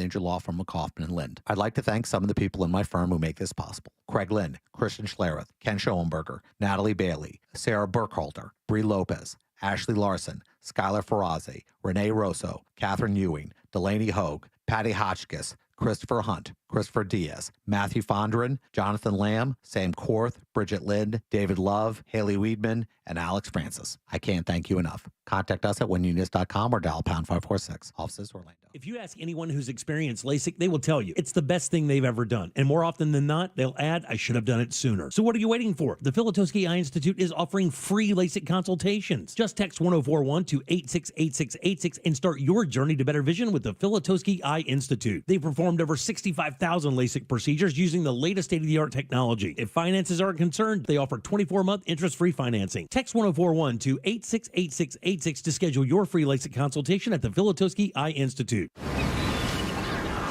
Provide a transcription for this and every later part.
injury law firm of Kaufman & Lind. I'd like to thank some of the people in my firm who make this possible. Craig Lind, Christian Schlereth, Ken Schoenberger, Natalie Bailey, Sarah Burkhalter, Bree Lopez, Ashley Larson, Skylar Farazi, Renee Rosso, Catherine Ewing, Delaney Hogue, Patty Hotchkiss, Christopher Hunt, Christopher Diaz, Matthew Fondren, Jonathan Lamb, Sam Korth, Bridget Lind, David Love, Haley Weedman, and Alex Francis. I can't thank you enough. Contact us at winunius.com or dial pound 546. Offices Orlando. If you ask anyone who's experienced LASIK, they will tell you it's the best thing they've ever done. And more often than not, they'll add, I should have done it sooner. So what are you waiting for? The Filatowski Eye Institute is offering free LASIK consultations. Just text 1041 to 868686 and start your journey to better vision with the Filatowski Eye Institute. They've performed over 65,000 LASIK procedures using the latest state-of-the-art technology. If finances aren't concerned, they offer 24-month interest-free financing. Text 1041 to 868686 to schedule your free LASIK consultation at the Filatowski Eye Institute.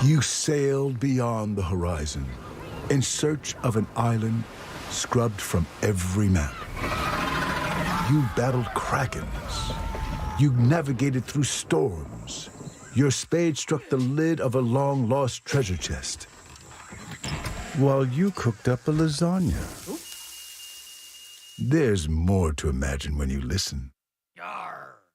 You sailed beyond the horizon in search of an island scrubbed from every map. You battled krakens. You navigated through storms. Your spade struck the lid of a long-lost treasure chest, while you cooked up a lasagna. There's more to imagine when you listen.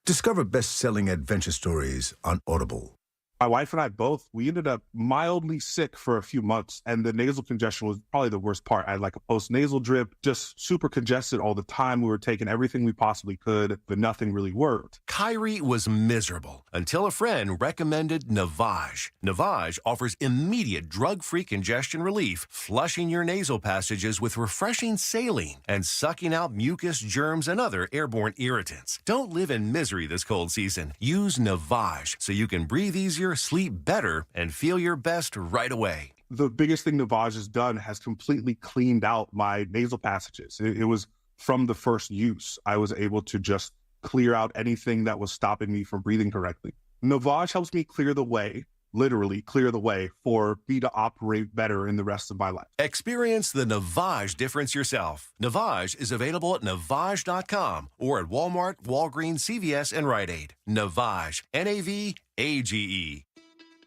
Discover best-selling adventure stories on Audible. My wife and I both, we ended up mildly sick for a few months, and the nasal congestion was probably the worst part. I had like a post-nasal drip, just super congested all the time. We were taking everything we possibly could, but nothing really worked. Kyrie was miserable until a friend recommended Navage. Navage offers immediate drug-free congestion relief, flushing your nasal passages with refreshing saline and sucking out mucus, germs, and other airborne irritants. Don't live in misery this cold season. Use Navage so you can breathe easier, sleep better, and feel your best right away. The biggest thing Navage has done has completely cleaned out my nasal passages. It was from the first use. I was able to just clear out anything that was stopping me from breathing correctly. Navage helps me clear the way, literally clear the way for me to operate better in the rest of my life. Experience the Navage difference yourself. Navage is available at Navage.com or at Walmart, Walgreens, CVS, and Rite Aid. Navage, N-A-V-A-G-E.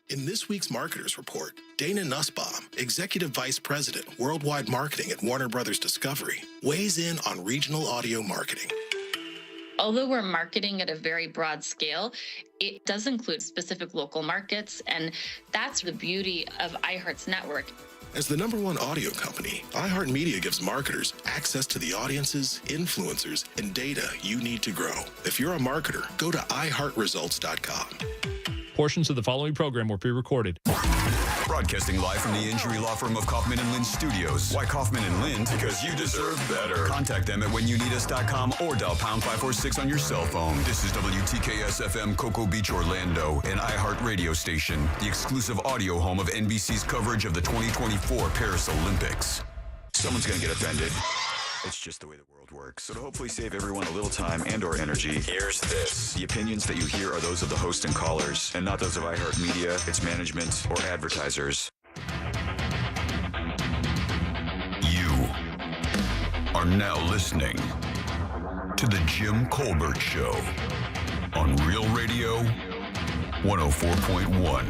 In this week's Marketers Report, Dana Nussbaum, Executive Vice President, Worldwide Marketing at Warner Brothers Discovery, weighs in on regional audio marketing. Although we're marketing at a very broad scale, it does include specific local markets, and that's the beauty of iHeart's network. As the #1 audio company, iHeartMedia gives marketers access to the audiences, influencers, and data you need to grow. If you're a marketer, go to iHeartResults.com. Portions of the following program were pre-recorded. Broadcasting live from the injury law firm of Kaufman & Lind Studios. Why Kaufman & Lind? Because you deserve better. Contact them at whenyouneedus.com or dial pound 546 on your cell phone. This is WTKS-FM Cocoa Beach, Orlando, an iHeart radio station, the exclusive audio home of NBC's coverage of the 2024 Paris Olympics. Someone's going to get offended. It's just the way the world works. So to hopefully save everyone a little time and or energy, here's this. The opinions that you hear are those of the host and callers, and not those of iHeartMedia, its management, or advertisers. You are now listening to The Jim Colbert Show on Real Radio 104.1.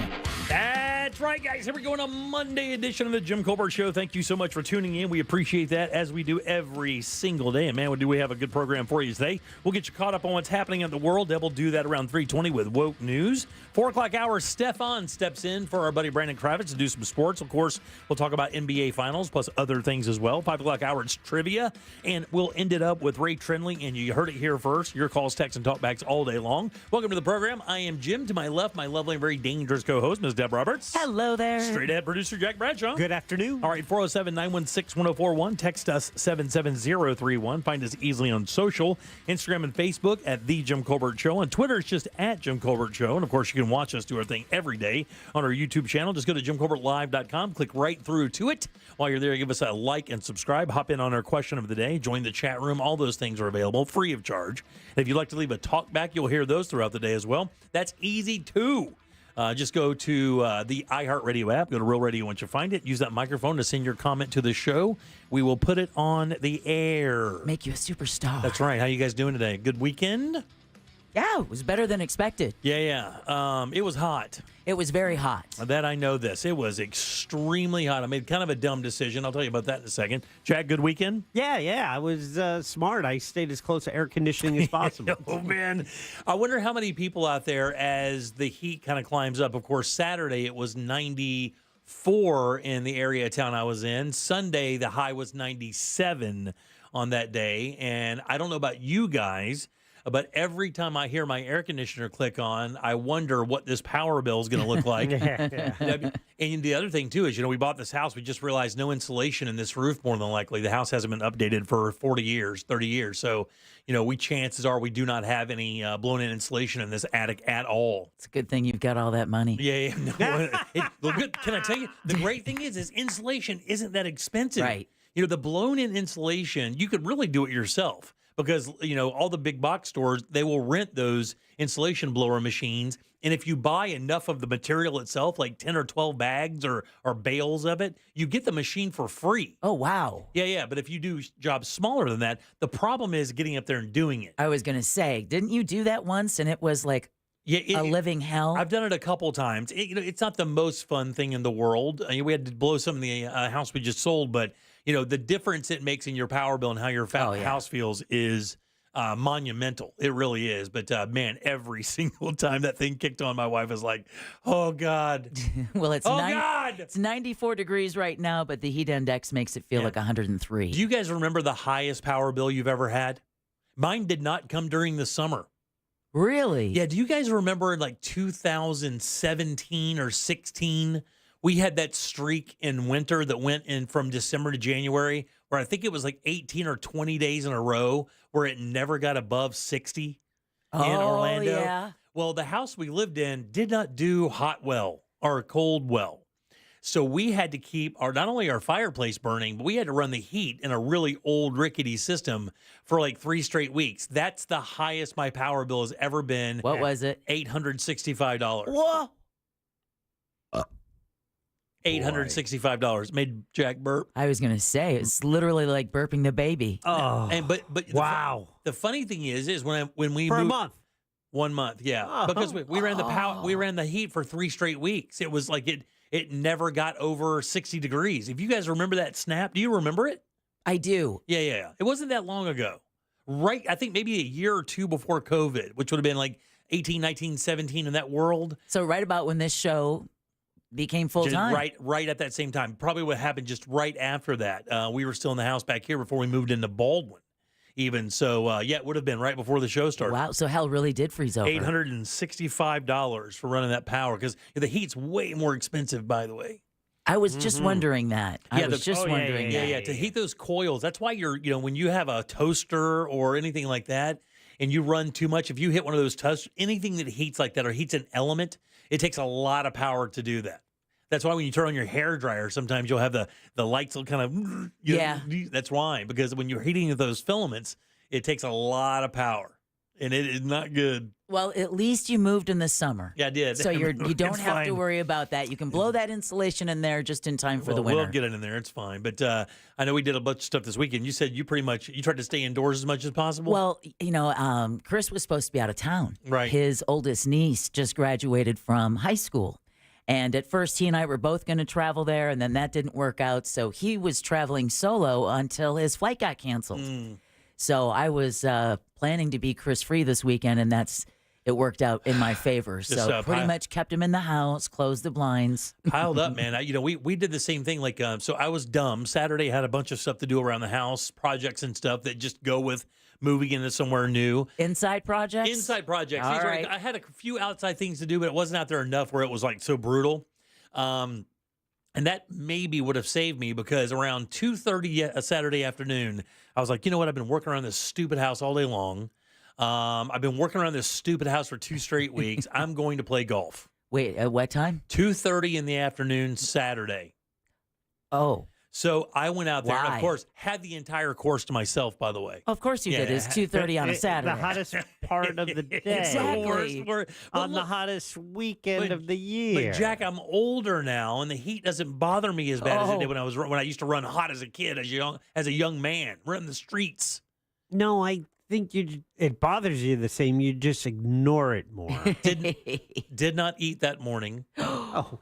That's right, guys. Here we go on a Monday edition of the Jim Colbert Show. Thank you so much for tuning in. We appreciate that, as we do every single day. And, man, do we have a good program for you today. We'll get you caught up on what's happening in the world. We'll do that around 3:20 with Woke News. 4 o'clock hour, Stefan steps in for our buddy Brandon Kravitz to do some sports. Of course, we'll talk about NBA Finals, plus other things as well. 5 o'clock hour, it's trivia. And we'll end it up with Ray Trendling. And you heard it here first. Your calls, texts, and talkbacks all day long. Welcome to the program. I am Jim. To my left, my lovely and very dangerous co-host, Ms. Deb Roberts. Hello there. Straight ahead producer Jack Bradshaw. Good afternoon. All right, 407-916-1041. Text us 77031. Find us easily on social, Instagram and Facebook at The Jim Colbert Show. On Twitter, it's just at Jim Colbert Show. And, of course, you can watch us do our thing every day on our YouTube channel. Just go to JimColbertLive.com. Click right through to it. While you're there, give us a like and subscribe. Hop in on our question of the day. Join the chat room. All those things are available free of charge. And if you'd like to leave a talk back, you'll hear those throughout the day as well. That's easy, too. Just go to the iHeartRadio app. Go to Real Radio once you find it. Use that microphone to send your comment to the show. We will put it on the air. Make you a superstar. That's right. How you guys doing today? Good weekend? Yeah, it was better than expected. Yeah. It was hot. It was very hot. That I know this. It was extremely hot. I made kind of a dumb decision. I'll tell you about that in a second. Jack, good weekend? Yeah. I was smart. I stayed as close to air conditioning as possible. Oh, man. I wonder how many people out there, as the heat kind of climbs up. Of course, Saturday it was 94 in the area of town I was in. Sunday, the high was 97 on that day. And I don't know about you guys, but every time I hear my air conditioner click on, I wonder what this power bill is going to look like. And the other thing, too, is, we bought this house. We just realized no insulation in this roof, more than likely. The house hasn't been updated for 40 years, 30 years. So, chances are we do not have any blown-in insulation in this attic at all. It's a good thing you've got all that money. Yeah. No, good. Can I tell you, the great thing is insulation isn't that expensive. Right. The blown-in insulation, you could really do it yourself. Because, all the big box stores, they will rent those insulation blower machines. And if you buy enough of the material itself, like 10 or 12 bags or bales of it, you get the machine for free. Oh, wow. Yeah. But if you do jobs smaller than that, the problem is getting up there and doing it. I was going to say, didn't you do that once and it was like a living hell? I've done it a couple times. It's not the most fun thing in the world. We had to blow some of the house we just sold, but the difference it makes in your power bill and how your house feels is monumental. It really is. But man, every single time that thing kicked on, my wife was like, "Oh God!" Well, it's God! It's 94 degrees right now, but the heat index makes it feel like 103. Do you guys remember the highest power bill you've ever had? Mine did not come during the summer. Really? Yeah. Do you guys remember in like 2017 or 16? We had that streak in winter that went in from December to January, where I think it was like 18 or 20 days in a row where it never got above 60 in Orlando. Yeah. Well, the house we lived in did not do hot well or cold well. So we had to keep not only our fireplace burning, but we had to run the heat in a really old rickety system for like 3 straight weeks. That's the highest my power bill has ever been. What was it? $865. Whoa. $865 made Jack burp. I was going to say, it's literally like burping the baby. Oh, but wow. The funny thing is when we For moved, a month. 1 month, yeah, Oh. because we ran the power, we ran the heat for 3 straight weeks. It was like it never got over 60 degrees. If you guys remember that snap, do you remember it? I do. Yeah. It wasn't that long ago, right? I think maybe a year or two before COVID, which would have been like 18, 19, 17 in that world. So right about when this show became full time. Right at that same time. Probably what happened just right after that. We were still in the house back here before we moved into Baldwin. Even so, it would have been right before the show started. Wow, so hell really did freeze over. $865 for running that power because the heat's way more expensive, by the way. I was just wondering that. I was just wondering that. Yeah. To heat those coils, that's why when you have a toaster or anything like that, and you run too much, if you hit one of those toasters, anything that heats like that or heats an element, it takes a lot of power to do that. That's why when you turn on your hair dryer, sometimes you'll have the lights will kind of that's why, because when you're heating those filaments, it takes a lot of power, and it is not good. Well, at least you moved in the summer. Yeah, I did. So you don't It's have to fine. worry about that. You can blow that insulation in there just in time for the winter. We'll get it in there. It's fine. But I know we did a bunch of stuff this weekend. You said you tried to stay indoors as much as possible. Well, Chris was supposed to be out of town. Right. His oldest niece just graduated from high school. And at first, he and I were both going to travel there, and then that didn't work out. So he was traveling solo until his flight got canceled. So I was planning to be Chris free this weekend, and it worked out in my favor. So pretty much kept him in the house, closed the blinds. Piled up, man. We did the same thing. Like, so I was dumb. Saturday had a bunch of stuff to do around the house, projects and stuff that just go with moving into somewhere new. Inside projects? Inside projects. All These are right. I had a few outside things to do, but it wasn't out there enough where it was like so brutal. And that maybe would have saved me because around 2:30 a Saturday afternoon, I was like, you know what? I've been working around this stupid house all day long. I've been working around this stupid house for 2 straight weeks. I'm going to play golf. Wait, at what time? 2:30 in the afternoon Saturday. Oh. So I went out there and, Why? of course, had the entire course to myself, by the way. Of course you did. It's 2:30 on a Saturday. The hottest part of the day. Exactly. On the hottest weekend of the year. But Jack, I'm older now, and the heat doesn't bother me as bad as it did when I used to run hot as a kid, as a young man, running the streets. No, I think it bothers you the same. You just ignore it more. Did not eat that morning. Oh,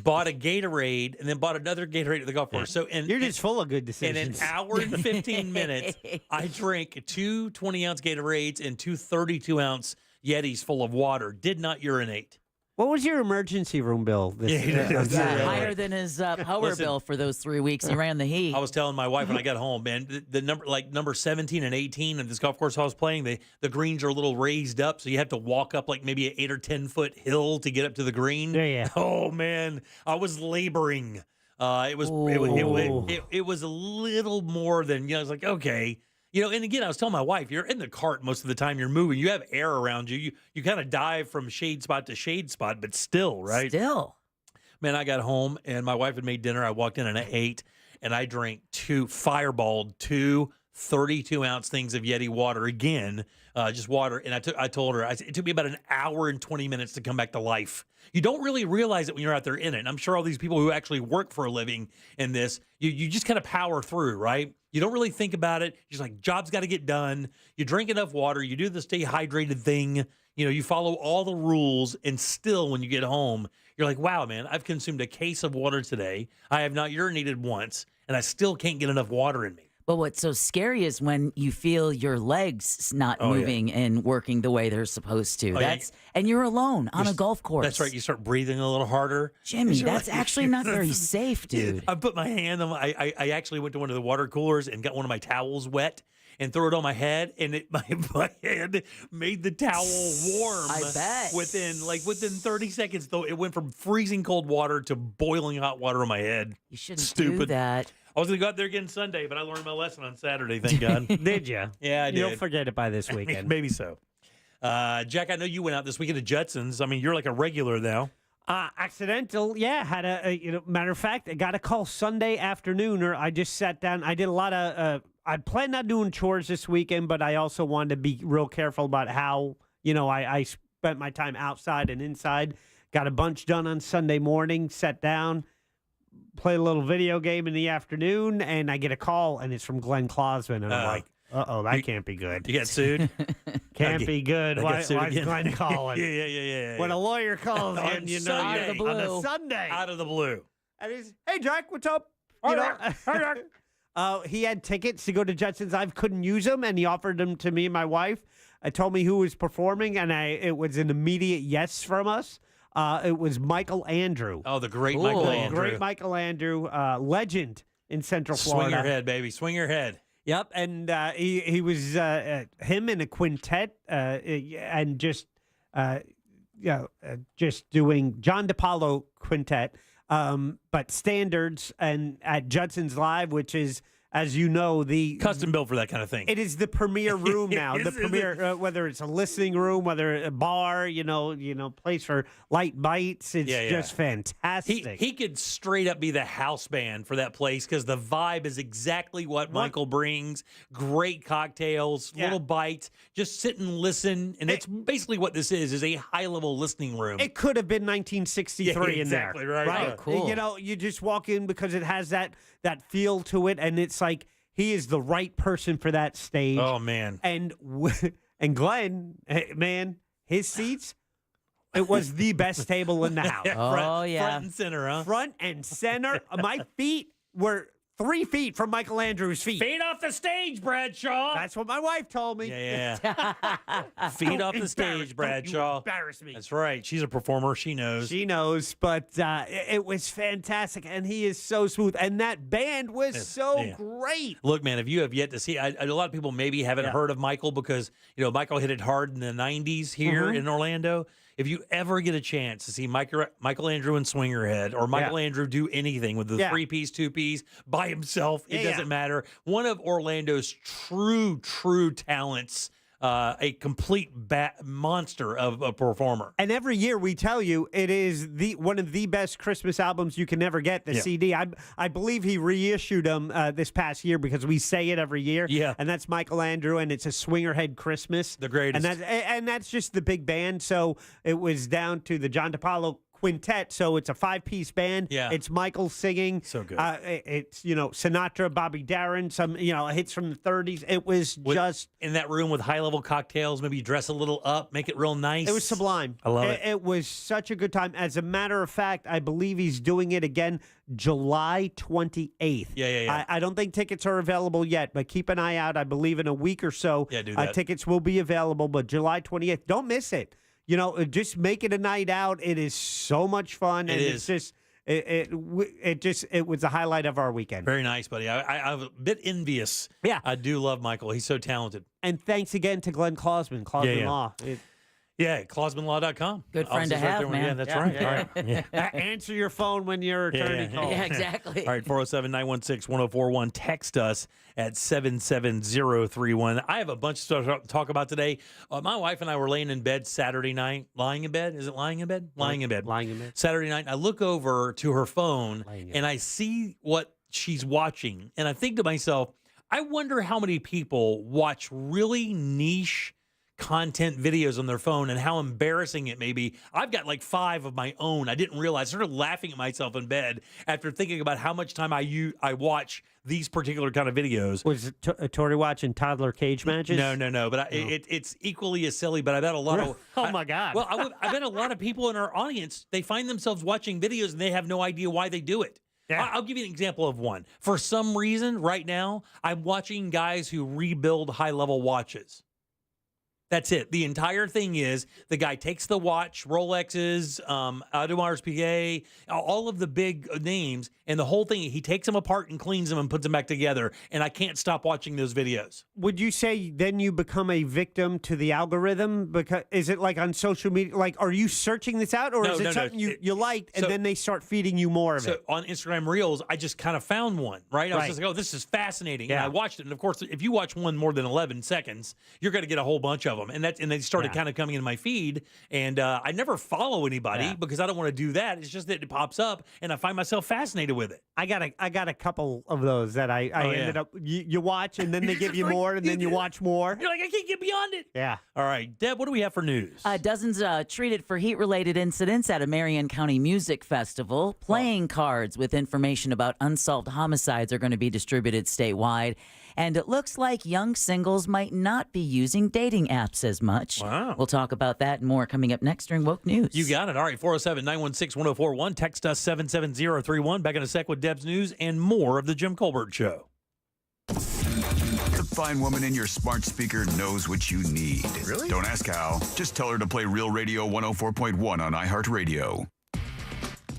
Bought a Gatorade and then bought another Gatorade at the golf course. So you're just full of good in decisions. an hour and 15 minutes, I drank 2 20-ounce Gatorades and 2 32-ounce Yetis full of water. Did not urinate. What was your emergency room bill? Higher than his power bill for those 3 weeks. He ran the heat. I was telling my wife when I got home, man, the number 17 and 18 of this golf course I was playing, the greens are a little raised up, so you have to walk up like maybe an 8 or 10 foot hill to get up to the green. Yeah. Oh man, I was laboring. It was a little more than I was like, okay. And again, I was telling my wife, you're in the cart most of the time you're moving. You have air around you. You kind of dive from shade spot to shade spot, but still, right? Still. Man, I got home, and my wife had made dinner. I walked in, and I ate, and I drank 2 32-ounce things of Yeti water again, just water. And I told her, it took me about an hour and 20 minutes to come back to life. You don't really realize it when you're out there in it. And I'm sure all these people who actually work for a living in this, you just kind of power through, right? You don't really think about it. You're just like, job's got to get done. You drink enough water. You do the stay hydrated thing. You follow all the rules. And still, when you get home, you're like, wow, man, I've consumed a case of water today. I have not urinated once, and I still can't get enough water in me. But what's so scary is when you feel your legs not moving and working the way they're supposed to. And you're alone on a golf course. That's right. You start breathing a little harder. Jimmy, that's actually not very safe, dude. I put my hand on I actually went to one of the water coolers and got one of my towels wet and threw it on my head, and my hand made the towel warm. I bet. Within 30 seconds, though, it went from freezing cold water to boiling hot water on my head. You shouldn't do that. I was going to go out there again Sunday, but I learned my lesson on Saturday, thank God. Did you? Yeah, I did. You'll forget it by this weekend. Maybe so. Jack, I know you went out this weekend to Judson's. I mean, you're like a regular now. Accidental, yeah. Had matter of fact, I got a call Sunday afternoon, or I just sat down. I did a lot of, I planned on doing chores this weekend, but I also wanted to be real careful about how, I spent my time outside and inside. Got a bunch done on Sunday morning, sat down, played a little video game in the afternoon, and I get a call, and it's from Glenn Klausman, and I'm like, uh-oh, that can't be good. You got sued? Can't be good. Why's Glenn calling? Yeah. When a lawyer calls in, out of the blue. on a Sunday. Out of the blue. And he's, hey, Jack, what's up? He had tickets to go to Judson's. I couldn't use them, and he offered them to me and my wife. Told me who was performing, and it was an immediate yes from us. It was Michael Andrew. Oh, the great Michael Andrew. Great Michael Andrew, legend in Central Florida. Swing your head, baby. Swing your head. Yep, and he was him in a quintet, and just doing John DePaulo quintet, but standards and at Judson's Live, which is, as you know, the custom built for that kind of thing. It is the premier room now. The premier, whether it's a listening room, whether a bar, place for light bites. It's just fantastic. He could straight up be the house band for that place because the vibe is exactly what Michael brings. Great cocktails, little bites, just sit and listen, and it's basically what this is a high level listening room. It could have been 1963 in there, exactly right. Oh, cool. You just walk in because it has that feel to it, and it's like he is the right person for that stage. Oh man! And Glenn, man, his seats. It was the best table in the house. Front and center, huh? Front and center. My feet were 3 feet from Michael Andrews' feet. Feet off the stage, Bradshaw. That's what my wife told me. Yeah. Feet off the stage, Bradshaw. Embarrass me. That's right. She's a performer. She knows. She knows, but it was fantastic, and he is so smooth, and that band was great. Look, man, if you have yet to see, a lot of people maybe haven't heard of Michael because, Michael hit it hard in the 90s here in Orlando. If you ever get a chance to see Michael Andrew and Swingerhead or Michael Andrew do anything with the 3-piece, 2-piece, by himself, it doesn't matter. One of Orlando's true talents, a complete monster of a performer. And every year we tell you it is one of the best Christmas albums you can ever get, the CD. I believe he reissued them this past year because we say it every year. Yeah. And that's Michael Andrew, and it's a Swingerhead Christmas. The greatest. And that's just the big band. So it was down to the John DePaulo quintet, so it's a 5-piece band. Yeah. It's Michael singing. So good. It's, Sinatra, Bobby Darin, some, hits from the 30s. It was just... In that room with high-level cocktails, maybe dress a little up, make it real nice. It was sublime. I love it. It was such a good time. As a matter of fact, I believe he's doing it again July 28th. Yeah. I don't think tickets are available yet, but keep an eye out. I believe in a week or so, Yeah, do that. tickets will be available, but July 28th. Don't miss it. Just make it a night out. It is so much fun. It It's just... It was the highlight of our weekend. Very nice, buddy. I'm a bit envious. Yeah. I do love Michael. He's so talented. And thanks again to Glenn Klausman, Law. ClausmanLaw.com. Good friend to have, man. Yeah, that's right. All right. Yeah. Answer your phone when your attorney calls. Yeah, exactly. All right, 407-916-1041. Text us at 77031. I have a bunch of stuff to talk about today. My wife and I were laying in bed Saturday night. Lying in bed? Is it lying in bed? Lying in bed. Lying in bed. Saturday night. I look over to her phone, and I see what she's watching. And I think to myself, I wonder how many people watch really niche content videos on their phone and how embarrassing it may be. I've got like 5 of my own. I didn't realize. I started laughing at myself in bed after thinking about how much time I watch these particular kind of videos. Was Tori watching toddler cage matches? No. But it's equally as silly. But I bet a lot of oh my god. Well, I bet a lot of people in our audience, they find themselves watching videos and they have no idea why they do it. Yeah. I'll give you an example of one. For some reason, right now, I'm watching guys who rebuild high-level watches. That's it. The entire thing is the guy takes the watch, Rolexes, Audemars Piguet, all of the big names, and the whole thing, he takes them apart and cleans them and puts them back together, and I can't stop watching those videos. Would you say then you become a victim to the algorithm? Because is it like on social media? Like, are you searching this out, or is it something you liked, and then they start feeding you more of it? So on Instagram Reels, I just kind of found one, right? I was just like, oh, this is fascinating. And I watched it. And of course, if you watch one more than 11 seconds, you're going to get a whole bunch of them. And they started kind of coming into my feed. And I never follow anybody because I don't want to do that. It's just that it pops up and I find myself fascinated with it. I got a couple of those that I ended up, you watch and then they give you more and then you watch more. You're like, I can't get beyond it. Yeah. All right, Deb, what do we have for news? Dozens treated for heat-related incidents at a Marion County Music Festival. Playing cards with information about unsolved homicides are going to be distributed statewide. And it looks like young singles might not be using dating apps as much. Wow. We'll talk about that and more coming up next during Woke News. You got it. All right, 407-916-1041. Text us 77031. Back in a sec with Deb's news and more of the Jim Colbert Show. The fine woman in your smart speaker knows what you need. Really? Don't ask how. Just tell her to play Real Radio 104.1 on iHeartRadio.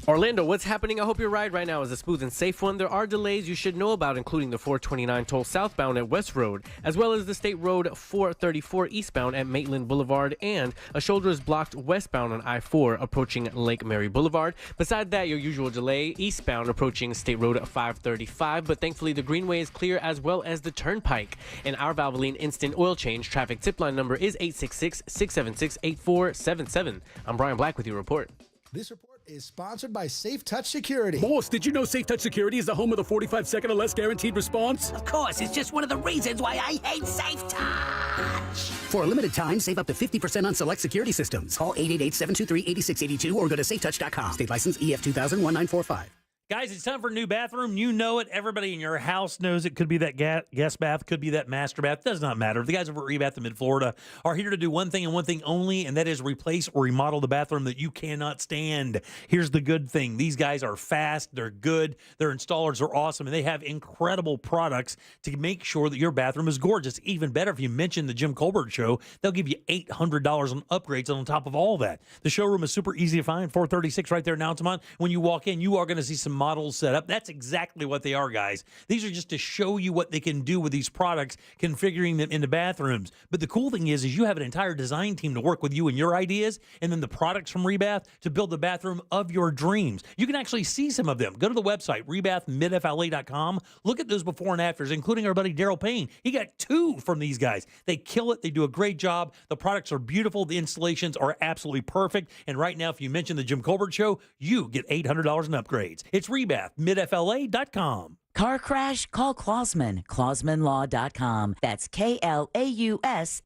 Orlando, what's happening? I hope your ride right now is a smooth and safe one. There are delays you should know about, including the 429 toll southbound at West Road, as well as the State Road 434 eastbound at Maitland Boulevard, and a shoulder is blocked westbound on I-4 approaching Lake Mary Boulevard. Beside that, your usual delay eastbound approaching State Road 535, but thankfully the Greenway is clear as well as the Turnpike. In our Valvoline Instant Oil Change, traffic tip line number is 866-676-8477. I'm Brian Black with your report. This report is sponsored by Safe Touch Security. Boss, did you know Safe Touch Security is the home of the 45-second or less guaranteed response? Of course, it's just one of the reasons why I hate Safe Touch. For a limited time, save up to 50% on select security systems. Call 888-723-8682 or go to safetouch.com. State license EF 2000-1945. Guys, it's time for a new bathroom. You know it. Everybody in your house knows it. Could be that guest bath. Could be that master bath. Does not matter. The guys over at Rebath in Mid-Florida are here to do one thing and one thing only, and that is replace or remodel the bathroom that you cannot stand. Here's the good thing. These guys are fast. They're good. Their installers are awesome, and they have incredible products to make sure that your bathroom is gorgeous. Even better, if you mention the Jim Colbert Show, they'll give you $800 on upgrades on top of all that. The showroom is super easy to find. 436 right there in Altamont. When you walk in, you are going to see some models set up. That's exactly what they are, guys. These are just to show you what they can do with these products, configuring them into bathrooms. But the cool thing is you have an entire design team to work with you and your ideas, and then the products from Rebath to build the bathroom of your dreams. You can actually see some of them. Go to the website, rebathmidfla.com. Look at those before and afters, including our buddy Daryl Payne. He got 2 from these guys. They kill it. They do a great job. The products are beautiful. The installations are absolutely perfect. And right now, if you mention the Jim Colbert Show, you get $800 in upgrades. It's rebathmidfla.com. Car crash? Call Klausman. KlausmanLaw.com. That's KLAUSMAN.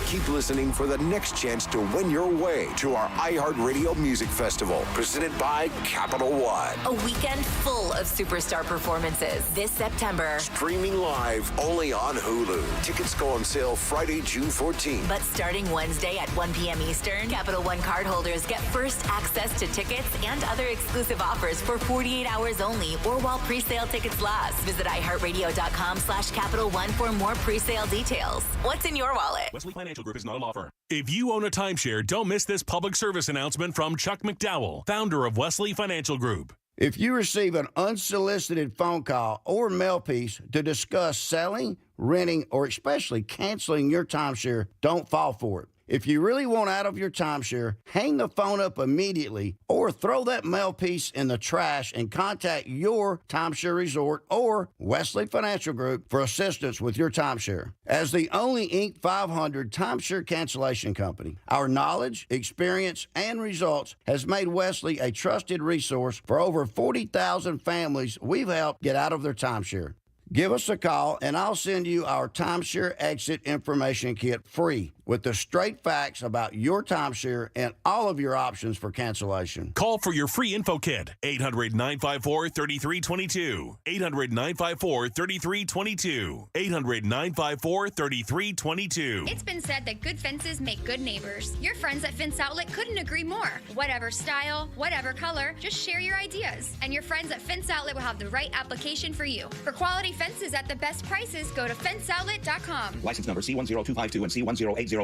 Keep listening for the next chance to win your way to our iHeartRadio Music Festival, presented by Capital One. A weekend full of superstar performances this September. Streaming live only on Hulu. Tickets go on sale Friday, June 14th. But starting Wednesday at 1 p.m. Eastern, Capital One cardholders get first access to tickets and other exclusive offers for 48 hours only or while pre-sale tickets last. Visit iHeartRadio.com/Capital One for more pre-sale details. What's in your wallet? Wesley Financial Group is not a law firm. If you own a timeshare, don't miss this public service announcement from Chuck McDowell, founder of Wesley Financial Group. If you receive an unsolicited phone call or mail piece to discuss selling, renting, or especially canceling your timeshare, don't fall for it. If you really want out of your timeshare, hang the phone up immediately or throw that mail piece in the trash and contact your timeshare resort or Wesley Financial Group for assistance with your timeshare. As the only Inc. 500 timeshare cancellation company, our knowledge, experience, and results has made Wesley a trusted resource for over 40,000 families we've helped get out of their timeshare. Give us a call, and I'll send you our timeshare exit information kit free with the straight facts about your timeshare and all of your options for cancellation. Call for your free info kit, 800-954-3322, 800-954-3322, 800-954-3322. It's been said that good fences make good neighbors. Your friends at Fence Outlet couldn't agree more. Whatever style, whatever color, just share your ideas, and your friends at Fence Outlet will have the right application for you. For quality fences at the best prices, go to fenceoutlet.com. License number C10252 and C10803.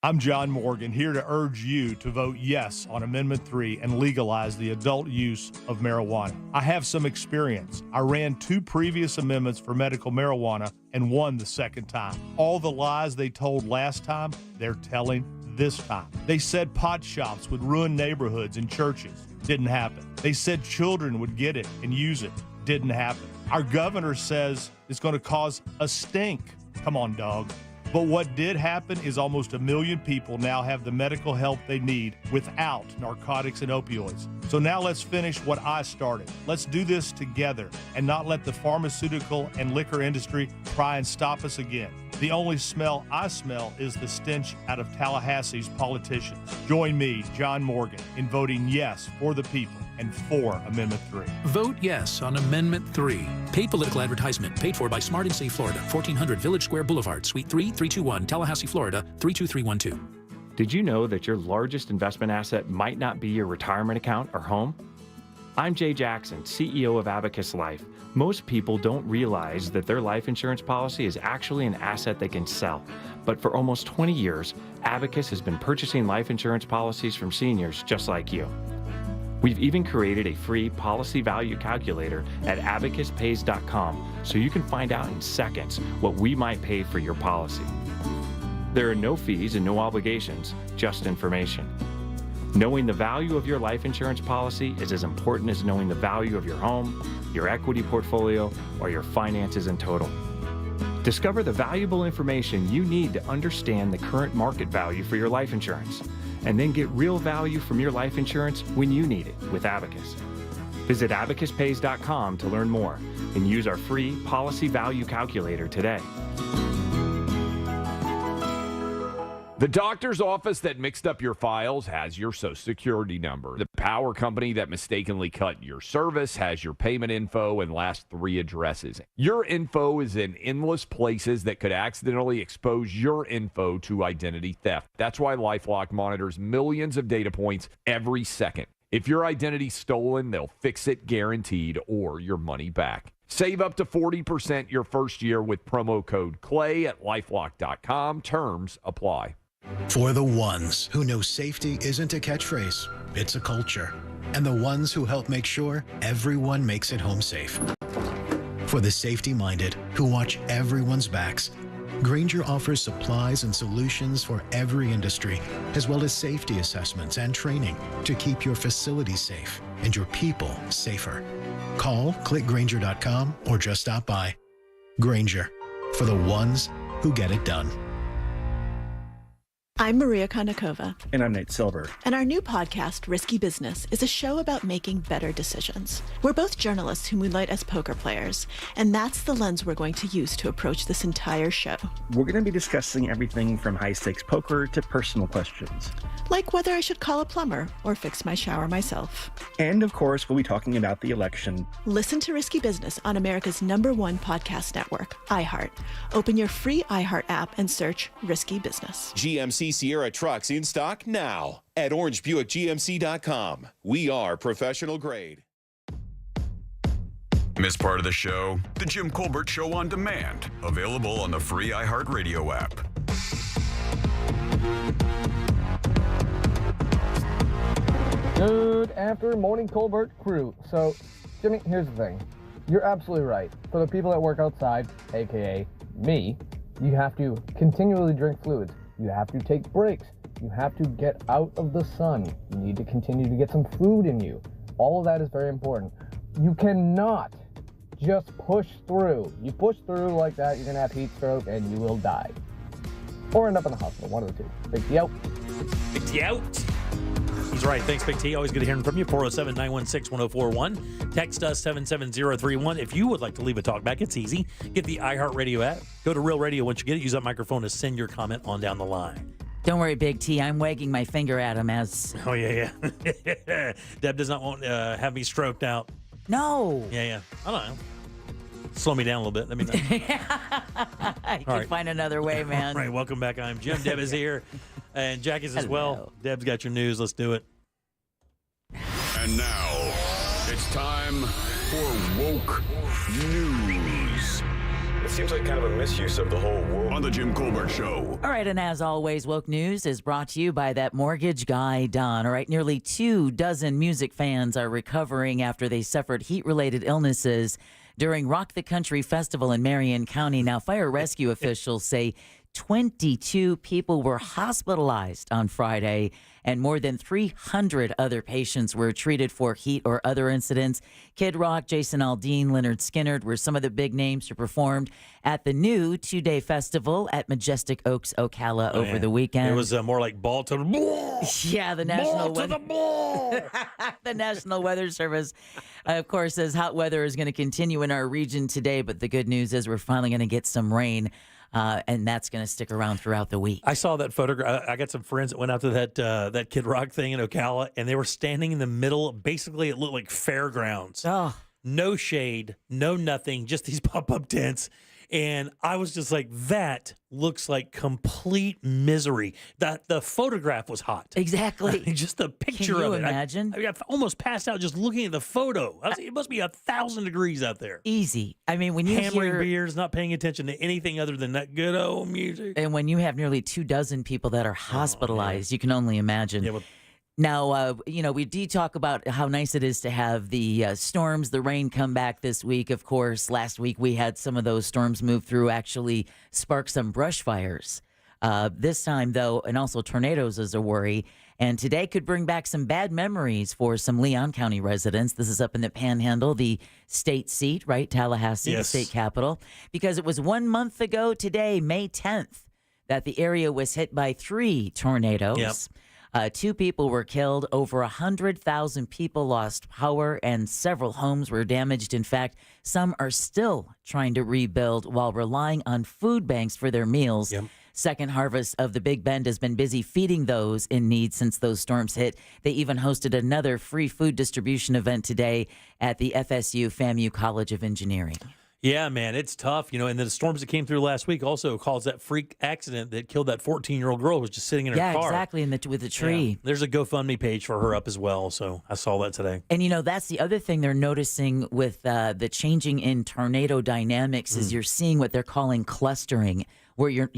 I'm John Morgan, here to urge you to vote yes on Amendment 3 and legalize the adult use of marijuana. I have some experience. I ran 2 previous amendments for medical marijuana and won the second time. All the lies they told last time, they're telling this time. They said pot shops would ruin neighborhoods and churches. Didn't happen. They said children would get it and use it. Didn't happen. Our governor says it's going to cause a stink. Come on, dog. But what did happen is almost 1 million people now have the medical help they need without narcotics and opioids. So now let's finish what I started. Let's do this together and not let the pharmaceutical and liquor industry try and stop us again. The only smell I smell is the stench out of Tallahassee's politicians. Join me, John Morgan, in voting yes for the people and for Amendment 3. Vote yes on Amendment 3. Paid political advertisement paid for by Smart & Safe Florida, 1400 Village Square Boulevard, Suite 3, 321, Tallahassee, Florida, 32312. Did you know that your largest investment asset might not be your retirement account or home? I'm Jay Jackson, CEO of Abacus Life. Most people don't realize that their life insurance policy is actually an asset they can sell. But for almost 20 years, Abacus has been purchasing life insurance policies from seniors just like you. We've even created a free policy value calculator at abacuspays.com so you can find out in seconds what we might pay for your policy. There are no fees and no obligations, just information. Knowing the value of your life insurance policy is as important as knowing the value of your home, your equity portfolio, or your finances in total. Discover the valuable information you need to understand the current market value for your life insurance, and then get real value from your life insurance when you need it with Abacus. Visit abacuspays.com to learn more and use our free policy value calculator today. The doctor's office that mixed up your files has your Social Security number. The power company that mistakenly cut your service has your payment info and last 3 addresses. Your info is in endless places that could accidentally expose your info to identity theft. That's why LifeLock monitors millions of data points every second. If your identity's stolen, they'll fix it guaranteed or your money back. Save up to 40% your first year with promo code CLAY at LifeLock.com. Terms apply. For the ones who know safety isn't a catchphrase, it's a culture. And the ones who help make sure everyone makes it home safe. For the safety-minded who watch everyone's backs, Grainger offers supplies and solutions for every industry, as well as safety assessments and training to keep your facilities safe and your people safer. Call, click Grainger.com, or just stop by. Grainger, for the ones who get it done. I'm Maria Kondakova. And I'm Nate Silver. And our new podcast, Risky Business, is a show about making better decisions. We're both journalists who moonlight as poker players, and that's the lens we're going to use to approach this entire show. We're going to be discussing everything from high-stakes poker to personal questions. Like whether I should call a plumber or fix my shower myself. And, of course, we'll be talking about the election. Listen to Risky Business on America's #1 podcast network, iHeart. Open your free iHeart app and search Risky Business. GMC Sierra trucks in stock now at orangebuickgmc.com. We are professional grade. Miss part of the show? The Jim Colbert Show on demand. Available on the free iHeartRadio app. Good afternoon, Morning Colbert crew. So, Jimmy, here's the thing. You're absolutely right. For the people that work outside, aka me, you have to continually drink fluids. You have to take breaks. You have to get out of the sun. You need to continue to get some food in you. All of that is very important. You cannot just push through. You push through like that, you're going to have heat stroke and you will die. Or end up in the hospital, one of the two. Big T out. Big T out. He's right. Thanks, Big T. Always good hearing from you. 407-916-1041. Text us 77031. If you would like to leave a talk back, it's easy. Get the iHeartRadio app. Go to Real Radio. Once you get it, use that microphone to send your comment on down the line. Don't worry, Big T. I'm wagging my finger at him as... Oh, yeah. Deb does not want to have me stroked out. No. Yeah. I don't know. Slow me down a little bit. Let me know. I can find another way, man. All right, welcome back. I'm Jim. Deb is here. And Jack is as well. Deb's got your news. Let's do it. And now, it's time for Woke News. It seems like kind of a misuse of the whole woke on the Jim Colbert Show. All right, and as always, Woke News is brought to you by that mortgage guy, Don. All right, nearly 24 music fans are recovering after they suffered heat-related illnesses during Rock the Country Festival in Marion County. Now, fire rescue officials say 22 people were hospitalized on Friday, and more than 300 other patients were treated for heat or other incidents. Kid Rock, Jason Aldean, Leonard Skinner were some of the big names who performed at the new 2-day festival at Majestic Oaks, Ocala over the weekend. It was more like ball to the ball. Yeah, the National Ball to the ball. The National Weather Service, of course, says hot weather is going to continue in our region today, but the good news is we're finally going to get some rain. And that's going to stick around throughout the week. I saw that photograph. I got some friends that went out to that Kid Rock thing in Ocala, and they were standing in the middle. Basically, it looked like fairgrounds. Oh. No shade, no nothing, just these pop-up tents. And I was just like, that looks like complete misery. The photograph was hot. Exactly. Just the picture Can you of it. imagine? I almost passed out just looking at the photo. It must be 1,000 degrees out there. Easy. I mean, when you hammering hear beers, not paying attention to anything other than that good old music. And when you have nearly 24 people that are hospitalized, you can only imagine. Yeah, well, now, we do talk about how nice it is to have the storms, the rain come back this week. Of course, last week we had some of those storms move through, actually spark some brush fires. This time, though, and also tornadoes is a worry. And today could bring back some bad memories for some Leon County residents. This is up in the Panhandle, the state seat, right? Tallahassee, Yes. the state capital. Because it was 1 month ago today, May 10th, that the area was hit by 3 tornadoes. Yep. 2 people were killed. Over 100,000 people lost power, and several homes were damaged. In fact, some are still trying to rebuild while relying on food banks for their meals. Yep. Second Harvest of the Big Bend has been busy feeding those in need since those storms hit. They even hosted another free food distribution event today at the FSU FAMU College of Engineering. Yeah, man, it's tough, and the storms that came through last week also caused that freak accident that killed that 14-year-old girl who was just sitting in her car. Yeah, exactly, with the tree. Yeah. There's a GoFundMe page for her up as well, so I saw that today. And, that's the other thing they're noticing with the changing in tornado dynamics is you're seeing what they're calling clustering, where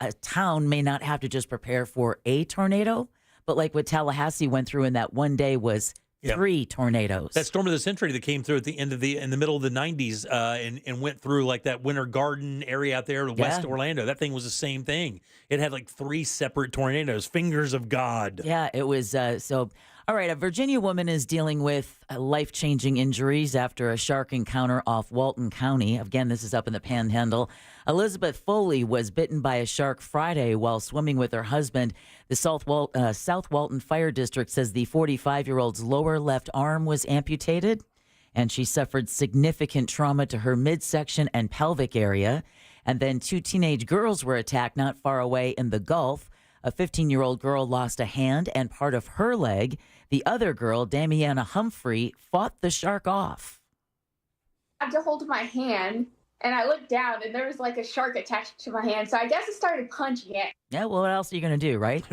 a town may not have to just prepare for a tornado, but like what Tallahassee went through in that one day was 3 tornadoes. That storm of the century that came through at the end of in the middle of the 90s and went through like that Winter Garden area out there, West Orlando. That thing was the same thing. It had like 3 separate tornadoes, fingers of God. Yeah, it was. So All right, a Virginia woman is dealing with life-changing injuries after a shark encounter off Walton County. Again, this is up in the Panhandle. Elizabeth Foley was bitten by a shark Friday while swimming with her husband. The South Walton Fire District says the 45-year-old's lower left arm was amputated, and she suffered significant trauma to her midsection and pelvic area. And then 2 teenage girls were attacked not far away in the Gulf. A 15-year-old girl lost a hand and part of her leg. The other girl, Damiana Humphrey, fought the shark off. I had to hold my hand, and I looked down, and there was like a shark attached to my hand. So I guess I started punching it. Yeah, well, what else are you going to do, right?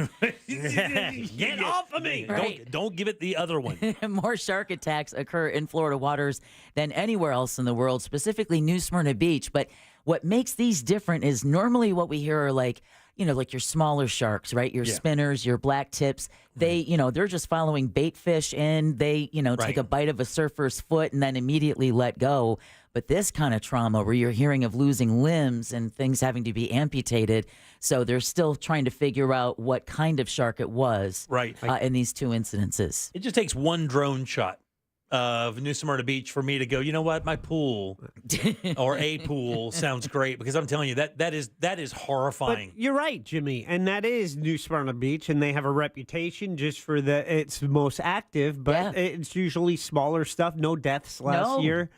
Get off of me. Right. Don't give it the other one. More shark attacks occur in Florida waters than anywhere else in the world, specifically New Smyrna Beach. But what makes these different is normally what we hear are like your smaller sharks, right? Your spinners, your black tips. They, they're just following bait fish in. They, take a bite of a surfer's foot and then immediately let go. But this kind of trauma where you're hearing of losing limbs and things having to be amputated. So they're still trying to figure out what kind of shark it was in these 2 incidences. It just takes one drone shot of New Smyrna Beach for me to go, you know what, my pool or a pool sounds great, because I'm telling you that is horrifying. But you're right, Jimmy, and that is New Smyrna Beach, and they have a reputation just for it's most active, but it's usually smaller stuff. No deaths last year,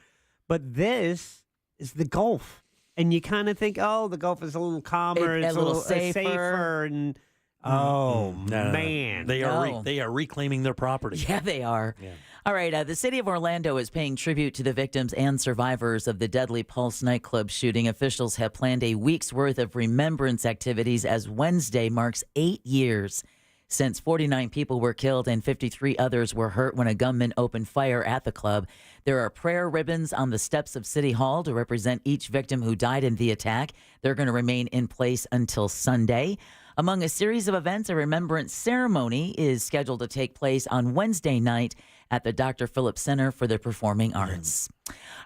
but this is the Gulf, and you kind of think, oh, the Gulf is a little calmer, it's a little safer, and man, they are reclaiming their property. Yeah, they are. Yeah. All right, the city of Orlando is paying tribute to the victims and survivors of the deadly Pulse nightclub shooting. Officials have planned a week's worth of remembrance activities as Wednesday marks 8 years since 49 people were killed and 53 others were hurt when a gunman opened fire at the club. There are prayer ribbons on the steps of City Hall to represent each victim who died in the attack. They're going to remain in place until Sunday. Among a series of events, a remembrance ceremony is scheduled to take place on Wednesday night at the Dr. Phillips Center for the Performing Arts.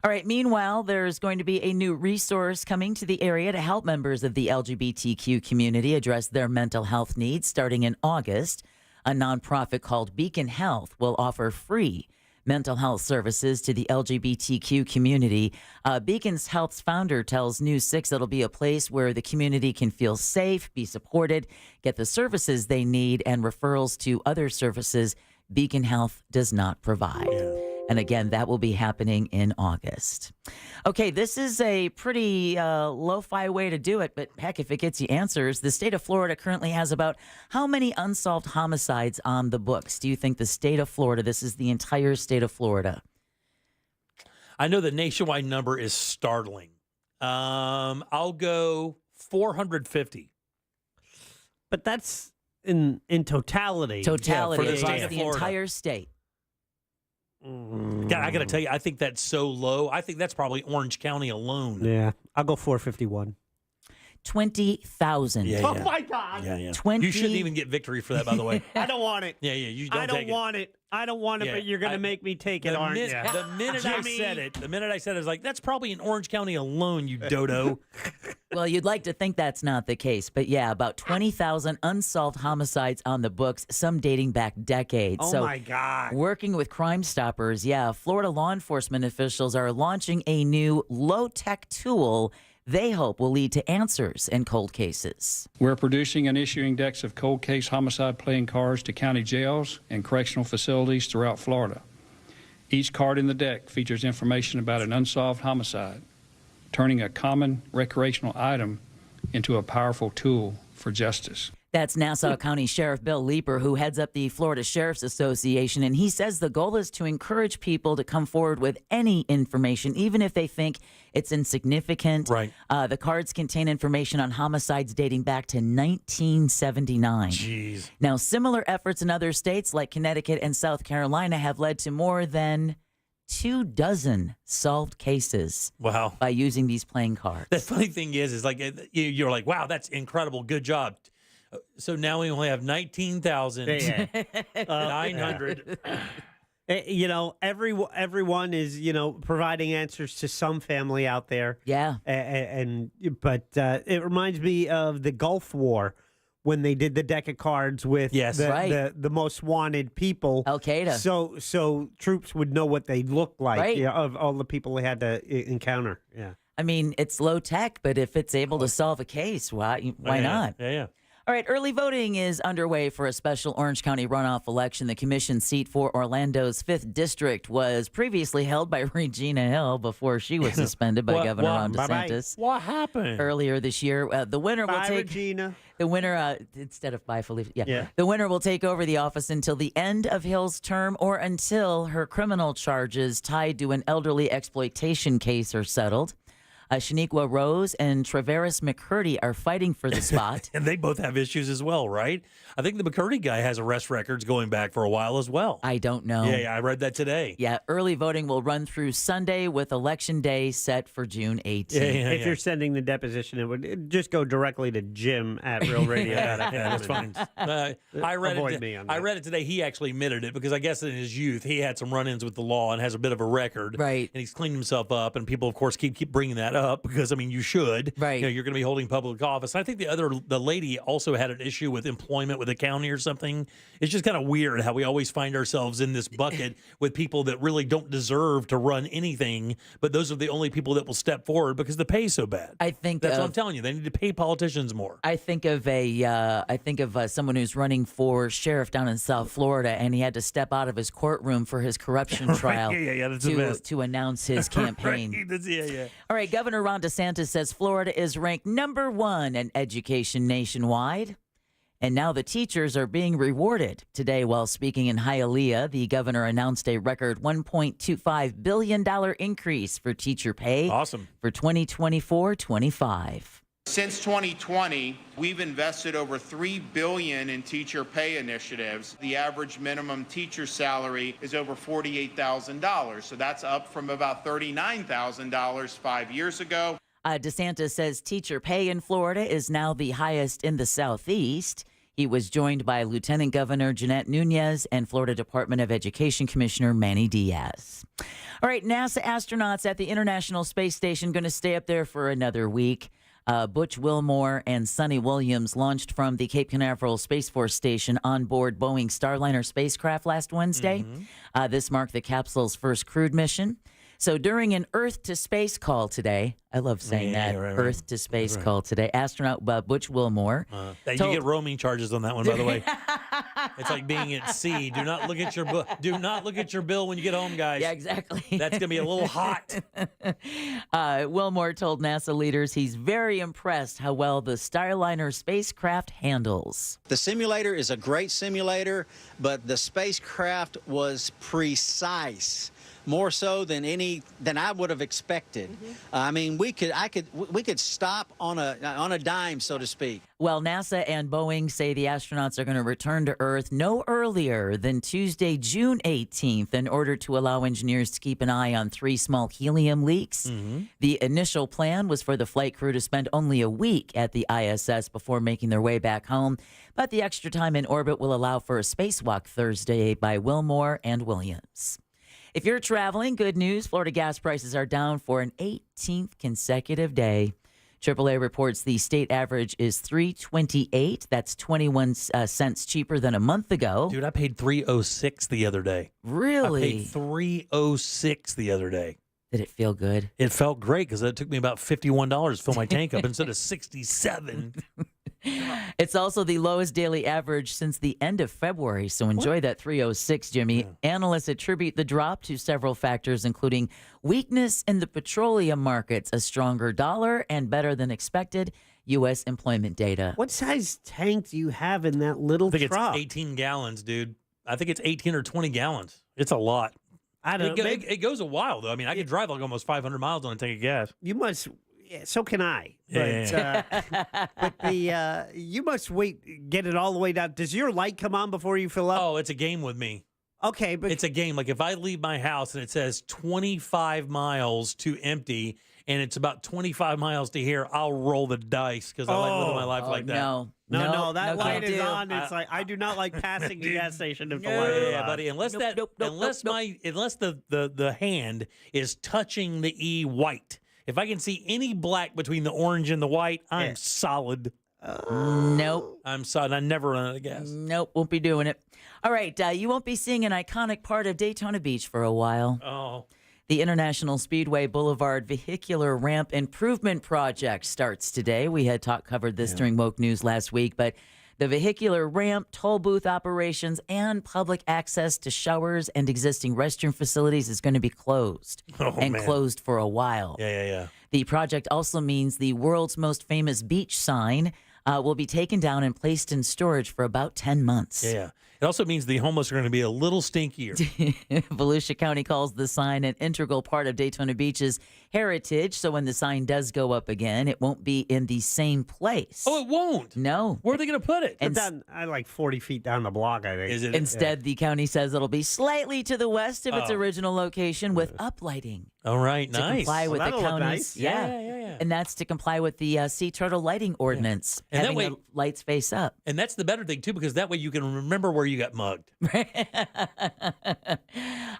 All right, meanwhile, there's going to be a new resource coming to the area to help members of the LGBTQ community address their mental health needs starting in August. A nonprofit called Beacon Health will offer free mental health services to the LGBTQ community. Beacon's Health's founder tells News 6 it'll be a place where the community can feel safe, be supported, get the services they need, and referrals to other services Beacon Health does not provide. And again, that will be happening in August. Okay, this is a pretty lo-fi way to do it, but heck, if it gets you answers, the state of Florida currently has about how many unsolved homicides on the books? Do you think the state of Florida, this is the entire state of Florida? I know the nationwide number is startling. I'll go 450. But that's in totality. Totality, for the state of the Florida. entire state. God, I got to tell you, I think that's so low. I think that's probably Orange County alone. Yeah, I'll go 451. 20,000. Yeah, Oh my God! Yeah. 20. You shouldn't even get victory for that, by the way. I don't want it. Yeah, you don't I take don't want it. I don't want it, Yeah, but you're going to make me take it, aren't you? The minute I said it, I was like, that's probably in Orange County alone, you dodo. Well, you'd like to think that's not the case, but yeah, about 20,000 unsolved homicides on the books, some dating back decades. Oh, so my God. Working with Crime Stoppers, Florida law enforcement officials are launching a new low-tech tool they hope will lead to answers in cold cases. We're producing and issuing decks of cold case homicide playing cards to county jails and correctional facilities throughout Florida. Each card in the deck features information about an unsolved homicide, turning a common recreational item into a powerful tool for justice. That's Nassau County Sheriff Bill Leeper, who heads up the Florida Sheriff's Association, and he says the goal is to encourage people to come forward with any information, even if they think it's insignificant. Right. The cards contain information on homicides dating back to 1979. Jeez. Now, similar efforts in other states like Connecticut and South Carolina have led to more than 24 solved cases. Wow. By using these playing cards. The funny thing is like you're like, wow, that's incredible. Good job. So now we only have 19,900. You know, everyone is, providing answers to some family out there. Yeah. But it reminds me of the Gulf War, when they did the deck of cards with the most wanted people. Al-Qaeda. So troops would know what they looked like Right. of all the people they had to encounter. Yeah. I mean, it's low tech, but if it's able to solve a case, why not? Yeah. All right, early voting is underway for a special Orange County runoff election. The commission seat for Orlando's 5th District was previously held by Regina Hill before she was suspended by Governor Ron DeSantis. What happened? Earlier this year, the winner will take Regina. the winner instead of bye Felipe. Yeah. The winner will take over the office until the end of Hill's term or until her criminal charges tied to an elderly exploitation case are settled. Shaniqua Rose and Travaris McCurdy are fighting for the spot. And they both have issues as well, right? I think the McCurdy guy has arrest records going back for a while as well. I don't know. Yeah, I read that today. Yeah, early voting will run through Sunday with Election Day set for June 18th. If you're sending the deposition, it would just go directly to Jim at Real Radio. That's fine. I read Avoid me on that. I read it today. He actually admitted it because I guess in his youth he had some run-ins with the law and has a bit of a record. Right. And he's cleaned himself up, and people, of course, keep bringing that up because, I mean, you should. Right. You know, you're going to be holding public office. I think the lady also had an issue with employment with the county or something. It's just kind of weird how we always find ourselves in this bucket with people that really don't deserve to run anything, but those are the only people that will step forward because the pay is so bad. I think that's what I'm telling you. They need to pay politicians more. I think of someone who's running for sheriff down in South Florida, and he had to step out of his courtroom for his corruption trial that's the best. to announce his campaign. Yeah. All right, Governor Ron DeSantis says Florida is ranked #1 in education nationwide. And now the teachers are being rewarded. Today, while speaking in Hialeah, the governor announced a record $1.25 billion increase for teacher pay. Awesome. For 2024-25. Since 2020, we've invested over $3 billion in teacher pay initiatives. The average minimum teacher salary is over $48,000. So that's up from about $39,000 5 years ago. DeSantis says teacher pay in Florida is now the highest in the Southeast. He was joined by Lieutenant Governor Jeanette Nunez and Florida Department of Education Commissioner Manny Diaz. All right, NASA astronauts at the International Space Station going to stay up there for another week. Butch Wilmore and Sonny Williams launched from the Cape Canaveral Space Force Station on board Boeing Starliner spacecraft last Wednesday. This marked the capsule's first crewed mission. So during an Earth to Space call today, I love saying that, right. Earth to Space call today, astronaut Butch Wilmore. You get roaming charges on that one, by the way. It's like being at sea. Do not look at your bill when you get home, guys. Yeah, exactly. That's going to be a little hot. Wilmore told NASA leaders he's very impressed how well the Starliner spacecraft handles. The simulator is a great simulator, but the spacecraft was precise. More so than I would have expected. I mean, we could stop on a dime, so to speak. Well, NASA and Boeing say the astronauts are going to return to Earth no earlier than Tuesday, June 18th, in order to allow engineers to keep an eye on 3 small helium leaks. The initial plan was for the flight crew to spend only a week at the ISS before making their way back home, but the extra time in orbit will allow for a spacewalk Thursday by Wilmore and Williams. If you're traveling, good news. Florida gas prices are down for an 18th consecutive day. AAA reports the state average is $3.28. That's 21 cents cheaper than a month ago. Dude, I paid $3.06 the other day. Really? I paid $3.06 the other day. Did it feel good? It felt great because it took me about $51 to fill my tank up instead of $67. It's also the lowest daily average since the end of February, so enjoy that 306, Jimmy. Analysts attribute the drop to several factors, including weakness in the petroleum markets, a stronger dollar, and better than expected U.S. employment data. What size tank do you have in that little I think truck? it's 18 gallons, dude. I think it's 18 or 20 gallons. It's a lot. I don't know. It goes a while, though. I mean, I could drive like almost 500 miles on a tank of gas. You must. Yeah, so can I. Yeah. But you must get it all the way down. Does your light come on before you fill up? Oh, it's a game with me. Okay, but it's a game. Like if I leave my house and it says 25 miles to empty, and it's about 25 miles to here, I'll roll the dice because I like living my life like that. No, that light is do. on. It's like I do not like passing the gas station if the Yeah, light is on. buddy. Unless the hand is touching the E white. If I can see any black between the orange and the white, I'm solid. Nope. I'm sorry. I never run out of gas. Nope, won't be doing it. All right, you won't be seeing an iconic part of Daytona Beach for a while. Oh. The International Speedway Boulevard Vehicular Ramp Improvement Project starts today. We had covered this during Woke News last week, but the vehicular ramp, toll booth operations, and public access to showers and existing restroom facilities is going to be closed closed for a while. Yeah. The project also means the world's most famous beach sign will be taken down and placed in storage for about 10 months. Yeah. It also means the homeless are going to be a little stinkier. Volusia County calls the sign an integral part of Daytona Beach's heritage. So when the sign does go up again, it won't be in the same place. Oh, it won't? No. Where are they going to put it? It's like 40 feet down the block, I think. Is it? Instead, the county says it'll be slightly to the west of its original location with uplighting. All right, To nice. comply with the that'll look county's, nice. yeah. And that's to comply with the Sea Turtle Lighting Ordinance, And that having way- the lights face up. And that's the better thing, too, because that way you can remember where you got mugged.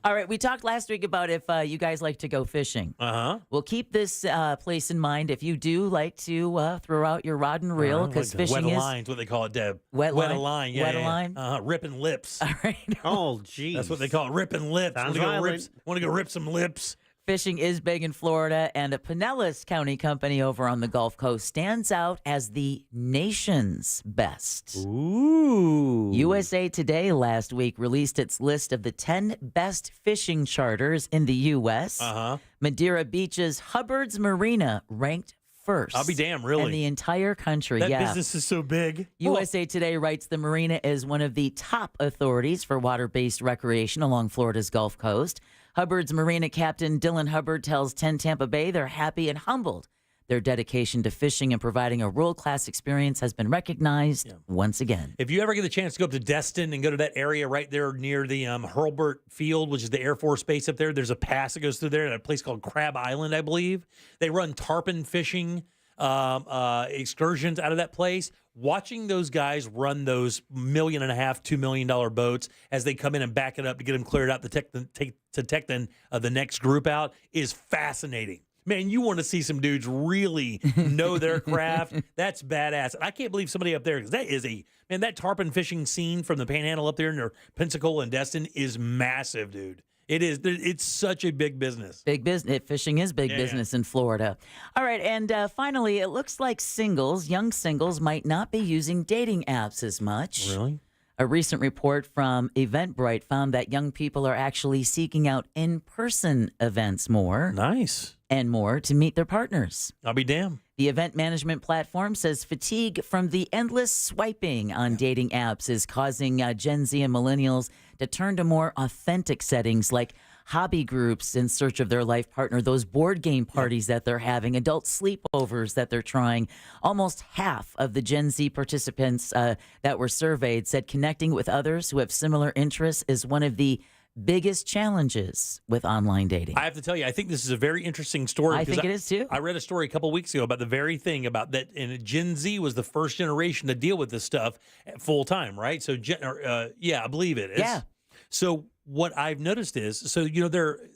All right, we talked last week about if you guys like to go fishing. Uh-huh. We'll keep this place in mind if you do like to throw out your rod and reel, because fishing wet is line's what they call it, Deb. Wet a line? line. Yeah, Wet yeah. line? Ripping lips. All right. Oh, geez. That's what they call it, ripping lips. Sounds Want violent. to go rip some lips? Fishing is big in Florida, and a Pinellas County company over on the Gulf Coast stands out as the nation's best. Ooh. USA Today last week released its list of the 10 best fishing charters in the U.S. Uh-huh. Madeira Beach's Hubbard's Marina ranked first. I'll be damned, really. In the entire country, That yeah. business is so big. USA Today writes the marina is one of the top authorities for water-based recreation along Florida's Gulf Coast. Hubbard's Marina captain Dylan Hubbard tells 10 Tampa Bay they're happy and humbled. Their dedication to fishing and providing a world-class experience has been recognized once again. If you ever get the chance to go up to Destin and go to that area right there near the Hurlburt Field, which is the Air Force Base up there, there's a pass that goes through there at a place called Crab Island, I believe. They run tarpon fishing excursions out of that place. Watching those guys run those $1.5 million, $2 million boats as they come in and back it up to get them cleared out to take the next group out is fascinating. Man, you want to see some dudes really know their craft. That's badass. And I can't believe somebody up there, because that tarpon fishing scene from the Panhandle up there near Pensacola and Destin is massive, dude. It is. It's such a big business. Big business. Fishing is big business in Florida. All right, and finally, it looks like young singles, might not be using dating apps as much. Really? A recent report from Eventbrite found that young people are actually seeking out in-person events more. Nice. And more to meet their partners. I'll be damned. The event management platform says fatigue from the endless swiping on dating apps is causing Gen Z and millennials to turn to more authentic settings like hobby groups in search of their life partner, those board game parties that they're having, adult sleepovers that they're trying. Almost half of the Gen Z participants that were surveyed said connecting with others who have similar interests is one of the biggest challenges with online dating. I have to tell you, I think this is a very interesting story. I think it is too. I read a story a couple weeks ago about the very thing about that, and Gen Z was the first generation to deal with this stuff full time, right? So, I believe it is. Yeah. So what I've noticed is,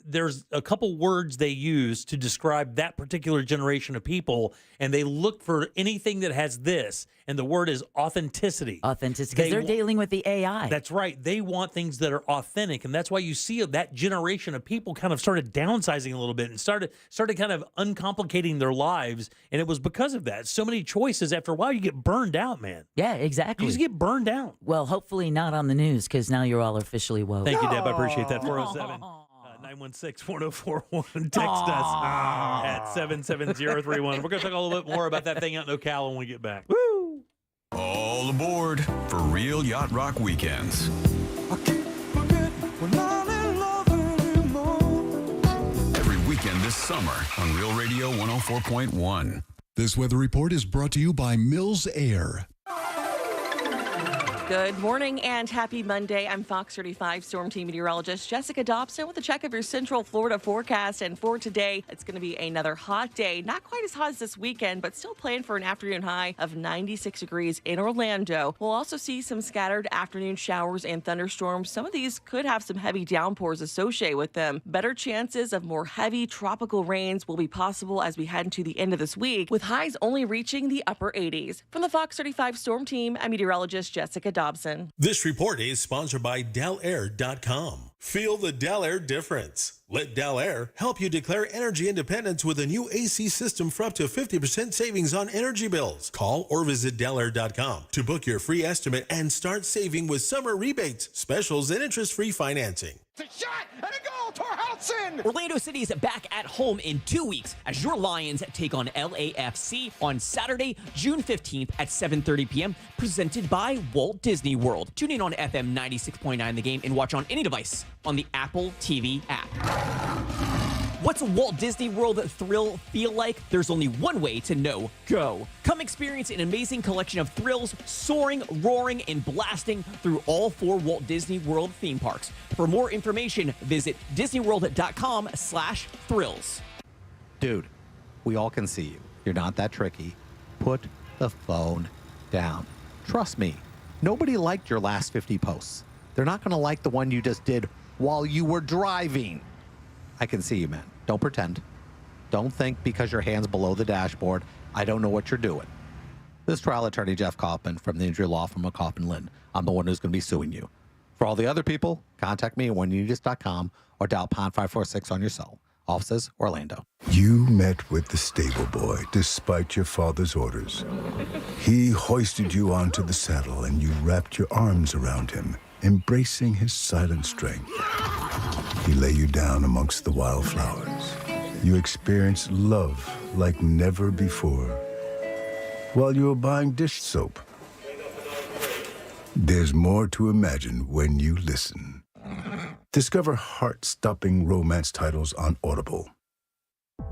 there's a couple words they use to describe that particular generation of people, and they look for anything that has this, and the word is authenticity. Authenticity, because they're dealing with the AI. That's right. They want things that are authentic, and that's why you see that generation of people kind of started downsizing a little bit and started kind of uncomplicating their lives, and it was because of that. So many choices. After a while, you get burned out, man. Yeah, exactly. You just get burned out. Well, hopefully not on the news, because now you're all officially woke. Thank you, Deb. I appreciate that. 407 916-1041. Text us at 77031. We're going to talk a little bit more about that thing out in Ocala when we get back. Woo! All aboard for Real Yacht Rock Weekends. Every weekend this summer on Real Radio 104.1. This weather report is brought to you by Mills Air. Good morning and happy Monday. I'm Fox 35 Storm Team meteorologist Jessica Dobson with a check of your Central Florida forecast. And for today, it's going to be another hot day. Not quite as hot as this weekend, but still playing for an afternoon high of 96 degrees in Orlando. We'll also see some scattered afternoon showers and thunderstorms. Some of these could have some heavy downpours associated with them. Better chances of more heavy tropical rains will be possible as we head into the end of this week, with highs only reaching the upper 80s. From the Fox 35 Storm Team, I'm meteorologist Jessica Dobson. This report is sponsored by DelAir.com. Feel the Delair difference. Let Delair help you declare energy independence with a new AC system for up to 50% savings on energy bills. Call or visit Delair.com to book your free estimate and start saving with summer rebates, specials, and interest-free financing. It's a shot and a goal, Torhaldsen! Orlando City is back at home in 2 weeks as your Lions take on LAFC on Saturday, June 15th at 7:30 p.m., presented by Walt Disney World. Tune in on FM 96.9 The Game and watch on any device on the Apple TV app. What's a Walt Disney World thrill feel like? There's only one way to know. Go. Come experience an amazing collection of thrills, soaring, roaring, and blasting through all 4 Walt Disney World theme parks. For more information, visit disneyworld.com/thrills. Dude, we all can see you. You're not that tricky. Put the phone down. Trust me, nobody liked your last 50 posts. They're not going to like the one you just did while you were driving. I can see you, man. Don't pretend. Don't think because your hand's below the dashboard, I don't know what you're doing. This trial attorney, Jeff Kaufman, from the injury law firm of Kaufman Lynn. I'm the one who's going to be suing you. For all the other people, contact me at whenyouneedus.com or dial pound 546 on your cell. Offices, Orlando. You met with the stable boy despite your father's orders. He hoisted you onto the saddle and you wrapped your arms around him, embracing his silent strength. He lay you down amongst the wildflowers. You experienced love like never before while you were buying dish soap. There's more to imagine when you listen. Discover heart-stopping romance titles on Audible.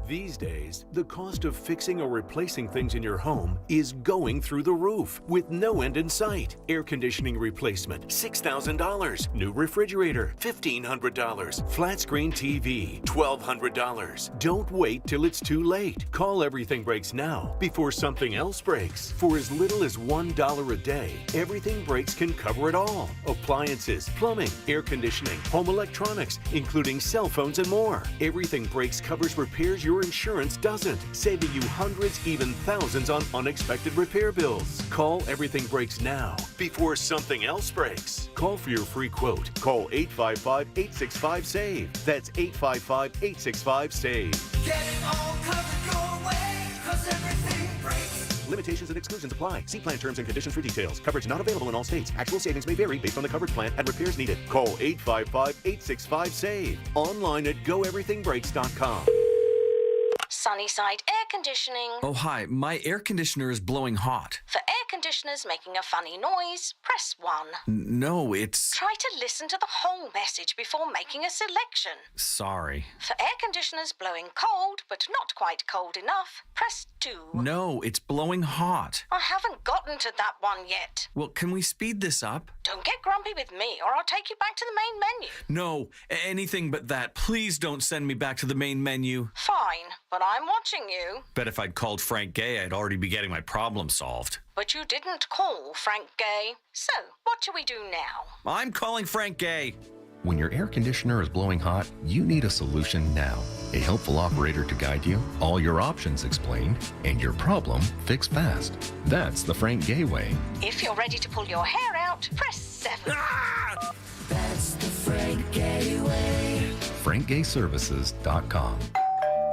These days, the cost of fixing or replacing things in your home is going through the roof with no end in sight. Air conditioning replacement, $6,000. New refrigerator, $1,500. Flat screen TV, $1,200. Don't wait till it's too late. Call Everything Breaks now before something else breaks. For as little as $1 a day, Everything Breaks can cover it all. Appliances, plumbing, air conditioning, home electronics, including cell phones and more. Everything Breaks covers repairs your insurance doesn't, saving you hundreds, even thousands on unexpected repair bills. Call Everything Breaks now before something else breaks. Call for your free quote. Call 855-865-SAVE. That's 855-865-SAVE. Get it all covered your way, 'cause everything breaks. Limitations and exclusions apply. See plan terms and conditions for details. Coverage not available in all states. Actual savings may vary based on the coverage plan and repairs needed. Call 855-865-SAVE. Online at goeverythingbreaks.com. Sunnyside Air Conditioning. Oh, hi. My air conditioner is blowing hot. For air conditioners making a funny noise, press 1. No, it's... Try to listen to the whole message before making a selection. Sorry. For air conditioners blowing cold, but not quite cold enough, press 2. No, it's blowing hot. I haven't gotten to that one yet. Well, can we speed this up? Don't get grumpy with me, or I'll take you back to the main menu. No, anything but that. Please don't send me back to the main menu. Fine, but I'm watching you. Bet if I'd called Frank Gay, I'd already be getting my problem solved. But you didn't call Frank Gay. So, what do we do now? I'm calling Frank Gay. When your air conditioner is blowing hot, you need a solution now. A helpful operator to guide you, all your options explained, and your problem fixed fast. That's the Frank Gay way. If you're ready to pull your hair out, press 7. That's the Frank Gay way. FrankGayServices.com.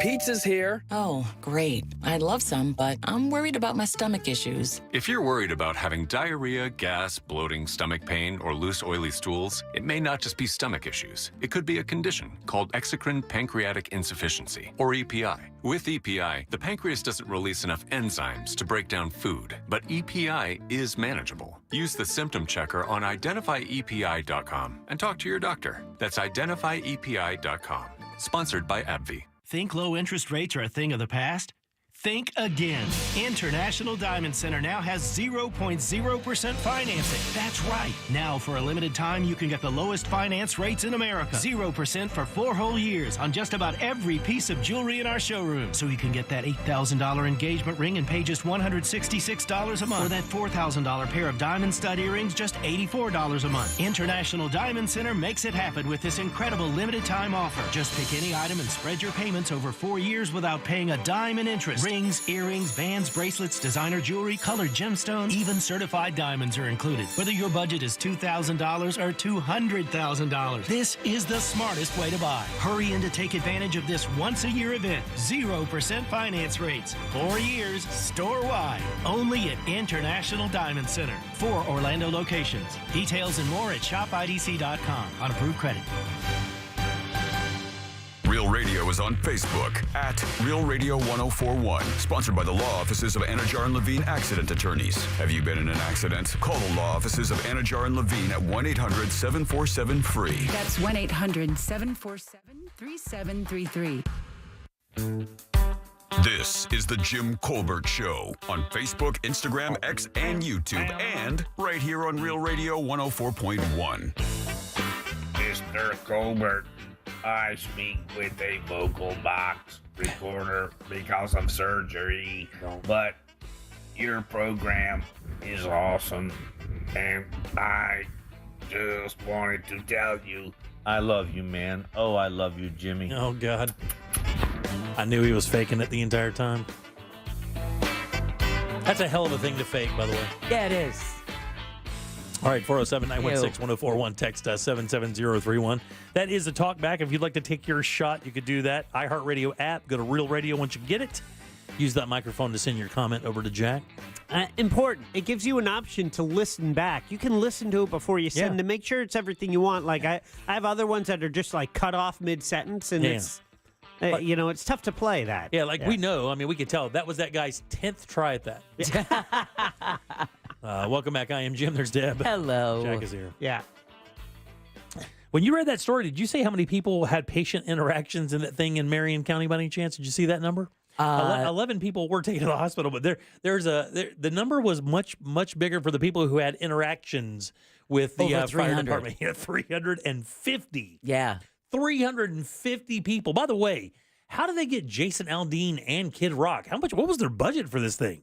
Pizza's here. Oh, great. I'd love some, but I'm worried about my stomach issues. If you're worried about having diarrhea, gas, bloating, stomach pain, or loose, oily stools, it may not just be stomach issues. It could be a condition called exocrine pancreatic insufficiency, or EPI. With EPI, the pancreas doesn't release enough enzymes to break down food, but EPI is manageable. Use the symptom checker on identifyepi.com and talk to your doctor. That's identifyepi.com. Sponsored by AbbVie. Think low interest rates are a thing of the past? Think again. International Diamond Center now has 0.0% financing. That's right. Now, for a limited time, you can get the lowest finance rates in America. 0% for 4 whole years on just about every piece of jewelry in our showroom. So you can get that $8,000 engagement ring and pay just $166 a month. Or that $4,000 pair of diamond stud earrings, just $84 a month. International Diamond Center makes it happen with this incredible limited time offer. Just pick any item and spread your payments over 4 years without paying a dime in interest. Rings, earrings, bands, bracelets, designer jewelry, colored gemstones, even certified diamonds are included. Whether your budget is $2,000 or $200,000, this is the smartest way to buy. Hurry in to take advantage of this once-a-year event. 0% finance rates. 4 years, store-wide. Only at International Diamond Center. 4 Orlando locations. Details and more at shopidc.com on approved credit. Real Radio is on Facebook at Real Radio 1041. Sponsored by the law offices of Anajar and Levine Accident Attorneys. Have you been in an accident? Call the law offices of Anajar and Levine at 1-800-747-FREE. That's 1-800-747-3733. This is the Jim Colbert Show on Facebook, Instagram, X, and YouTube, and right here on Real Radio 104.1. Mr. Colbert, I speak with a vocal box recorder because of surgery, but your program is awesome, and I just wanted to tell you I love you, man. Oh, I love you, Jimmy. Oh, God. I knew he was faking it the entire time. That's a hell of a thing to fake, by the way. Yeah, it is. All right, 407-916-1041. Text us 77031. That is a talk back. If you'd like to take your shot, you could do that. iHeartRadio app. Go to Real Radio once you get it. Use that microphone to send your comment over to Jack. Important. It gives you an option to listen back. You can listen to it before you send to make sure it's everything you want. Like I have other ones that are just like cut off mid-sentence, and it's it's tough to play that. Yeah, we know. I mean, we could tell that was that guy's 10th try at that. Welcome back. I am Jim. There's Deb. Hello. Jack is here. Yeah. When you read that story, did you say how many people had patient interactions in that thing in Marion County by any chance? Did you see that number? 11 people were taken to the hospital, but the number was much bigger for the people who had interactions with the fire department. Yeah, 350. Yeah. 350 people. By the way, how did they get Jason Aldean and Kid Rock? What was their budget for this thing?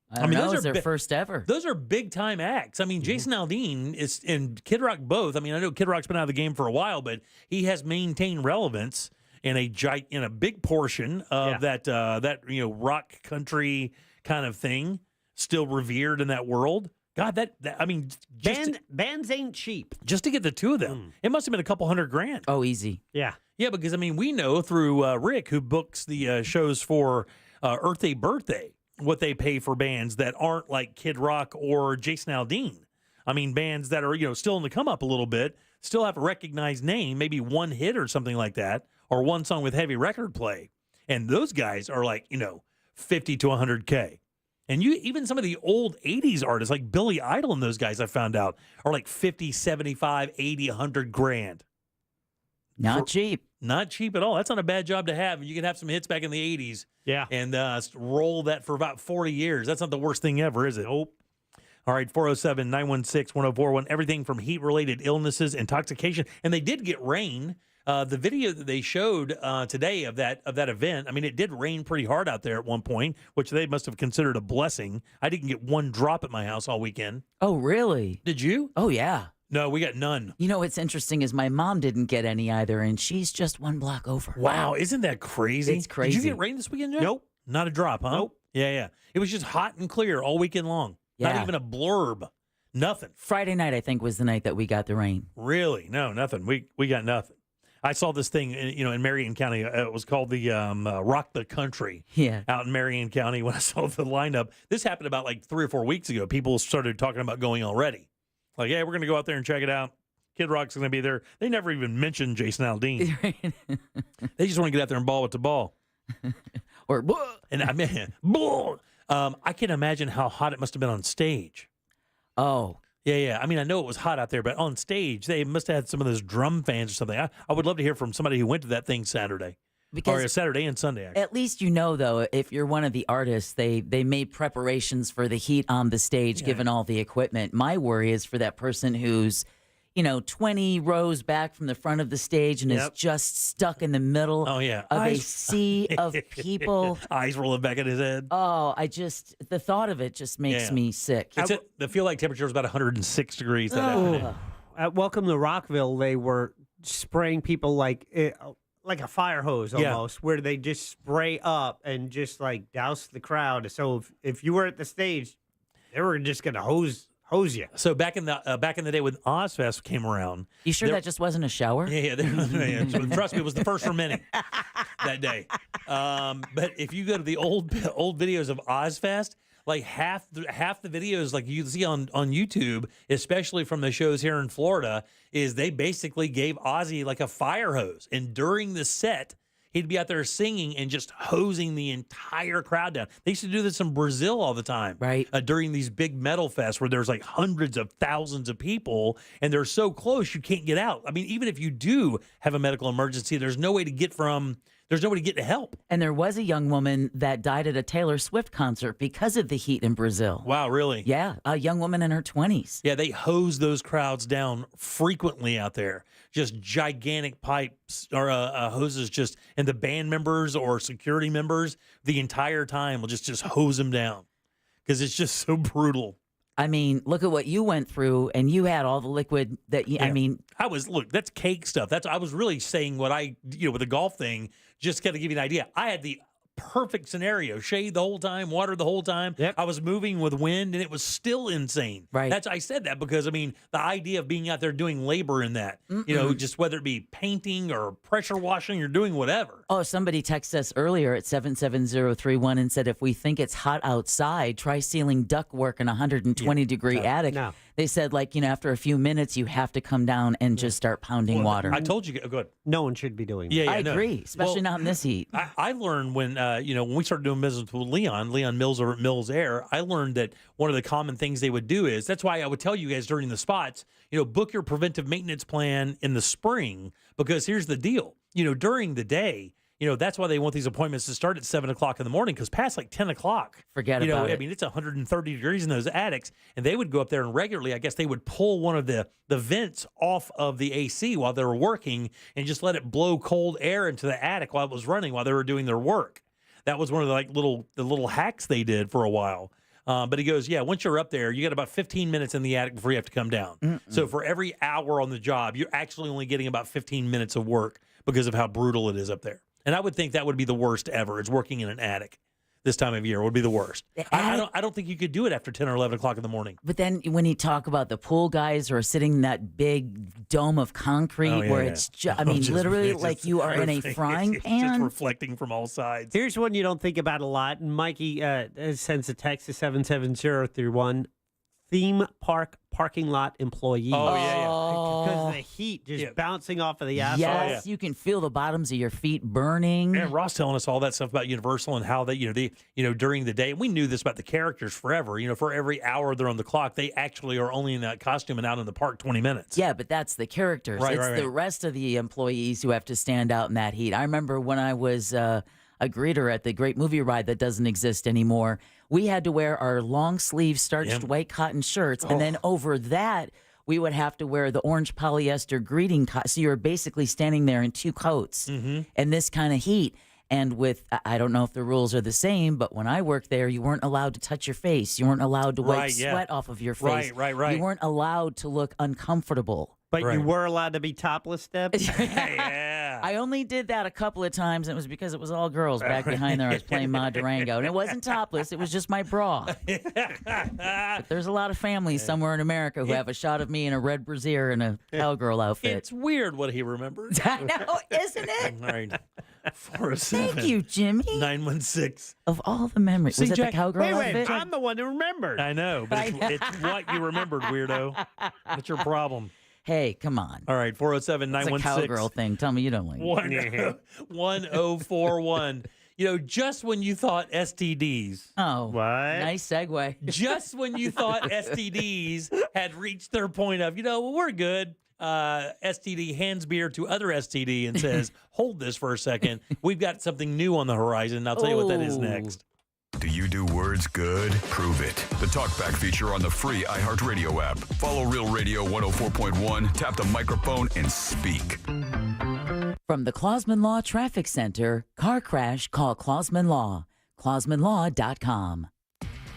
I mean, those are their first ever. Those are big time acts. I mean, Jason Aldean and Kid Rock both. I mean, I know Kid Rock's been out of the game for a while, but he has maintained relevance in a big portion of that rock country kind of thing, still revered in that world. God, bands ain't cheap. Just to get the two of them, it must have been a couple $100,000. Oh, easy. Yeah, yeah, because I mean, we know through Rick, who books the shows for Earth Day Birthday, what they pay for bands that aren't like Kid Rock or Jason Aldean. I mean, bands that are still in the come up a little bit, still have a recognized name, maybe one hit or something like that, or one song with heavy record play, and those guys are like $50 to $100K. And even some of the old 80s artists like Billy Idol and those guys, I found out, are like 50, 75, 80, 100 grand. Not cheap. Not cheap at all. That's not a bad job to have. You can have some hits back in the 80s. Yeah. And roll that for about 40 years. That's not the worst thing ever, is it? Nope. All right, 407-916-1041. Everything from heat-related illnesses, intoxication. And they did get rain. The video that they showed today of that event, I mean, it did rain pretty hard out there at one point, which they must have considered a blessing. I didn't get one drop at my house all weekend. Oh, really? Did you? Oh, yeah. No, we got none. You know what's interesting is my mom didn't get any either, and she's just one block over. Wow, isn't that crazy? It's crazy. Did you get rain this weekend, Jeff? Nope. Not a drop, huh? Nope. Yeah. It was just hot and clear all weekend long. Yeah. Not even a blurb. Nothing. Friday night, I think, was the night that we got the rain. Really? No, nothing. We got nothing. I saw this thing, in Marion County. It was called the Rock the Country. Yeah. Out in Marion County. When I saw the lineup, this happened about like 3 or 4 weeks ago. People started talking about going already. Like, hey, we're going to go out there and check it out. Kid Rock's going to be there. They never even mentioned Jason Aldean. They just want to get out there and ball with the ball. Or and I mean, I can imagine how hot it must have been on stage. Oh. Yeah. I mean, I know it was hot out there, but on stage, they must have had some of those drum fans or something. I would love to hear from somebody who went to that thing Saturday. Because Saturday and Sunday, actually. At least you know, though, if you're one of the artists, they made preparations for the heat on the stage, given all the equipment. My worry is for that person who's, 20 rows back from the front of the stage and is just stuck in the middle of a sea of people. Eyes rolling back in his head. Oh, the thought of it just makes me sick. The feel-like temperature is about 106 degrees that afternoon. At Welcome to Rockville, they were spraying people like a fire hose almost, where they just spray up and just like douse the crowd. So if you were at the stage, they were just going to hose you. So back in the day when Ozfest came around, you sure that just wasn't a shower? Yeah. Trust me, it was the first for many that day. But if you go to the old videos of Ozfest, like half the videos like you see on YouTube, especially from the shows here in Florida, is they basically gave Ozzy like a fire hose, and during the set, he'd be out there singing and just hosing the entire crowd down. They used to do this in Brazil all the time, right? During these big metal fests where there's like hundreds of thousands of people and they're so close you can't get out. I mean, even if you do have a medical emergency, there's no way to get to help. And there was a young woman that died at a Taylor Swift concert because of the heat in Brazil. Wow, really? Yeah, a young woman in her 20s. Yeah, they hose those crowds down frequently out there. Just gigantic pipes or hoses, and the band members or security members the entire time will just hose them down because it's just so brutal. I mean, look at what you went through, and you had all the liquid that you, that's cake stuff. I was really saying what with the golf thing, just got to give you an idea. I had the perfect scenario: shade the whole time, water the whole time. Yep. I was moving with wind, and it was still insane. Right. I said that because the idea of being out there doing labor in that, just whether it be painting or pressure washing or doing whatever. Oh, somebody texted us earlier at 77031 and said, if we think it's hot outside, try sealing ductwork in a 120-degree attic. No. They said, after a few minutes, you have to come down and just start pounding water. I told you, go ahead. No one should be doing that. Yeah, I agree, especially not in this heat. I learned when we started doing business with Leon Mills over at Mills Air, I learned that one of the common things they would do is, that's why I would tell you guys during the spots, book your preventive maintenance plan in the spring, because here's the deal. During the day, that's why they want these appointments to start at 7 o'clock in the morning, because past like 10 o'clock, forget about it. I mean, it's 130 degrees in those attics, and they would go up there and regularly, I guess they would pull one of the vents off of the AC while they were working and just let it blow cold air into the attic while it was running while they were doing their work. That was one of the little hacks they did for a while. But he goes, once you're up there, you got about 15 minutes in the attic before you have to come down. So for every hour on the job, you're actually only getting about 15 minutes of work because of how brutal it is up there. And I would think that would be the worst ever. It's working in an attic this time of year would be the worst. I don't think you could do it after 10 or 11 o'clock in the morning. But then when you talk about the pool guys who are sitting in that big dome of concrete it's literally like you are in a frying pan. Just reflecting from all sides. Here's one you don't think about a lot. And Mikey sends a text to 77031. Theme park parking lot employees. Oh, yeah. Because of the heat just bouncing off of the asphalt. Yes, you can feel the bottoms of your feet burning. And Ross telling us all that stuff about Universal and how they, during the day. And we knew this about the characters forever. For every hour they're on the clock, they actually are only in that costume and out in the park 20 minutes. Yeah, but that's the characters. It's the rest of the employees who have to stand out in that heat. I remember when I was a greeter at the Great Movie Ride that doesn't exist anymore, we had to wear our long sleeve starched white cotton shirts. And then over that, we would have to wear the orange polyester greeting coat. So you're basically standing there in two coats in this kind of heat. And I don't know if the rules are the same, but when I worked there, you weren't allowed to touch your face. You weren't allowed to wipe sweat off of your face. Right. You weren't allowed to look uncomfortable. But you were allowed to be topless, Deb? I only did that a couple of times, and it was because it was all girls back behind there. I was playing Ma Durango, and it wasn't topless. It was just my bra. But there's a lot of families somewhere in America who have a shot of me in a red brassiere and a cowgirl outfit. It's weird what he remembers. I know, isn't it? All right. 407. Thank you, Jimmy. 916. Of all the memories. Was it the cowgirl outfit? I'm the one who remembered. I know, but it's what you remembered, weirdo. That's your problem. Hey, come on. All right, 407-916. It's a cowgirl thing. Tell me you don't like it. 1041. Just when you thought STDs. Oh, what? Nice segue. Just when you thought STDs had reached their point of, we're good. STD hands beer to other STD and says, hold this for a second. We've got something new on the horizon. I'll tell you what that is next. Do you do words good? Prove it. The TalkBack feature on the free iHeartRadio app. Follow Real Radio 104.1, tap the microphone, and speak. From the Clausman Law Traffic Center, car crash, call Clausman Law. ClausmanLaw.com.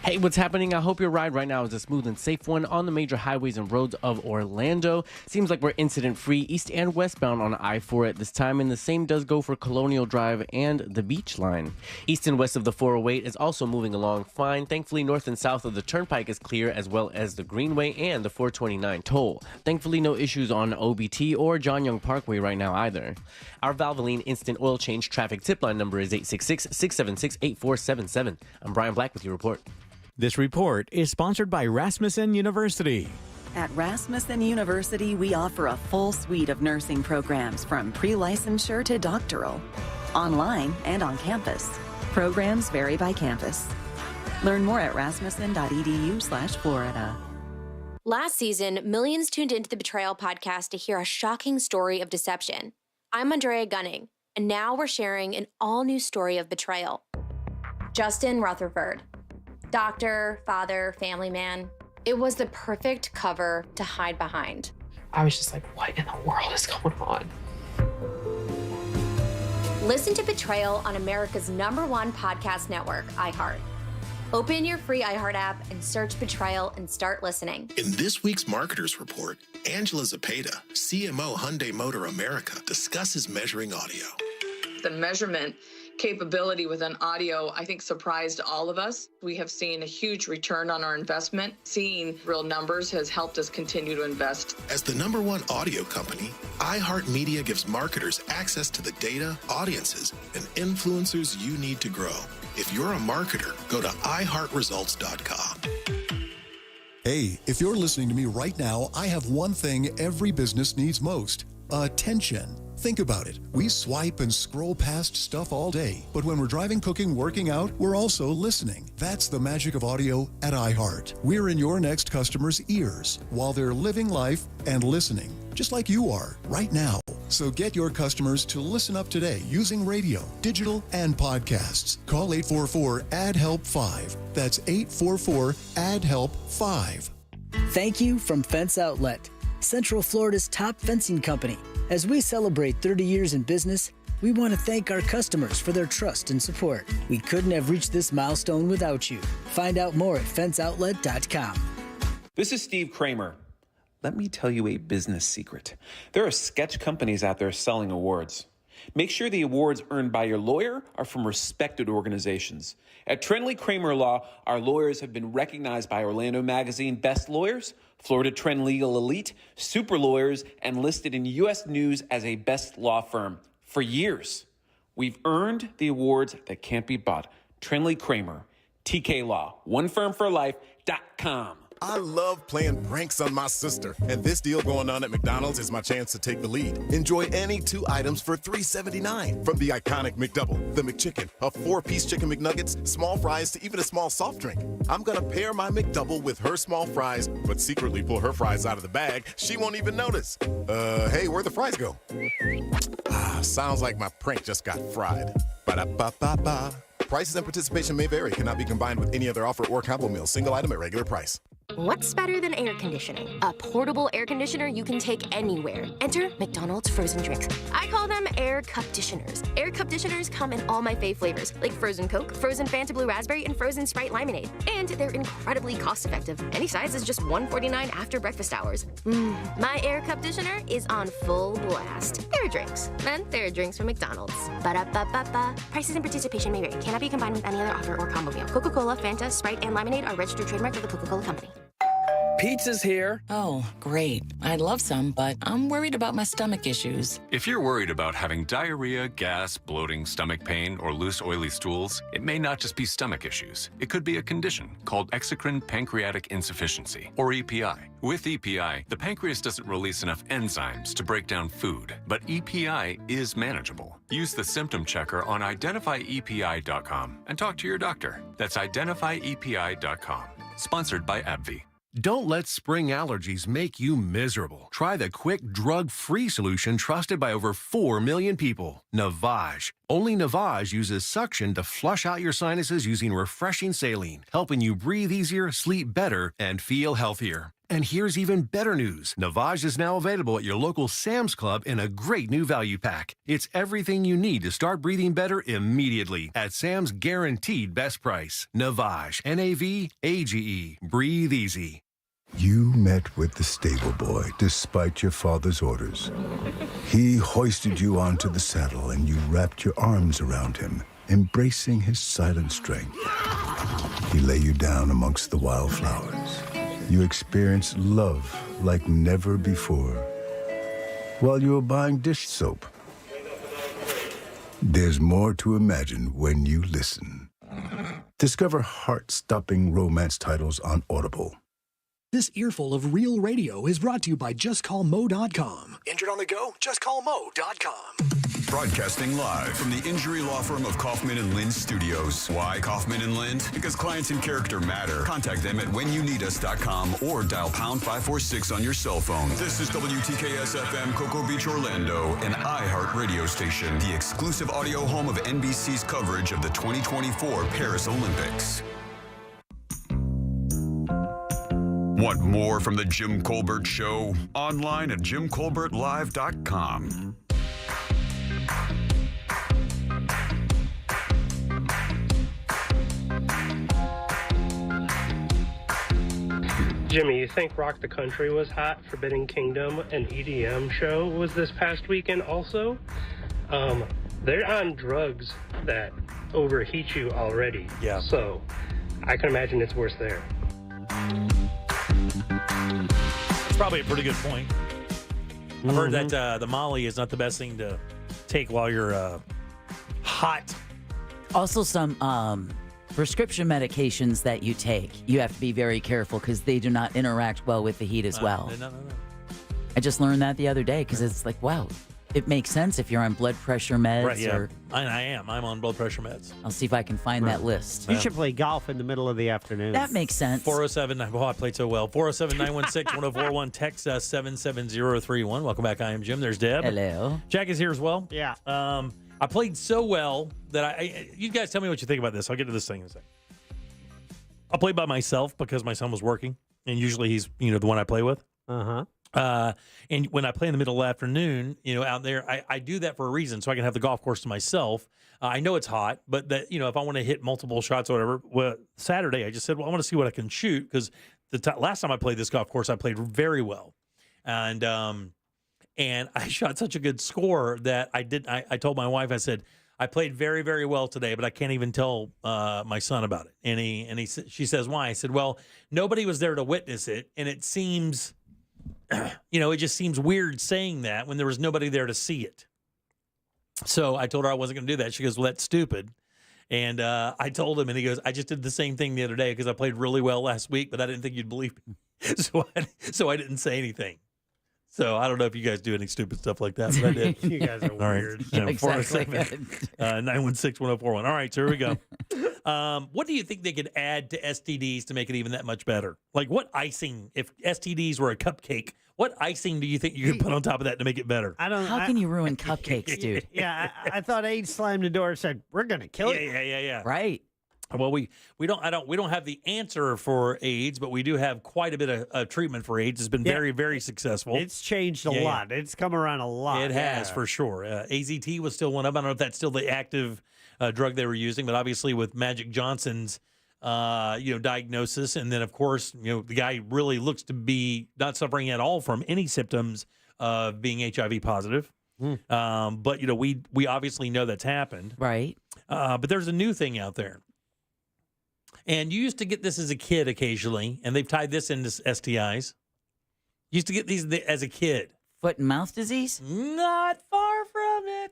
Hey, what's happening? I hope your ride right now is a smooth and safe one on the major highways and roads of Orlando. Seems like we're incident-free east and westbound on I-4 at this time, and the same does go for Colonial Drive and the Beach Line. East and west of the 408 is also moving along fine. Thankfully, north and south of the Turnpike is clear, as well as the Greenway and the 429 toll. Thankfully, no issues on OBT or John Young Parkway right now either. Our Valvoline Instant Oil Change traffic tip line number is 866-676-8477. I'm Brian Black with your report. This report is sponsored by Rasmussen University. At Rasmussen University, we offer a full suite of nursing programs from pre-licensure to doctoral, online and on campus. Programs vary by campus. Learn more at rasmussen.edu/Florida. Last season, millions tuned into the Betrayal podcast to hear a shocking story of deception. I'm Andrea Gunning, and now we're sharing an all-new story of betrayal. Justin Rutherford. Doctor, father, family man. It was the perfect cover to hide behind. I was just like, what in the world is going on? Listen to Betrayal on America's #1 podcast network, iHeart. Open your free iHeart app and search Betrayal and start listening. In this week's Marketers Report, Angela Zepeda, CMO Hyundai Motor America, discusses measuring audio. The measurement capability within audio, I think, surprised all of us. We have seen a huge return on our investment. Seeing real numbers has helped us continue to invest. As the #1 audio company, iHeartMedia gives marketers access to the data, audiences, and influencers you need to grow. If you're a marketer, go to iHeartResults.com. Hey, if you're listening to me right now, I have one thing every business needs most: attention. Think about it. We swipe and scroll past stuff all day, but when we're driving, cooking, working out, we're also listening. That's the magic of audio at iHeart. We're in your next customer's ears while they're living life and listening, just like you are right now. So get your customers to listen up today using radio, digital, and podcasts. Call 844-ADD-HELP-5. That's 844-ADD-HELP-5. Thank you from Fence Outlet, Central Florida's top fencing company. As we celebrate 30 years in business, we want to thank our customers for their trust and support. We couldn't have reached this milestone without you. Find out more at fenceoutlet.com. This is Steve Kramer. Let me tell you a business secret. There are sketch companies out there selling awards. Make sure the awards earned by your lawyer are from respected organizations. At Trenley Kramer Law, our lawyers have been recognized by Orlando Magazine Best Lawyers, Florida Trend Legal Elite, Super Lawyers, and listed in U.S. News as a best law firm for years. We've earned the awards that can't be bought. Trenley Kramer, TK Law, OneFirmForLife.com. I love playing pranks on my sister, and this deal going on at McDonald's is my chance to take the lead. Enjoy any 2 items for $3.79. From the iconic McDouble, the McChicken, a 4-piece chicken McNuggets, small fries, to even a small soft drink. I'm gonna pair my McDouble with her small fries, but secretly pull her fries out of the bag. She won't even notice. Hey, where'd the fries go? Sounds like my prank just got fried. Ba-da-ba-ba-ba. Prices and participation may vary. Cannot be combined with any other offer or combo meal. Single item at regular price. What's better than air conditioning? A portable air conditioner you can take anywhere. Enter McDonald's frozen drinks. I call them air cup-ditioners. Air cup-ditioners come in all my fave flavors, like frozen Coke, frozen Fanta Blue Raspberry, and frozen Sprite Lemonade. And they're incredibly cost-effective. Any size is just $1.49 after breakfast hours. My air cup-ditioner is on full blast. There are drinks. And there are drinks from McDonald's. Ba-da-ba-ba-ba. Prices and participation may vary. Cannot be combined with any other offer or combo meal. Coca-Cola, Fanta, Sprite, and Lemonade are registered trademarks of the Coca-Cola Company. Pizza's here. Oh, great. I'd love some, but I'm worried about my stomach issues. If you're worried about having diarrhea, gas, bloating, stomach pain, or loose, oily stools, it may not just be stomach issues. It could be a condition called exocrine pancreatic insufficiency, or EPI. With EPI, the pancreas doesn't release enough enzymes to break down food, but EPI is manageable. Use the symptom checker on identifyepi.com and talk to your doctor. That's identifyepi.com. Sponsored by AbbVie. Don't let spring allergies make you miserable. Try the quick, drug-free solution trusted by over 4 million people. Navage. Only Navage uses suction to flush out your sinuses using refreshing saline, helping you breathe easier, sleep better, and feel healthier. And here's even better news. Navage is now available at your local Sam's Club in a great new value pack. It's everything you need to start breathing better immediately at Sam's guaranteed best price. Navage. Navage. Breathe easy. You met with the stable boy despite your father's orders. He hoisted you onto the saddle and you wrapped your arms around him, embracing his silent strength. He lay you down amongst the wildflowers. You experienced love like never before while you were buying dish soap. There's more to imagine when you listen. Discover heart-stopping romance titles on Audible. This earful of real radio is brought to you by JustCallMo.com. Injured on the go? JustCallMo.com. Broadcasting live from the injury law firm of Kaufman and Lind Studios. Why Kaufman and Lind? Because clients and character matter. Contact them at whenyouneedus.com or dial pound 546 on your cell phone. This is WTKS FM Cocoa Beach, Orlando, an iHeart radio station, the exclusive audio home of NBC's coverage of the 2024 Paris Olympics. Want more from the Jim Colbert Show? Online at JimColbertLive.com. Jimmy, you think Rock the Country was hot? Forbidden Kingdom, an EDM show, was this past weekend also. They're on drugs that overheat you already. Yeah. So I can imagine it's worse there. It's probably a pretty good point. I've heard that the Molly is not the best thing to take while you're hot. Also, some prescription medications that you take, you have to be very careful because they do not interact well with the heat as well. No. I just learned that the other day because it's like, wow, it makes sense if you're on blood pressure meds. Right, yeah. Or, I am. I'm on blood pressure meds. I'll see if I can find that list. You should play golf in the middle of the afternoon. That makes sense. 407, I played so well. 407-916-1041. Text us 77031. Welcome back. I am Jim. There's Deb. Hello. Jack is here as well. Yeah. I played so well that you guys tell me what you think about this. I'll get to this thing in a second. I played by myself because my son was working, and usually he's the one I play with. Uh-huh. And when I play in the middle of the afternoon, out there, I do that for a reason, so I can have the golf course to myself. I know it's hot, but that if I want to hit multiple shots or whatever, well, Saturday I just said, well, I want to see what I can shoot because last time I played this golf course, I played very well, and I shot such a good score that I told my wife, I said, I played very, very well today, but I can't even tell my son about it. And she says, why? I said, well, nobody was there to witness it, and it seems. It just seems weird saying that when there was nobody there to see it. So I told her I wasn't going to do that. She goes, well, that's stupid. And I told him, and he goes, I just did the same thing the other day because I played really well last week, but I didn't think you'd believe me. So I didn't say anything. So I don't know if you guys do any stupid stuff like that, but I did. You guys are weird. All right. 407 916-1041. All right, so here we go. What do you think they could add to STDs to make it even that much better? Like what icing, if STDs were a cupcake, what icing do you think you could put on top of that to make it better? How can you ruin cupcakes, dude? Yeah, I thought AIDS slammed the door and said, we're going to kill you. Yeah. Right. Well, we don't have the answer for AIDS, but we do have quite a bit of treatment for AIDS. It's been very, very successful. It's changed a lot. It's come around a lot. It has, for sure. AZT was still one of them. I don't know if that's still the active drug they were using, but obviously with Magic Johnson's diagnosis, and then of course, the guy really looks to be not suffering at all from any symptoms of being HIV positive. But we obviously know that's happened, right? But there's a new thing out there. And you used to get this as a kid occasionally, and they've tied this into STIs. You used to get these as a kid. Foot and mouth disease? Not far from it.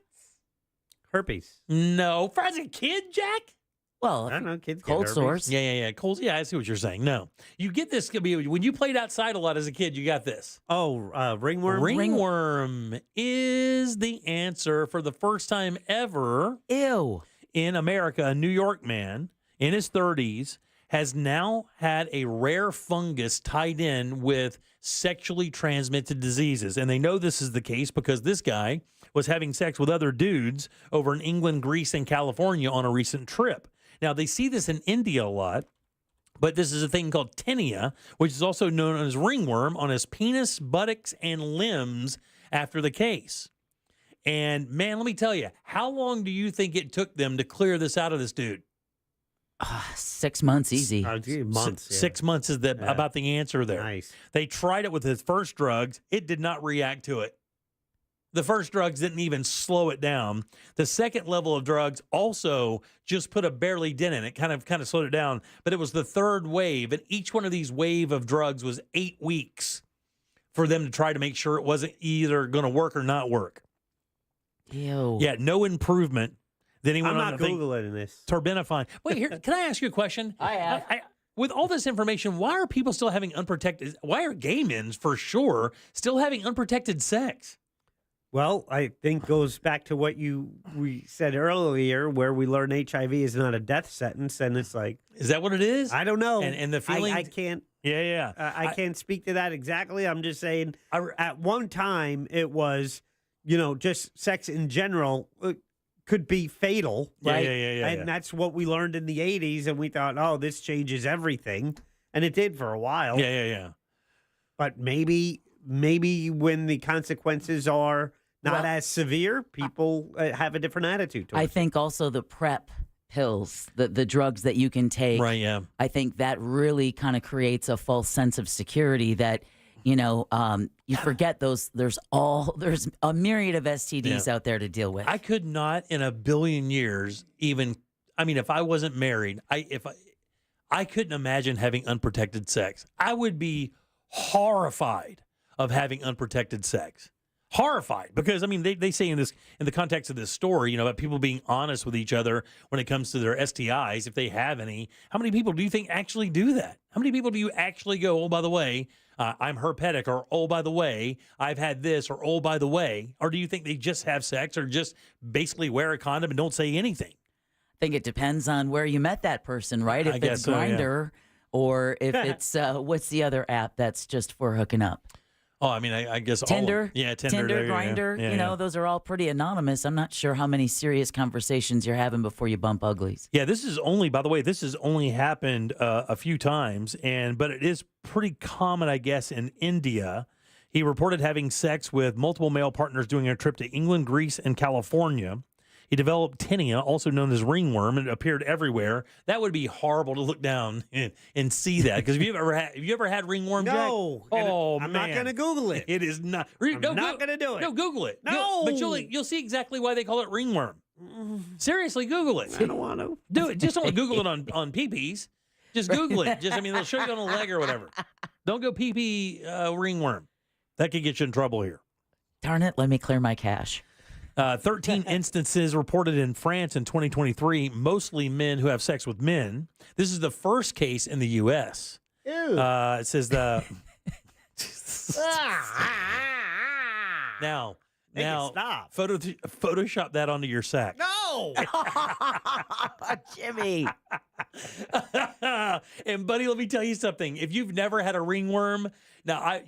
Herpes. No. As a kid, Jack? Well, I don't know. Kids cold get sores. Yeah. Cold. Yeah, I see what you're saying. No. You get this. When you played outside a lot as a kid, you got this. Oh, ringworm? Ringworm is the answer for the first time ever. Ew. In America, a New York man in his 30s has now had a rare fungus tied in with sexually transmitted diseases. And they know this is the case because this guy was having sex with other dudes over in England, Greece, and California on a recent trip. Now, they see this in India a lot, but this is a thing called tinea, which is also known as ringworm, on his penis, buttocks, and limbs after the case. And, man, let me tell you, how long do you think it took them to clear this out of this dude? 6 months, easy. Months. 6 months is about the answer there. Nice. They tried it with his first drugs. It did not react to it. The first drugs didn't even slow it down. The second level of drugs also just put a barely dent in it, kind of slowed it down. But it was the third wave, and each one of these wave of drugs was 8 weeks for them to try to make sure it wasn't either going to work or not work. Ew. Yeah, no improvement. Then he went I'm on not Googling this. Terbinafine. Wait, here, can I ask you a question? I have. With all this information, why are people still having unprotected? Why are gay men, for sure, still having unprotected sex? Well, I think goes back to what we said earlier, where we learn HIV is not a death sentence, and it's like, is that what it is? I don't know, and the feeling I can't. Yeah. I can't speak to that exactly. I'm just saying, at one time it was, just sex in general could be fatal, right? Yeah. And that's what we learned in the 80s, and we thought, oh, this changes everything, and it did for a while. Yeah. But maybe when the consequences are not as severe, people have a different attitude towards I think also the PrEP pills, the drugs that you can take. Right, yeah. I think that really kind of creates a false sense of security that, you forget there's a myriad of STDs out there to deal with. I could not in a billion years if I wasn't married, I couldn't imagine having unprotected sex. I would be horrified of having unprotected sex. Horrified, because they say in the context of this story, about people being honest with each other when it comes to their STIs, if they have any. How many people do you think actually do that? How many people do you actually go, oh, by the way, I'm herpetic, or oh, by the way, I've had this, or oh, by the way? Or do you think they just have sex, or just basically wear a condom and don't say anything? I think it depends on where you met that person, right? If it's Grindr, or if it's what's the other app that's just for hooking up? Oh, I guess Tinder. Tinder, Grindr. Yeah. Those are all pretty anonymous. I'm not sure how many serious conversations you're having before you bump uglies. Yeah, this has only happened a few times, but it is pretty common, I guess, in India. He reported having sex with multiple male partners during a trip to England, Greece, and California. He developed tinea, also known as ringworm, and it appeared everywhere. That would be horrible to look down and see that. Because have you ever had ringworm, Jack? No. Oh, I'm man. not going to Google it. It is not. I'm not going to do it. No, Google it. No. But you'll see exactly why they call it ringworm. Seriously, Google it. I don't want to. Do it. Just don't Google it on pee-pees. Just Google it. They'll show you on a leg or whatever. Don't go pee-pee ringworm. That could get you in trouble here. Darn it, let me clear my cache. 13 instances reported in France in 2023, mostly men who have sex with men. This is the first case in the U.S. Ew. It says now, stop. Photoshop that onto your sack. No. Jimmy. And buddy, let me tell you something. If you've never had a ringworm, now I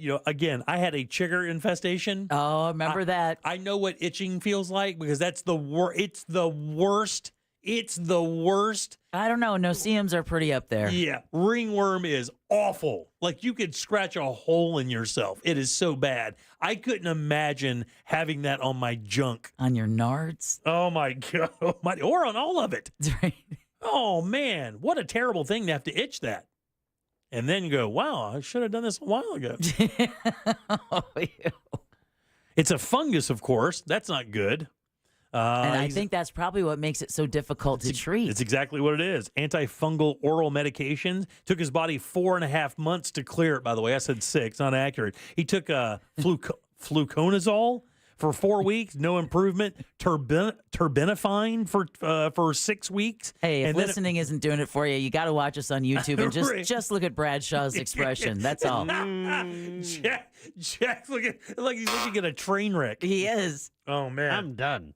had a chigger infestation. Oh, I remember that. I know what itching feels like because that's the worst. It's the worst. It's the worst. I don't know. No-see-ums are pretty up there. Yeah. Ringworm is awful. Like you could scratch a hole in yourself. It is so bad. I couldn't imagine having that on my junk. On your nards? Oh, my God. Or on all of it. Right. Oh, man. What a terrible thing to have to itch that. And then go, wow, I should have done this a while ago. It's a fungus, of course. That's not good. And I think that's probably what makes it so difficult to treat. It's exactly what it is. Antifungal oral medications. Took his body 4.5 months to clear it, by the way. I said 6, not accurate. He took fluconazole for 4 weeks, no improvement. Terbinafine for 6 weeks. Hey, if listening isn't doing it for you, you got to watch us on YouTube and just look at Bradshaw's expression. That's all. Jack's looking like he's looking at a train wreck. He is. Oh, man. I'm done.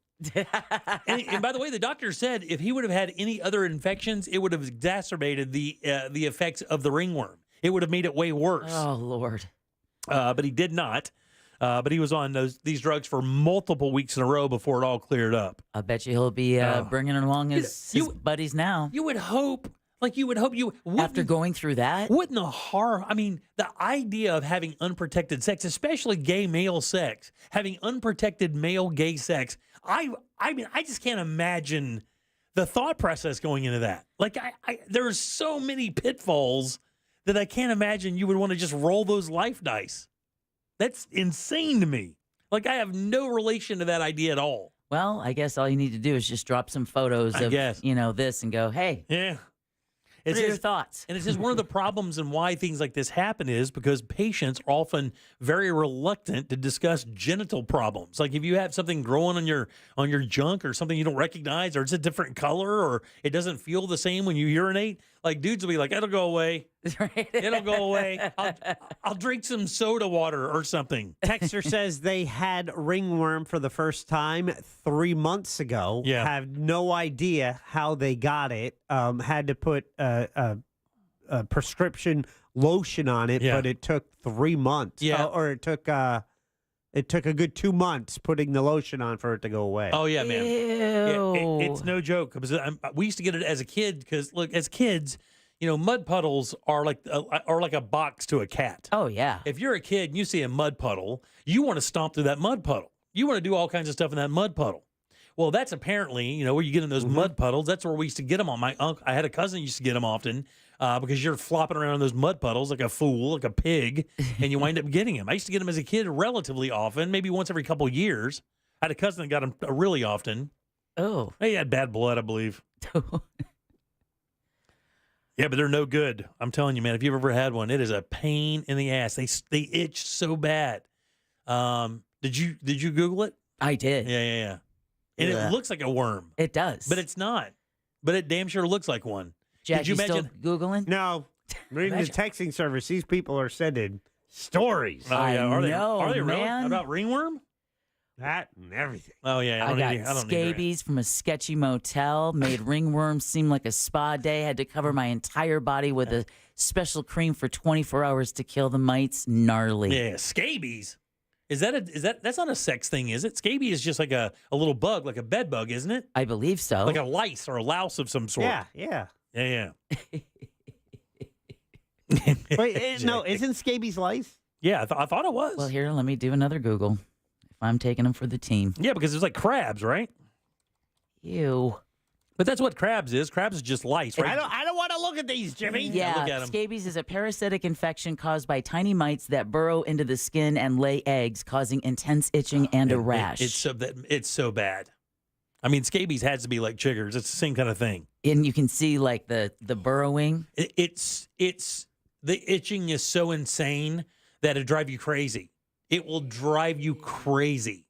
And by the way, the doctor said if he would have had any other infections, it would have exacerbated the effects of the ringworm. It would have made it way worse. Oh, Lord. But he did not. But he was on these drugs for multiple weeks in a row before it all cleared up. I bet you he'll be bringing along his buddies now. You would hope. After going through that? Wouldn't the horror, I mean, the idea of having unprotected sex, especially gay male sex, having unprotected male gay sex, I mean, I just can't imagine the thought process going into that. Like, there's so many pitfalls that I can't imagine you would want to just roll those life dice. That's insane to me. Like, I have no relation to that idea at all. Well, I guess all you need to do is just drop some photos of, this and go, hey. Yeah. What are your thoughts? And it's just one of the problems and why things like this happen is because patients are often very reluctant to discuss genital problems. Like if you have something growing on your junk or something you don't recognize, or it's a different color, or it doesn't feel the same when you urinate, like dudes will be like, it'll go away. Right. It'll go away. I'll drink some soda water or something. Texter says they had ringworm for the first time 3 months ago. Yeah. Have no idea how they got it. Had to put a prescription lotion on it, but it took 3 months. Yeah. Or it took a good 2 months putting the lotion on for it to go away. Oh, yeah, man. Ew. It's no joke. Because we used to get it as a kid because, look, as kids, mud puddles are like a box to a cat. Oh, yeah. If you're a kid and you see a mud puddle, you want to stomp through that mud puddle. You want to do all kinds of stuff in that mud puddle. Well, that's apparently, where you get in those mud puddles. That's where we used to get them on. My uncle, I had a cousin who used to get them often because you're flopping around in those mud puddles like a fool, like a pig, and you wind up getting them. I used to get them as a kid relatively often, maybe once every couple of years. I had a cousin that got them really often. Oh. He had bad blood, I believe. Yeah, but they're no good. I'm telling you, man, if you've ever had one, it is a pain in the ass. They itch so bad. Did you Google it? I did. Yeah. And it looks like a worm. It does. But it's not. But it damn sure looks like one. Jack, Did you imagine? still Googling? No. Reading the texting service, these people are sending stories. Oh, yeah. Are they really? man. About ringworm? That and everything. Oh, yeah. I got scabies from a sketchy motel, made ringworm seem like a spa day, had to cover my entire body with a special cream for 24 hours to kill the mites. Gnarly. Yeah, scabies. That's not a sex thing, is it? Scabies is just like a little bug, like a bed bug, isn't it? I believe so. Like a lice or a louse of some sort. Yeah. Wait, no, isn't scabies lice? Yeah, I thought it was. Well, here, let me do another Google. If I'm taking them for the team. Yeah, because it's like crabs, right? Ew. But that's what crabs is. Crabs is just lice, right? I don't want to look at these, Jimmy. Yeah, look at 'em. scabies is a parasitic infection caused by tiny mites that burrow into the skin and lay eggs, causing intense itching and a rash. It's so bad. I mean, scabies has to be like chiggers. It's the same kind of thing. And you can see like the burrowing. It's the itching is so insane that it'll drive you crazy. It will drive you crazy.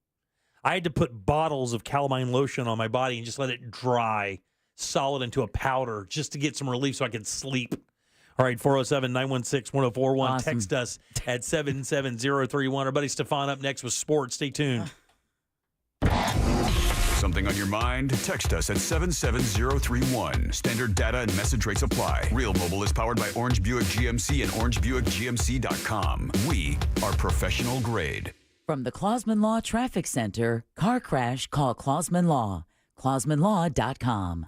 I had to put bottles of calamine lotion on my body and just let it dry solid into a powder just to get some relief so I could sleep. All right, 407-916-1041. Awesome. Text us at 77031. Our buddy Stefan up next with sports. Stay tuned. Something on your mind? Text us at 77031. Standard data and message rates apply. Real Mobile is powered by Orange Buick GMC and OrangeBuickGMC.com. We are professional grade. From the Clausman Law Traffic Center, car crash, call Clausman Law. ClausmanLaw.com.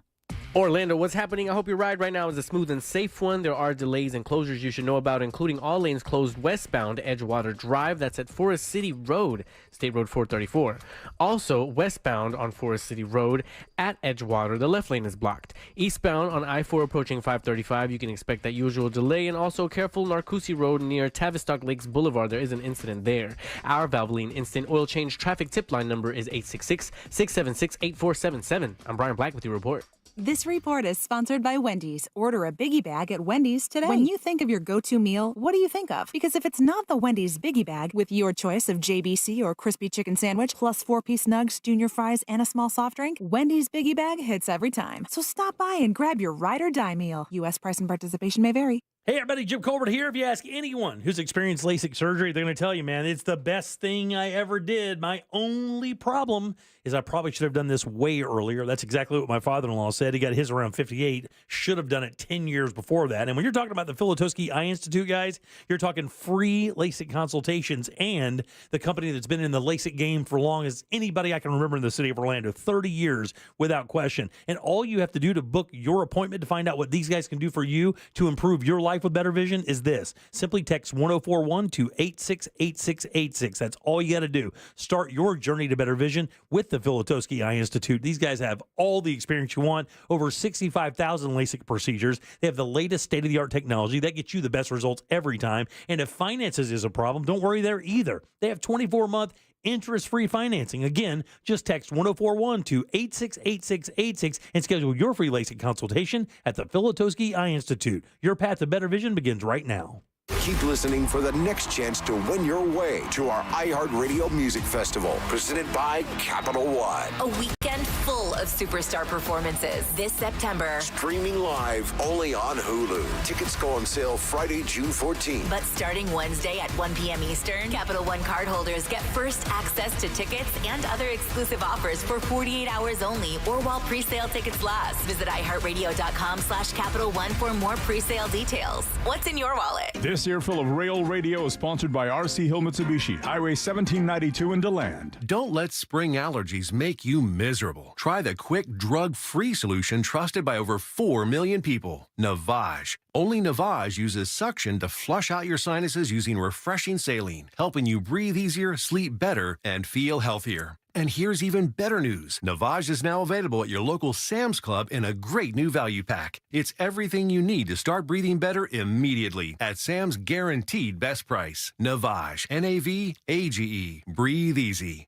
Orlando, what's happening? I hope your ride right now is a smooth and safe one. There are delays and closures you should know about, including all lanes closed westbound Edgewater Drive. That's at Forest City Road, State Road 434. Also, westbound on Forest City Road at Edgewater, the left lane is blocked. Eastbound on I-4 approaching 535, you can expect that usual delay. And also careful Narcoossee Road near Tavistock Lakes Boulevard. There is an incident there. Our Valvoline Instant Oil Change traffic tip line number is 866-676-8477. I'm Brian Black with your report. This report is sponsored by Wendy's. Order a Biggie Bag at Wendy's today. When you think of your go-to meal, what do you think of? Because if it's not the Wendy's Biggie Bag with your choice of JBC or crispy chicken sandwich, plus 4-piece nugs, junior fries, and a small soft drink, Wendy's Biggie Bag hits every time. So stop by and grab your ride or die meal. U.S. price and participation may vary. Hey, everybody, Jim Colbert here. If you ask anyone who's experienced LASIK surgery, they're going to tell you, man, it's the best thing I ever did. My only problem is I probably should have done this way earlier. That's exactly what my father-in-law said. He got his around 58, should have done it 10 years before that. And when you're talking about the Filatowski Eye Institute, guys, you're talking free LASIK consultations and the company that's been in the LASIK game for long as anybody I can remember in the city of Orlando, 30 years without question. And all you have to do to book your appointment to find out what these guys can do for you to improve your life with better vision is this. Simply text 1041 to 868686. That's all you got to do. Start your journey to better vision with the Filatowski Eye Institute. These guys have all the experience you want, over 65,000 LASIK procedures. They have the latest state-of-the-art technology that gets you the best results every time. And if finances is a problem, don't worry there either. They have 24-month interest-free financing. Again, just text 1041 to 868686 and schedule your free LASIK consultation at the Filatowski Eye Institute. Your path to better vision begins right now. Keep listening for the next chance to win your way to our iHeartRadio Music Festival, presented by Capital One. A weekend full of superstar performances this September. Streaming live only on Hulu. Tickets go on sale Friday, June 14th. But starting Wednesday at 1 p.m. Eastern, Capital One cardholders get first access to tickets and other exclusive offers for 48 hours only or while pre-sale tickets last. Visit iHeartRadio.com/Capital One for more pre-sale details. What's in your wallet? This earful of Rail Radio is sponsored by RC Hill Mitsubishi, Highway 1792 in DeLand. Don't let spring allergies make you miserable. Try the quick, drug-free solution trusted by over 4 million people, Navage. Only Navage uses suction to flush out your sinuses using refreshing saline, helping you breathe easier, sleep better, and feel healthier. And here's even better news. Navage is now available at your local Sam's Club in a great new value pack. It's everything you need to start breathing better immediately at Sam's guaranteed best price. Navage, Navage. Breathe easy.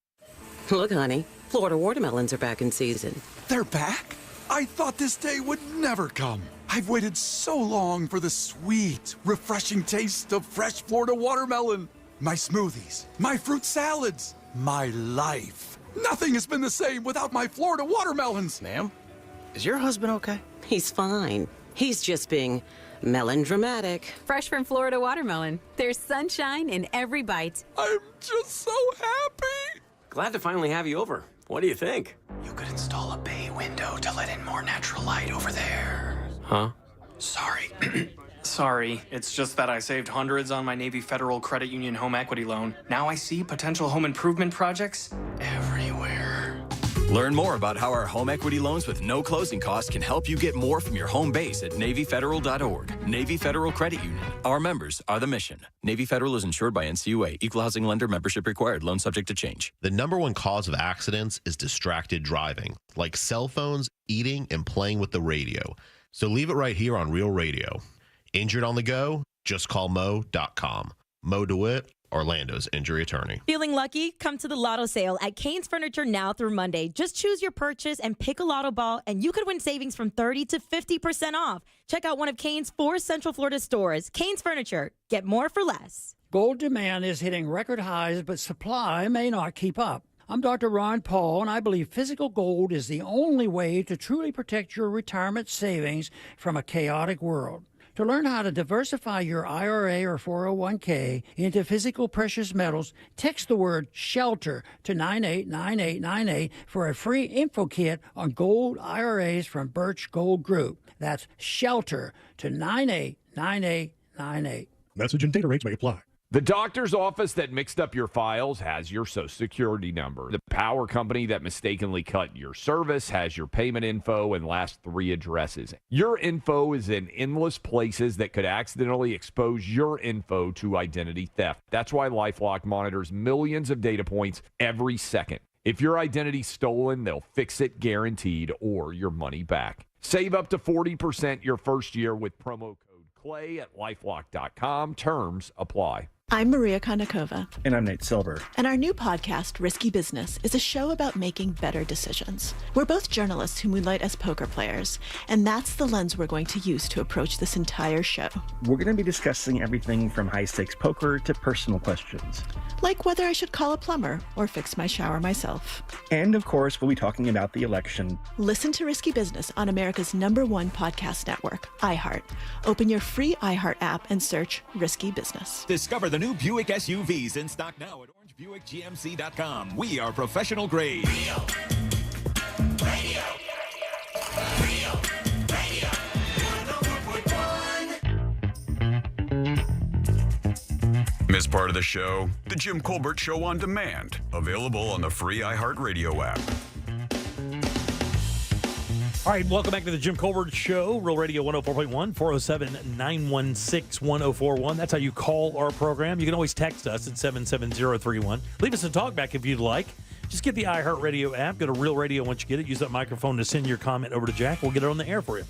Look, honey, Florida watermelons are back in season. They're back? I thought this day would never come. I've waited so long for the sweet, refreshing taste of fresh Florida watermelon. My smoothies, my fruit salads, my life. Nothing has been the same without my Florida watermelons. Ma'am, is your husband okay? He's fine. He's just being melodramatic. Fresh from Florida watermelon. There's sunshine in every bite. I'm just so happy. Glad to finally have you over. What do you think? You could install a bay window to let in more natural light over there. Huh? Sorry. Sorry, it's just that I saved hundreds on my Navy Federal Credit Union home equity loan. Now I see potential home improvement projects everywhere. Learn more about how our home equity loans with no closing costs can help you get more from your home base at NavyFederal.org. Navy Federal Credit Union. Our members are the mission. Navy Federal is insured by NCUA. Equal housing lender membership required. Loan subject to change. The number one cause of accidents is distracted driving, like cell phones, eating, and playing with the radio. So leave it right here on Real Radio. Injured on the go? Just call Mo.com. Mo DeWitt, Orlando's injury attorney. Feeling lucky? Come to the Lotto sale at Cane's Furniture now through Monday. Just choose your purchase and pick a Lotto ball, and you could win savings from 30 to 50% off. Check out one of Cane's 4 Central Florida stores. Cane's Furniture. Get more for less. Gold demand is hitting record highs, but supply may not keep up. I'm Dr. Ron Paul, and I believe physical gold is the only way to truly protect your retirement savings from a chaotic world. To learn how to diversify your IRA or 401k into physical precious metals, text the word SHELTER to 989898 for a free info kit on gold IRAs from Birch Gold Group. That's SHELTER to 989898. Message and data rates may apply. The doctor's office that mixed up your files has your Social Security number. The power company that mistakenly cut your service has your payment info and last 3 addresses. Your info is in endless places that could accidentally expose your info to identity theft. That's why LifeLock monitors millions of data points every second. If your identity's stolen, they'll fix it guaranteed or your money back. Save up to 40% your first year with promo code CLAY at LifeLock.com. Terms apply. I'm Maria Kondakova. And I'm Nate Silver. And our new podcast, Risky Business, is a show about making better decisions. We're both journalists who moonlight as poker players, and that's the lens we're going to use to approach this entire show. We're going to be discussing everything from high-stakes poker to personal questions. Like whether I should call a plumber or fix my shower myself. And, of course, we'll be talking about the election. Listen to Risky Business on America's #1 podcast network, iHeart. Open your free iHeart app and search Risky Business. Discover the new Buick SUVs in stock now at orangebuickgmc.com. We are professional grade. Radio. Miss part of the show? The Jim Colbert Show on demand. Available on the free iHeartRadio app. All right, welcome back to the Jim Colbert Show, Real Radio 104.1, 407-916-1041. That's how you call our program. You can always text us at 77031. Leave us a talkback if you'd like. Just get the iHeartRadio app. Go to Real Radio once you get it. Use that microphone to send your comment over to Jack. We'll get it on the air for you.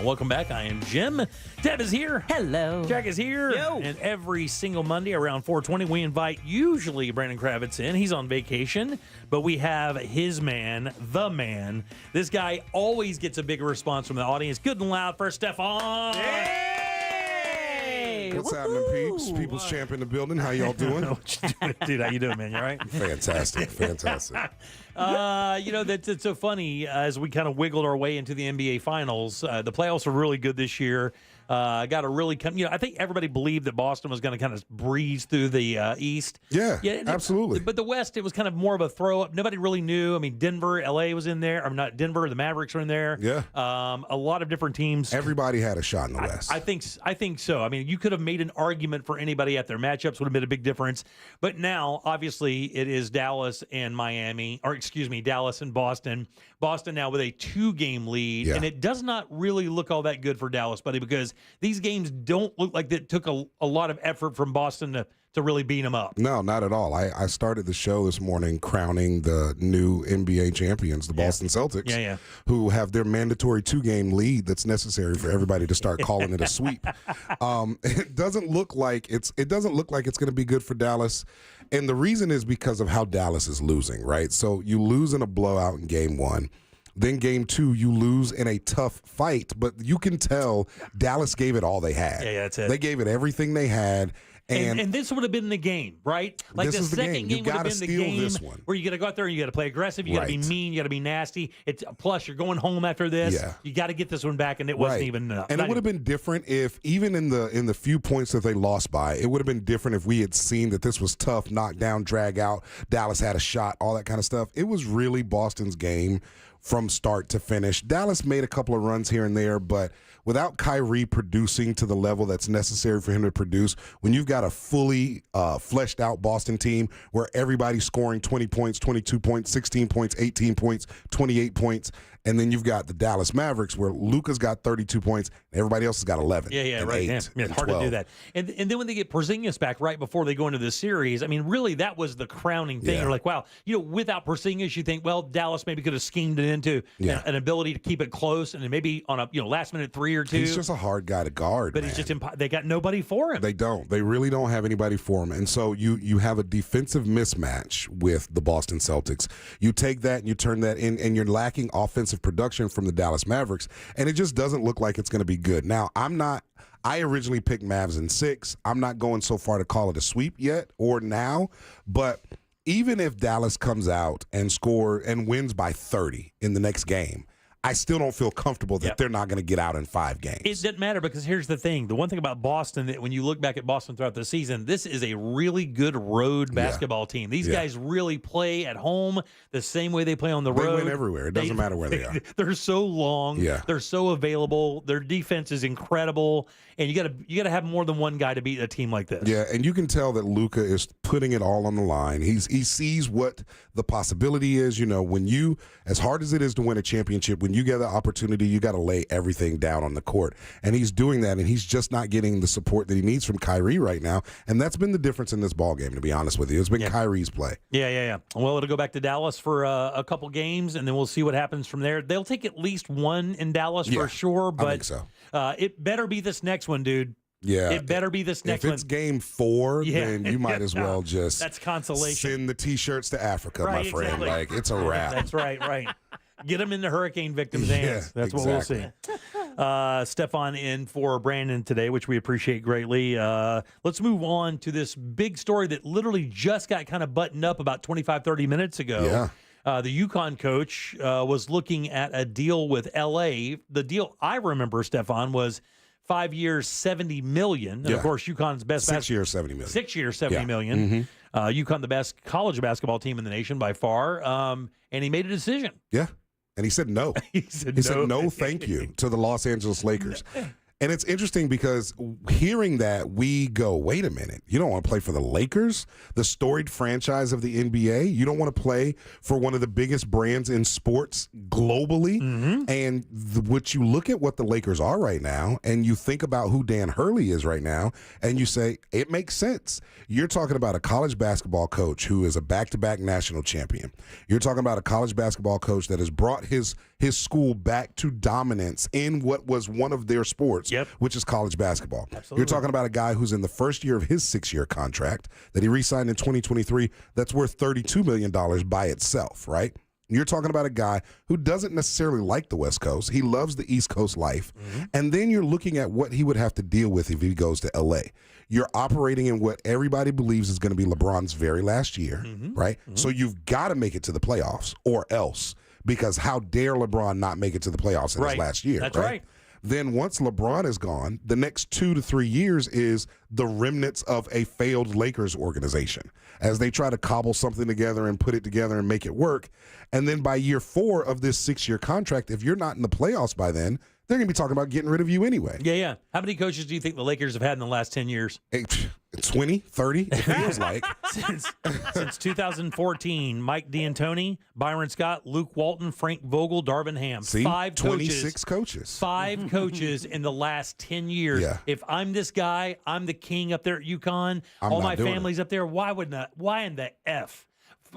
Welcome back. I am Jim. Deb is here. Hello. Jack is here. Yo. And every single Monday around 4:20, we invite usually Brandon Kravitz in. He's on vacation, but we have his man, the man. This guy always gets a big response from the audience. Good and loud for Stefan. What's happening, peeps? People's Champ in the building. How y'all doing? Dude, how you doing, man? You all right? Fantastic. That's so funny as we kind of wiggled our way into the NBA Finals. The playoffs are really good this year. Got to really come. I think everybody believed that Boston was going to kind of breeze through the East. Yeah, absolutely. But the West, it was kind of more of a throw up. Nobody really knew. I mean, Denver, LA was in there. I'm not Denver. The Mavericks were in there. Yeah. A lot of different teams. Everybody had a shot in the West. I think so. I mean, you could have made an argument for anybody at their matchups would have made a big difference. But now, obviously, it is Dallas and Miami, or excuse me, Dallas and Boston. Boston now with a 2-game lead, and it does not really look all that good for Dallas, buddy, because these games don't look like it took a lot of effort from Boston to really beat them up. No, not at all. I started the show this morning crowning the new NBA champions, the Boston Celtics, who have their mandatory 2-game lead that's necessary for everybody to start calling it a sweep. It doesn't look like it's going to be good for Dallas. And the reason is because of how Dallas is losing, right? So you lose in a blowout in game 1. Then game 2, you lose in a tough fight, but you can tell Dallas gave it all they had. Yeah, that's it. They gave it everything they had. And this would have been the game, right? Like this the is the second game would have been the game this one. where you got to go out there and you got to play aggressive, you got to be mean, you got to be nasty. Plus, you're going home after this. Yeah. You got to get this one back, and it wasn't even. And it would have been different if, even in the few points that they lost by, it would have been different if we had seen that this was tough, knockdown, drag out. Dallas had a shot, all that kind of stuff. It was really Boston's game from start to finish. Dallas made a couple of runs here and there, but without Kyrie producing to the level that's necessary for him to produce, when you've got a fully fleshed out Boston team where everybody's scoring 20 points, 22 points, 16 points, 18 points, 28 points, and then you've got the Dallas Mavericks where Luka's got 32 points, and everybody else has got 11. And right. 8 It's and hard 12. to do that. And then when they get Porzingis back right before they go into the series, I mean, really, that was the crowning thing. Yeah. You're like, wow, without Porzingis, you think, well, Dallas maybe could have schemed it into an ability to keep it close, and then maybe on a last minute 3 or 2. He's just a hard guy to guard, but man. he's just they got nobody for him. They don't. They really don't have anybody for him. And so you have a defensive mismatch with the Boston Celtics. You take that and you turn that in, and you're lacking offensive production from the Dallas Mavericks, and it just doesn't look like it's going to be good. Now, I originally picked Mavs in 6. I'm not going so far to call it a sweep yet or now, but even if Dallas comes out and wins by 30 in the next game, I still don't feel comfortable that they're not going to get out in 5 games. It doesn't matter, because here's the thing. The one thing about Boston, that when you look back at Boston throughout the season, this is a really good road basketball team. These guys really play at home the same way they play on the road. They win everywhere. It doesn't matter where they are. They're so long. Yeah. They're so available. Their defense is incredible. And you gotta have more than one guy to beat a team like this. Yeah, and you can tell that Luka is putting it all on the line. He sees what the possibility is. When you, as hard as it is to win a championship, when you get the opportunity, you got to lay everything down on the court. And he's doing that, and he's just not getting the support that he needs from Kyrie right now. And that's been the difference in this ballgame, to be honest with you. It's been Kyrie's play. Yeah. Well, it'll go back to Dallas for a couple games, and then we'll see what happens from there. They'll take at least one in Dallas for sure. But I think so. It better be this next one, dude. Yeah. It better be this next If one. it's game 4, then you might as well just That's consolation. send the T-shirts to Africa, my Right, friend. exactly. Like, it's a wrap. That's right. Get them in the hurricane victims' hands. That's what we'll see. Stefan in for Brandon today, which we appreciate greatly. Let's move on to this big story that literally just got kind of buttoned up about 25, 30 minutes ago. Yeah. The UConn coach was looking at a deal with L.A. The deal I remember, Stefan, was 5 years, $70 million. And of course, UConn's best 6 years, $70 million. 6 years, $70 million. UConn, the best college basketball team in the nation by far. And he made a decision. Yeah. And he said no. He said no, thank you to the Los Angeles Lakers. And it's interesting because hearing that, we go, wait a minute. You don't want to play for the Lakers, the storied franchise of the NBA? You don't want to play for one of the biggest brands in sports globally? And what you look at what the Lakers are right now, and you think about who Dan Hurley is right now, and you say, it makes sense. You're talking about a college basketball coach who is a back-to-back national champion. You're talking about a college basketball coach that has brought his school back to dominance in what was one of their sports, which is college basketball. Absolutely. You're talking about a guy who's in the first year of his 6-year contract that he re-signed in 2023 that's worth $32 million by itself, right? You're talking about a guy who doesn't necessarily like the West Coast. He loves the East Coast life. And then you're looking at what he would have to deal with if he goes to L.A. You're operating in what everybody believes is going to be LeBron's very last year, right? So you've got to make it to the playoffs or else. Because how dare LeBron not make it to the playoffs in his last year? That's right. Then once LeBron is gone, the next 2 to 3 years is the remnants of a failed Lakers organization as they try to cobble something together and put it together and make it work. And then by year 4 of this 6-year contract, if you're not in the playoffs by then, they're going to be talking about getting rid of you anyway. Yeah. How many coaches do you think the Lakers have had in the last 10 years? 20, 30, it feels like. Since 2014, Mike D'Antoni, Byron Scott, Luke Walton, Frank Vogel, Darvin Ham. See, 5 26 coaches. 5 coaches in the last 10 years. Yeah. If I'm this guy, I'm the king up there at UConn. I'm all not my doing family's up there. Why in the F?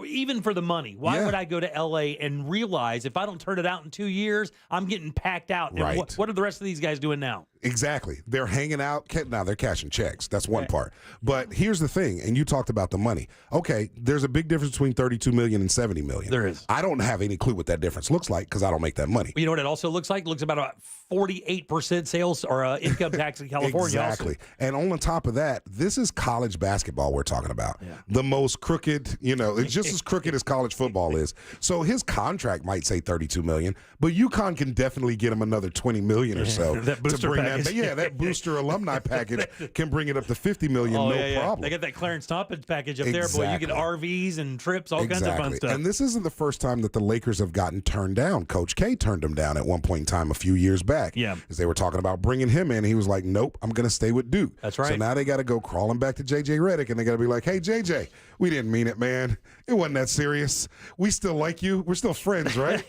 Even for the money, why would I go to L.A. and realize if I don't turn it out in 2 years, I'm getting packed out? And Right. what are the rest of these guys doing now? Exactly. They're hanging out. Now they're cashing checks. That's one part. But here's the thing, and you talked about the money. Okay, there's a big difference between $32 million and $70 million. There is. I don't have any clue what that difference looks like because I don't make that money. You know what it also looks like? It looks about 48% sales or income tax in California. Exactly. And on top of that, this is college basketball we're talking about. The most crooked, it's just as crooked as college football is. So his contract might say $32 million, but UConn can definitely get him another $20 million or so That booster to bring package. that booster alumni package can bring it up to $50 million, problem. They got that Clarence Tompkins package up there. Boy, you get RVs and trips, all kinds of fun stuff. And this isn't the first time that the Lakers have gotten turned down. Coach K turned them down at one point in time a few years back. Yeah. As they were talking about bringing him in. He was like, nope, I'm going to stay with Duke. That's right. So now they got to go crawling back to J.J. Redick, and they got to be like, hey, J.J., we didn't mean it, man. It wasn't that serious. We still like you. We're still friends, right?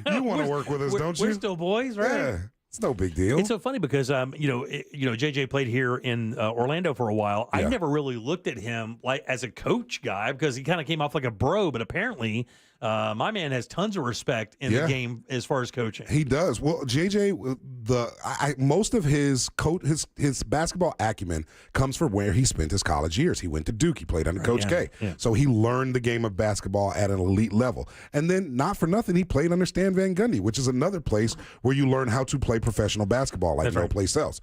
You want to work with us, don't you? We're still boys, right? Yeah. It's no big deal. It's so funny because JJ played here in Orlando for a while. I never really looked at him like as a coach guy because he kind of came off like a bro, but apparently my man has tons of respect in the game as far as coaching. He does. Well, JJ, most of his basketball acumen comes from where he spent his college years. He went to Duke. He played under Coach K. Yeah. So he learned the game of basketball at an elite level. And then, not for nothing, he played under Stan Van Gundy, which is another place where you learn how to play professional basketball like no place else.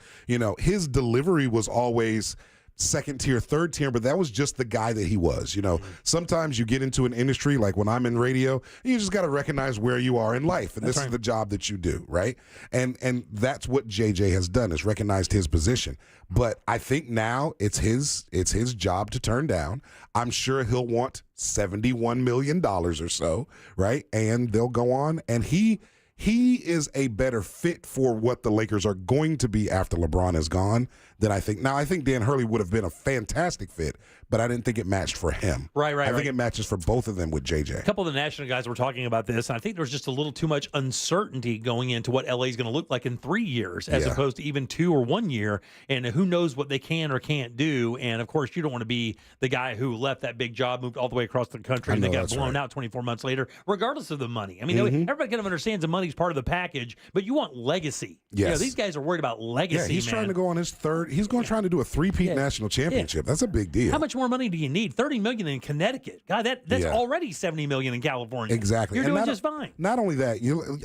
His delivery was always second tier, third tier, but that was just the guy that he was. Sometimes you get into an industry, like when I'm in radio, you just got to recognize where you are in life, and this is the job that you do, right? And that's what JJ has done, is recognized his position. But I think now it's his job to turn down. I'm sure he'll want $71 million or so, right? And they'll go on, and he is a better fit for what the Lakers are going to be after LeBron is gone than I think. Now, I think Dan Hurley would have been a fantastic fit, but I didn't think it matched for him. Right. I think it matches for both of them with JJ. A couple of the national guys were talking about this, and I think there's just a little too much uncertainty going into what LA is going to look like in 3 years as opposed to even 2 or 1 year, and who knows what they can or can't do. And, of course, you don't want to be the guy who left that big job, moved all the way across the country, and then got blown out 24 months later, regardless of the money. I mean, everybody kind of understands the money money's part of the package, but you want legacy. Yes. You know, these guys are worried about legacy. Yeah, he's man. trying to go on his third. He's trying to do a three-peat national championship. That's a big deal. How much more money do you need? $30 million in Connecticut. God, that's already $70 million in California. Exactly. You're And doing just fine. Not only that,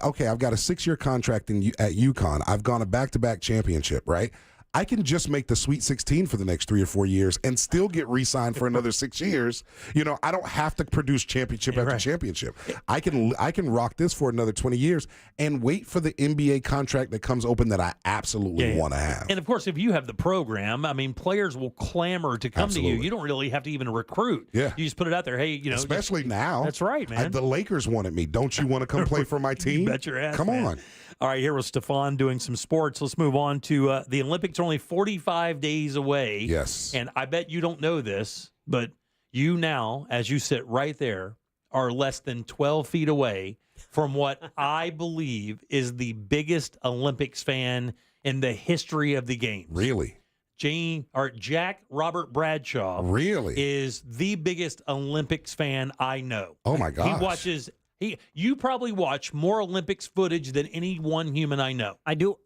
I've got a 6-year contract at UConn. I've gone a back-to-back championship, right? I can just make the Sweet 16 for the next 3 or 4 years and still get re-signed for another 6 years. You know, I don't have to produce championship after championship. I can rock this for another 20 years and wait for the NBA contract that comes open that I absolutely want to have. And of course, if you have the program, I mean, players will clamor to come to you. You don't really have to even recruit. Yeah. You just put it out there. Hey, you know, especially now. That's right, man. The Lakers wanted me. Don't you want to come play for my team? You bet your ass. Come man. on. All right, here was Stefan doing some sports. Let's move on to the Olympics are only 45 days away. Yes. And I bet you don't know this, but you now, as you sit right there, are less than 12 feet away from what I believe is the biggest Olympics fan in the history of the games. Really? Jack Robert Bradshaw really is the biggest Olympics fan I know. Oh, my gosh. He watches... You probably watch more Olympics footage than any one human I know. I do.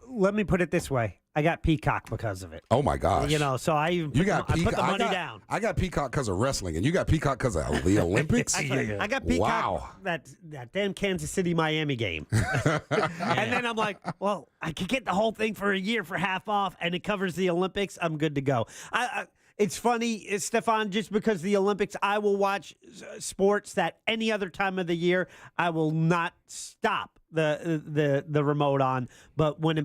Let me put it this way. I got Peacock because of it. Oh, my gosh. You know, so I put the money down. I got Peacock because of wrestling, and you got Peacock because of the Olympics? I got Peacock. Wow. That damn Kansas City-Miami game. And then I'm like, well, I could get the whole thing for a year for half off, and it covers the Olympics. I'm good to go. It's funny, Stefan, just because the Olympics, I will watch sports that any other time of the year, I will not stop the remote on. But when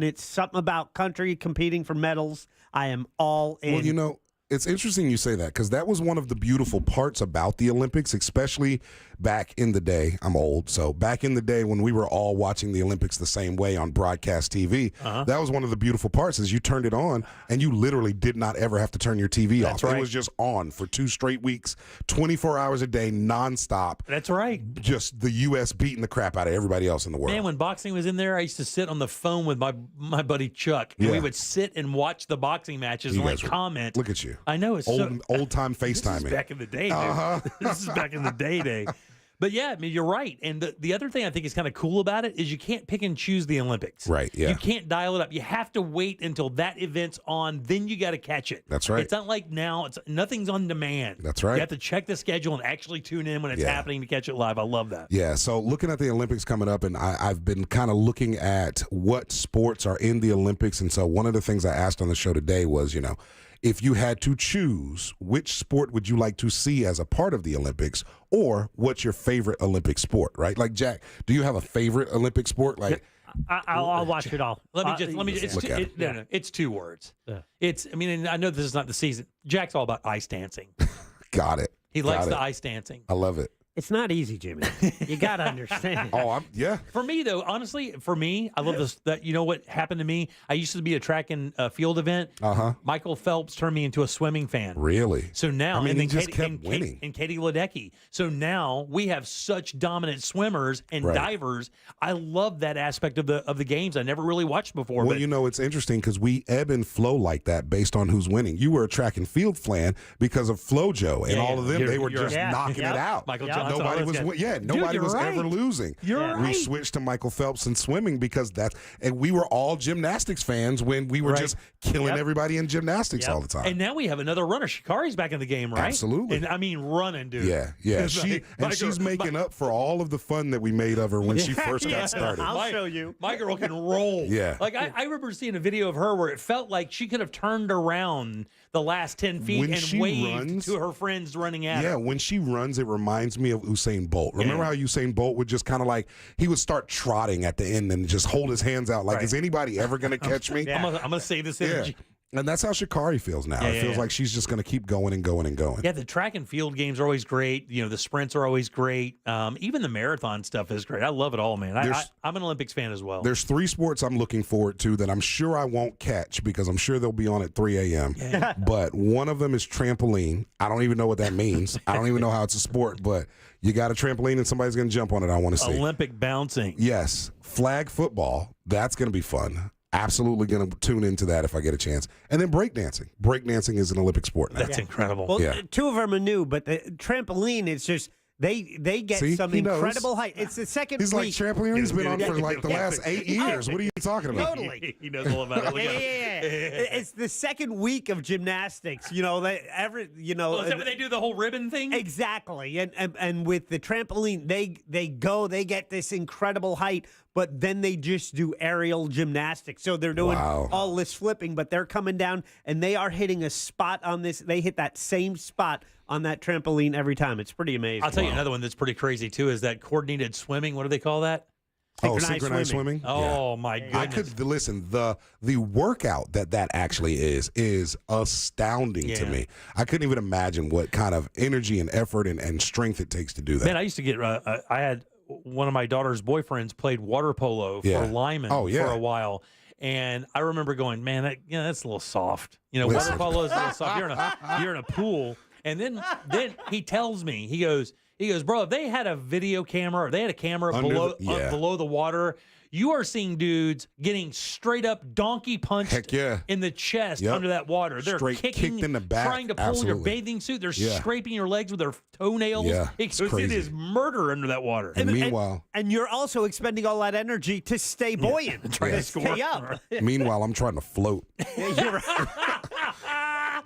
it's something about country competing for medals, I am all in. Well, you know, it's interesting you say that because that was one of the beautiful parts about the Olympics, especially back in the day. I'm old, so back in the day when we were all watching the Olympics the same way on broadcast TV, that was one of the beautiful parts is you turned it on and you literally did not ever have to turn your TV off. Right. It was just on for 2 straight weeks, 24 hours a day, nonstop. That's right. Just the U.S. beating the crap out of everybody else in the world. Man, when boxing was in there, I used to sit on the phone with my buddy Chuck, and we would sit and watch the boxing matches and comment. Look at you. I know it's old time FaceTiming. This is back in the day, dude. This is back in the day. But yeah, I mean, you're right. And the other thing I think is kind of cool about it is you can't pick and choose the Olympics. Right, yeah. You can't dial it up. You have to wait until that event's on, then you got to catch it. That's right. It's not like now, nothing's on demand. That's right. You have to check the schedule and actually tune in when it's happening to catch it live. I love that. Yeah, so looking at the Olympics coming up, and I've been kind of looking at what sports are in the Olympics. And so one of the things I asked on the show today was, you know, if you had to choose, which sport would you like to see as a part of the Olympics, or what's your favorite Olympic sport, right? Like, Jack, do you have a favorite Olympic sport? Like, I'll watch it all. Let me just. It's 2 words. Yeah. I mean, and I know this is not the season. Jack's all about ice dancing. Got it. He likes the ice dancing. I love it. It's not easy, Jimmy. You got to understand. For me, though, honestly, I love this. That you know what happened to me? I used to be a track and field event. Michael Phelps turned me into a swimming fan. Really? So now, I mean, and he then just kept winning. And Katie Ledecky. So now we have such dominant swimmers and divers. I love that aspect of the games. I never really watched before. Well, but you know, it's interesting because we ebb and flow like that based on who's winning. You were a track and field fan because of FloJo and all of them. They were just knocking it out. Michael Johnson. Nobody was nobody was ever losing. You're we switched to Michael Phelps and swimming because and we were all gymnastics fans when we were just killing everybody in gymnastics all the time. And now we have another runner. Shikari's back in the game, right? Absolutely. And I mean running, dude. Yeah. She's making up for all of the fun that we made of her when she first got started. I'll show you. My girl can roll. Yeah. Like I remember seeing a video of her where it felt like she could have turned around the last 10 feet and waved to her friends running at her. Yeah, when she runs, it reminds me of Usain Bolt. Remember how Usain Bolt would just kind of like, he would start trotting at the end and just hold his hands out like, is anybody ever going to catch me? I'm going to save this energy. And that's how Shikari feels now. It feels like she's just going to keep going and going and going. Yeah, the track and field games are always great. You know, the sprints are always great. Even the marathon stuff is great. I love it all, man. I'm an Olympics fan as well. There's 3 sports I'm looking forward to that I'm sure I won't catch because I'm sure they'll be on at 3 a.m. Yeah. But one of them is trampoline. I don't even know what that means. I don't even know how it's a sport, but you got a trampoline and somebody's going to jump on it. I want to see. Olympic bouncing. Yes. Flag football. That's going to be fun. Absolutely going to tune into that if I get a chance. And then breakdancing. Breakdancing is an Olympic sport now. That's incredible. Well, 2 of them are new, but the trampoline is just They get See? some He knows. incredible height. It's the second He's like week. trampoline. He's been on for like the last 8 years. What are you talking about? Totally. He knows all about it. Look at him. Yeah. It's the second week of gymnastics. You know, is that when they do the whole ribbon thing? Exactly. And with the trampoline, they get this incredible height, but then they just do aerial gymnastics. So they're doing all this flipping, but they're coming down and they are hitting a spot on this. They hit that same spot on that trampoline every time. It's pretty amazing. I'll tell you another one that's pretty crazy too is that coordinated swimming. What do they call that? Synchronized swimming. Oh my goodness! I could listen. The workout that actually is astounding to me. I couldn't even imagine what kind of energy and effort and strength it takes to do that. Man, I used to get. I had one of my daughter's boyfriends played water polo for Lyman for a while. And I remember going, man, that's a little soft. Water polo is a little soft. You're in a pool. And then he tells me, he goes, bro, if they had a video camera or they had a camera below the water, you are seeing dudes getting straight up donkey punched in the chest under that water. They're kicking, kicked in the back. trying to pull your bathing suit. They're scraping your legs with their toenails. Yeah, it crazy. is murder under that water. And meanwhile, and you're also expending all that energy to stay buoyant, to stay up. Meanwhile, I'm trying to float. You're right.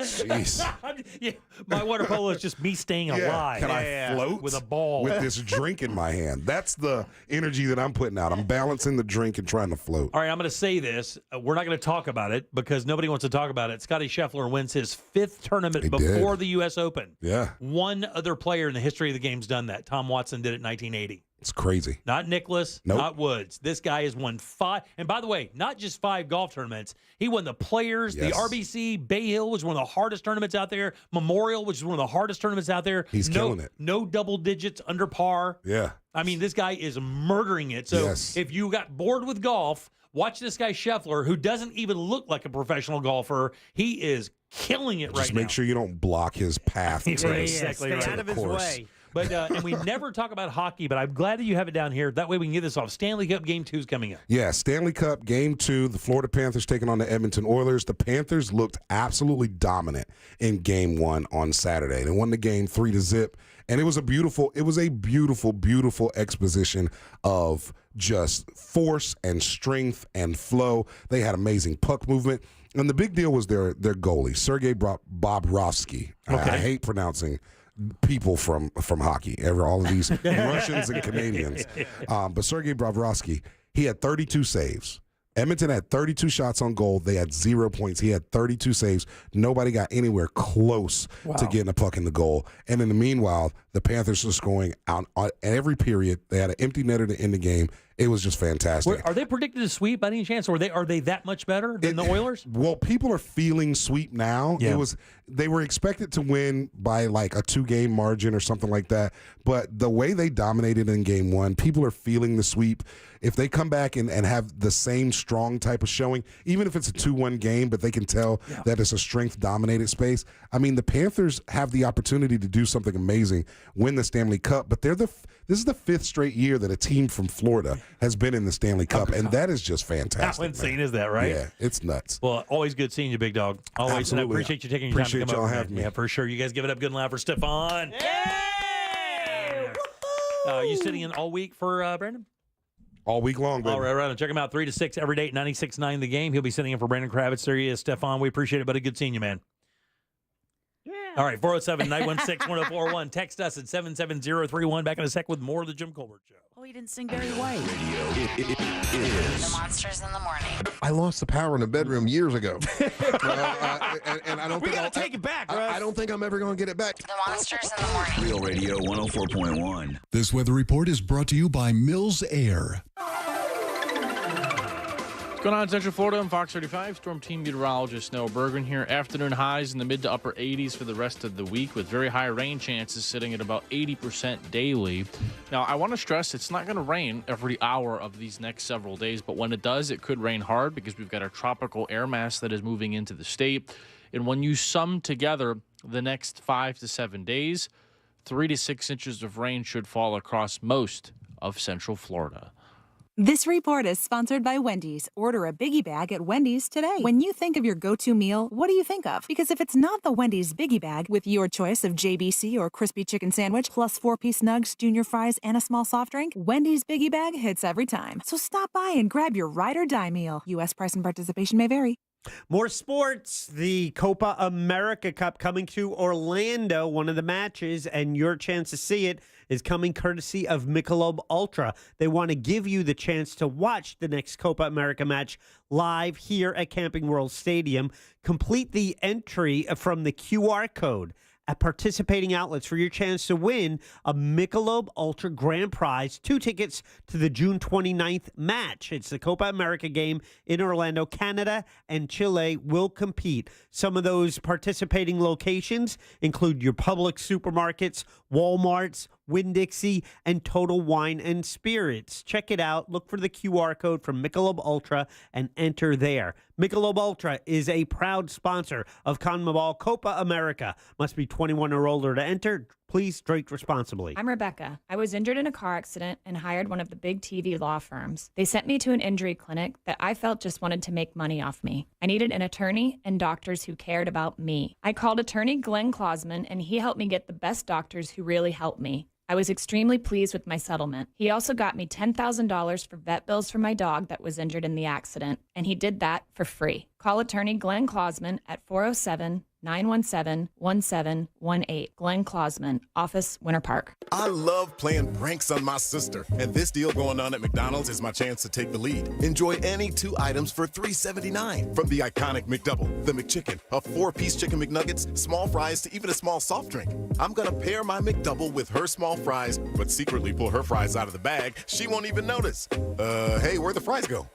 Jeez. My water polo is just me staying alive. Can I float with a ball with this drink in my hand? That's the energy that I'm putting out. I'm balancing the drink and trying to float. All right, I'm going to say this. We're not going to talk about it because nobody wants to talk about it. Scotty Scheffler wins his 5th tournament before the U.S. Open. Yeah. One other player in the history of the game's done that. Tom Watson did it in 1980. It's crazy. Not Nicklaus, not Woods. This guy has won 5. And by the way, not just 5 golf tournaments. He won the Players, the RBC, Bay Hill, which was one of the hardest tournaments out there, Memorial, which is one of the hardest tournaments out there. He's killing it. No double digits under par. Yeah. I mean, this guy is murdering it. So if you got bored with golf, watch this guy Scheffler, who doesn't even look like a professional golfer. He is killing it right now. Just make sure you don't block his path. Exactly right. Stay out of his way. But and we never talk about hockey, but I'm glad that you have it down here. That way we can get this off. Stanley Cup Game 2 is coming up. Yeah, Stanley Cup Game 2, the Florida Panthers taking on the Edmonton Oilers. The Panthers looked absolutely dominant in Game 1 on Saturday. They won the game 3-0, and it was a beautiful, beautiful exposition of just force and strength and flow. They had amazing puck movement. And the big deal was their goalie, Sergei Bobrovsky. I hate pronouncing people from hockey, all of these Russians and Canadians. But Sergei Bobrovsky, he had 32 saves. Edmonton had 32 shots on goal. They had 0 points. He had 32 saves. Nobody got anywhere close to getting a puck in the goal. And in the meanwhile, the Panthers were scoring out on every period. They had an empty netter to end the game. It was just fantastic. Are they predicted to sweep by any chance, or are they that much better than the Oilers? Well, people are feeling sweep now. Yeah. They were expected to win by like a 2-game margin or something like that. But the way they dominated in Game 1, people are feeling the sweep. If they come back and have the same strong type of showing, even if it's a 2-1 game, but they can tell that it's a strength-dominated space. I mean, the Panthers have the opportunity to do something amazing, win the Stanley Cup, but this is the 5th straight year that a team from Florida has been in the Stanley Cup, and that is just fantastic. How insane is that, right? Yeah, it's nuts. Well, always good seeing you, big dog. Always. Absolutely. And I appreciate you taking your time to come Appreciate y'all over. having me. Yeah, for sure. You guys give it up good and loud for Stefan. Are you sitting in all week for Brandon? All week long, baby. All right. And check him out 3 to 6 every day at 96.9 The Game. He'll be sitting in for Brandon Kravitz. There he is, Stefan. We appreciate it, buddy. Good seeing you, man. All right, 407-916-1041. Text us at 77031. Back in a sec with more of the Jim Colbert Show. Oh, he didn't sing Barry White. The Monsters in the Morning. I lost the power in the bedroom years ago. And I don't We think got to take it back, Russ. I don't think I'm ever going to get it back. The Monsters in the Morning. Real Radio 104.1. This weather report is brought to you by Mills Air. What's going on in Central Florida? I'm Fox 35 Storm Team Meteorologist Noah Bergman here. Afternoon highs in the mid to upper 80s for the rest of the week with very high rain chances sitting at about 80% daily. Now, I want to stress it's not going to rain every hour of these next several days, but when it does, it could rain hard because we've got a tropical air mass that is moving into the state. And when you sum together the next 5 to 7 days, 3 to 6 inches of rain should fall across most of Central Florida. This report is sponsored by Wendy's. Order a Biggie Bag at Wendy's today. When you think of your go-to meal, what do you think of? Because if it's not the Wendy's Biggie Bag with your choice of JBC or crispy chicken sandwich plus 4-piece nugs, junior fries, and a small soft drink, Wendy's Biggie Bag hits every time. So stop by and grab your ride or die meal. U.S. price and participation may vary. More sports. The Copa America Cup coming to Orlando, one of the matches, and your chance to see it is coming courtesy of Michelob Ultra. They want to give you the chance to watch the next Copa America match live here at Camping World Stadium. Complete the entry from the QR code at participating outlets for your chance to win a Michelob Ultra Grand Prize, 2 tickets to the June 29th match. It's the Copa America game in Orlando. Canada and Chile will compete. Some of those participating locations include your Publix supermarkets, Walmarts, Winn-Dixie, and Total Wine and Spirits. Check it out. Look for the QR code from Michelob Ultra and enter there. Michelob Ultra is a proud sponsor of CONMEBOL Copa America. Must be 21 or older to enter. Please drink responsibly. I'm Rebecca. I was injured in a car accident and hired one of the big TV law firms. They sent me to an injury clinic that I felt just wanted to make money off me. I needed an attorney and doctors who cared about me. I called attorney Glenn Klausman, and he helped me get the best doctors who really helped me. I was extremely pleased with my settlement. He also got me $10,000 for vet bills for my dog that was injured in the accident, and he did that for free. Call attorney Glenn Klausman at 407-917-1718. Glenn Klausman, office, Winter Park. I love playing pranks on my sister, and this deal going on at McDonald's is my chance to take the lead. Enjoy any 2 items for $3.79. From the iconic McDouble, the McChicken, a 4-piece chicken McNuggets, small fries, to even a small soft drink. I'm gonna pair my McDouble with her small fries, but secretly pull her fries out of the bag. She won't even notice. Hey, where'd the fries go?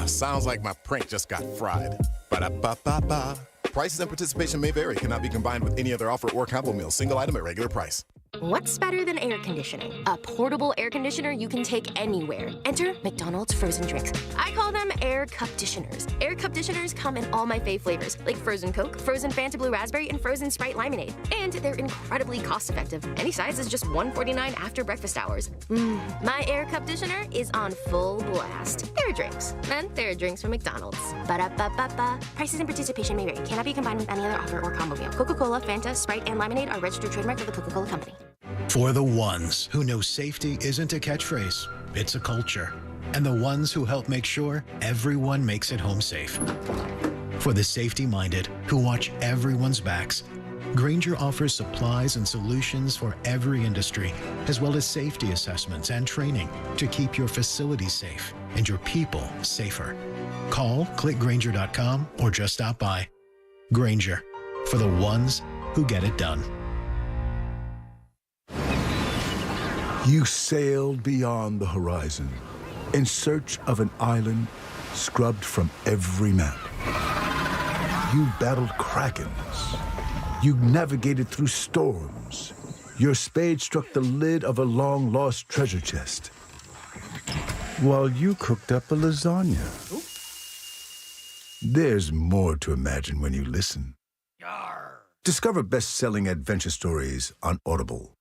Sounds like my prank just got fried. Ba-da-ba-ba-ba. Prices and participation may vary. Cannot be combined with any other offer or combo meal. Single item at regular price. What's better than air conditioning? A portable air conditioner you can take anywhere. Enter McDonald's frozen drinks. I call them air cup-ditioners. Air cup-ditioners come in all my fave flavors, like frozen Coke, frozen Fanta Blue Raspberry, and frozen Sprite Limonade. And they're incredibly cost-effective. Any size is just $1.49 after breakfast hours. My air cup-ditioner is on full blast. Air drinks. And they're drinks from McDonald's. Ba-da-ba-ba-ba. Prices and participation may vary. Cannot be combined with any other offer or combo meal. Coca-Cola, Fanta, Sprite, and Limonade are registered trademarks of the Coca-Cola Company. For the ones who know safety isn't a catchphrase, it's a culture. And the ones who help make sure everyone makes it home safe. For the safety-minded who watch everyone's backs, Grainger offers supplies and solutions for every industry, as well as safety assessments and training to keep your facilities safe and your people safer. Call, click Grainger.com, or just stop by. Grainger, for the ones who get it done. You sailed beyond the horizon in search of an island scrubbed from every map. You battled krakens. You navigated through storms. Your spade struck the lid of a long-lost treasure chest, while you cooked up a lasagna. There's more to imagine when you listen. Discover best-selling adventure stories on Audible.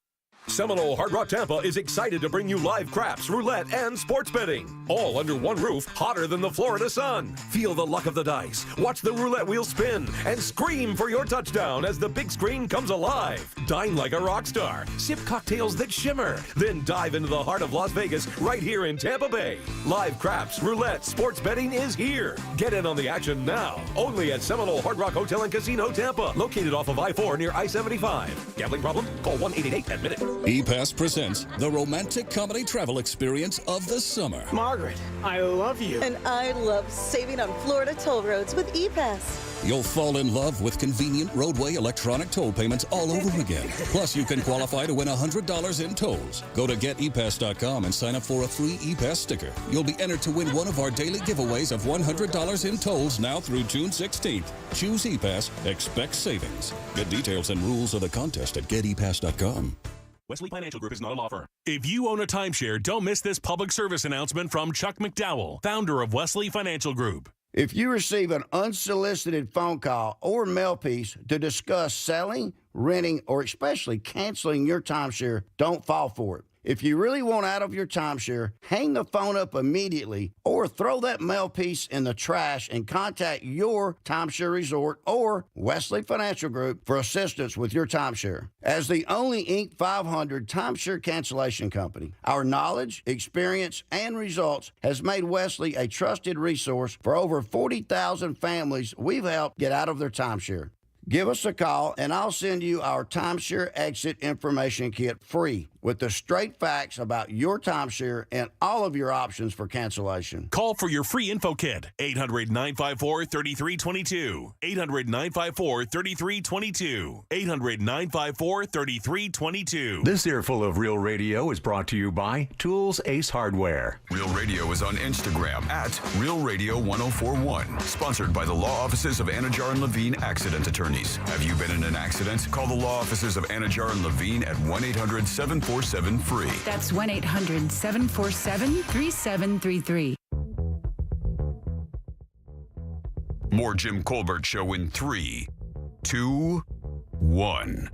Seminole Hard Rock Tampa is excited to bring you live craps, roulette, and sports betting. All under one roof, hotter than the Florida sun. Feel the luck of the dice, watch the roulette wheel spin, and scream for your touchdown as the big screen comes alive. Dine like a rock star, sip cocktails that shimmer, then dive into the heart of Las Vegas right here in Tampa Bay. Live craps, roulette, sports betting is here. Get in on the action now. Only at Seminole Hard Rock Hotel and Casino Tampa, located off of I-4 near I-75. Gambling problem? Call 1-888-ADMIT-IT. ePass presents the romantic comedy travel experience of the summer. Margaret, I love you. And I love saving on Florida toll roads with ePass. You'll fall in love with convenient roadway electronic toll payments all over again. Plus, you can qualify to win $100 in tolls. Go to getepass.com and sign up for a free ePass sticker. You'll be entered to win one of our daily giveaways of $100 in tolls now through June 16th. Choose ePass, expect savings. Get details and rules of the contest at getepass.com. Wesley Financial Group is not a law firm. If you own a timeshare, don't miss this public service announcement from Chuck McDowell, founder of Wesley Financial Group. If you receive an unsolicited phone call or mail piece to discuss selling, renting, or especially canceling your timeshare, don't fall for it. If you really want out of your timeshare, hang the phone up immediately or throw that mail piece in the trash and contact your timeshare resort or Wesley Financial Group for assistance with your timeshare. As the only Inc. 500 timeshare cancellation company, our knowledge, experience, and results has made Wesley a trusted resource for over 40,000 families we've helped get out of their timeshare. Give us a call, and I'll send you our timeshare exit information kit free with the straight facts about your timeshare and all of your options for cancellation. Call for your free info kit. 800-954-3322. 800-954-3322. 800-954-3322. This earful of Real Radio is brought to you by Tools Ace Hardware. Real Radio is on Instagram at Real Radio 1041. Sponsored by the law offices of Anajar and Levine Accident Attorneys. Have you been in an accident? Call the law offices of Anajar and Levine at 1-800-747-FREE. That's 1-800-747-3733. More Jim Colbert Show in 3, 2, 1.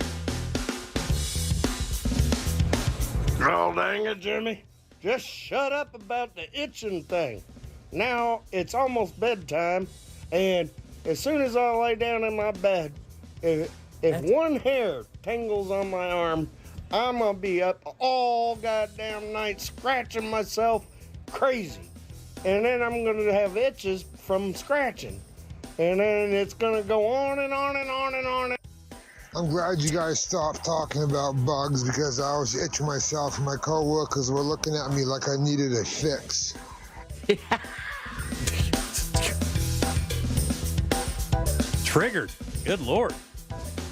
Oh, dang it, Jimmy. Just shut up about the itching thing. Now it's almost bedtime, and as soon as I lay down in my bed, if one hair tangles on my arm, I'm going to be up all goddamn night scratching myself crazy. And then I'm going to have itches from scratching. And then it's going to go on and on and on and on. I'm glad you guys stopped talking about bugs because I was itching myself and my coworkers were looking at me like I needed a fix. Triggered. Good Lord.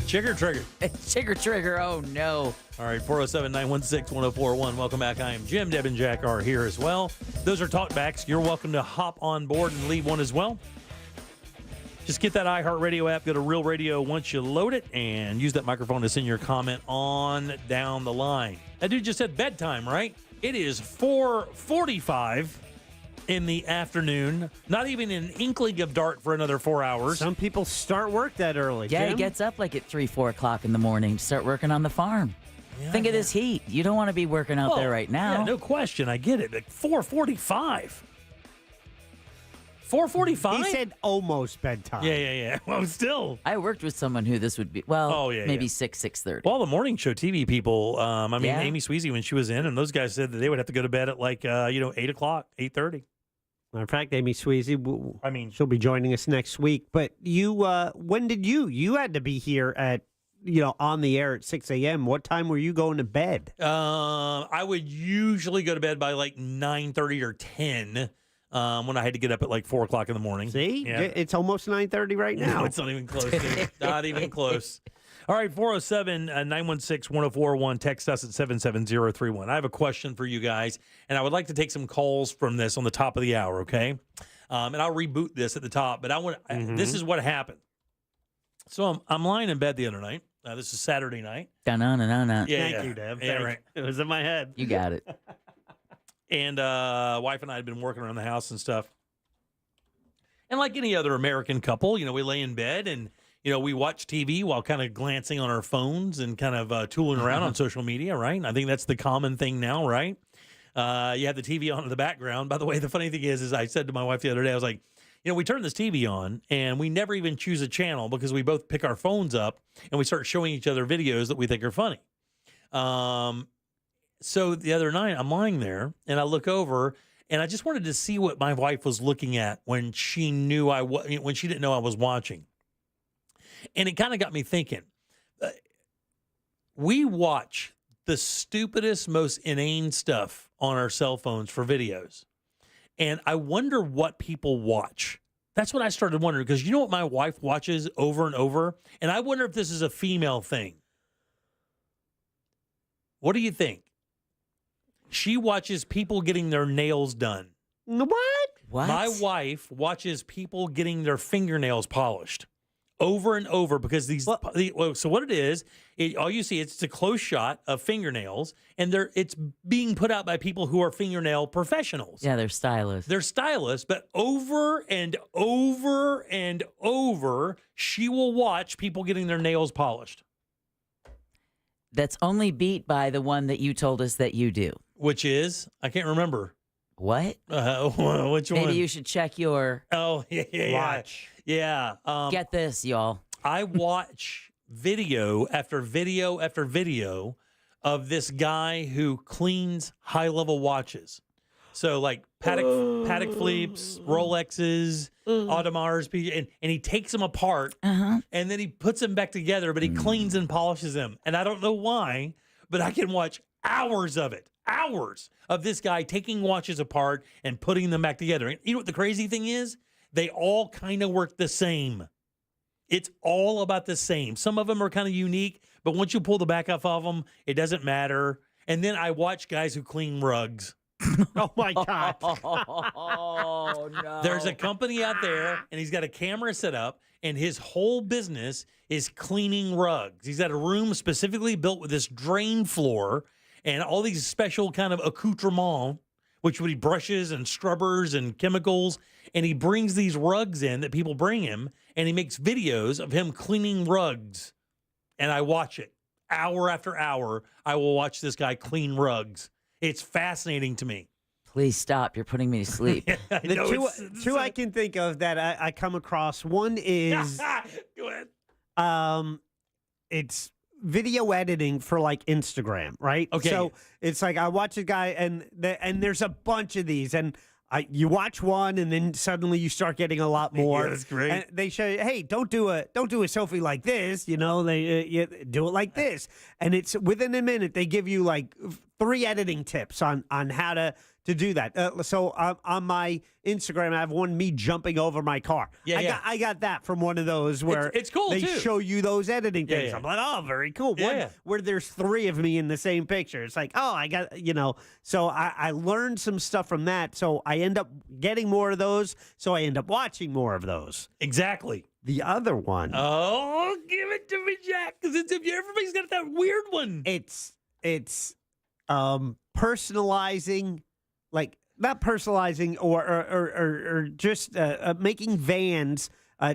Chigger triggered. Chigger trigger. Oh, no. All right, 407-916-1041. Welcome back. I am Jim. Deb and Jack are here as well. Those are talkbacks. You're welcome to hop on board and leave one as well. Just get that iHeartRadio app. Go to Real Radio once you load it and use that microphone to send your comment on down the line. That dude just said bedtime, right? It is 4:45 in the afternoon. Not even an inkling of dark for another 4 hours. Some people start work that early. Yeah, Jim? he gets up like at 3, 4 o'clock in the morning to start working on the farm. Yeah, Think of this heat. You don't want to be working out there right now. Yeah, no question. I get it. Like 4:45. 4:45? He said almost bedtime. Yeah. Well, still. I worked with someone who this would be, maybe 6:30. Well, the morning show TV people, Yeah. Amy Sweezy, when she was in, and those guys said that they would have to go to bed at like, 8 o'clock, 8:30. Matter of fact, Amy Sweezy, she'll be joining us next week. But you, when did you had to be here at, on the air at 6 a.m. What time were you going to bed? I would usually go to bed by like 9:30 or 10 when I had to get up at like 4 o'clock in the morning. See? Yeah. It's almost 9:30 right now. No, it's not even close, dude. Not even close. All right, 407-916-1041. Text us at 77031. I have a question for you guys, and I would like to take some calls from this on the top of the hour, okay? And I'll reboot this at the top, but this is what happened. So I'm lying in bed the other night. This is Saturday night. Da-na-na-na-na. Yeah, Thank you, Deb. Yeah, Thank right. you. It was in my head. You got it. And wife and I had been working around the house and stuff. And like any other American couple, we lay in bed and, we watch TV while kind of glancing on our phones and kind of tooling around on social media, right? And I think that's the common thing now, right? You have the TV on in the background. By the way, the funny thing is I said to my wife the other day, I was like, we turn this TV on and we never even choose a channel because we both pick our phones up and we start showing each other videos that we think are funny. So the other night I'm lying there and I look over and I just wanted to see what my wife was looking at when she knew when she didn't know I was watching. And it kind of got me thinking. We watch the stupidest, most inane stuff on our cell phones for videos. And I wonder what people watch. That's what I started wondering because you know what my wife watches over and over? And I wonder if this is a female thing. What do you think? She watches people getting their nails done. What? My wife watches people getting their fingernails polished over and over because so what it is, all you see, it's a close shot of fingernails, and it's being put out by people who are fingernail professionals. Yeah, they're stylists. They're stylists, but over and over and over, she will watch people getting their nails polished. that's only beat by the one that you told us that you do. Which is? I can't remember. What? Which one? Maybe you should check your watch. Yeah. Get this, y'all. I watch video after video after video of this guy who cleans high-level watches. So like Patek Philippe's, Rolexes, Audemars, and he takes them apart and then he puts them back together, but he cleans and polishes them. And I don't know why, but I can watch hours of it. Hours of this guy taking watches apart and putting them back together. And you know what the crazy thing is? They all kind of work the same. It's all about the same. Some of them are kind of unique, but once you pull the back off of them, it doesn't matter. And then I watch guys who clean rugs. Oh, my God. Oh, no. There's a company out there, and he's got a camera set up, and his whole business is cleaning rugs. He's got a room specifically built with this drain floor and all these special kind of accoutrements, which would be brushes and scrubbers and chemicals. And he brings these rugs in that people bring him, and he makes videos of him cleaning rugs. And I watch it. Hour after hour, I will watch this guy clean rugs. It's fascinating to me. Please stop. You're putting me to sleep. The two I can think of that I come across. One is Go ahead. It's video editing for like Instagram, right? Okay. So it's like I watch a guy and there's a bunch of these and you watch one and then suddenly you start getting a lot more. Yeah, that's great. And they show you, hey, don't do a selfie like this, you know, they you do it like this. And it's within a minute they give you like 3 editing tips on how to do that. So on my Instagram, I have one me jumping over my car. I got that from one of those where it's cool they too. show you those editing things. Yeah. I'm like, oh, very cool. One where there's 3 of me in the same picture. It's like, oh, I got, you know. So I learned some stuff from that. So I end up getting more of those. So I end up watching more of those. Exactly. The other one. Oh, give it to me, Jack, because everybody's got that weird one. It's personalizing. Like not personalizing or just making vans,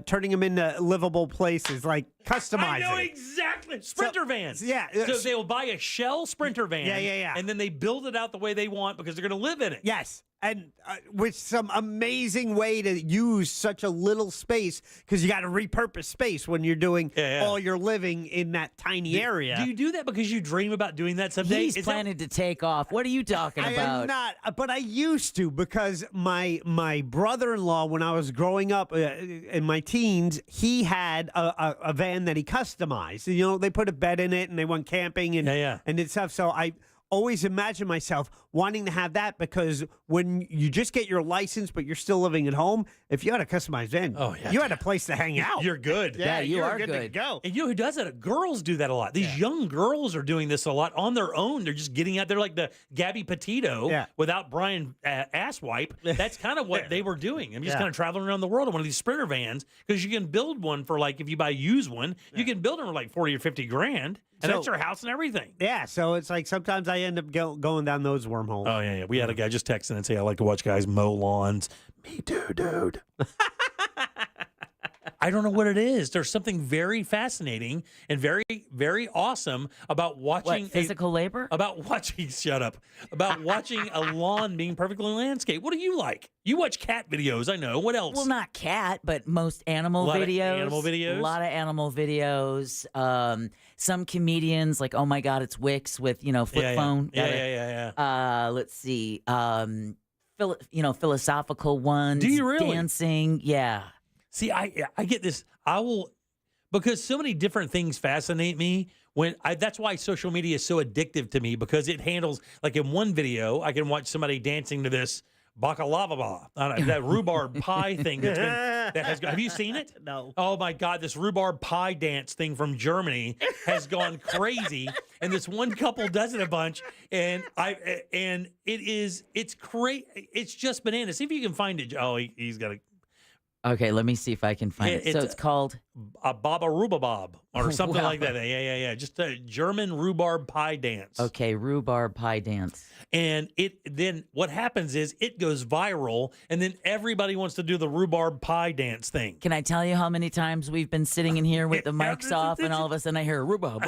turning them into livable places, like customizing. I know exactly. Sprinter vans. Yeah. So they will buy a shell Sprinter van. Yeah. And then they build it out the way they want because they're going to live in it. Yes. And with some amazing way to use such a little space because you got to repurpose space when you're doing all your living in that tiny area. Do you do that because you dream about doing that someday? He's planning to take off. What are you talking about? I am not, but I used to because my brother-in-law, when I was growing up in my teens, he had a van that he customized. You know, they put a bed in it and they went camping and did stuff. So I always imagine myself wanting to have that because when you just get your license but you're still living at home, if you had a customized van, you had a place to hang out. You're good. Yeah, you are good to go. And you know who does that? Girls do that a lot. These young girls are doing this a lot on their own. They're just getting out there like the Gabby Petito without Brian Asswipe. That's kind of what they were doing. I'm just kind of traveling around the world in one of these Sprinter vans because you can build one for like, if you buy a used one, you can build them for like 40 or 50 grand. And that's your house and everything. Yeah, so it's like sometimes I end up going down those wormholes. Oh, yeah. We had a guy just texting and say, I like to watch guys mow lawns. Me too, dude. I don't know what it is. There's something very fascinating and very, very awesome about watching What, physical labor? Shut up. About watching a lawn being perfectly landscaped. What do you like? You watch cat videos, I know. What else? Well, not cat, but most animal videos. Animal videos? A lot of animal videos. Some comedians, like, oh my God, it's Wix with, flip phone. Yeah. Let's see. Philosophical ones. Do you really? Dancing. Yeah. See, I get this. Because so many different things fascinate me. That's why social media is so addictive to me because it handles, like in one video, I can watch somebody dancing to this baklava, that rhubarb pie thing have you seen it? No. Oh my God, this rhubarb pie dance thing from Germany has gone crazy, and this one couple does it a bunch, and it's crazy. It's just bananas. See if you can find it. Oh, he's got a. Okay, let me see if I can find it. So it's called a Baba Rhubarb or something Wow. like that. Yeah. Just a German rhubarb pie dance. Okay, rhubarb pie dance. And then what happens is it goes viral, and then everybody wants to do the rhubarb pie dance thing. Can I tell you how many times we've been sitting in here with the mics off, and all of a sudden I hear rhubarb.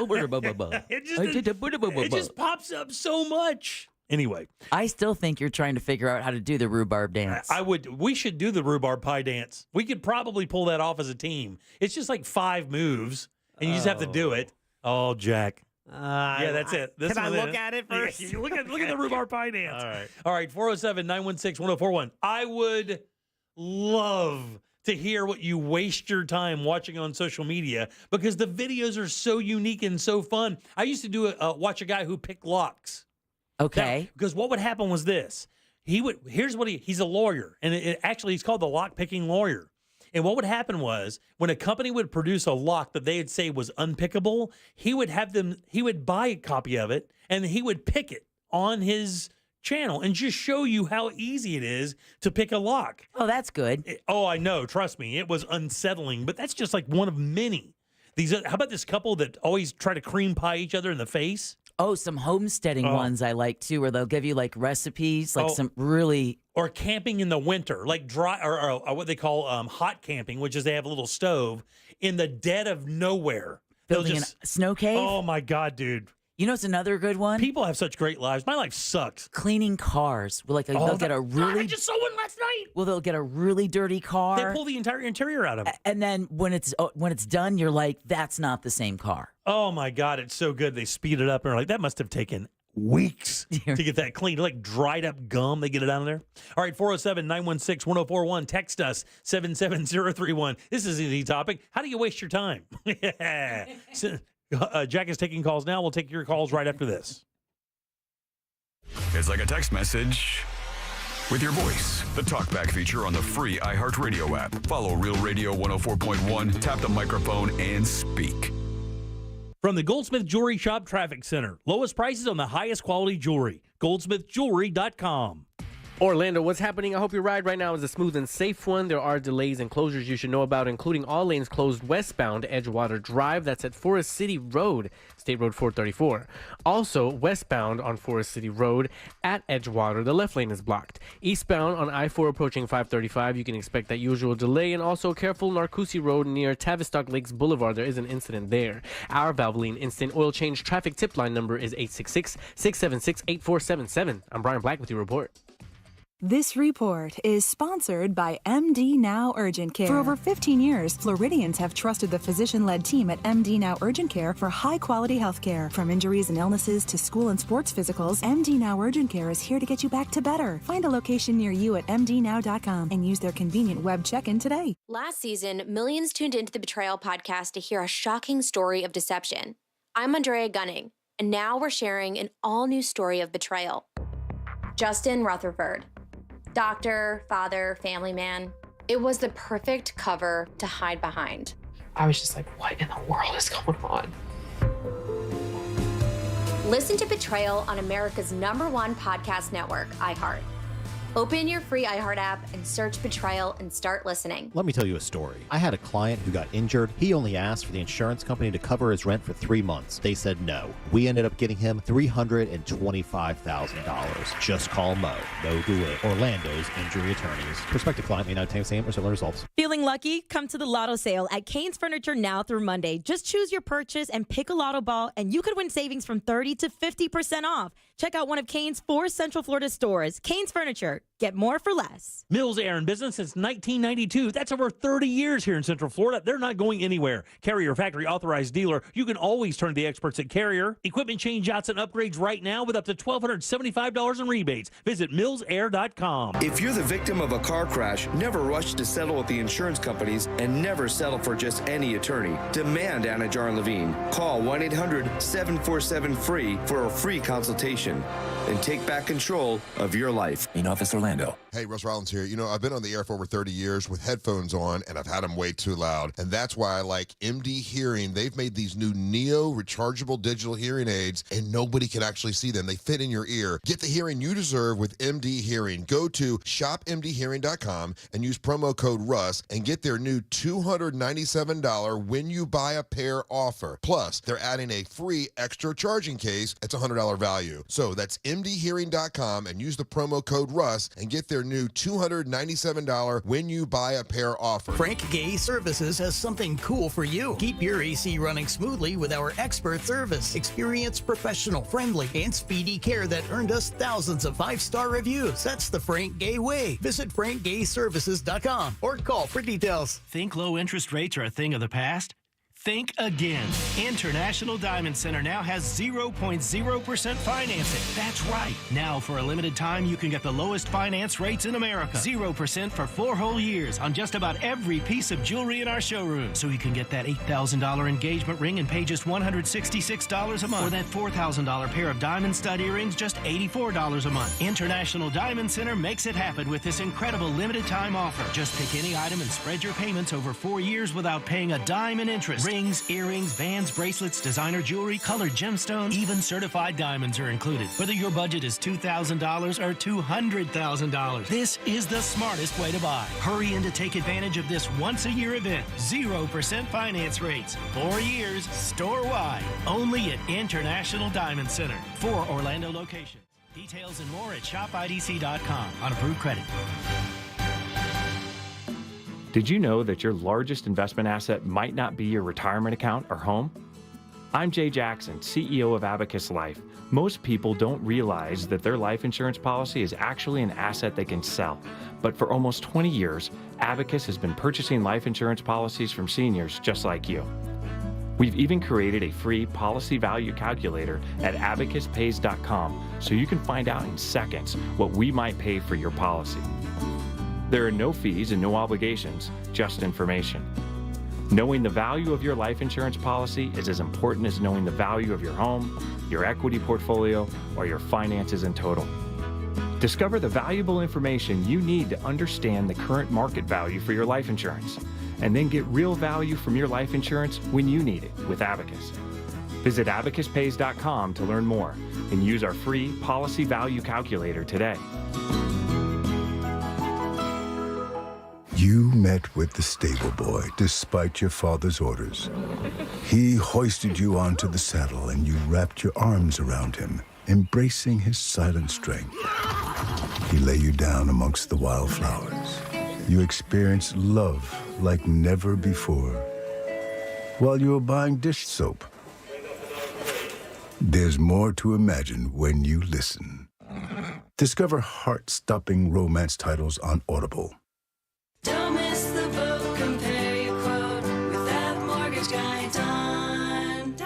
It just pops up so much. Anyway, I still think you're trying to figure out how to do the rhubarb dance. we should do the rhubarb pie dance. We could probably pull that off as a team. It's just like 5 moves, and you just have to do it. Oh, Jack. Yeah, that's it. This Can I one look is- at it first? Yeah, look at the rhubarb pie dance. All right. All right, 407-916-1041. I would love to hear what you waste your time watching on social media because the videos are so unique and so fun. I used to watch a guy who picked locks. Okay. Now, because what would happen was this. He's a lawyer, and actually he's called the lock picking lawyer. And what would happen was when a company would produce a lock that they'd say was unpickable, he would buy a copy of it and he would pick it on his channel and just show you how easy it is to pick a lock. Oh, that's good. I know. Trust me. It was unsettling, but that's just like one of many. How about this couple that always try to cream pie each other in the face? Oh, some homesteading ones I like too, where they'll give you like recipes, like some really. Or camping in the winter, like dry or what they call hot camping, which is they have a little stove in the dead of nowhere. Building a snow cave? Oh my God, dude. You know, it's another good one. People have such great lives. My life sucks. Cleaning cars. They'll get a really. I just saw one last night. Well, they'll get a really dirty car. They pull the entire interior out of it. And then when it's done, you're like, that's not the same car. Oh my God, it's so good. They speed it up and are like, that must have taken weeks to get that clean. Like dried up gum, they get it out of there. All right, 407-916-1041. Text us 77031. This is an easy topic. How do you waste your time? Jack is taking calls now. We'll take your calls right after this. It's like a text message with your voice. The TalkBack feature on the free iHeartRadio app. Follow Real Radio 104.1, tap the microphone, and speak. From the Goldsmith Jewelry Shop Traffic Center. Lowest prices on the highest quality jewelry. GoldsmithJewelry.com. Orlando, what's happening? I hope your ride right now is a smooth and safe one. There are delays and closures you should know about, including all lanes closed westbound Edgewater Drive. That's at Forest City Road, State Road 434. Also, westbound on Forest City Road at Edgewater, the left lane is blocked. Eastbound on I-4 approaching 535, you can expect that usual delay. And also, careful Narcoossee Road near Tavistock Lakes Boulevard. There is an incident there. Our Valvoline Instant Oil Change traffic tip line number is 866-676-8477. I'm Brian Black with your report. This report is sponsored by MD Now Urgent Care. For over 15 years, Floridians have trusted the physician-led team at MD Now Urgent Care for high-quality health care. From injuries and illnesses to school and sports physicals, MD Now Urgent Care is here to get you back to better. Find a location near you at mdnow.com and use their convenient web check-in today. Last season, millions tuned into the Betrayal podcast to hear a shocking story of deception. I'm Andrea Gunning, and now we're sharing an all-new story of betrayal. Justin Rutherford. Doctor, father, family man. It was the perfect cover to hide behind. I was just like, what in the world is going on? Listen to Betrayal on America's #1 podcast network, iHeart. Open your free iHeart app and search Betrayal and start listening. Let me tell you a story. I had a client who got injured. He only asked for the insurance company to cover his rent for 3 months. They said no. We ended up getting him $325,000. Just call Mo. Mo Goulet, Orlando's injury attorneys. Prospective client may not obtain the same or similar results. Feeling lucky? Come to the Lotto sale at Cane's Furniture now through Monday. Just choose your purchase and pick a Lotto ball, and you could win savings from 30 to 50% off. Check out one of Cane's 4 Central Florida stores. Cane's Furniture. Get more for less. Mills Air in business since 1992. That's over 30 years here in Central Florida. They're not going anywhere. Carrier factory authorized dealer. You can always turn to the experts at Carrier. Equipment changeouts and upgrades right now with up to $1,275 in rebates. Visit millsair.com. If you're the victim of a car crash, never rush to settle with the insurance companies and never settle for just any attorney. Demand Anna Jar Levine. Call 1-800-747-FREE for a free consultation and take back control of your life. In Office Orlando. Hey, Russ Rollins here. You know, I've been on the air for over 30 years with headphones on, and I've had them way too loud. And that's why I like MD Hearing. They've made these new Neo rechargeable digital hearing aids, and nobody can actually see them. They fit in your ear. Get the hearing you deserve with MD Hearing. Go to shopmdhearing.com and use promo code RUSS and get their new $297 when you buy a pair offer. Plus, they're adding a free extra charging case. It's a $100 value. So that's mdhearing.com and use the promo code RUSS and get their new $297 when you buy a pair offer. Frank Gay Services has something cool for you. Keep your AC running smoothly with our expert service. Experienced, professional, friendly, and speedy care that earned us thousands of 5-star reviews. That's the Frank Gay way. Visit frankgayservices.com or call for details. Think low interest rates are a thing of the past? Think again. International Diamond Center now has 0.0% financing. That's right. Now, for a limited time, you can get the lowest finance rates in America. 0% for 4 whole years on just about every piece of jewelry in our showroom. So you can get that $8,000 engagement ring and pay just $166 a month. Or that $4,000 pair of diamond stud earrings, just $84 a month. International Diamond Center makes it happen with this incredible limited time offer. Just pick any item and spread your payments over 4 years without paying a dime in interest. Rings, earrings, bands, bracelets, designer jewelry, colored gemstones, even certified diamonds are included. Whether your budget is $2,000 or $200,000, this is the smartest way to buy. Hurry in to take advantage of this once-a-year event. 0% finance rates. 4 years, store-wide. Only at International Diamond Center. 4 Orlando locations. Details and more at shopidc.com on approved credit. Did you know that your largest investment asset might not be your retirement account or home? I'm Jay Jackson, CEO of Abacus Life. Most people don't realize that their life insurance policy is actually an asset they can sell. But for almost 20 years, Abacus has been purchasing life insurance policies from seniors just like you. We've even created a free policy value calculator at abacuspays.com so you can find out in seconds what we might pay for your policy. There are no fees and no obligations, just information. Knowing the value of your life insurance policy is as important as knowing the value of your home, your equity portfolio, or your finances in total. Discover the valuable information you need to understand the current market value for your life insurance, and then get real value from your life insurance when you need it with Abacus. Visit abacuspays.com to learn more and use our free policy value calculator today. You met with the stable boy despite your father's orders. He hoisted you onto the saddle and you wrapped your arms around him, embracing his silent strength. He lay you down amongst the wildflowers. You experienced love like never before while you were buying dish soap. There's more to imagine when you listen. Discover heart-stopping romance titles on Audible. Don't miss the boat, compare your quote with thatmortgageguy.com.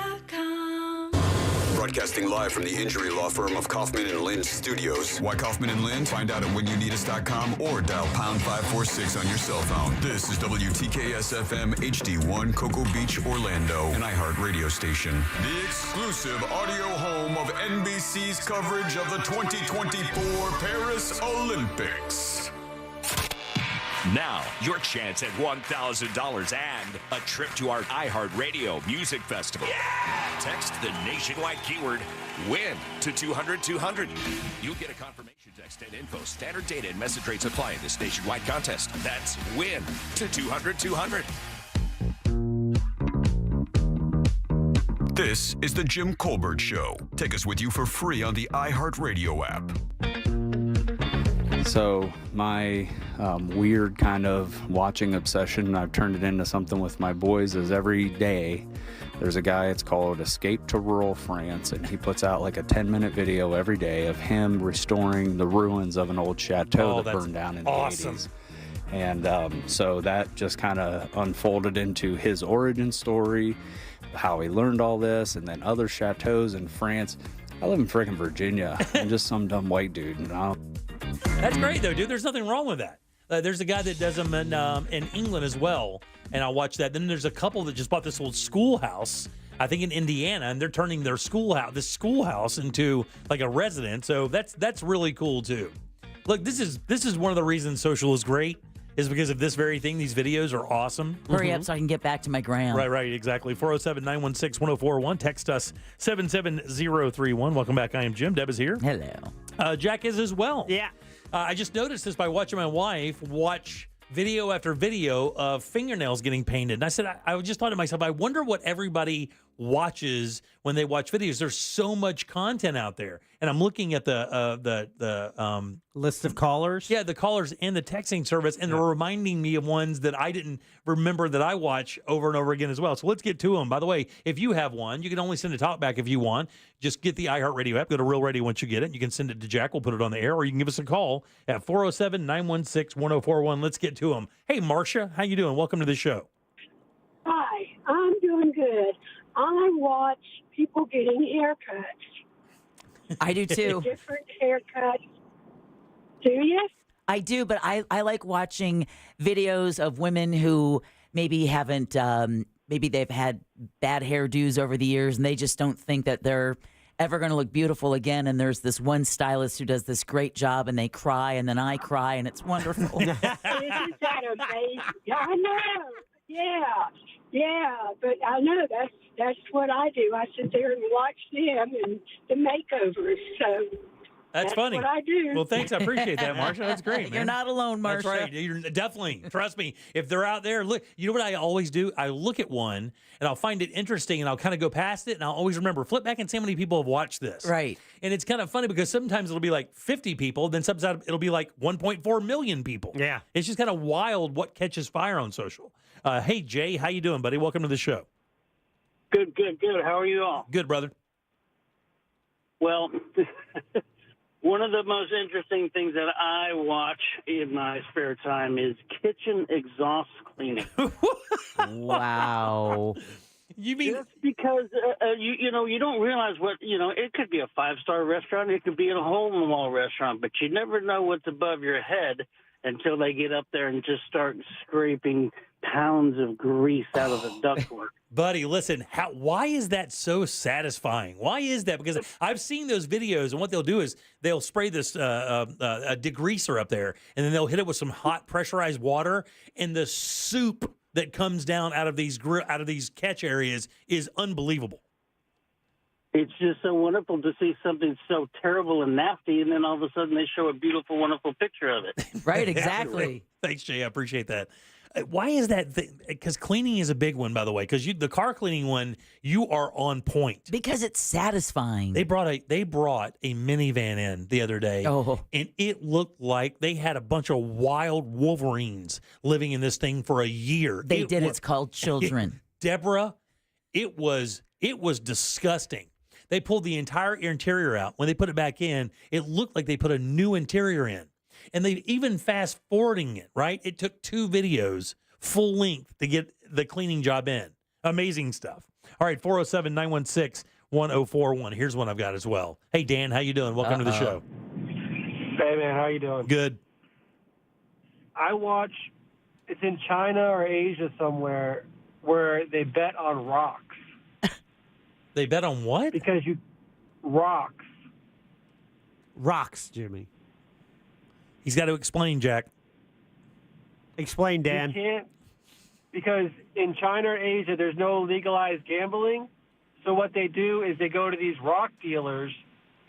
Broadcasting live from the injury law firm of Kaufman and Lind Studios. Why Kaufman and Lind? Find out at whenyouneedus.com or dial pound 546 on your cell phone. This is WTKS FM HD1 Cocoa Beach, Orlando, an iHeart radio station. The exclusive audio home of NBC's coverage of the 2024 Paris Olympics. Now, your chance at $1,000 and a trip to our iHeartRadio Music Festival. Yeah! Text the nationwide keyword WIN to 200-200. You'll get a confirmation text and info. Standard data and message rates apply in this nationwide contest. That's WIN to 200-200. This is the Jim Colbert Show. Take us with you for free on the iHeartRadio app. So my weird kind of watching obsession, I've turned it into something with my boys, is every day there's a guy, it's called Escape to Rural France, and he puts out like a 10-minute video every day of him restoring the ruins of an old chateau that burned down in the 80s. And so that just kind of unfolded into his origin story, how he learned all this, and then other chateaus in France. I live in freaking Virginia. I'm just some dumb white dude, you know? That's great, though, dude. There's nothing wrong with that. There's a guy that does them in England as well, and I watch that. Then there's a couple that just bought this old schoolhouse, I think in Indiana, and they're turning their schoolhouse into like a residence. So that's really cool too. Look, this is one of the reasons social is great, is because of this very thing. These videos are awesome. Hurry up so I can get back to my gram. Right, exactly. 407-916-1041. Text us 77031. Welcome back. I am Jim. Deb is here. Hello. Jack is as well. Yeah. I just noticed this by watching my wife watch video after video of fingernails getting painted. And I said, I just thought to myself, I wonder what everybody watches when they watch videos. There's so much content out there. And I'm looking at the list of callers. Yeah, the callers and the texting service, and they're reminding me of ones that I didn't remember that I watch over and over again as well. So let's get to them. By the way, if you have one, you can only send a talk back if you want. Just get the iHeartRadio app. Go to Real Radio once you get it. You can send it to Jack. We'll put it on the air, or you can give us a call at 407-916-1041. Let's get to them. Hey, Marcia, how you doing? Welcome to the show. Hi, I'm doing good. I watch people getting haircuts. I do too. Different haircuts. Do you? I do, but I like watching videos of women who maybe haven't, maybe they've had bad hairdos over the years and they just don't think that they're ever going to look beautiful again. And there's this one stylist who does this great job and they cry and then I cry and it's wonderful. Isn't that amazing? I know. Yeah, but I know that's what I do. I sit there and watch them and the makeovers. So That's funny. What I do. Well, thanks. I appreciate that, Marsha. That's great, man. You're not alone, Marsha. That's right. You're definitely. Trust me. If they're out there, look. You know what I always do? I look at one and I'll find it interesting and I'll kind of go past it and I'll always remember, flip back and see how many people have watched this. Right. And it's kind of funny because sometimes it'll be like 50 people, then sometimes it'll be like 1.4 million people. Yeah. It's just kind of wild what catches fire on social. Hey, Jay, how you doing, buddy? Welcome to the show. Good. How are you all? Good, brother. Well, one of the most interesting things that I watch in my spare time is kitchen exhaust cleaning. Wow. You mean just because you don't realize what it could be a 5-star restaurant, it could be a home mall restaurant, but you never know what's above your head until they get up there and just start scraping pounds of grease out of the ductwork. Buddy, listen, why is that so satisfying? Why is that? Because I've seen those videos, and what they'll do is they'll spray this degreaser up there, and then they'll hit it with some hot pressurized water, and the soup that comes down out of these catch areas is unbelievable. It's just so wonderful to see something so terrible and nasty, and then all of a sudden they show a beautiful, wonderful picture of it. Right, exactly. Thanks, Jay. I appreciate that. Why is that? Because cleaning is a big one, by the way. Because the car cleaning one, you are on point. Because it's satisfying. They brought a minivan in the other day, and it looked like they had a bunch of wild Wolverines living in this thing for a year. It's called children. Deborah, it was disgusting. They pulled the entire interior out. When they put it back in, it looked like they put a new interior in. And they even fast forwarding it, right? It took 2 videos full length to get the cleaning job in. Amazing stuff. All right, 407-916-1041. Here's one I've got as well. Hey, Dan, how you doing? Welcome to the show. Hey, man, how you doing? Good. I watch, it's in China or Asia somewhere, where they bet on rocks. They bet on what? Because rocks. Rocks, Jimmy. He's got to explain, Jack. Explain, Dan. You can't, because in China or Asia, there's no legalized gambling. So what they do is they go to these rock dealers,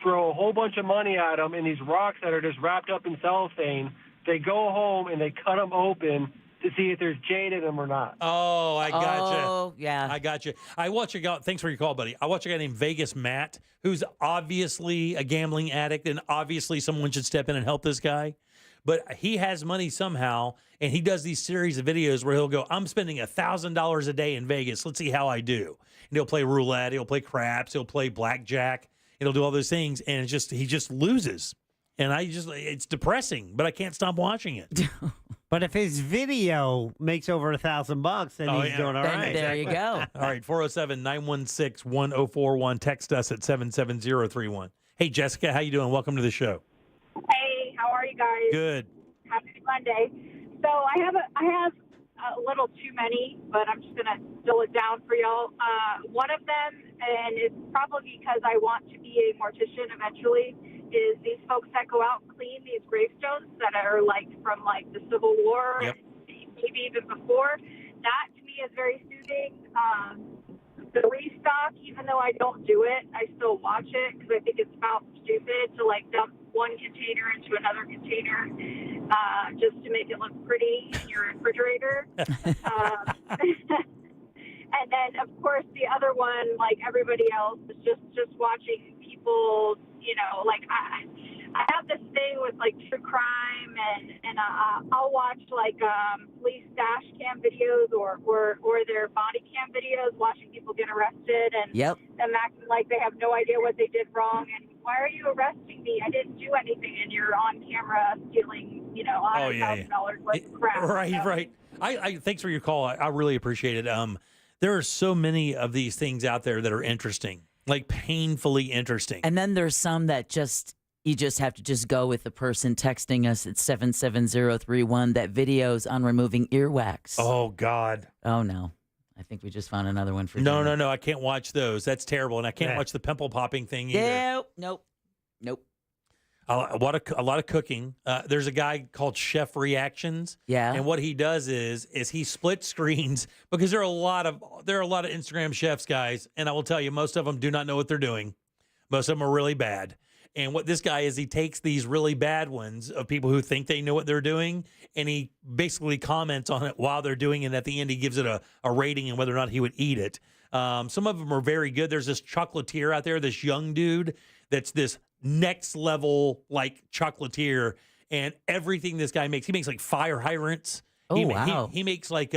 throw a whole bunch of money at them, and these rocks that are just wrapped up in cellophane, they go home and they cut them open to see if there's jade in them or not. Oh, I gotcha. Oh, yeah. I gotcha. I watch a guy. Thanks for your call, buddy. I watch a guy named Vegas Matt, who's obviously a gambling addict, and obviously someone should step in and help this guy. But he has money somehow, and he does these series of videos where he'll go, I'm spending $1,000 a day in Vegas. Let's see how I do. And he'll play roulette. He'll play craps. He'll play blackjack. And he'll do all those things, and he just loses. And it's depressing, but I can't stop watching it. But if his video makes over $1,000, then he's doing all right. There you go. All right, 407-916-1041. Text us at 77031. Hey, Jessica, how you doing? Welcome to the show. Hey, how are you guys? Good. Happy Monday. So I have a little too many, but I'm just gonna distill it down for y'all. One of them, and it's probably because I want to be a mortician eventually, is these folks that go out and clean these gravestones that are like from like the Civil War, Yep. maybe even before. That to me is very soothing. The restock, even though I don't do it, I still watch it because I think it's about stupid to like dump one container into another container just to make it look pretty in your refrigerator. And then, of course, the other one, like everybody else, is just watching people, you know, like I have this thing with like true crime, and I'll watch like police dash cam videos or their body cam videos, watching people get arrested and them acting like they have no idea what they did wrong. And why are you arresting me? I didn't do anything, and you're on camera stealing, you know, $100,000 worth of crap. Right. I thanks for your call. I really appreciate it. There are so many of these things out there that are interesting, like painfully interesting. And then there's some that you just have to just go with the person texting us at 77031 that videos on removing earwax. Oh, God. Oh, no. I think we just found another one for No. Jimmy. I can't watch those. That's terrible. And I can't watch the pimple popping thing either. Nope. A lot of cooking. There's a guy called Chef Reactions. Yeah. And what he does is he splits screens because there are a lot of Instagram chefs, guys, and I will tell you, most of them do not know what they're doing. Most of them are really bad. And what this guy is, he takes these really bad ones of people who think they know what they're doing, and he basically comments on it while they're doing it. And at the end, he gives it a rating and whether or not he would eat it. Some of them are very good. There's this chocolatier out there, this young dude that's this next level like chocolatier, and everything this guy makes, he makes like fire hydrants. Wow. He makes like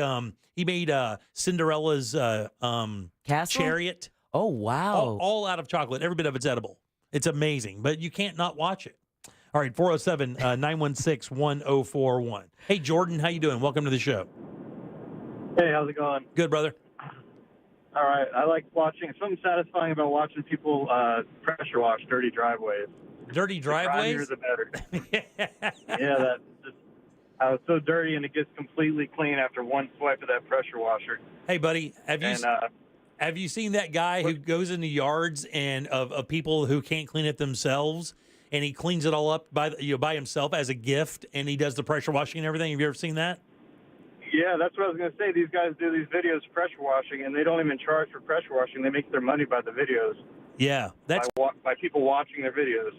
he made Cinderella's Castle? chariot. Oh wow. All out of chocolate. Every bit of it's edible. It's amazing, but you can't not watch it. All right, 407-916-1041. Hey Jordan, how you doing? Welcome to the show. Hey, how's it going? Good, brother. All right. I like watching, something satisfying about watching people pressure wash dirty driveways. Dirty driveways? The grimier, the better. Yeah, that's just how it's so dirty and it gets completely clean after one swipe of that pressure washer. Hey, buddy, have you seen that guy who goes into yards and of people who can't clean it themselves, and he cleans it all up by himself as a gift, and he does the pressure washing and everything? Have you ever seen that? Yeah, that's what I was going to say. These guys do these videos pressure washing, and they don't even charge for pressure washing. They make their money by the videos. Yeah, that's by people watching their videos.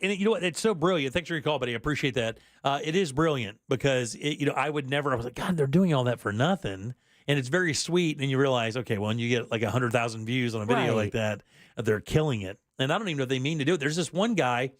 And you know what? It's so brilliant. Thanks for your call, buddy. I appreciate that. It is brilliant because I would never. I was like, God, they're doing all that for nothing, and it's very sweet. And you realize, okay, well, when you get like 100,000 views on a video like that, they're killing it. And I don't even know if they mean to do it. There's this one guy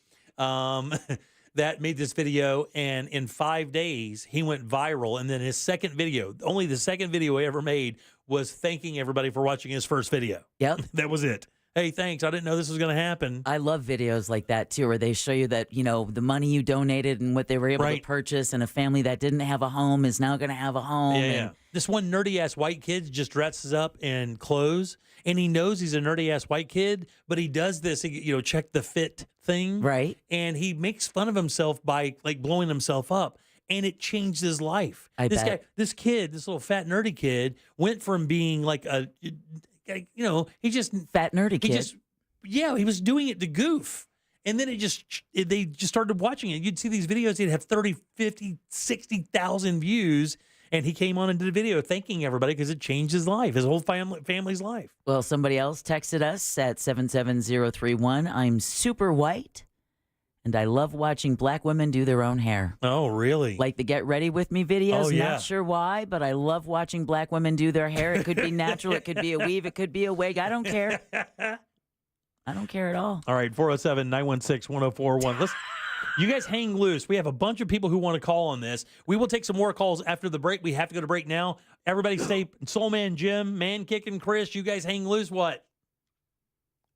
that made this video, and in 5 days he went viral. And then his second video, only the second video he ever made, was thanking everybody for watching his first video. Yep. That was it. Hey, thanks. I didn't know this was going to happen. I love videos like that, too, where they show you that, the money you donated and what they were able to purchase, and a family that didn't have a home is now going to have a home. Yeah. This one nerdy-ass white kid just dresses up in clothes, and he knows he's a nerdy-ass white kid, but he does this, check the fit thing. Right. And he makes fun of himself by, blowing himself up. And it changed his life. This little fat nerdy kid, went from being like he just fat nerdy kid. He was doing it to goof. And then they just started watching it. You'd see these videos, he'd have 30, 50, 60,000 views. And he came on and did a video thanking everybody because it changed his life, his whole family's life. Well, somebody else texted us at 77031. I'm super white, and I love watching black women do their own hair. Oh, really? Like the Get Ready With Me videos. Oh, yeah. Not sure why, but I love watching black women do their hair. It could be natural. It could be a weave. It could be a wig. I don't care. I don't care at all. All right, 407-916-1041. Let's... You guys hang loose. We have a bunch of people who want to call on this. We will take some more calls after the break. We have to go to break now. Everybody stay. Soul Man Jim, Man Kicking Chris, you guys hang loose. What?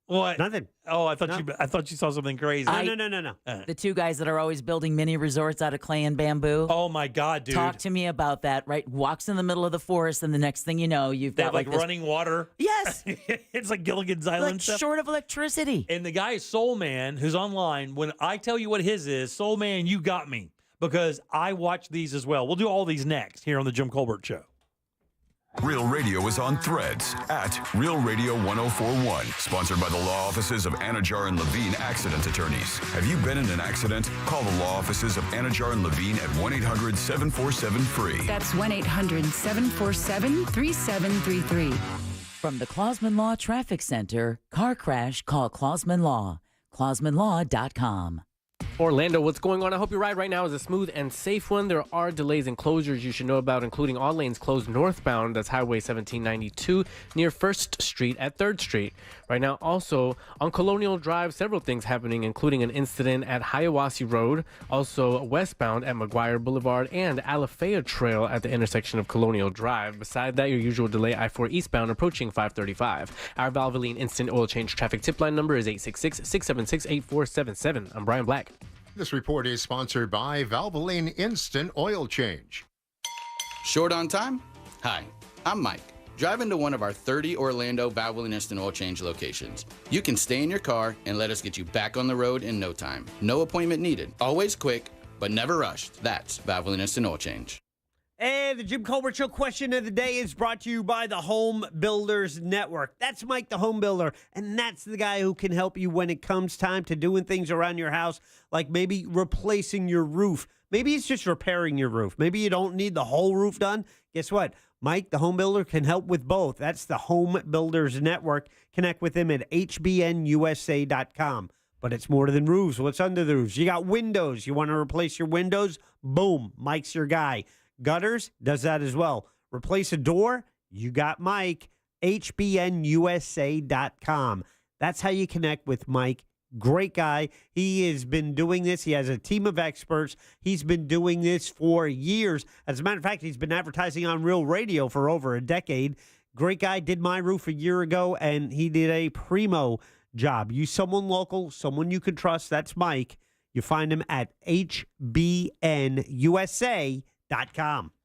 Nothing. Oh, I thought you saw something crazy. No. The two guys that are always building mini resorts out of clay and bamboo. Oh my God, dude! Talk to me about that. Right, walks in the middle of the forest, and the next thing you know, you've They got have like this... running water. Yes, it's like Gilligan's Island like stuff. short of electricity. And the guy Soul Man, who's online, when I tell you what his is, Soul Man, you got me because I watch these as well. We'll do all these next here on the Jim Colbert Show. Real Radio is on Threads at Real Radio 1041. Sponsored by the law offices of Anajar and Levine Accident Attorneys. Have you been in an accident? Call the law offices of Anajar and Levine at 1-800-747-FREE. That's 1-800-747-3733. From the Clausman Law Traffic Center, car crash, call Clausman Law. ClausmanLaw.com. Orlando, what's going on? I hope your ride right now is a smooth and safe one. There are delays and closures you should know about, including all lanes closed northbound. That's Highway 1792 near 1st Street at 3rd Street. Right now, also on Colonial Drive, several things happening, including an incident at Hiawassee Road, also westbound at McGuire Boulevard and Alafaya Trail at the intersection of Colonial Drive. Beside that, your usual delay I-4 eastbound approaching 535. Our Valvoline Instant Oil Change traffic tip line number is 866-676-8477. I'm Brian Black. This report is sponsored by Valvoline Instant Oil Change. Short on time? Hi, I'm Mike. Drive into one of our 30 Orlando Valvoline Instant Oil Change locations. You can stay in your car and let us get you back on the road in no time. No appointment needed. Always quick, but never rushed. That's Valvoline Instant Oil Change. And the Jim Colbert Show question of the day is brought to you by the Home Builders Network. That's Mike, the home builder, and that's the guy who can help you when it comes time to doing things around your house, like maybe replacing your roof. Maybe it's just repairing your roof. Maybe you don't need the whole roof done. Guess what? Mike, the home builder, can help with both. That's the Home Builders Network. Connect with him at hbnusa.com. But it's more than roofs. What's under the roofs? You got windows. You want to replace your windows? Boom. Mike's your guy. Gutters does that as well. Replace a door? You got Mike. hbnusa.com. That's how you connect with Mike. Great guy. He has been doing this. He has a team of experts. He's been doing this for years. As a matter of fact, he's been advertising on Real Radio for over a decade. Great guy. Did my roof a year ago, and he did a primo job. Use someone local, someone you can trust. That's Mike. You find him at hbnusa.com.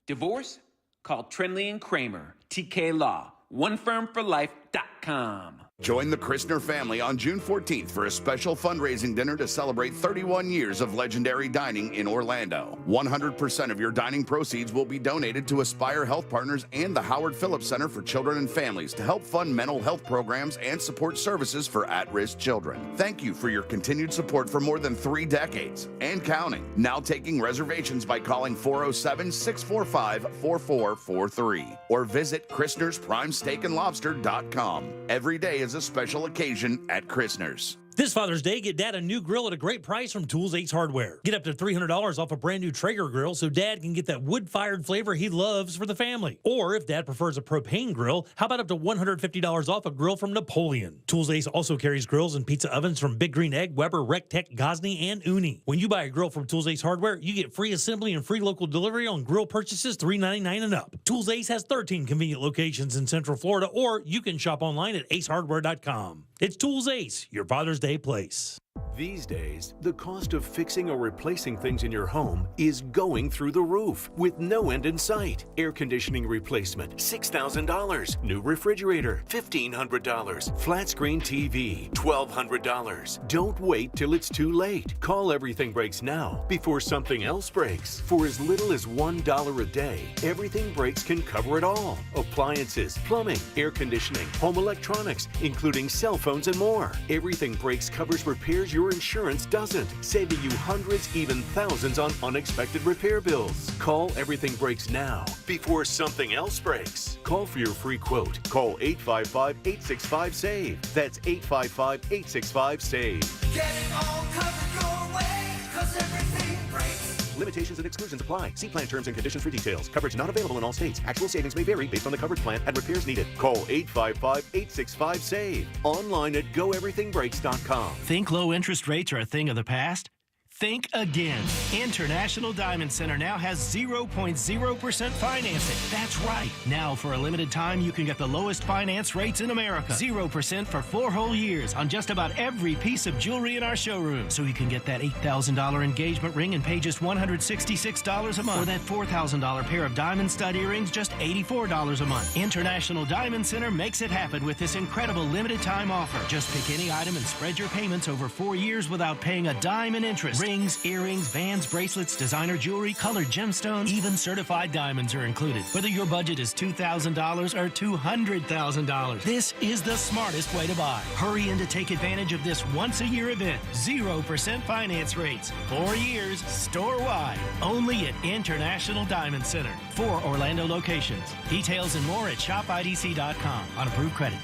Divorce? Call Trinley and Kramer, TK Law, onefirmforlife.com. Join the Christner family on June 14th for a special fundraising dinner to celebrate 31 years of legendary dining in Orlando. 100% of your dining proceeds will be donated to Aspire Health Partners and the Howard Phillips Center for Children and Families to help fund mental health programs and support services for at-risk children. Thank you for your continued support for more than 3 decades and counting. Now taking reservations by calling 407-645-4443 or visit ChristnersPrimeSteakandLobster.com. Every day is a special occasion at Christner's. This Father's Day, get Dad a new grill at a great price from Tools Ace Hardware. Get up to $300 off a brand new Traeger grill so Dad can get that wood-fired flavor he loves for the family. Or if Dad prefers a propane grill, how about up to $150 off a grill from Napoleon? Tools Ace also carries grills and pizza ovens from Big Green Egg, Weber, Rectech, Gosney, and Uni. When you buy a grill from Tools Ace Hardware, you get free assembly and free local delivery on grill purchases $3.99 and up. Tools Ace has 13 convenient locations in Central Florida, or you can shop online at acehardware.com. It's Tools Ace, your Father's Day place. These days, the cost of fixing or replacing things in your home is going through the roof with no end in sight. Air conditioning replacement, $6,000. New refrigerator, $1,500. Flat screen TV, $1,200. Don't wait till it's too late. Call Everything Breaks now before something else breaks. For as little as $1 a day, Everything Breaks can cover it all. Appliances, plumbing, air conditioning, home electronics, including cell phones and more. Everything Breaks covers repairs your insurance doesn't, saving you hundreds, even thousands on unexpected repair bills. Call Everything Breaks now before something else breaks. Call for your free quote. Call 855-865-SAVE. That's 855-865-SAVE. Get it all covered your way, 'cause everything breaks. Limitations and exclusions apply. See plan terms and conditions for details. Coverage not available in all states. Actual savings may vary based on the coverage plan and repairs needed. Call 855-865-SAVE. Online at GoEverythingBreaks.com. Think low interest rates are a thing of the past? Think again. International Diamond Center now has 0.0% financing. That's right. Now, for a limited time, you can get the lowest finance rates in America. 0% for 4 whole years on just about every piece of jewelry in our showroom. So you can get that $8,000 engagement ring and pay just $166 a month. Or that $4,000 pair of diamond stud earrings, just $84 a month. International Diamond Center makes it happen with this incredible limited time offer. Just pick any item and spread your payments over 4 years without paying a dime in interest. Ring Rings, earrings, bands, bracelets, designer jewelry, colored gemstones, even certified diamonds are included. Whether your budget is $2,000 or $200,000, this is the smartest way to buy. Hurry in to take advantage of this once-a-year event. 0% finance rates. 4 years, store-wide. Only at International Diamond Center. 4 Orlando locations. Details and more at shopidc.com on approved credit.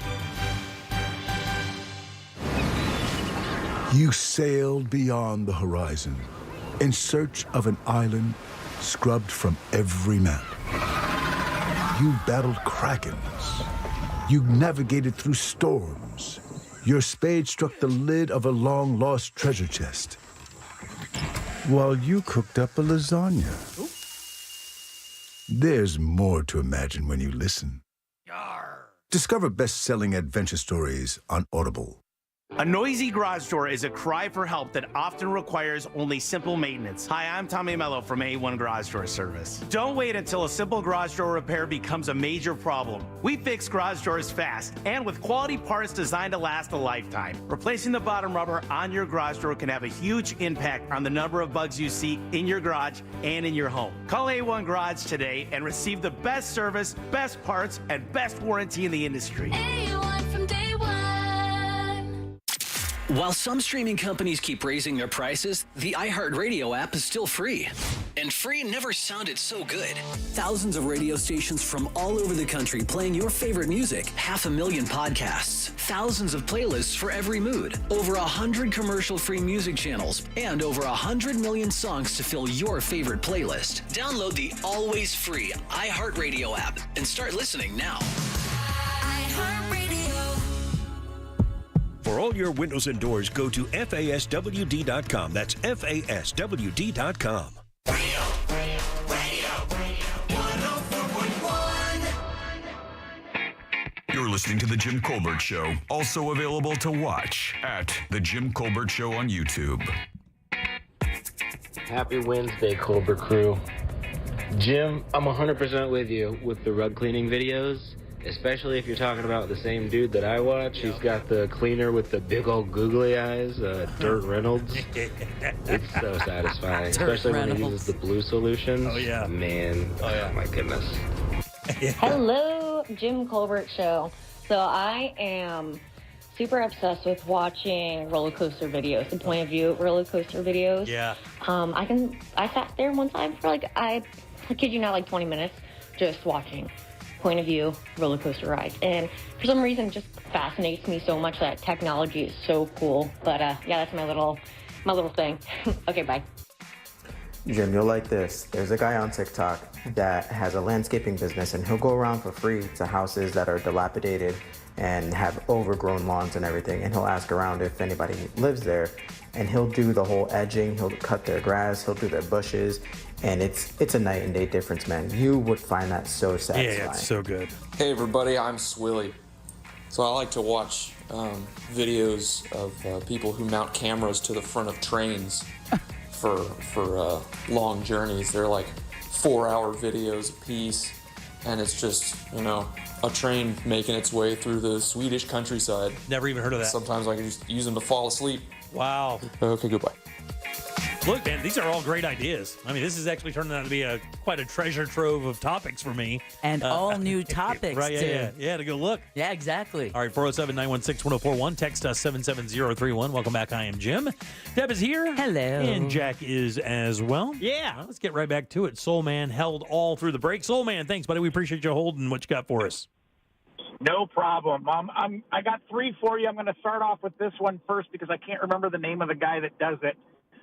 You sailed beyond the horizon in search of an island scrubbed from every map. You battled krakens. You navigated through storms. Your spade struck the lid of a long-lost treasure chest, while you cooked up a lasagna. There's more to imagine when you listen. Discover best-selling adventure stories on Audible. A noisy garage door is a cry for help that often requires only simple maintenance. Hi, I'm Tommy Mello from A1 Garage Door Service. Don't wait until a simple garage door repair becomes a major problem. We fix garage doors fast and with quality parts designed to last a lifetime. Replacing the bottom rubber on your garage door can have a huge impact on the number of bugs you see in your garage and in your home. Call A1 Garage today and receive the best service, best parts, and best warranty in the industry. A1 from day one. While some streaming companies keep raising their prices, the iHeartRadio app is still free. And free never sounded so good. Thousands of radio stations from all over the country playing your favorite music, 500,000 podcasts, thousands of playlists for every mood, over 100 commercial-free music channels, and over 100 million songs to fill your favorite playlist. Download the always free iHeartRadio app and start listening now. For all your windows and doors, go to FASWD.com. That's FASWD.com. You're listening to The Jim Colbert Show, also available to watch at The Jim Colbert Show on YouTube. Happy Wednesday, Colbert crew. Jim, I'm 100% with you with the rug cleaning videos, especially if you're talking about the same dude that I watch. He's got the cleaner with the big old googly eyes, Dirt Reynolds. It's so satisfying, especially when he uses the blue solutions. Oh, yeah. Man, oh my goodness. Hello, Jim Colbert Show. So I am super obsessed with watching roller coaster videos, the point of view roller coaster videos. Yeah. I sat there one time for I kid you not, 20 minutes just watching point of view roller coaster rides. And for some reason, it just fascinates me so much that technology is so cool. But yeah, that's my little thing. Okay, bye. Jim, you'll like this. There's a guy on TikTok that has a landscaping business, and he'll go around for free to houses that are dilapidated and have overgrown lawns and everything, and he'll ask around if anybody lives there, and he'll do the whole edging, he'll cut their grass, he'll do their bushes, and it's a night and day difference, man. You would find that so satisfying. Yeah, it's so good. Hey everybody, I'm Swilly. So I like to watch videos of people who mount cameras to the front of trains for long journeys. They're 4-hour videos a piece, and it's just, a train making its way through the Swedish countryside. Never even heard of that. Sometimes I can just use them to fall asleep. Wow. Okay, goodbye. Look, man, these are all great ideas. I mean, this is actually turning out to be quite a treasure trove of topics for me. And all new topics, right? too. Yeah, to go look. Yeah, exactly. All right, 407-916-1041. Text us 77031. Welcome back. I am Jim. Deb is here. Hello. And Jack is as well. Yeah. Well, let's get right back to it. Soul Man held all through the break. Soul Man, thanks, buddy. We appreciate you holding what you got for us. No problem. I got 3 for you. I'm going to start off with this one first because I can't remember the name of the guy that does it.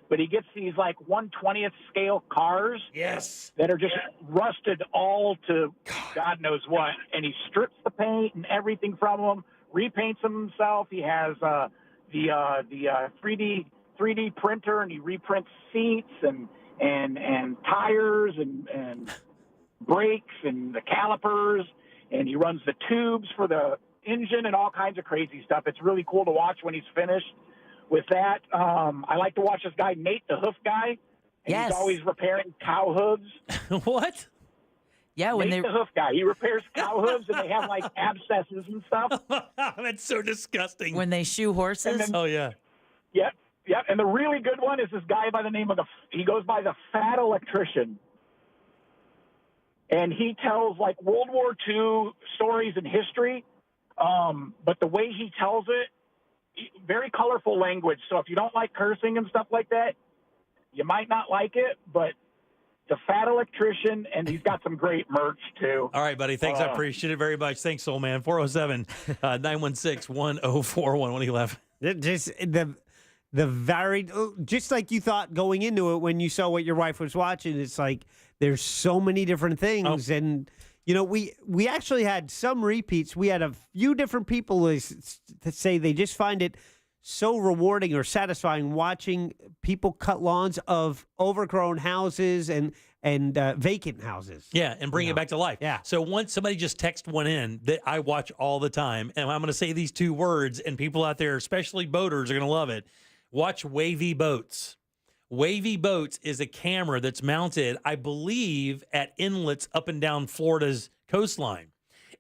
But he gets these 1/20th scale cars. Yes. That are just rusted all to God knows what. And he strips the paint and everything from them, repaints them himself. He has the 3D printer, and he reprints seats and tires and brakes and the calipers. And he runs the tubes for the engine and all kinds of crazy stuff. It's really cool to watch when he's finished with that. I like to watch this guy, Nate, the hoof guy. And yes. He's always repairing cow hooves. What? Yeah, when Nate, the hoof guy. He repairs cow hooves, and they have abscesses and stuff. That's so disgusting. When they shoe horses? Oh, yeah. Yep. Yep, and the really good one is this guy by the name of he goes by the Fat Electrician. And he tells like World War II stories and history, but the way he tells it, very colorful language. So if you don't like cursing and stuff like that, you might not like it, but the Fat Electrician, and he's got some great merch too. All right, buddy. Thanks. I appreciate it very much. Thanks, Soul Man. 407-916-1041. What are you laughing? Just the varied, just like you thought going into it when you saw what your wife was watching. It's like there's so many different things, and you know we actually had some repeats. We had a few different people that say they just find it so rewarding or satisfying watching people cut lawns of overgrown houses and vacant houses. Yeah, and bring it back to life. Yeah. So once somebody just text one in that I watch all the time, and I'm going to say these two words, and people out there, especially boaters, are going to love it. Watch Wavy Boats. Wavy Boats is a camera that's mounted, I believe, at inlets up and down Florida's coastline.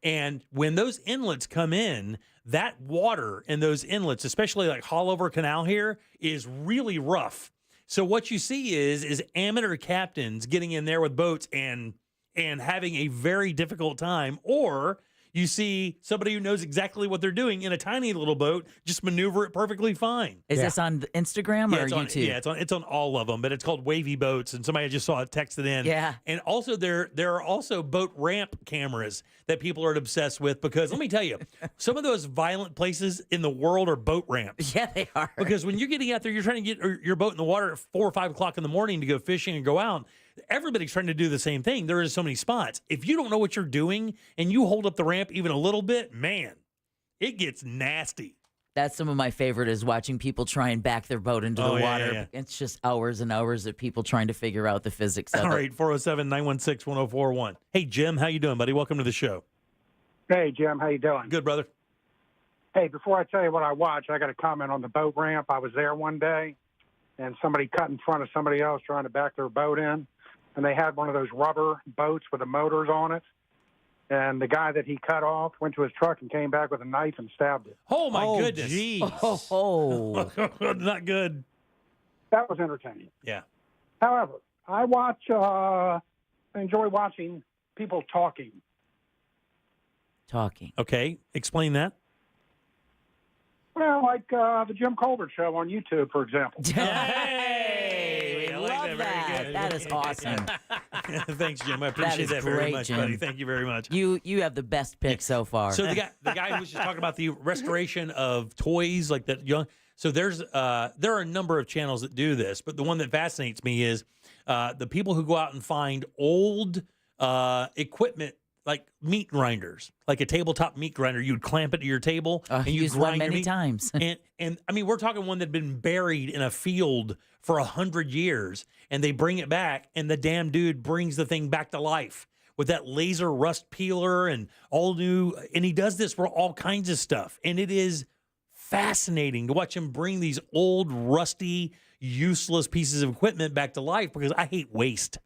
And when those inlets come in, that water in those inlets, especially like Haulover Canal here, is really rough. So what you see is amateur captains getting in there with boats and having a very difficult time, or you see somebody who knows exactly what they're doing in a tiny little boat just maneuver it perfectly fine. Is this on Instagram or YouTube? It's on all of them, but it's called Wavy Boats, and somebody just saw it texted in. Yeah. And also there are also boat ramp cameras that people are obsessed with, because let me tell you, some of those violent places in the world are boat ramps. Yeah, they are. Because when you're getting out there, you're trying to get your boat in the water at 4 or 5 o'clock in the morning to go fishing and go out. Everybody's trying to do the same thing. There is so many spots. If you don't know what you're doing and you hold up the ramp even a little bit, man, it gets nasty. That's some of my favorite, is watching people try and back their boat into the water. Yeah. It's just hours and hours of people trying to figure out the physics of All it. right, 407-916-1041. Hey, Jim, how you doing, buddy? Welcome to the show. Hey, Jim, how you doing? Good, brother. Hey, before I tell you what I watched, I got a comment on the boat ramp. I was there one day, and somebody cut in front of somebody else trying to back their boat in, and they had one of those rubber boats with the motors on it. And the guy that he cut off went to his truck and came back with a knife and stabbed it. Oh, my goodness. Geez. Oh. Not good. That was entertaining. Yeah. However, I enjoy watching people talking. Okay. Explain that. Well, like the Jim Colbert Show on YouTube, for example. Hey, we love that. That is awesome. Thanks, Jim. I appreciate that very great, much, Jim. buddy. Thank you very much. You have the best pick so far. So the guy who was just talking about the restoration of toys, like that young. So there are a number of channels that do this, but the one that fascinates me is the people who go out and find old equipment, like meat grinders, like a tabletop meat grinder. You'd clamp it to your table and you'd used grind one your many meat. times. and I mean, we're talking one that had been buried in a field for 100 years, and they bring it back, and the damn dude brings the thing back to life with that laser rust peeler and all new. And he does this for all kinds of stuff, and it is fascinating to watch him bring these old, rusty, useless pieces of equipment back to life, because I hate waste.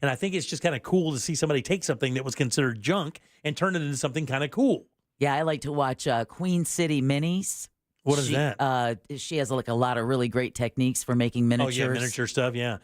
And I think it's just kind of cool to see somebody take something that was considered junk and turn it into something kind of cool. Yeah, I like to watch Queen City Minis. What is that? She has like a lot of really great techniques for making miniatures. Oh, yeah, miniature stuff, yeah.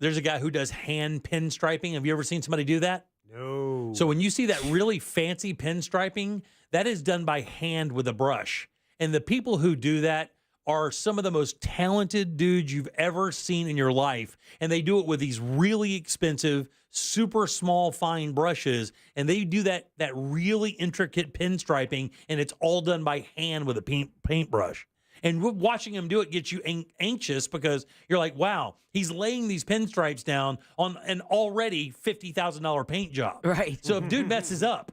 There's a guy who does hand pinstriping. Have you ever seen somebody do that? No. So when you see that really fancy pinstriping, that is done by hand with a brush. And the people who do that are some of the most talented dudes you've ever seen in your life. And they do it with these really expensive, super small, fine brushes. And they do that really intricate pinstriping, and it's all done by hand with a paintbrush. And watching him do it gets you anxious, because you're like, wow, he's laying these pinstripes down on an already $50,000 paint job. Right. So if dude messes up,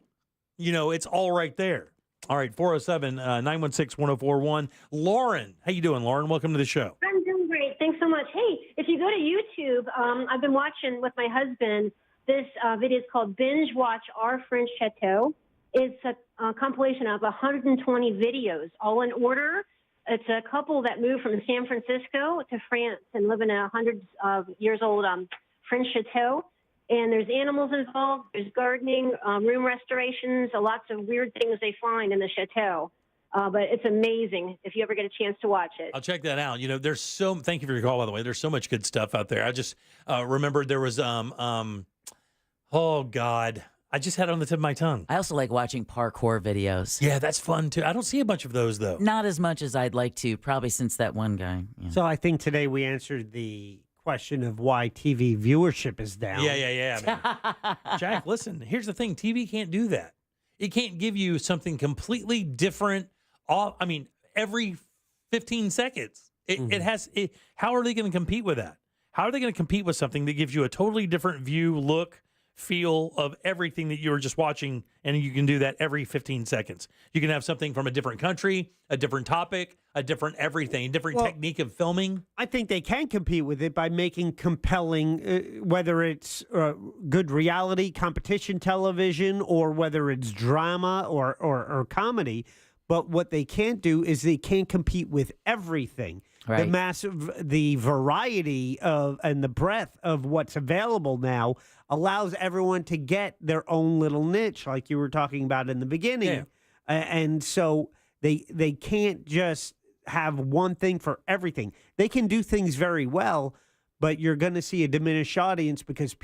it's all right there. All right, 407-916-1041. Lauren, how you doing, Lauren? Welcome to the show. I'm doing great. Thanks so much. Hey, if you go to YouTube, I've been watching with my husband. This video is called Binge Watch Our French Chateau. It's a compilation of 120 videos, all in order. It's a couple that moved from San Francisco to France and live in a 100-years-old French chateau. And there's animals involved, there's gardening, room restorations, lots of weird things they find in the chateau. But it's amazing if you ever get a chance to watch it. I'll check that out. You know, thank you for your call, by the way. There's so much good stuff out there. I just remembered there was, oh God, I just had it on the tip of my tongue. I also like watching parkour videos. Yeah, that's fun too. I don't see a bunch of those though. Not as much as I'd like to, probably since that one guy. Yeah. So I think today we answered the question of why TV viewership is down. Yeah, man. Jack, listen, here's the thing. TV can't do that. It can't give you something completely different every 15 seconds. How are they going to compete with that? How are they going to compete with something that gives you a totally different view, look, feel of everything that you were just watching, and you can do that every 15 seconds. You can have something from a different country, a different topic, a different everything, a different technique of filming. I think they can compete with it by making compelling, whether it's good reality, competition television, or whether it's drama or comedy. But what they can't do is they can't compete with everything. Right. The variety and the breadth of what's available now allows everyone to get their own little niche, like you were talking about in the beginning. Yeah. And so they can't just have one thing for everything. They can do things very well, but you're going to see a diminished audience because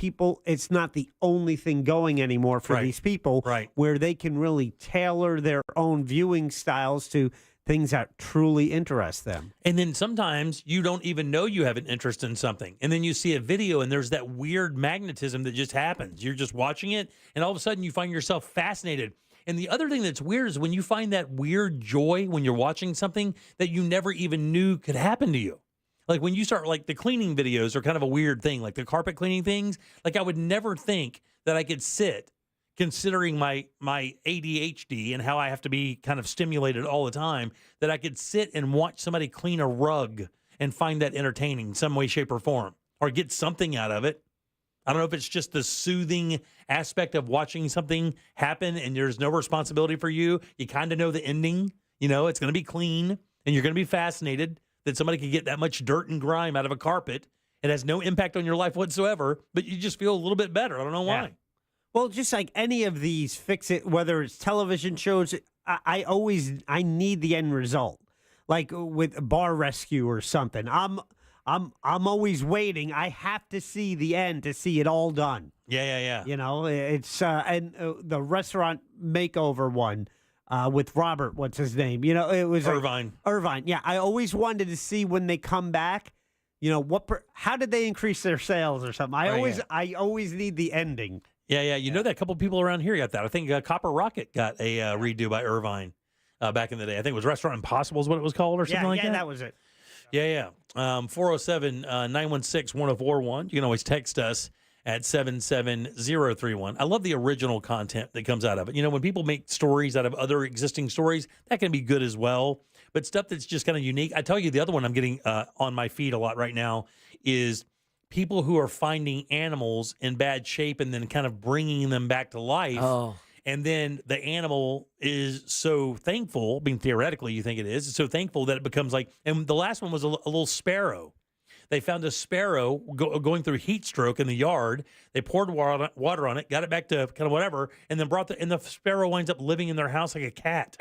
it's not the only thing going anymore for these people, where they can really tailor their own viewing styles to things that truly interest them. And then sometimes you don't even know you have an interest in something. And then you see a video and there's that weird magnetism that just happens. You're just watching it and all of a sudden you find yourself fascinated. And the other thing that's weird is when you find that weird joy when you're watching something that you never even knew could happen to you. Like when you start, like the cleaning videos are kind of a weird thing, like the carpet cleaning things. Like I would never think that I could sit, considering my ADHD and how I have to be kind of stimulated all the time, that I could sit and watch somebody clean a rug and find that entertaining some way, shape, or form, or get something out of it. I don't know if it's just the soothing aspect of watching something happen and there's no responsibility for you. You kind of know the ending. You know, it's going to be clean and you're going to be fascinated that somebody could get that much dirt and grime out of a carpet. It has no impact on your life whatsoever, but you just feel a little bit better. I don't know why. Yeah. Well, just like any of these fix-it, whether it's television shows, I need the end result. Like with Bar Rescue or something, I'm always waiting. I have to see the end to see it all done. Yeah. You know, it's the restaurant makeover one with Robert. What's his name? You know, it was Irvine. Irvine. Yeah, I always wanted to see when they come back. You know how did they increase their sales or something? I always need the ending. Yeah. You know that a couple of people around here got that. I think Copper Rocket got a redo by Irvine back in the day. I think it was Restaurant Impossible is what it was called or something like that. Yeah, that was it. Yeah. 407-916-1041. You can always text us at 77031. I love the original content that comes out of it. You know, when people make stories out of other existing stories, that can be good as well. But stuff that's just kind of unique. I tell you, the other one I'm getting on my feed a lot right now is people who are finding animals in bad shape and then kind of bringing them back to life. Oh. And then the animal is so thankful, I mean, theoretically, you think it is, it's so thankful that it becomes like, and the last one was a little sparrow. They found a sparrow going through heat stroke in the yard. They poured water on it, got it back to kind of whatever, and then and the sparrow winds up living in their house like a cat.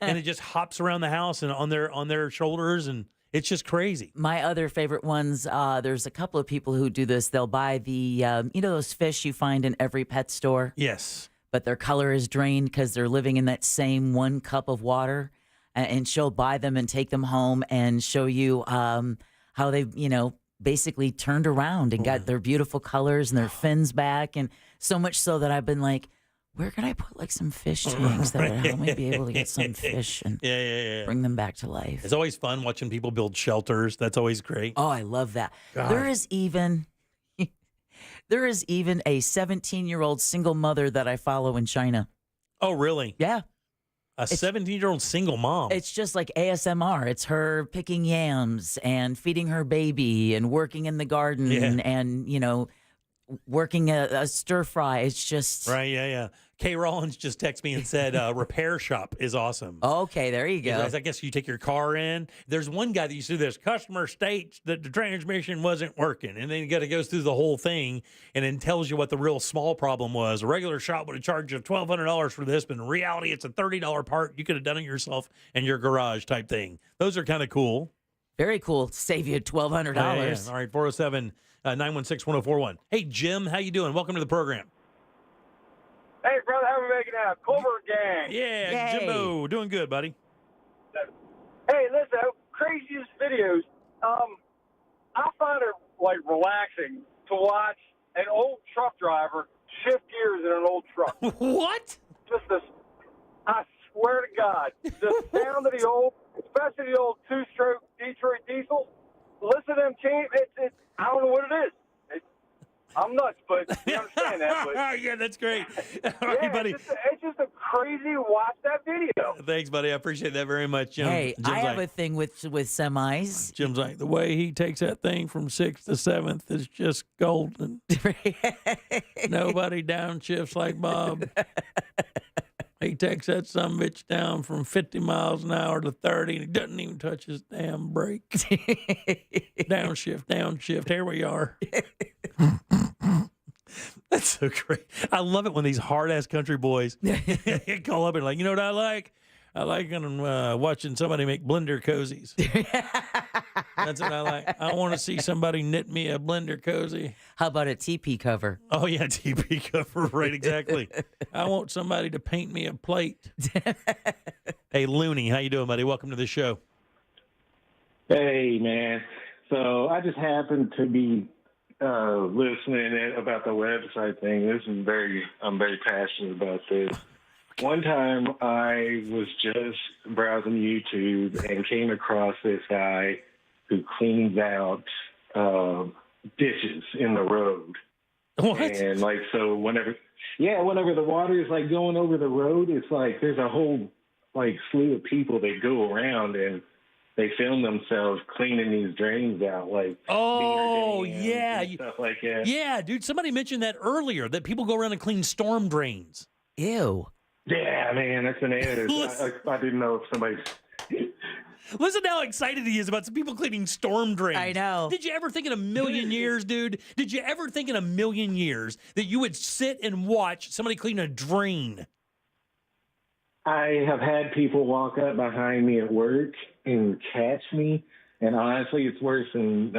And it just hops around the house and on their shoulders, and it's just crazy. My other favorite ones, there's a couple of people who do this. They'll buy the, those fish you find in every pet store? Yes. But their color is drained because they're living in that same 1 cup of water. And she'll buy them and take them home and show you how they, basically turned around and got their beautiful colors and their fins back. And so much so that I've been like, where can I put like some fish tanks that would help me be able to get some fish and bring them back to life? It's always fun watching people build shelters. That's always great. Oh, I love that. God. There is even a 17-year-old single mother that I follow in China. Oh, really? Yeah. A 17-year-old single mom. It's just like ASMR. It's her picking yams and feeding her baby and working in the garden and working a stir fry. It's just... Right, yeah. Kay Rollins just texted me and said repair shop is awesome. Okay, there you go. I guess you take your car in. There's one guy that used to do this. Customer states that the transmission wasn't working. And then he goes through the whole thing and then tells you what the real small problem was. A regular shop would have charged you $1,200 for this, but in reality, it's a $30 part. You could have done it yourself in your garage type thing. Those are kind of cool. Very cool. Save you $1,200. Yeah. All right, 407-916-1041. Hey, Jim, how you doing? Welcome to the program. Hey, brother, how are we making out? Colbert gang. Yeah, Yay. Jimbo, doing good, buddy. Hey, listen, craziest videos. I find it like relaxing to watch an old truck driver shift gears in an old truck. What? I swear to God, the sound of the old, especially the old two-stroke Detroit diesels. Listen to them change. I don't know what it is. I'm nuts, but you understand that. But yeah, that's great. All right, buddy. It's just a crazy watch that video. Thanks, buddy. I appreciate that very much, Jim. Hey, Jim's I have like, a thing with semis. Jim's like, the way he takes that thing from 6th to 7th is just golden. Nobody downshifts like Bob. He takes that sumbitch down from 50 miles an hour to 30, and he doesn't even touch his damn brake. Downshift. Here we are. That's so great. I love it when these hard-ass country boys call up and like, you know what I like? I like watching somebody make blender cozies. That's what I like. I want to see somebody knit me a blender cozy. How about a teepee cover? Oh, yeah, teepee cover. Right, exactly. I want somebody to paint me a plate. Hey, Looney, how you doing, buddy? Welcome to the show. Hey, man. So I just happened to be listening about the website thing. I'm very passionate about this. One time I was just browsing YouTube and came across this guy who cleans out dishes in the road. What? And like, so whenever the water is like going over the road, it's like there's a whole like slew of people that go around and they film themselves cleaning these drains out, like oh beer dams yeah, and stuff like that. Yeah, dude. Somebody mentioned that earlier that people go around and clean storm drains. Ew. Yeah, man, that's bananas. I didn't know if somebody. Listen to how excited he is about some people cleaning storm drains. I know. Did you ever think in a million years, dude? Did you ever think in a million years that you would sit and watch somebody clean a drain? I have had people walk up behind me at work and catch me, and honestly, it's worse than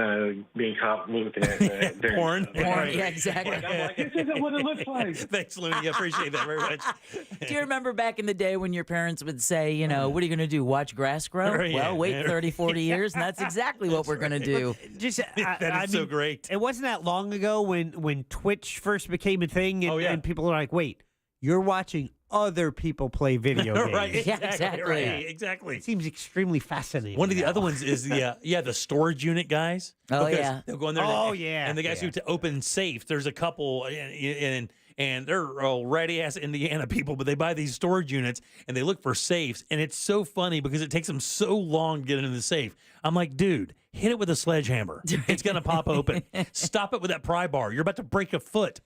being caught looking at porn. Yeah, exactly. I'm like, this isn't what it looks like. Thanks, Looney. I appreciate that very much. Do you remember back in the day when your parents would say, you know, what are you going to do, watch grass grow? Yeah. Well, wait 30, 40 years, and that's exactly what we're going to do. Just That is so great. It wasn't that long ago when Twitch first became a thing, and, and people are like, "Wait, you're watching other people play video games?" Right, Yeah, exactly. exactly. Right, exactly. It seems extremely fascinating. One of the other ones is the storage unit guys. Oh, Because yeah. they'll go in there. Oh, and, yeah. And the guys who open safes. There's a couple, and they're already ass Indiana people, but they buy these storage units and they look for safes, and it's so funny because it takes them so long to get into the safe. I'm like, dude, hit it with a sledgehammer. It's gonna pop open. Stop it with that pry bar. You're about to break a foot.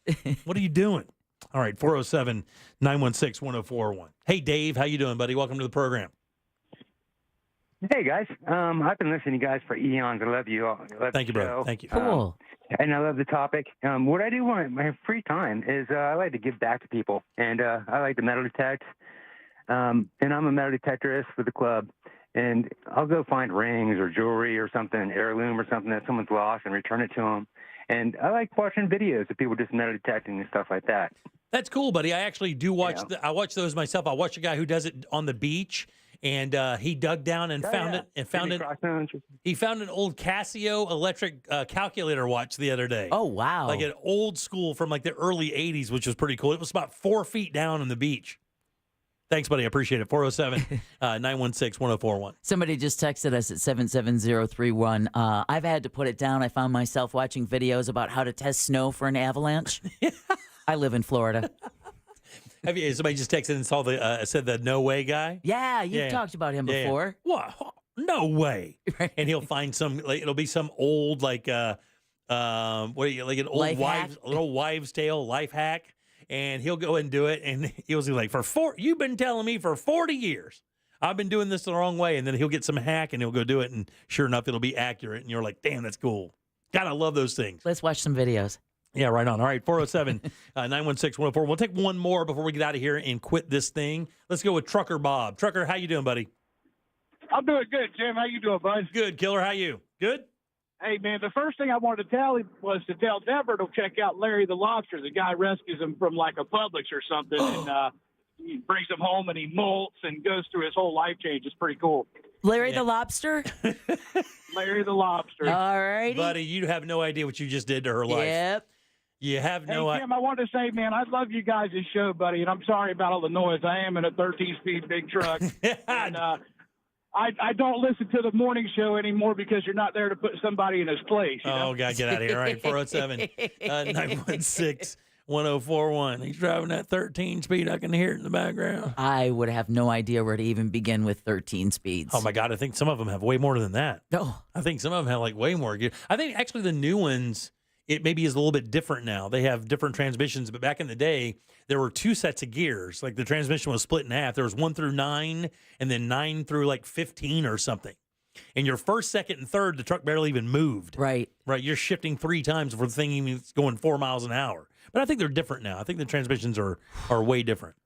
What are you doing? All right, 407-916-1041. Hey, Dave, how you doing, buddy? Welcome to the program. Hey, guys. I've been listening to you guys for eons. I love you all. I love Thank you, the brother. show. Thank you. Cool. And I love the topic. What I do when my free time is I like to give back to people, and I like to metal detect. And I'm a metal detectorist for the club, and I'll go find rings or jewelry or something, an heirloom or something that someone's lost, and return it to them. And I like watching videos of people just metal detecting and stuff like that. That's cool, buddy. I actually do watch. I watch those myself. I watch a guy who does it on the beach, and he dug down and found it. And found it. He found an old Casio electric calculator watch the other day. Oh, wow. Like an old school from like the early '80s, which was pretty cool. It was about 4 feet down on the beach. Thanks, buddy. I appreciate it. 407-916-1041. Somebody just texted us at 77031. I've had to put it down. I found myself watching videos about how to test snow for an avalanche. I live in Florida. Have you? Somebody just texted and saw said the No Way guy. Yeah, you've talked about him before. What? No way. And he'll find some. Like, it'll be some old like an old Life hack? wives' tale life hack. and he'll go and do it. And he'll be like, you've been telling me for 40 years. I've been doing this the wrong way. And then he'll get some hack and he'll go do it. And sure enough, it'll be accurate. And you're like, damn, that's cool. God, I love those things. Let's watch some videos. Yeah, right on. All right, 407-916-104. We'll take one more before we get out of here and quit this thing. Let's go with Trucker Bob. Trucker, how you doing, buddy? I'm doing good, Jim. How you doing, bud? Good, Killer. How you? Good? Hey, man, the first thing I wanted to tell him was to tell Deborah to check out Larry the Lobster. The guy rescues him from like a Publix or something, and he brings him home and he molts and goes through his whole life change. It's pretty cool. Larry the Lobster? Larry the Lobster. All righty. Buddy, you have no idea what you just did to her life. Yep. You have no idea. Hey, Jim, I wanted to say, man, I love you guys' show, buddy, and I'm sorry about all the noise. I am in a 13-speed big truck. And I don't listen to the morning show anymore because you're not there to put somebody in his place. You know? Oh, God, get out of here. All right, 407-916-1041. He's driving that 13-speed. I can hear it in the background. I would have no idea where to even begin with 13 speeds. Oh, my God. I think some of them have way more than that. No. I think some of them have, like, way more gear. I think, actually, the new ones, it maybe is a little bit different now. They have different transmissions, but back in the day, there were two sets of gears. Like, the transmission was split in half. There was 1 through 9, and then 9 through, like, 15 or something. And your first, second, and third, the truck barely even moved. Right. Right. You're shifting 3 times for the thing even going 4 miles an hour. But I think they're different now. I think the transmissions are way different.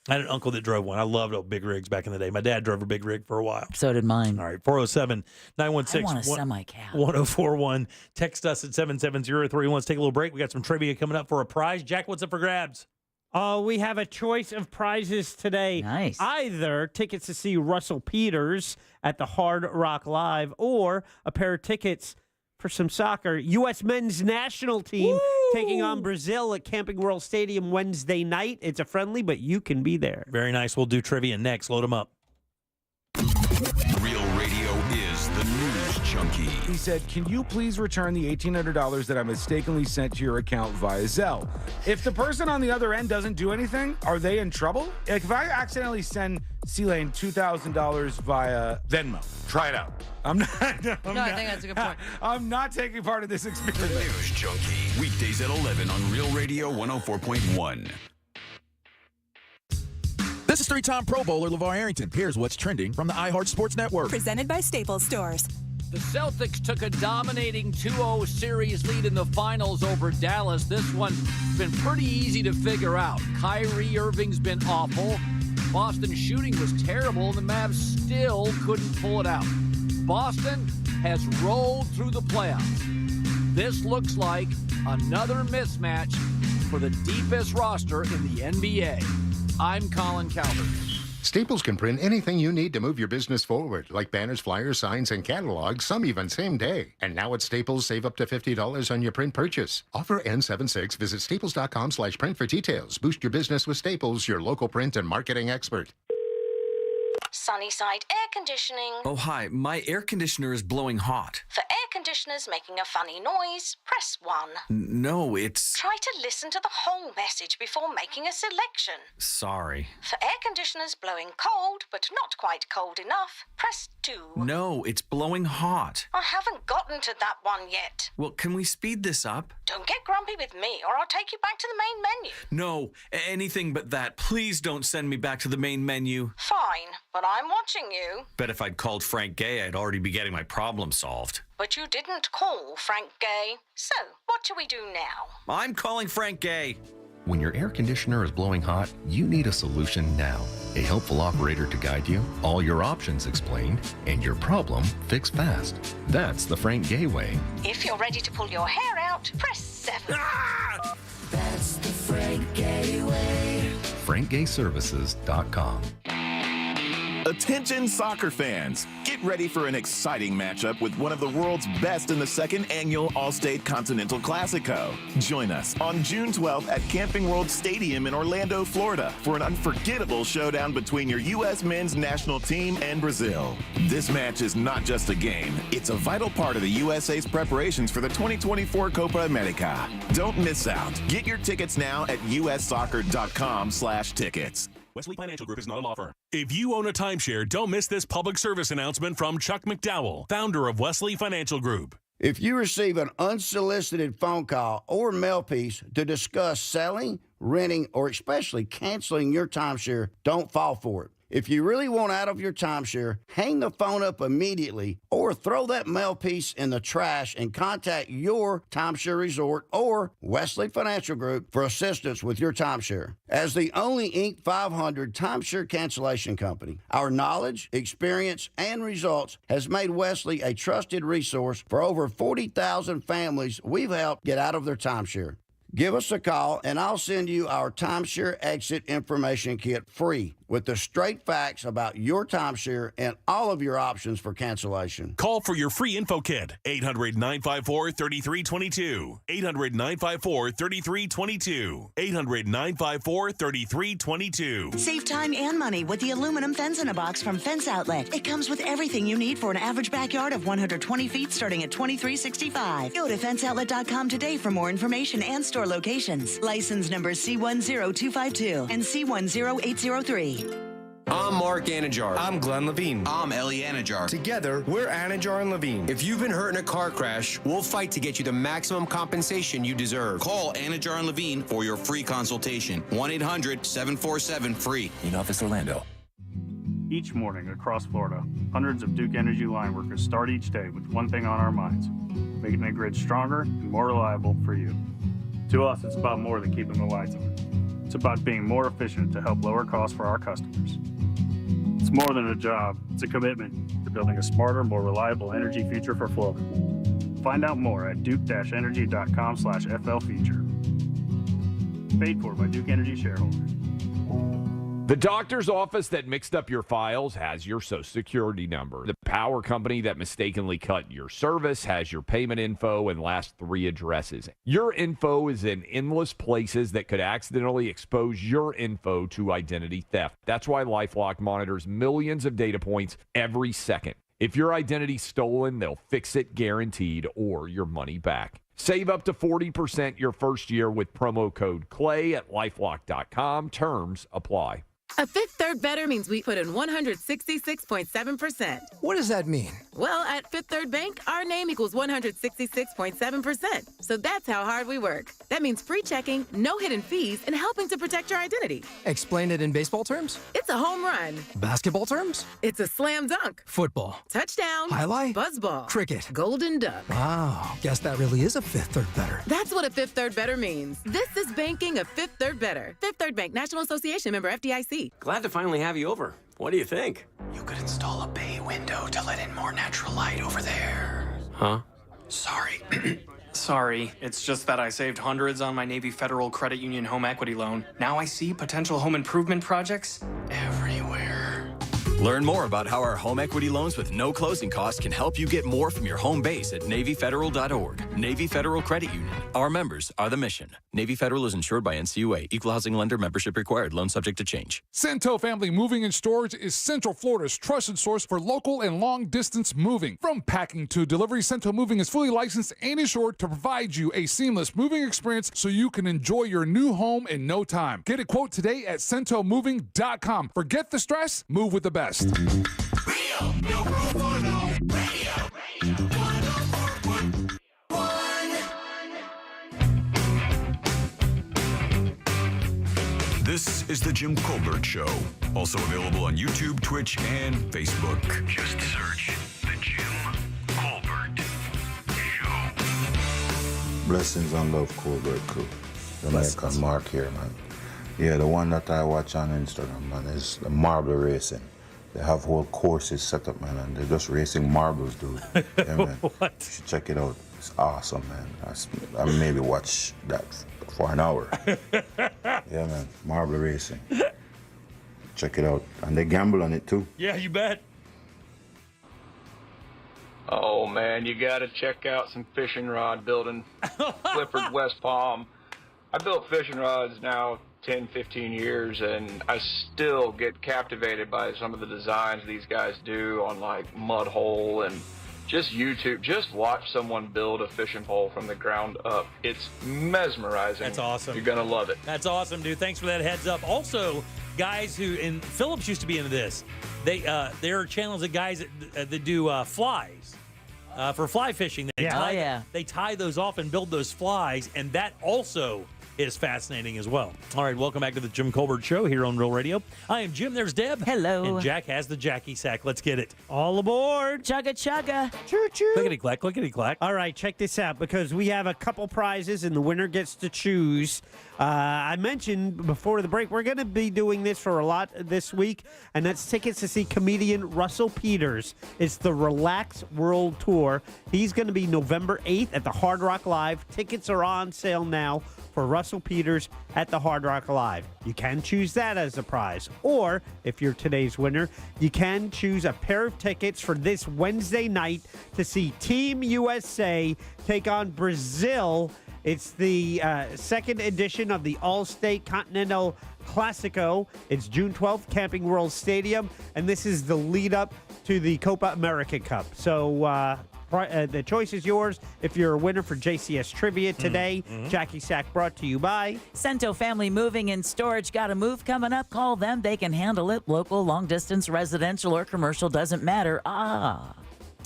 I had an uncle that drove one. I loved old big rigs back in the day. My dad drove a big rig for a while. So did mine. All right, 407-916. I want a semi-cab. 1041. Text us at 77031. Let's take a little break. We got some trivia coming up for a prize. Jack, what's up for grabs? Oh, we have a choice of prizes today. Nice. Either tickets to see Russell Peters at the Hard Rock Live or a pair of tickets for some soccer. U.S. men's national team taking on Brazil at Camping World Stadium Wednesday night. It's a friendly, but you can be there. Very nice. We'll do trivia next. Load them up. Real Radio is the news junkie. He said, "Can you please return the $1,800 that I mistakenly sent to your account via Zelle?" If the person on the other end doesn't do anything, are they in trouble? Like if I accidentally send C-Lane $2,000 via Venmo, try it out. I'm not. I think that's a good point. I'm not taking part of this experiment. The News Junkie. Weekdays at 11 on Real Radio 104.1. This is 3-time Pro Bowler LeVar Arrington. Here's what's trending from the iHeart Sports Network. Presented by Staples Stores. The Celtics took a dominating 2-0 series lead in the finals over Dallas. This one's been pretty easy to figure out. Kyrie Irving's been awful. Boston's shooting was terrible, and the Mavs still couldn't pull it out. Boston has rolled through the playoffs. This looks like another mismatch for the deepest roster in the NBA. I'm Colin Calvert. Staples can print anything you need to move your business forward, like banners, flyers, signs, and catalogs, some even same day. And now at Staples, save up to $50 on your print purchase. Offer N76. Visit staples.com/print for details. Boost your business with Staples, your local print and marketing expert. Sunnyside Air Conditioning. Oh, hi. My air conditioner is blowing hot. For air conditioners making a funny noise, press 1. No, it's... Try to listen to the whole message before making a selection. Sorry. For air conditioners blowing cold, but not quite cold enough, press 2. No, it's blowing hot. I haven't gotten to that one yet. Well, can we speed this up? Don't get grumpy with me, or I'll take you back to the main menu. No, anything but that. Please don't send me back to the main menu. Fine, but I'm watching you. Bet if I'd called Frank Gay, I'd already be getting my problem solved. But you didn't call Frank Gay. So, what do we do now? I'm calling Frank Gay. When your air conditioner is blowing hot, you need a solution now. A helpful operator to guide you, all your options explained, and your problem fixed fast. That's the Frank Gay way. If you're ready to pull your hair out, press 7. That's the Frank Gay way. FrankGayServices.com. Attention soccer fans, get ready for an exciting matchup with one of the world's best in the second annual Allstate Continental Classico. Join us on June 12th at Camping World Stadium in Orlando, Florida for an unforgettable showdown between your U.S. men's national team and Brazil. This match is not just a game, it's a vital part of the USA's preparations for the 2024 Copa America. Don't miss out. Get your tickets now at ussoccer.com/tickets. Wesley Financial Group is not a law firm. If you own a timeshare, don't miss this public service announcement from Chuck McDowell, founder of Wesley Financial Group. If you receive an unsolicited phone call or mail piece to discuss selling, renting, or especially canceling your timeshare, don't fall for it. If you really want out of your timeshare, hang the phone up immediately or throw that mail piece in the trash and contact your timeshare resort or Wesley Financial Group for assistance with your timeshare. As the only Inc. 500 timeshare cancellation company, our knowledge, experience, and results has made Wesley a trusted resource for over 40,000 families we've helped get out of their timeshare. Give us a call, and I'll send you our timeshare exit information kit free with the straight facts about your timeshare and all of your options for cancellation. Call for your free info kit. 800-954-3322. 800-954-3322. 800-954-3322. Save time and money with the aluminum fence in a box from Fence Outlet. It comes with everything you need for an average backyard of 120 feet starting at $23.65. Go to fenceoutlet.com today for more information and store locations. License number C10252 and C10803. I'm Mark Anajar. I'm Glenn Levine. I'm Ellie Anajar. Together, we're Anajar and Levine. If you've been hurt in a car crash, we'll fight to get you the maximum compensation you deserve. Call Anajar and Levine for your free consultation. 1-800-747-FREE. In Office Orlando. Each morning across Florida, hundreds of Duke Energy line workers start each day with one thing on our minds: making the grid stronger and more reliable for you. To us, it's about more than keeping the lights on. It's about being more efficient to help lower costs for our customers. It's more than a job, it's a commitment to building a smarter, more reliable energy future for Florida. Find out more at duke-energy.com/FL Future. Paid for by Duke Energy shareholders. The doctor's office that mixed up your files has your Social Security number. The power company that mistakenly cut your service has your payment info and last 3 addresses. Your info is in endless places that could accidentally expose your info to identity theft. That's why LifeLock monitors millions of data points every second. If your identity's stolen, they'll fix it guaranteed or your money back. Save up to 40% your first year with promo code CLAY at LifeLock.com. Terms apply. A Fifth Third Better means we put in 166.7%. What does that mean? Well, at Fifth Third Bank, our name equals 166.7%. So that's how hard we work. That means free checking, no hidden fees, and helping to protect your identity. Explain it in baseball terms? It's a home run. Basketball terms? It's a slam dunk. Football. Touchdown. Highlight. Buzzball. Cricket. Golden duck. Wow. Guess that really is a Fifth Third Better. That's what a Fifth Third Better means. This is banking a Fifth Third Better. Fifth Third Bank, National Association, member FDIC. Glad to finally have you over. What do you think? You could install a bay window to let in more natural light over there. Huh? Sorry. Sorry, it's just that I saved hundreds on my Navy Federal Credit Union home equity loan. Now I see potential home improvement projects everywhere. Learn more about how our home equity loans with no closing costs can help you get more from your home base at NavyFederal.org. Navy Federal Credit Union. Our members are the mission. Navy Federal is insured by NCUA. Equal housing lender membership required. Loan subject to change. Cento Family Moving and Storage is Central Florida's trusted source for local and long-distance moving. From packing to delivery, Cento Moving is fully licensed and insured to provide you a seamless moving experience so you can enjoy your new home in no time. Get a quote today at CentoMoving.com. Forget the stress, move with the best. This is the Jim Colbert Show. Also available on YouTube, Twitch, and Facebook. Just search the Jim Colbert Show. Blessings and love, Colbert crew. Jamaica Mark here, man. Yeah, the one that I watch on Instagram, man, is the marble racing. They have whole courses set up, man, and they're just racing marbles, dude. Yeah, man. What? You should check it out. It's awesome, man. I maybe watch that for an hour. Yeah, man. Marble racing. Check it out. And they gamble on it, too. Yeah, you bet. Oh, man, you got to check out some fishing rod building. Clifford West Palm. I built fishing rods now 10, 15 years, and I still get captivated by some of the designs these guys do on, like, mud hole and just YouTube. Just watch someone build a fishing pole from the ground up. It's mesmerizing. That's awesome. You're going to love it. That's awesome, dude. Thanks for that heads up. Also, guys who, and Phillips used to be into this, there are channels of guys that do flies. for fly fishing. They tie those off and build those flies, and that also is fascinating as well. All right, welcome back to the Jim Colbert Show here on Real Radio. I am Jim. There's Deb. Hello. And Jack has the Jackie Sack. Let's get it. All aboard. Chugga chugga. Choo choo. Clickety-clack, clickety-clack. All right, check this out because we have a couple prizes and the winner gets to choose. I mentioned before the break, we're going to be doing this for a lot this week, and that's tickets to see comedian Russell Peters. It's the Relax World Tour. He's going to be November 8th at the Hard Rock Live. Tickets are on sale now for Russell Peters at the Hard Rock Live. You can choose that as a prize. Or, if you're today's winner, you can choose a pair of tickets for this Wednesday night to see Team USA take on Brazil. It's the second edition of the All-State Continental Classico. It's June 12th, Camping World Stadium, and this is the lead-up to the Copa America Cup. So the choice is yours. If you're a winner for JCS Trivia today, Jackie Sack brought to you by Cento Family Moving and Storage. Got a move coming up? Call them. They can handle it. Local, long-distance, residential, or commercial, doesn't matter.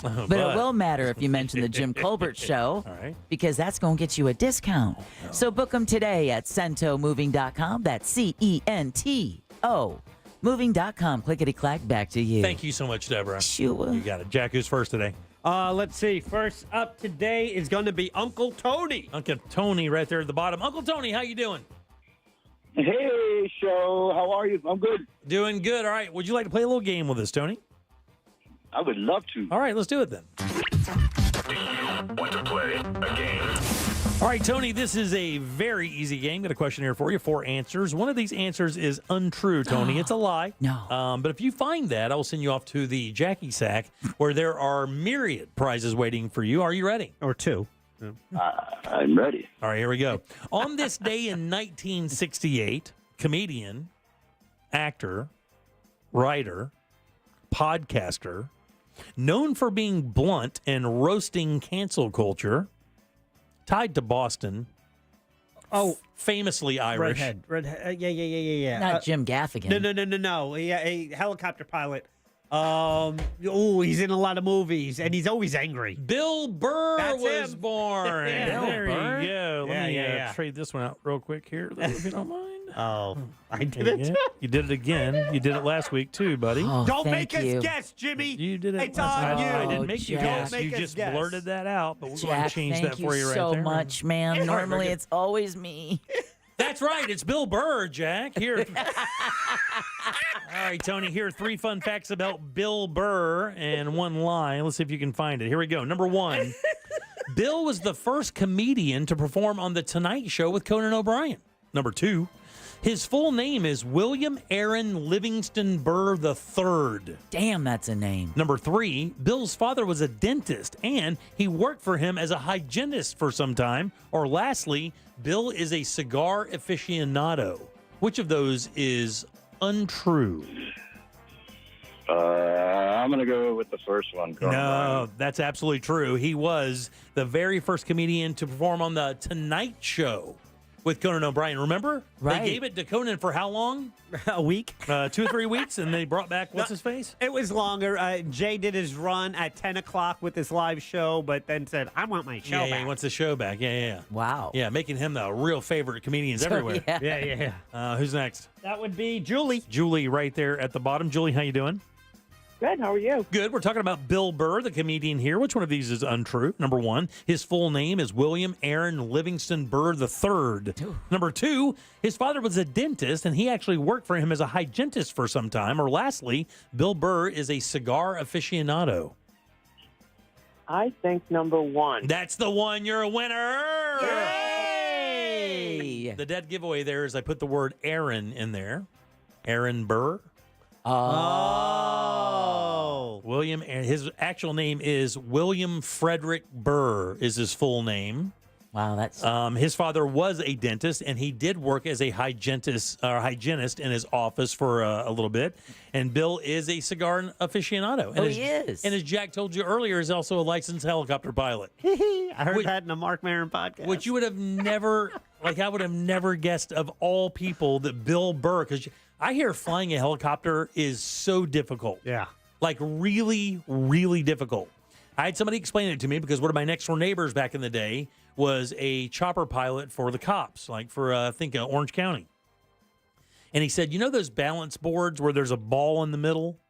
But it will matter if you mention the Jim Colbert Show, because that's going to get you a discount. So book them today at CentoMoving.com. That's CENTO. Moving.com. Clickety-clack. Back to you. Thank you so much, Deborah. Sure. You got it. Jack, who's first today? Let's see. First up today is going to be Uncle Tony. Uncle Tony right there at the bottom. Uncle Tony, how you doing? Hey, show. How are you? I'm good. Doing good. All right. Would you like to play a little game with us, Tony? I would love to. All right, let's do it then. Want to play a game? All right, Tony, this is a very easy game. Got a question here for you. 4 answers. One of these answers is untrue, Tony. It's a lie. No. But if you find that, I will send you off to the Jackie Sack, where there are myriad prizes waiting for you. Are you ready? Or 2. I'm ready. All right, here we go. On this day in 1968, comedian, actor, writer, podcaster, known for being blunt and roasting cancel culture, tied to Boston. Famously Irish. Redhead. Yeah. Not Jim Gaffigan. No. Yeah, a helicopter pilot. He's in a lot of movies, and he's always angry. Bill Burr That's was him. born. There Burr? you go. Let me Yeah. trade this one out real quick here, if you don't mind. Oh, I did There it. you go. You did it again. You did it last week, too, buddy. Oh, Don't thank make you. us guess, Jimmy. You did it. It's last on week. you. I didn't make you Jack. guess. Don't You make just us guess. blurted that out, but we're going Jack, to change thank that you for you right so there. much, man. Normally, it's always me. That's right. It's Bill Burr, Jack. Here. All right, Tony, here are 3 fun facts about Bill Burr and 1 lie. Let's see if you can find it. Here we go. Number 1, Bill was the first comedian to perform on The Tonight Show with Conan O'Brien. Number 2, his full name is William Aaron Livingston Burr III. Damn, that's a name. Number 3, Bill's father was a dentist, and he worked for him as a hygienist for some time. Or lastly, Bill is a cigar aficionado. Which of those is untrue? I'm going to go with the first one. No, that's absolutely true. He was the very first comedian to perform on The Tonight Show with Conan O'Brien. Remember? Right. They gave it to Conan for how long? A week? 2 or 3 weeks, and they brought back, what's his face? It was longer. Jay did his run at 10 o'clock with his live show, but then said, I want my show Yeah, back. he wants the show back. Yeah. Wow. Yeah, making him the real favorite comedians everywhere. Yeah. Who's next? That would be Julie. Julie right there at the bottom. Julie, how you doing? Good. How are you? Good. We're talking about Bill Burr, the comedian here. Which one of these is untrue? Number 1, his full name is William Aaron Livingston Burr III. Number 2, his father was a dentist, and he actually worked for him as a hygienist for some time. Or lastly, Bill Burr is a cigar aficionado. I think number 1. That's the one. You're a winner. Yay! The dead giveaway there is I put the word Aaron in there. Aaron Burr. Oh. William, and his actual name is William Frederick Burr is his full name. Wow, that's his father was a dentist, and he did work as a hygienist in his office for a little bit. And Bill is a cigar aficionado. And he is. And as Jack told you earlier, is also a licensed helicopter pilot. I heard that in a Mark Maron podcast. Which you would have never, I would have never guessed of all people that Bill Burr, because I hear flying a helicopter is so difficult. Yeah. Like really, really difficult. I had somebody explain it to me because one of my next door neighbors back in the day was a chopper pilot for the cops, like for, I think, Orange County. And he said, you know those balance boards where there's a ball in the middle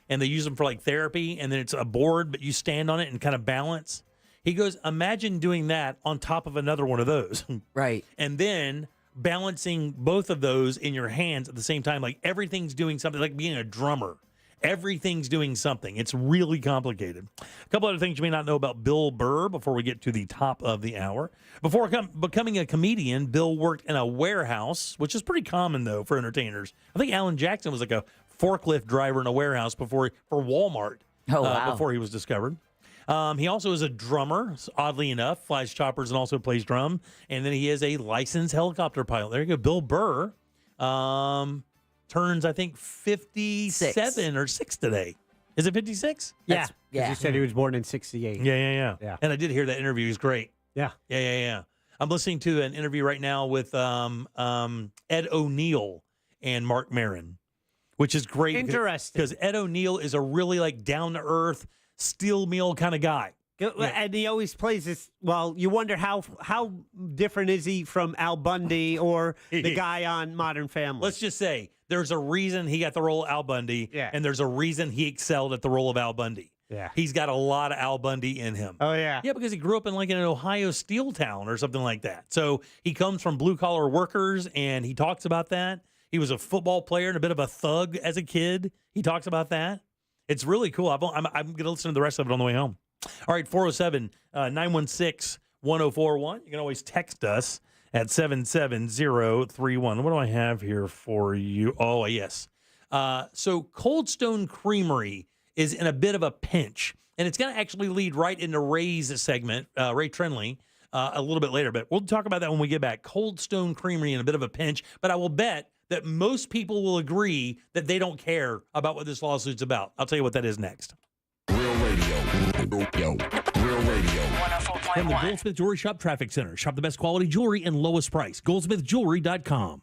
and they use them for like therapy and then it's a board, but you stand on it and kind of balance? He goes, imagine doing that on top of another one of those. Right. And then balancing both of those in your hands at the same time. Like everything's doing something, like being a drummer. Everything's doing something. It's really complicated. A couple other things you may not know about Bill Burr before we get to the top of the hour. Before becoming a comedian, Bill worked in a warehouse, which is pretty common, though, for entertainers. I think Alan Jackson was like a forklift driver in a warehouse for Walmart before he was discovered. He also is a drummer, oddly enough, flies choppers and also plays drum. And then he is a licensed helicopter pilot. There you go. Bill Burr. Turns, I think, 57 or 6 today. Is it 56? Yeah. He said he was born in 68. Yeah. And I did hear that interview. He's great. Yeah. I'm listening to an interview right now with Ed O'Neill and Mark Maron, which is great. Interesting. Because Ed O'Neill is a really like down-to-earth, steel meal kind of guy. And he always plays this. Well, you wonder how different is he from Al Bundy or the guy on Modern Family? Let's just say there's a reason he got the role of Al Bundy, and there's a reason he excelled at the role of Al Bundy. Yeah, he's got a lot of Al Bundy in him. Oh yeah, because he grew up in like an Ohio steel town or something like that. So he comes from blue collar workers, and he talks about that. He was a football player and a bit of a thug as a kid. He talks about that. It's really cool. I'm going to listen to the rest of it on the way home. All right, 407-916-1041. You can always text us at 77031. What do I have here for you? Oh, yes. So Cold Stone Creamery is in a bit of a pinch, and it's going to actually lead right into Ray's segment, Ray Trenley, a little bit later. But we'll talk about that when we get back. Cold Stone Creamery in a bit of a pinch, but I will bet that most people will agree that they don't care about what this lawsuit's about. I'll tell you what that is next. Real radio. Real radio. 104.1. From the Goldsmith Jewelry Shop Traffic Center. Shop the best quality jewelry and lowest price. GoldsmithJewelry.com.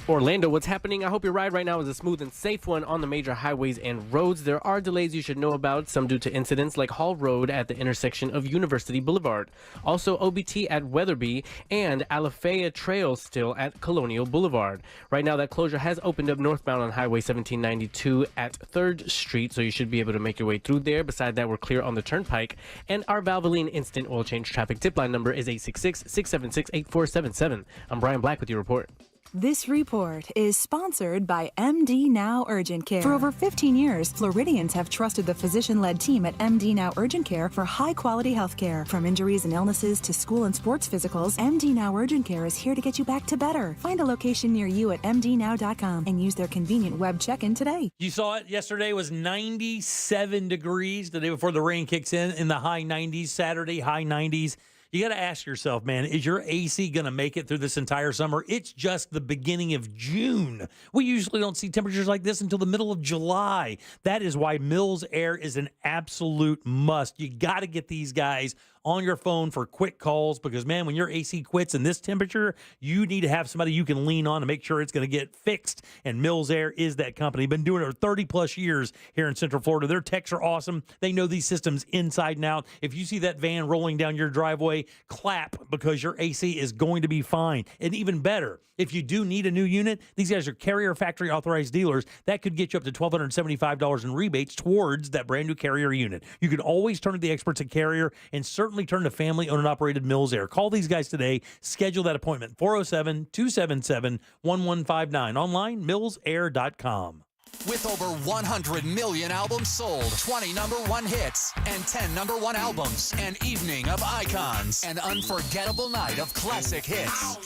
Orlando, what's happening? I hope your ride right now is a smooth and safe one on the major highways and roads. There are delays you should know about, some due to incidents like Hall Road at the intersection of University Boulevard. Also, OBT at Weatherby and Alafaya Trail still at Colonial Boulevard. Right now, that closure has opened up northbound on Highway 1792 at 3rd Street, so you should be able to make your way through there. Beside that, we're clear on the Turnpike. And our Valvoline Instant Oil Change traffic tip line number is 866-676-8477. I'm Brian Black with your report. This report is sponsored by MD Now Urgent Care. For over 15 years, Floridians have trusted the physician-led team at MD Now Urgent Care for high-quality health care. From injuries and illnesses to school and sports physicals, MD Now Urgent Care is here to get you back to better. Find a location near you at mdnow.com and use their convenient web check-in today. You saw it yesterday. It was 97 degrees the day before the rain kicks in the high 90s. Saturday, high 90s. You got to ask yourself, man, is your AC going to make it through this entire summer? It's just the beginning of June. We usually don't see temperatures like this until the middle of July. That is why Mills Air is an absolute must. You got to get these guys on your phone for quick calls because, man, when your AC quits in this temperature, you need to have somebody you can lean on to make sure it's going to get fixed. And Mills Air is that company. Been doing it for 30-plus years here in Central Florida. Their techs are awesome. They know these systems inside and out. If you see that van rolling down your driveway, clap because your AC is going to be fine. And even better, if you do need a new unit, these guys are Carrier factory authorized dealers. That could get you up to $1,275 in rebates towards that brand new Carrier unit. You can always turn to the experts at Carrier and certainly turn to family-owned and operated Mills Air. Call these guys today. Schedule that appointment. 407-277-1159. Online, millsair.com. With over 100 million albums sold, 20 #1 hits, and 10 #1 albums, an evening of icons, an unforgettable night of classic hits.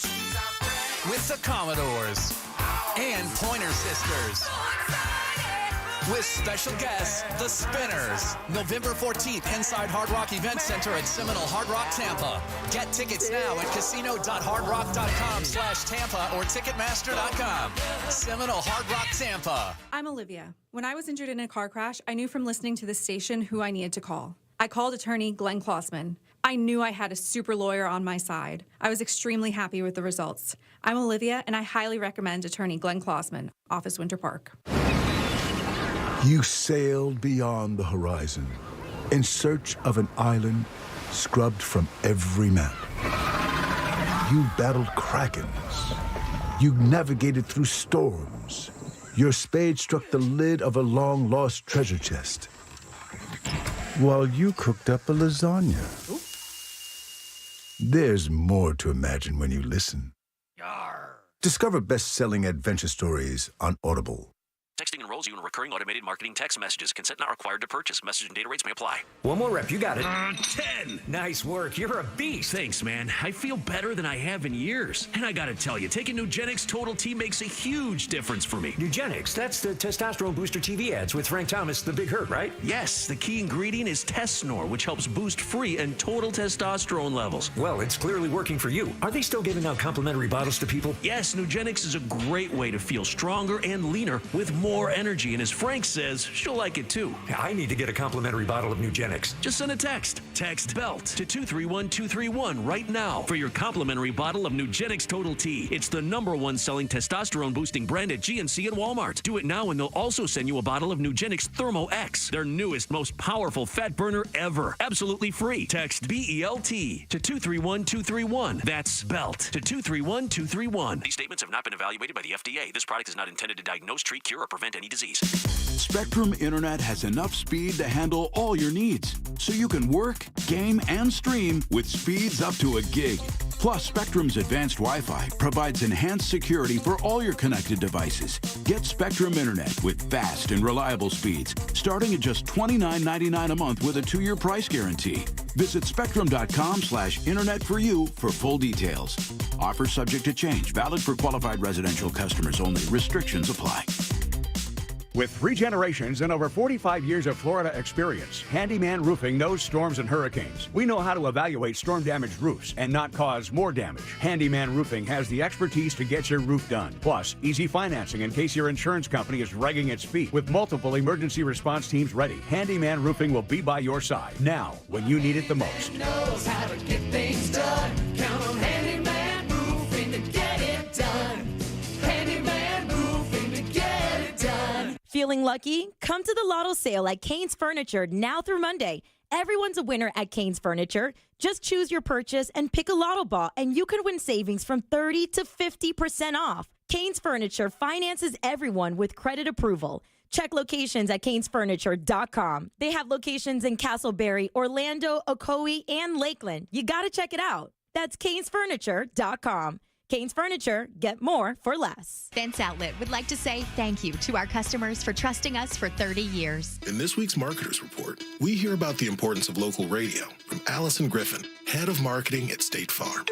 With the Commodores and Pointer Sisters. With special guests, the Spinners. November 14th, inside Hard Rock Event Center at Seminole Hard Rock, Tampa. Get tickets now at casino.hardrock.com/Tampa or Ticketmaster.com. Seminole Hard Rock, Tampa. I'm Olivia. When I was injured in a car crash, I knew from listening to the station who I needed to call. I called attorney Glenn Klossman. I knew I had a super lawyer on my side. I was extremely happy with the results. I'm Olivia, and I highly recommend attorney Glenn Klossman, Office Winter Park. You sailed beyond the horizon, in search of an island scrubbed from every map. You battled krakens. You navigated through storms. Your spade struck the lid of a long-lost treasure chest, while you cooked up a lasagna. There's more to imagine when you listen. Discover best-selling adventure stories on Audible. Texting enrolls you in recurring automated marketing text messages. Consent not required to purchase. Message and data rates may apply. One more rep, you got it. 10. Nice work, you're a beast. Thanks, man. I feel better than I have in years. And I gotta tell you, taking Nugenix Total T makes a huge difference for me. Nugenix, that's the testosterone booster TV ads with Frank Thomas, the Big Hurt, right? Yes, the key ingredient is Tesnor, which helps boost free and total testosterone levels. Well, it's clearly working for you. Are they still giving out complimentary bottles to people? Yes, Nugenix is a great way to feel stronger and leaner with more energy. And as Frank says, she'll like it too. I need to get a complimentary bottle of Nugenix. Just send a text. Text BELT to 231231 right now for your complimentary bottle of Nugenix Total T. It's the #1 selling testosterone boosting brand at GNC and Walmart. Do it now and they'll also send you a bottle of Nugenix Thermo X, their newest, most powerful fat burner ever. Absolutely free. Text BELT to 231231. That's BELT to 231231. These statements have not been evaluated by the FDA. This product is not intended to diagnose, treat, cure, or prevent any disease. Spectrum Internet has enough speed to handle all your needs, so you can work, game, and stream with speeds up to a gig. Plus, Spectrum's advanced Wi-Fi provides enhanced security for all your connected devices. Get Spectrum Internet with fast and reliable speeds, starting at just $29.99 a month with a 2-year price guarantee. Visit spectrum.com/internet for you for full details. Offer subject to change, valid for qualified residential customers only. Restrictions apply. With 3 generations and over 45 years of Florida experience, Handyman Roofing knows storms and hurricanes. We know how to evaluate storm-damaged roofs and not cause more damage. Handyman Roofing has the expertise to get your roof done. Plus, easy financing in case your insurance company is dragging its feet. With multiple emergency response teams ready, Handyman Roofing will be by your side now when you need it the most. Knows how to get things done. Count on Handyman Roofing to get it done. Handyman Roofing to get it done. Feeling lucky? Come to the Lotto sale at Kane's Furniture now through Monday. Everyone's a winner at Kane's Furniture. Just choose your purchase and pick a Lotto ball, and you can win savings from 30 to 50% off. Kane's Furniture finances everyone with credit approval. Check locations at canesfurniture.com. They have locations in Castleberry, Orlando, Ocoee, and Lakeland. You got to check it out. That's canesfurniture.com. Kane's Furniture, get more for less. Fence Outlet would like to say thank you to our customers for trusting us for 30 years. In this week's Marketers Report, we hear about the importance of local radio from Allison Griffin, head of marketing at State Farm.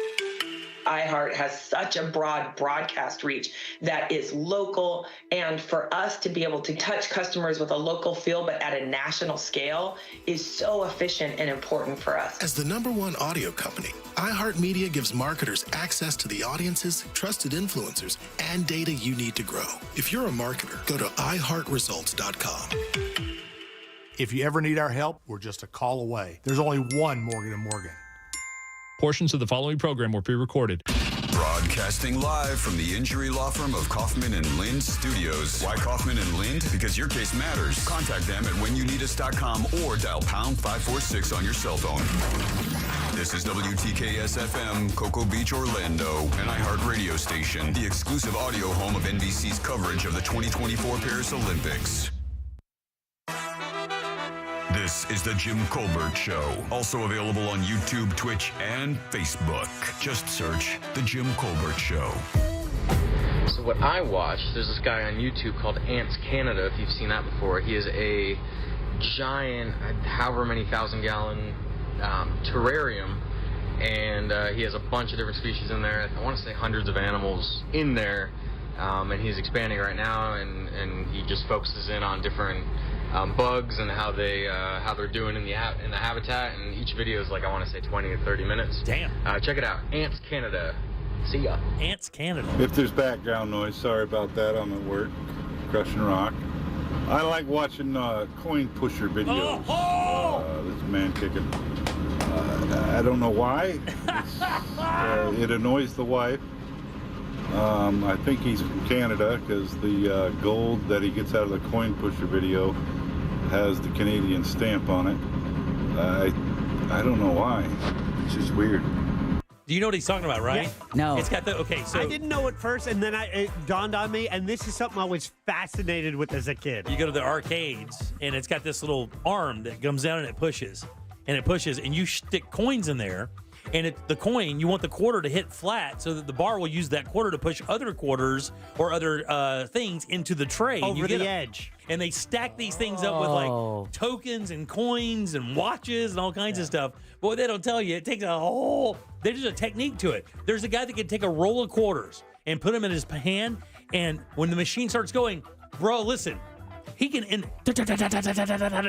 iHeart has such a broad broadcast reach that is local, and for us to be able to touch customers with a local feel but at a national scale is so efficient and important for us. As the #1 audio company, iHeartMedia gives marketers access to the audiences, trusted influencers, and data you need to grow. If you're a marketer, go to iHeartResults.com. If you ever need our help, we're just a call away. There's only one Morgan & Morgan. Portions of the following program were pre-recorded. Broadcasting live from the injury law firm of Kaufman and Lind Studios. Why Kaufman and Lind? Because your case matters. Contact them at whenyouneedus.com or dial pound 546 on your cell phone. This is WTKS-FM, Cocoa Beach, Orlando, an iHeart radio station, the exclusive audio home of NBC's coverage of the 2024 Paris Olympics. This is the Jim Colbert Show, also available on YouTube, Twitch, and Facebook. Just search The Jim Colbert Show. So what I watched, there's this guy on YouTube called Ants Canada, if you've seen that before. He is a giant, however many 1,000-gallon terrarium, and he has a bunch of different species in there. I want to say hundreds of animals in there, and he's expanding right now, and he just focuses in on different bugs and how they're doing in the habitat, and each video is like, I want to say 20 or 30 minutes. Damn. Check it out. Ants Canada. See ya. Ants Canada. If there's background noise, sorry about that. I'm at work, crushing rock. I like watching coin pusher videos. This man kicking. I don't know why. It annoys the wife. I think he's from Canada because the gold that he gets out of the coin pusher video has the Canadian stamp on it. I don't know why. It's just weird. Do you know what he's talking about, right? No. It's got the okay. So I didn't know at first, and then it dawned on me, and this is something I was fascinated with as a kid. you go to the arcades, and it's got this little arm that comes down and it pushes, and you stick coins in there. And the coin, you want the quarter to hit flat so that the bar will use that quarter to push other quarters or other things into the tray. Over the edge. And they stack these things up with like tokens and coins and watches and all kinds of stuff. But what they don't tell you, it takes there's a technique to it. There's a guy that can take a roll of quarters and put them in his hand. And when the machine starts going, bro, listen, he can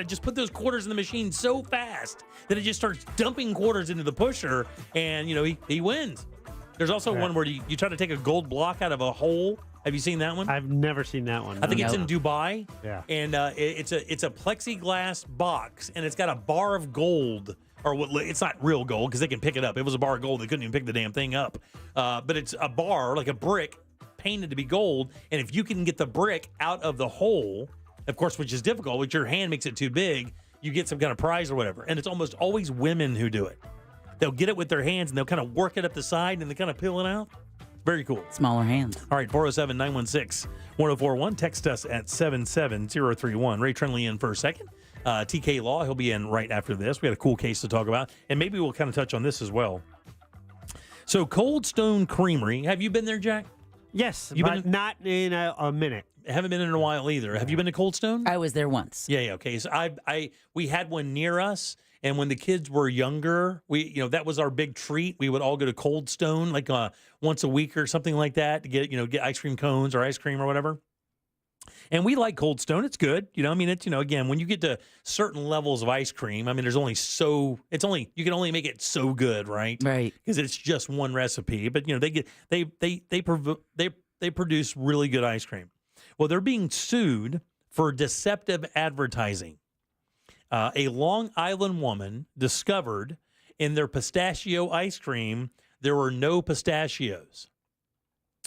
just put those quarters in the machine so fast that it just starts dumping quarters into the pusher, and he wins. There's also one where you try to take a gold block out of a hole. Have you seen that one? I've never seen that one. I think it's in Dubai. Yeah. And it's a plexiglass box, and it's got a bar of gold. Or it's not real gold because they can pick it up. It was a bar of gold. They couldn't even pick the damn thing up. But it's a bar, like a brick, painted to be gold. And if you can get the brick out of the hole, of course, which is difficult, which your hand makes it too big, you get some kind of prize or whatever. And it's almost always women who do it. They'll get it with their hands and they'll kind of work it up the side and they kind of peel it out. Very cool. Smaller hands. All right, 407-916-1041. Text us at 77031. Ray Trenley in for a second. TK Law, he'll be in right after this. We had a cool case to talk about. And maybe we'll kind of touch on this as well. So Cold Stone Creamery. Have you been there, Jack? Yes, but not in a minute. Haven't been in a while either. Have you been to Cold Stone? I was there once. Yeah. Okay. So we had one near us, and when the kids were younger, that was our big treat. We would all go to Cold Stone like once a week or something like that to get ice cream cones or ice cream or whatever. And we like Cold Stone. It's good. It's again, when you get to certain levels of ice cream, there's only you can only make it so good, right? Right. Because it's just one recipe. But they produce really good ice cream. Well, they're being sued for deceptive advertising. A Long Island woman discovered in their pistachio ice cream there were no pistachios.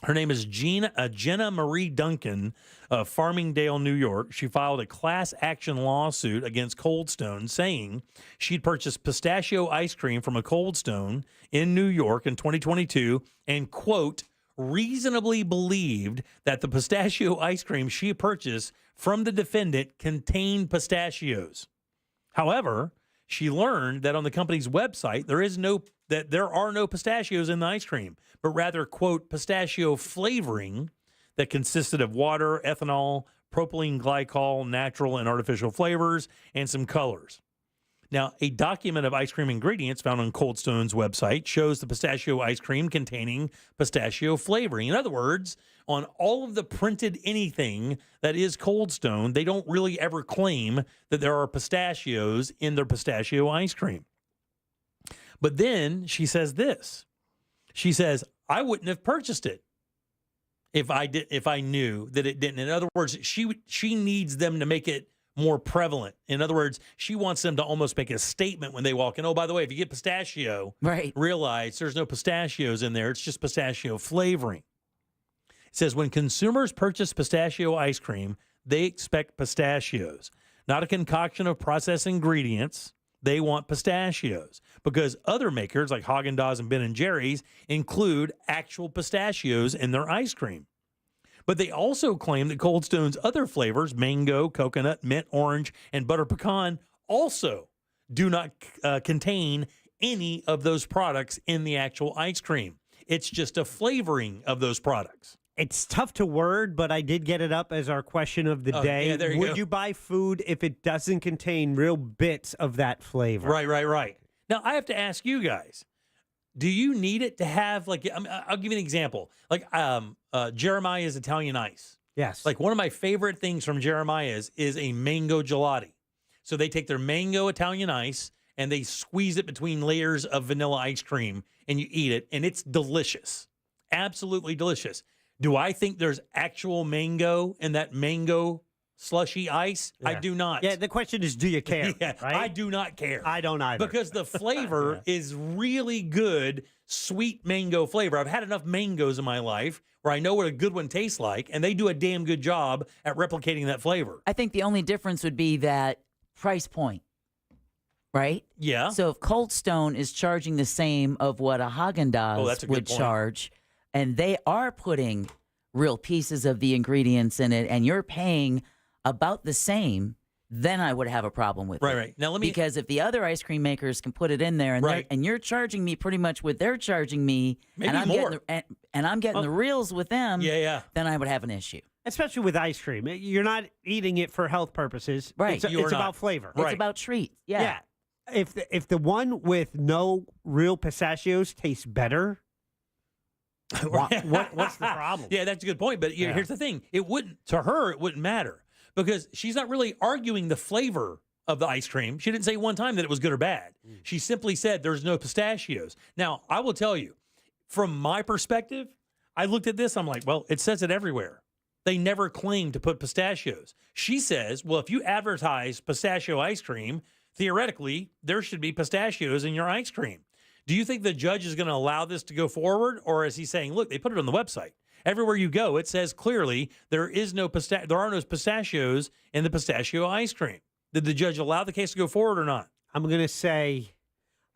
Her name is Jenna Marie Duncan of Farmingdale, New York. She filed a class action lawsuit against Cold Stone saying she'd purchased pistachio ice cream from a Cold Stone in New York in 2022 and, quote, reasonably believed that the pistachio ice cream she purchased from the defendant contained pistachios. However, she learned that on the company's website there are no pistachios in the ice cream, but rather, quote, pistachio flavoring that consisted of water, ethanol, propylene glycol, natural and artificial flavors, and some colors. Now, a document of ice cream ingredients found on Cold Stone's website shows the pistachio ice cream containing pistachio flavoring. In other words, on all of the printed anything that is Cold Stone, they don't really ever claim that there are pistachios in their pistachio ice cream. But then she says this. She says, I wouldn't have purchased it if I knew that it didn't. In other words, she needs them to make it more prevalent. In other words, she wants them to almost make a statement when they walk in. Oh, by the way, if you get pistachio, realize there's no pistachios in there. It's just pistachio flavoring. It says when consumers purchase pistachio ice cream, they expect pistachios, not a concoction of processed ingredients. They want pistachios because other makers like Haagen-Dazs and Ben & Jerry's include actual pistachios in their ice cream. But they also claim that Cold Stone's other flavors, mango, coconut, mint, orange, and butter pecan, also do not contain any of those products in the actual ice cream. It's just a flavoring of those products. It's tough to word, but I did get it up as our question of the day. Yeah, there you Would go. you buy food if it doesn't contain real bits of that flavor? Right. Now, I have to ask you guys, do you need it to have, like, I'll give you an example. Like Jeremiah's Italian Ice. Yes. Like one of my favorite things from Jeremiah's is a mango gelati. So they take their mango Italian Ice and they squeeze it between layers of vanilla ice cream and you eat it, and it's delicious. Absolutely delicious. Do I think there's actual mango in that mango slushy ice? Yeah. I do not. Yeah, the question is, do you care? Yeah, right? I do not care. I don't either. Because the flavor is really good, sweet mango flavor. I've had enough mangoes in my life where I know what a good one tastes like, and they do a damn good job at replicating that flavor. I think the only difference would be that price point. right? Yeah. So if Cold Stone is charging the same of what a Haagen-Dazs that's a good would point. charge, and they are putting real pieces of the ingredients in it, and you're paying about the same, then I would have a problem with it. Right. Now let me, Because if the other ice cream makers can put it in there, and Right. and you're charging me pretty much what they're charging me, Maybe and I'm more. getting and I'm getting the reals with them, Yeah. then I would have an issue. Especially with ice cream. You're not eating it for health purposes. Right. It's about flavor. It's about treats. Yeah. If the one with no real pistachios tastes better, what's the problem? Yeah, that's a good point. But here's the thing: it wouldn't matter because she's not really arguing the flavor of the ice cream. She didn't say one time that it was good or bad. She simply said there's no pistachios. Now, I will tell you, from my perspective, I looked at this. I'm like, well, it says it everywhere. They never claim to put pistachios. She says, well, if you advertise pistachio ice cream, theoretically, there should be pistachios in your ice cream. Do you think the judge is going to allow this to go forward, or is he saying, look, they put it on the website. Everywhere you go, it says clearly there are no pistachios in the pistachio ice cream. Did the judge allow the case to go forward or not? I'm going to say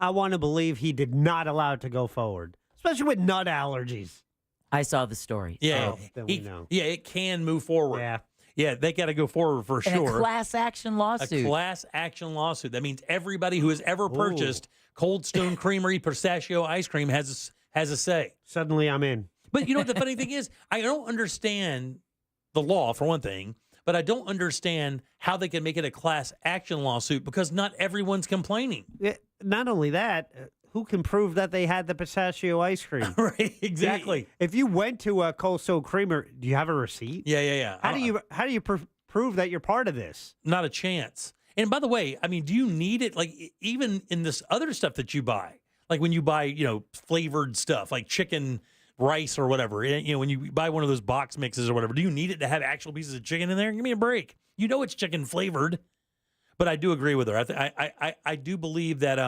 I want to believe he did not allow it to go forward, especially with nut allergies. I saw the story. Yeah, then we know. Yeah, it can move forward. Yeah, they got to go forward for And sure. a class action lawsuit. A class action lawsuit. That means everybody who has ever purchased Cold Stone Creamery pistachio ice cream has a say. Suddenly, I'm in. But you know what the funny thing is? I don't understand the law for one thing, but I don't understand how they can make it a class action lawsuit because not everyone's complaining. Not only that, who can prove that they had the pistachio ice cream? Right, exactly. If you went to a Cold Stone Creamer, do you have a receipt? Yeah. How do you prove that you're part of this? Not a chance. And by the way, I mean, do you need it? Like even in this other stuff that you buy, like when you buy, flavored stuff like chicken, rice, or whatever. When you buy one of those box mixes or whatever, do you need it to have actual pieces of chicken in there? Give me a break. You know it's chicken flavored. But I do agree with her. I do believe that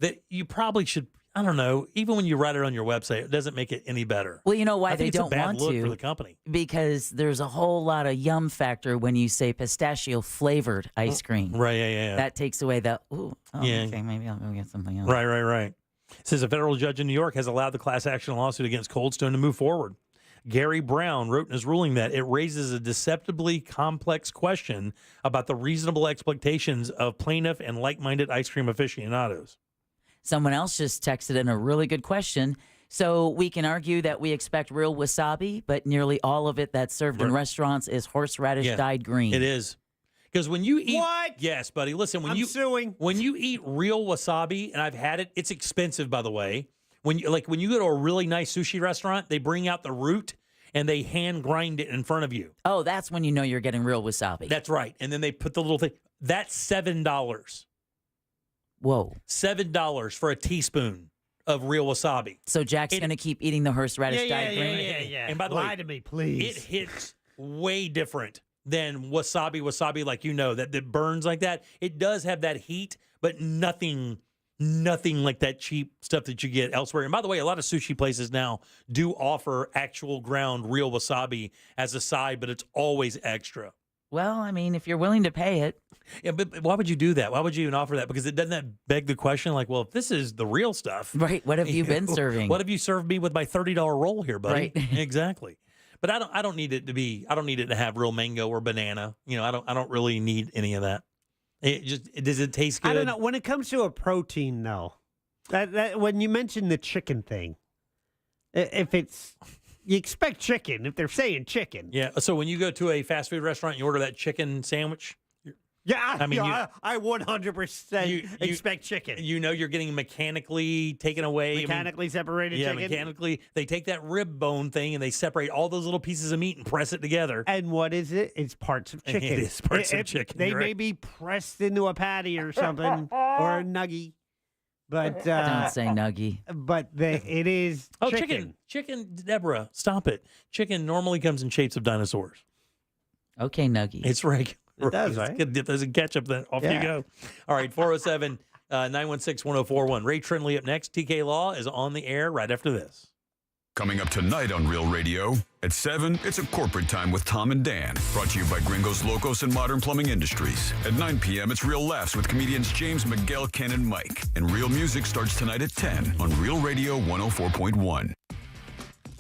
that you probably should. I don't know. Even when you write it on your website, it doesn't make it any better. Well, you know why I they think don't it's a bad want look to for the company. Because there's a whole lot of yum factor when you say pistachio flavored ice cream. Right. Yeah. That takes away that. Yeah. Okay, maybe I'll go get something else. Right. It says a federal judge in New York has allowed the class action lawsuit against Cold Stone to move forward. Gary Brown wrote in his ruling that it raises a deceptively complex question about the reasonable expectations of plaintiff and like-minded ice cream aficionados. Someone else just texted in a really good question. So we can argue that we expect real wasabi, but nearly all of it that's served in restaurants is horseradish dyed green. It is. Because when you eat, What? Yes, buddy. Listen, when I'm suing. When you eat real wasabi, and I've had it, it's expensive, by the way. When you go to a really nice sushi restaurant, they bring out the root and they hand grind it in front of you. Oh, that's when you know you're getting real wasabi. That's right. And then they put the little thing. That's $7. Whoa. $7 for a teaspoon of real wasabi. So Jack's going to keep eating the horseradish dyed green? Yeah. And by the Lie way, to me, please. it hits way different than wasabi, like that burns like that. It does have that heat, but nothing like that cheap stuff that you get elsewhere. And by the way, a lot of sushi places now do offer actual ground real wasabi as a side, but it's always extra. Well, I mean, if you're willing to pay it. Yeah, but why would you do that? Why would you even offer that? Because doesn't that beg the question, like, well, if this is the real stuff. Right. What have you been serving? What have you served me with my $30 roll here, buddy? Right. Exactly. But I don't need it to have real mango or banana. I don't really need any of that. Does it taste good? I don't know. When it comes to a protein, though, that when you mention the chicken thing, if it's you expect chicken, if they're saying chicken. Yeah. So when you go to a fast food restaurant, you order that chicken sandwich. Yeah, I 100% expect chicken. You're getting mechanically taken away. Mechanically separated chicken? Yeah, mechanically. They take that rib bone thing and they separate all those little pieces of meat and press it together. And what is it? It's parts of chicken. It is parts of chicken. They may be pressed into a patty or something, or a nuggie. But don't say nuggie. But it is chicken. Chicken, Deborah, stop it. Chicken normally comes in shapes of dinosaurs. Okay, nuggie. It's right. It does, right? Dip those in ketchup, then off you go. All right, 407-916-1041. Ray Trinley up next. TK Law is on the air right after this. Coming up tonight on Real Radio. At 7, it's a corporate time with Tom and Dan. Brought to you by Gringos Locos and Modern Plumbing Industries. At 9 p.m., it's Real Laughs with comedians James, Miguel, Ken, and Mike. And Real Music starts tonight at 10 on Real Radio 104.1.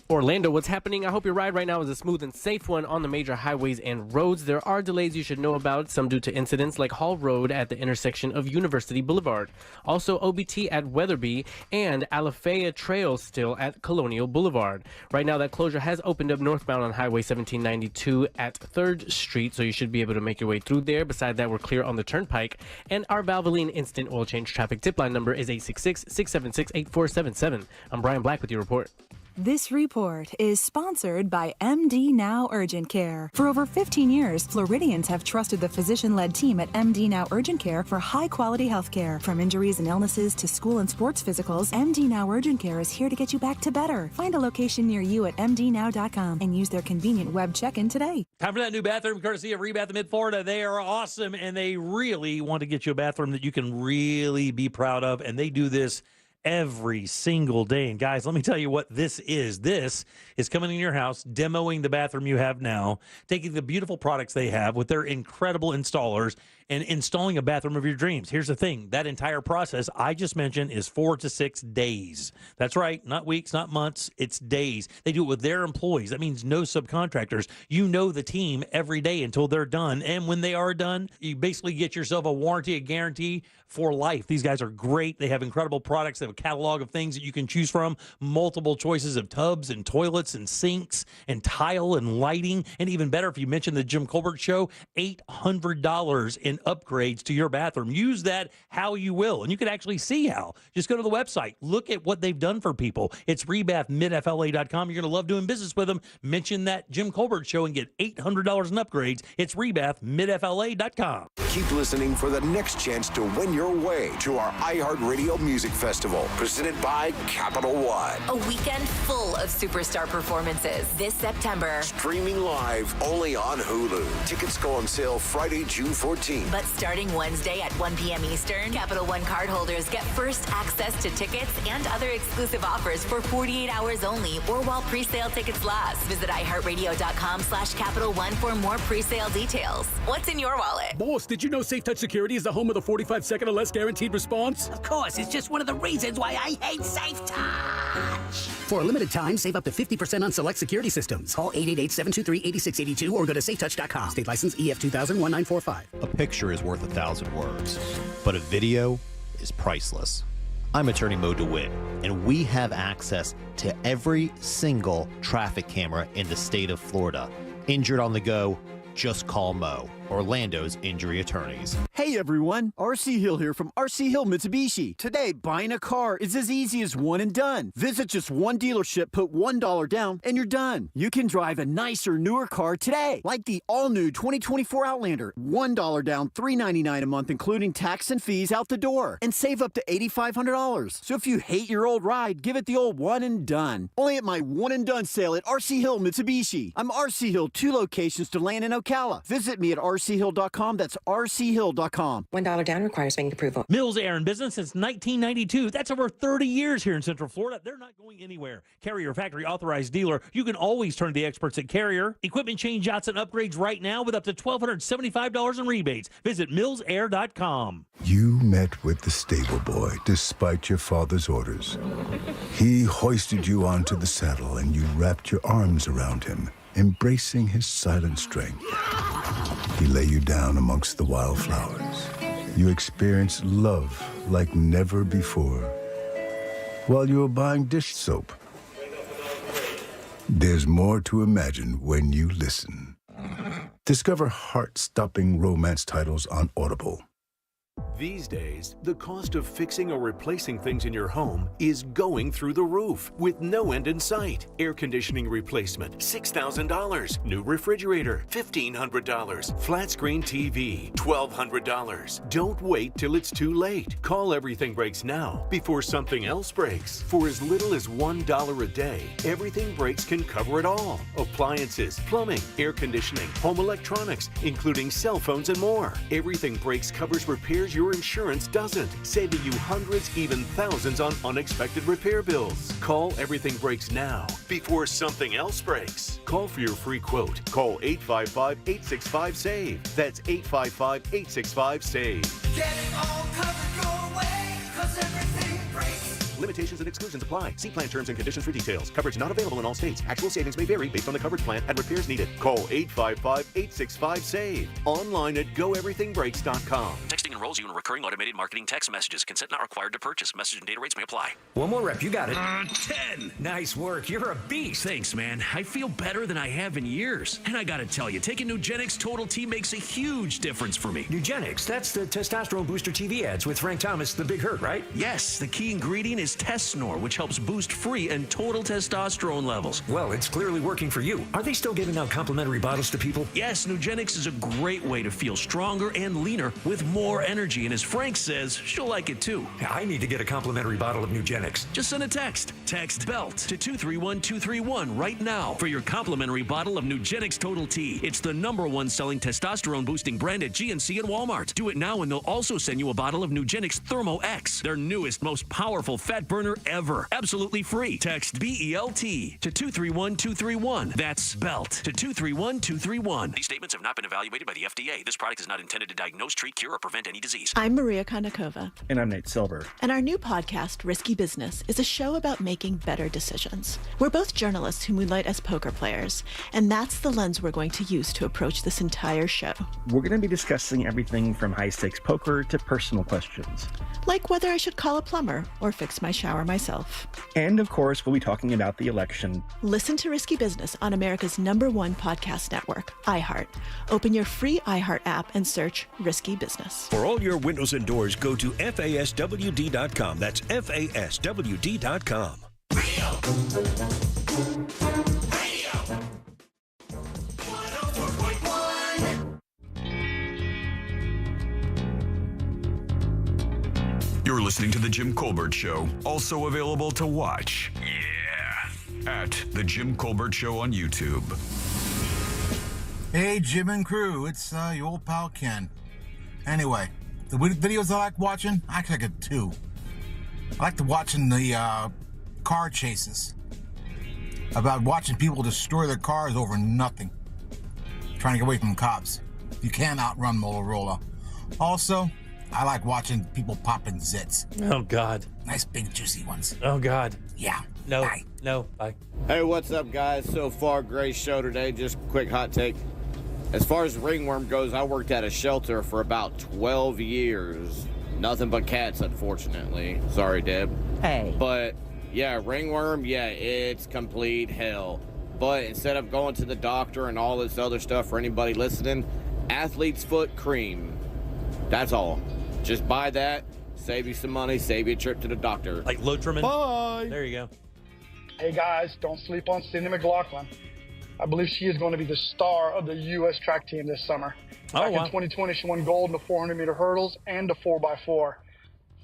Orlando, what's happening? I hope your ride right now is a smooth and safe one on the major highways and roads. There are delays you should know about, some due to incidents like Hall Road at the intersection of University Boulevard. Also, OBT at Weatherby and Alafaya Trail still at Colonial Boulevard. Right now, that closure has opened up northbound on Highway 1792 at 3rd Street, so you should be able to make your way through there. Beside that, we're clear on the Turnpike. And our Valvoline Instant Oil Change traffic tip line number is 866-676-8477. I'm Brian Black with your report. This report is sponsored by MD Now Urgent Care. For over 15 years, Floridians have trusted the physician-led team at MD Now Urgent Care for high-quality health care. From injuries and illnesses to school and sports physicals, MD Now Urgent Care is here to get you back to better. Find a location near you at mdnow.com and use their convenient web check-in today. Time for that new bathroom, courtesy of Rebath of Mid-Florida. They are awesome, and they really want to get you a bathroom that you can really be proud of, and they do this every single day. And guys, let me tell you what this is. This is coming in your house, demoing the bathroom you have now, taking the beautiful products they have with their incredible installers and installing a bathroom of your dreams. Here's the thing. That entire process I just mentioned is 4 to 6 days. That's right. Not weeks, not months. It's days. They do it with their employees. That means no subcontractors. You know the team every day until they're done. And when they are done, you basically get yourself a warranty, a guarantee for life. These guys are great. They have incredible products. They have a catalog of things that you can choose from, multiple choices of tubs and toilets and sinks and tile and lighting. And even better, if you mention the Jim Colbert Show, $800 in upgrades to your bathroom. Use that how you will. And you can actually see how. Just go to the website. Look at what they've done for people. It's rebathmidfla.com. You're going to love doing business with them. Mention that Jim Colbert Show and get $800 in upgrades. It's rebathmidfla.com. Keep listening for the next chance to win your way to our iHeartRadio Music Festival, presented by Capital One. A weekend full of superstar performances this September. Streaming live only on Hulu. Tickets go on sale Friday, June 14th. But starting Wednesday at 1 p.m. Eastern, Capital One cardholders get first access to tickets and other exclusive offers for 48 hours only or while pre-sale tickets last. Visit iHeartRadio.com/Capital One for more pre-sale details. What's in your wallet? Boss, did you know Safe Touch Security is the home of the 45-second or less guaranteed response? Of course, it's just one of the reasons why I hate Safe Touch. For a limited time, save up to 50% on select security systems. Call 888-723-8682 or go to safetouch.com. State license EF 2000-1945. A picture is worth 1,000 words, but a video is priceless. I'm attorney Mo DeWitt, and we have access to every single traffic camera in the state of Florida. Injured on the go, just call Mo, Orlando's injury attorneys. Hey everyone, RC Hill here from RC Hill Mitsubishi. Today, buying a car is as easy as one and done. Visit just one dealership, put $1 down, and you're done. You can drive a nicer, newer car today, like the all-new 2024 Outlander. $1 down, $399 a month, including tax and fees out the door, and save up to $8,500. So if you hate your old ride, give it the old one and done. Only at my one and done sale at RC Hill Mitsubishi. I'm RC Hill, 2 locations to land in Ocala. Visit me at rchill.com. That's rchill.com. $1 down requires bank approval. Mills Air in business since 1992. That's over 30 years here in Central Florida. They're not going anywhere. Carrier factory authorized dealer. You can always turn to the experts at Carrier. Equipment change outs and upgrades right now with up to $1,275 in rebates. Visit millsair.com. You met with the stable boy despite your father's orders. He hoisted you onto the saddle and you wrapped your arms around him, embracing his silent strength. He lay you down amongst the wildflowers. You experienced love like never before while you were buying dish soap. There's more to imagine when you listen. Discover heart-stopping romance titles on Audible. These days, the cost of fixing or replacing things in your home is going through the roof with no end in sight. Air conditioning replacement, $6,000. New refrigerator, $1,500. Flat screen TV, $1,200. Don't wait till it's too late. Call Everything Breaks now before something else breaks. For as little as $1 a day, Everything Breaks can cover it all. Appliances, plumbing, air conditioning, home electronics, including cell phones and more. Everything Breaks covers repairs your your insurance doesn't, saving you hundreds, even thousands on unexpected repair bills. Call Everything Breaks now before something else breaks. Call for your free quote. Call 855-865-SAVE. That's 855-865-SAVE. Get it all covered your way, 'cause everything breaks. Limitations and exclusions apply. See plan terms and conditions for details. Coverage not available in all states. Actual savings may vary based on the coverage plan and repairs needed. Call 855-865-SAVE. Online at goeverythingbreaks.com. Texting enrolls you in recurring automated marketing text messages. Consent not required to purchase. Message and data rates may apply. One more rep, you got it. 10. Nice work. You're a beast. Thanks, man. I feel better than I have in years. And I gotta tell you, taking Nugenix Total T makes a huge difference for me. Nugenix, that's the testosterone booster TV ads with Frank Thomas, the Big Hurt, right? Yes, the key ingredient is Tesnor, which helps boost free and total testosterone levels. Well, it's clearly working for you. Are they still giving out complimentary bottles to people? Yes, Nugenix is a great way to feel stronger and leaner with more energy. And as Frank says, she'll like it too. I need to get a complimentary bottle of Nugenix. Just send a text. Text BELT to 231-231 right now for your complimentary bottle of Nugenix Total T. It's the #1 selling testosterone boosting brand at GNC and Walmart. Do it now and they'll also send you a bottle of Nugenix Thermo X, their newest, most powerful fat burner ever. Absolutely free. Text BELT to 231-231. That's BELT to 231-231. These statements have not been evaluated by the FDA. This product is not intended to diagnose, treat, cure, or prevent any disease. I'm Maria Konnikova. And I'm Nate Silver. And our new podcast, Risky Business, is a show about making better decisions. We're both journalists who moonlight as poker players, and that's the lens we're going to use to approach this entire show. We're going to be discussing everything from high-stakes poker to personal questions. Like whether I should call a plumber or fix my shower myself. And, of course, we'll be talking about the election. Listen to Risky Business on America's #1 podcast network, iHeart. Open your free iHeart app and search Risky Business. For all your windows and doors, go to FASWD.com. That's FASWD.com. You're listening to The Jim Colbert Show, also available to watch. Yeah. At The Jim Colbert Show on YouTube. Hey, Jim and crew, it's your old pal Ken. Anyway, the videos I like watching, actually I got two. I like watching the car chases. About watching people destroy their cars over nothing. Trying to get away from cops. You can't outrun Motorola. Also, I like watching people popping zits. Oh, God. Nice big juicy ones. Oh, God. Yeah. No. Bye. No. Bye. Hey, what's up, guys? So far, great show today. Just quick hot take. As far as ringworm goes, I worked at a shelter for about 12 years. Nothing but cats, unfortunately. Sorry, Deb. Hey. But, yeah, ringworm, yeah, it's complete hell. But instead of going to the doctor and all this other stuff for anybody listening, Athlete's Foot Cream. That's all. Just buy that, save you some money, save you a trip to the doctor. Like Lotrimin? Bye! There you go. Hey guys, don't sleep on Cindy McLaughlin. I believe she is going to be the star of the U.S. track team this summer. Back in 2020, she won gold in the 400-meter hurdles and the 4x4.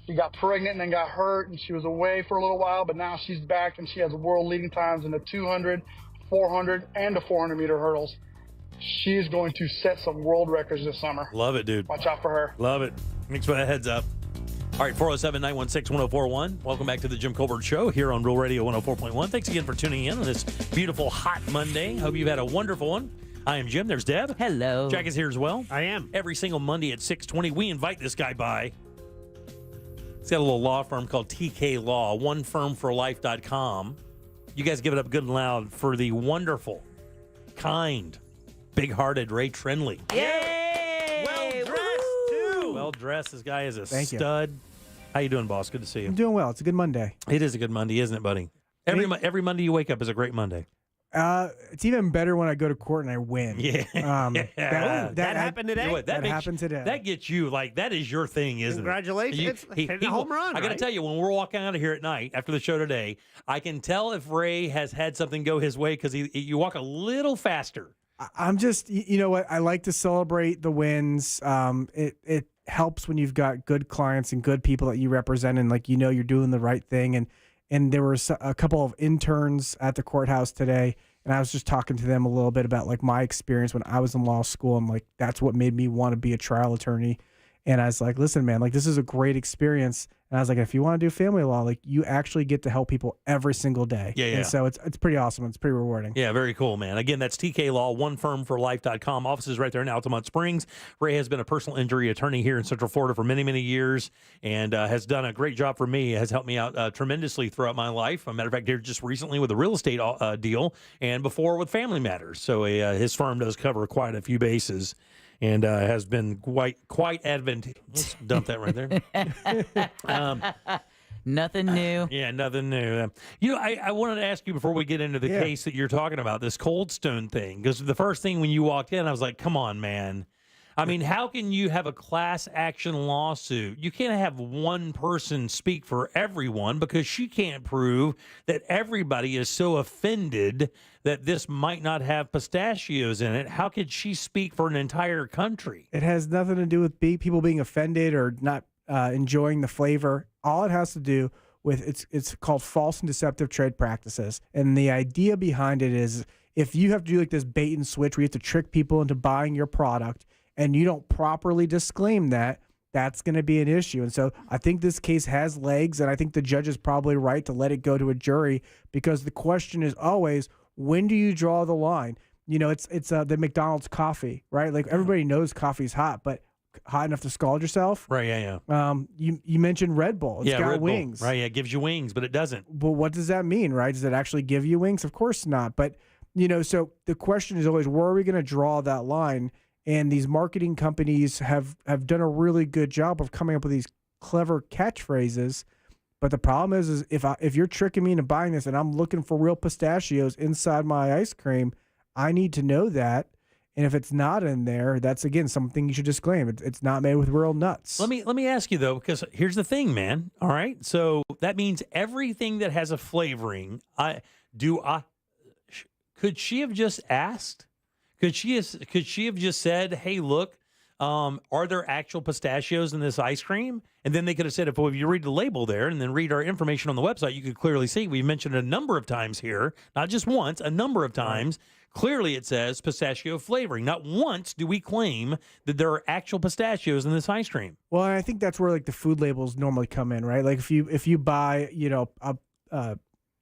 She got pregnant and then got hurt, and she was away for a little while, but now she's back, and she has world-leading times in the 200, 400, and the 400-meter hurdles. She is going to set some world records this summer. Love it, dude. Watch out for her. Love it. Thanks for that heads up. All right, 407-916-1041. Welcome back to the Jim Colbert Show here on Real Radio 104.1. Thanks again for tuning in on this beautiful, hot Monday. Hope you've had a wonderful one. I am Jim. There's Deb. Hello. Jack is here as well. I am. Every single Monday at 6:20, we invite this guy by. He's got a little law firm called TK Law, onefirmforlife.com. You guys give it up good and loud for the wonderful, kind, big-hearted Ray Trenley. Yay! Well-dressed, too. Well-dressed. This guy is a Thank you. stud. How you doing, boss? Good to see you. I'm doing well. It's a good Monday. It is a good Monday, isn't it, buddy? Every Monday you wake up is a great Monday. It's even better when I go to court and I win. Yeah. That happened today? You know what, That happened today. That gets you, like, that is your thing, isn't Congratulations. it? Hitting a home run, I got to right? tell you, when we're walking out of here at night after the show today, I can tell if Ray has had something go his way because you walk a little faster. I'm just, you know what? I like to celebrate the wins. It helps when you've got good clients and good people that you represent, and like you're doing the right thing. And there were a couple of interns at the courthouse today, and I was just talking to them a little bit about like my experience when I was in law school, and like that's what made me want to be a trial attorney. And I was like, listen, man, like this is a great experience. And I was like, if you want to do family law, like you actually get to help people every single day. Yeah. And so it's pretty awesome. It's pretty rewarding. Yeah, very cool, man. Again, that's TK Law, onefirmforlife.com. Offices right there in Altamont Springs. Ray has been a personal injury attorney here in Central Florida for many, many years and has done a great job for me, has helped me out tremendously throughout my life. As a matter of fact, here just recently with a real estate deal and before with family matters. So his firm does cover quite a few bases. And has been quite advantageous. Let's dump that right there. Nothing new. Yeah, nothing new. I wanted to ask you before we get into the case that you're talking about, this Cold Stone thing, because the first thing when you walked in, I was like, come on, man. I mean, how can you have a class action lawsuit? You can't have one person speak for everyone because she can't prove that everybody is so offended that this might not have pistachios in it. How could she speak for an entire country? It has nothing to do with people being offended or not enjoying the flavor. All it has to do with it's called false and deceptive trade practices. And the idea behind it is if you have to do like this bait and switch where you have to trick people into buying your product and you don't properly disclaim that, that's going to be an issue. And so I think this case has legs, and I think the judge is probably right to let it go to a jury because the question is always, when do you draw the line? You know, it's the McDonald's coffee, right? Like everybody knows coffee's hot, but hot enough to scald yourself? Right, yeah. You mentioned Red Bull. It's got Red wings. Bull. Right, yeah, it gives you wings, but it doesn't. Well, what does that mean, right? Does it actually give you wings? Of course not. But, you know, so the question is always, where are we going to draw that line? And these marketing companies have done a really good job of coming up with these clever catchphrases. But the problem is if you're tricking me into buying this and I'm looking for real pistachios inside my ice cream, I need to know that. And if it's not in there, that's, again, something you should disclaim. It's not made with real nuts. Let me ask you, though, because here's the thing, man. All right? So that means everything that has a flavoring, could she have just asked? Could she have just said, hey, look, are there actual pistachios in this ice cream? And then they could have said, if you read the label there and then read our information on the website, you could clearly see, we mentioned a number of times here, not just once, a number of times, clearly it says pistachio flavoring. Not once do we claim that there are actual pistachios in this ice cream. Well, I think that's where like the food labels normally come in, right? Like if you buy, you know,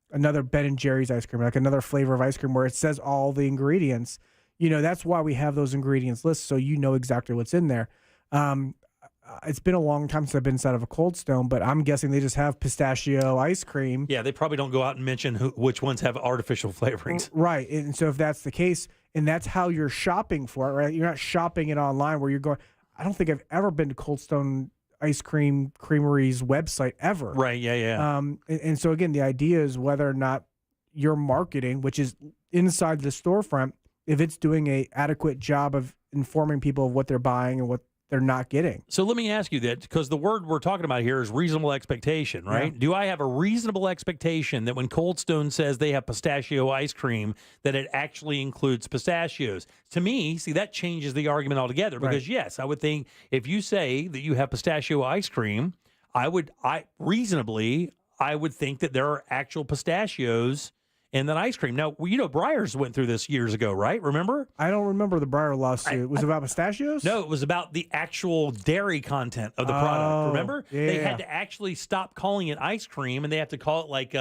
another Ben & Jerry's ice cream, like another flavor of ice cream where it says all the ingredients, you know, that's why we have those ingredients lists, so you know exactly what's in there. It's been a long time since I've been inside of a Cold Stone, but I'm guessing they just have pistachio ice cream. Yeah, they probably don't go out and mention which ones have artificial flavorings. Right, and so if that's the case, and that's how you're shopping for it, right? You're not shopping it online where you're going, I don't think I've ever been to Cold Stone Ice Cream Creamery's website ever. Right, yeah. And so, again, the idea is whether or not your marketing, which is inside the storefront, if it's doing a adequate job of informing people of what they're buying and what they're not getting. So let me ask you that, because the word we're talking about here is reasonable expectation, right? Yeah. Do I have a reasonable expectation that when Cold Stone says they have pistachio ice cream, that it actually includes pistachios? To me, see, that changes the argument altogether, because yes, I would think if you say that you have pistachio ice cream, I would think that there are actual pistachios in that ice cream. Now, you know, Breyers went through this years ago, right? Remember? I don't remember the Breyer lawsuit. Was it about pistachios? No, it was about the actual dairy content of the product. Remember? Yeah. They had to actually stop calling it ice cream, and they have to call it like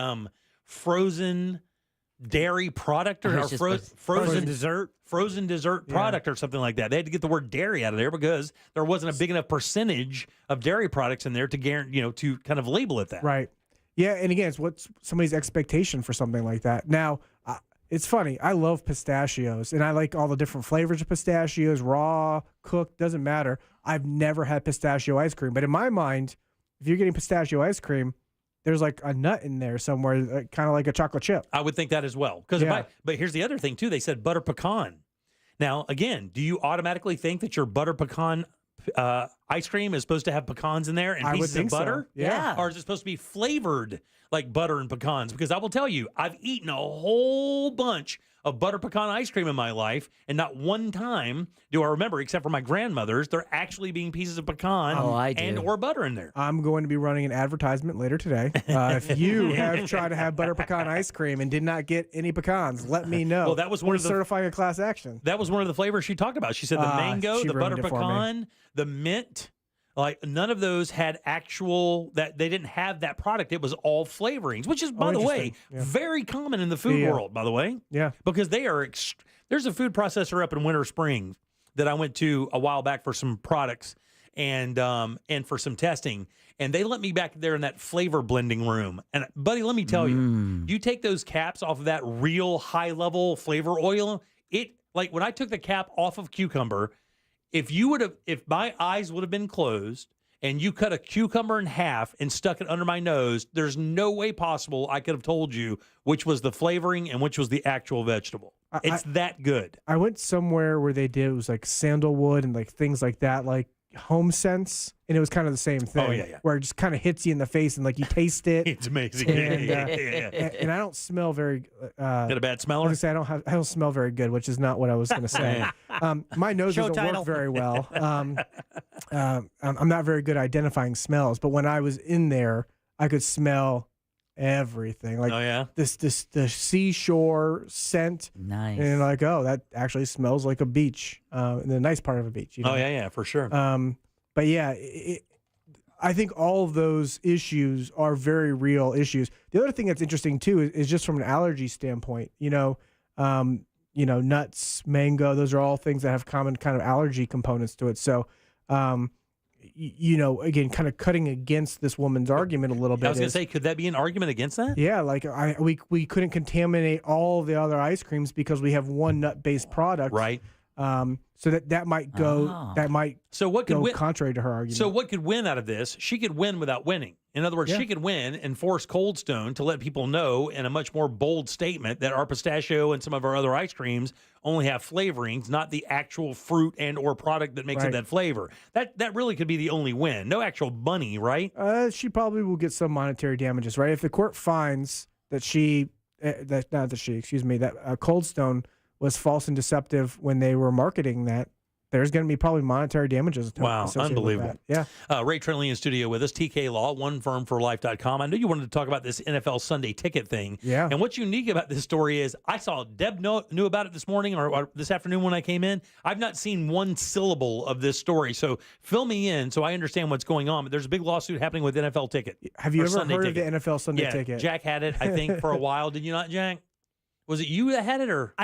frozen dairy product or frozen dessert. Frozen dessert product or something like that. They had to get the word dairy out of there because there wasn't a big enough percentage of dairy products in there to guarantee, to kind of label it that. Right. Yeah, and again, it's what's somebody's expectation for something like that. Now, it's funny. I love pistachios, and I like all the different flavors of pistachios, raw, cooked, doesn't matter. I've never had pistachio ice cream. But in my mind, if you're getting pistachio ice cream, there's like a nut in there somewhere, kind of like a chocolate chip. I would think that as well. But here's the other thing, too. They said butter pecan. Now, again, do you automatically think that your butter pecan ice cream is supposed to have pecans in there and pieces of butter? So. Yeah. Or is it supposed to be flavored like butter and pecans? Because I will tell you, I've eaten a whole bunch of butter pecan ice cream in my life, and not one time do I remember, except for my grandmother's, there actually being pieces of pecan and or butter in there. I'm going to be running an advertisement later today. If you have tried to have butter pecan ice cream and did not get any pecans, let me know. Well, that was one of the certifying a class action. That was one of the flavors she talked about. She said the mango, the butter pecan, the mint. Like none of those had actual that they didn't have that product. It was all flavorings, which is, by the way, very common in the food world. By the way, because they are. There's a food processor up in Winter Springs that I went to a while back for some products and for some testing, and they let me back there in that flavor blending room. And buddy, let me tell you, you take those caps off of that real high level flavor oil. It like when I took the cap off of cucumber. If my eyes would have been closed and you cut a cucumber in half and stuck it under my nose, there's no way possible I could have told you which was the flavoring and which was the actual vegetable. It's that good. I went somewhere where they did, it was like sandalwood and like things like that, like Home Sense, and it was kind of the same thing. Oh, yeah. Where it just kind of hits you in the face and like you taste it. It's amazing. And I don't smell very. Got a bad smeller? I was gonna say I don't smell very good, which is not what I was going to say. My nose doesn't work very well. I'm not very good at identifying smells, but when I was in there, I could smell everything. Like the seashore scent. Nice. And like, oh, that actually smells like a beach. The nice part of a beach. You know? Oh yeah, for sure. But yeah, I think all of those issues are very real issues. The other thing that's interesting too is just from an allergy standpoint. Nuts, mango, those are all things that have common kind of allergy components to it. So, again, kind of cutting against this woman's argument a little bit. I was going to say, could that be an argument against that? Yeah, like we couldn't contaminate all the other ice creams because we have one nut-based product. Right. So that might go contrary to her argument. So what could win out of this? She could win without winning. In other words, she could win and force Cold Stone to let people know in a much more bold statement that our pistachio and some of our other ice creams only have flavorings, not the actual fruit and or product that makes it that flavor. That really could be the only win. No actual money, right? She probably will get some monetary damages, right? If the court finds that Cold Stone was false and deceptive when they were marketing that, there's going to be probably monetary damages. Wow, unbelievable. Yeah. Ray Trenley in studio with us, TK Law, onefirmforlife.com. I know you wanted to talk about this NFL Sunday ticket thing. Yeah. And what's unique about this story is I saw Deb knew about it this morning or this afternoon when I came in. I've not seen one syllable of this story. So fill me in so I understand what's going on. But there's a big lawsuit happening with NFL Ticket. Have you ever Sunday heard ticket. of the NFL Sunday Ticket? Jack had it, I think, for a while. Did you not, Jack? Was it you that had it or?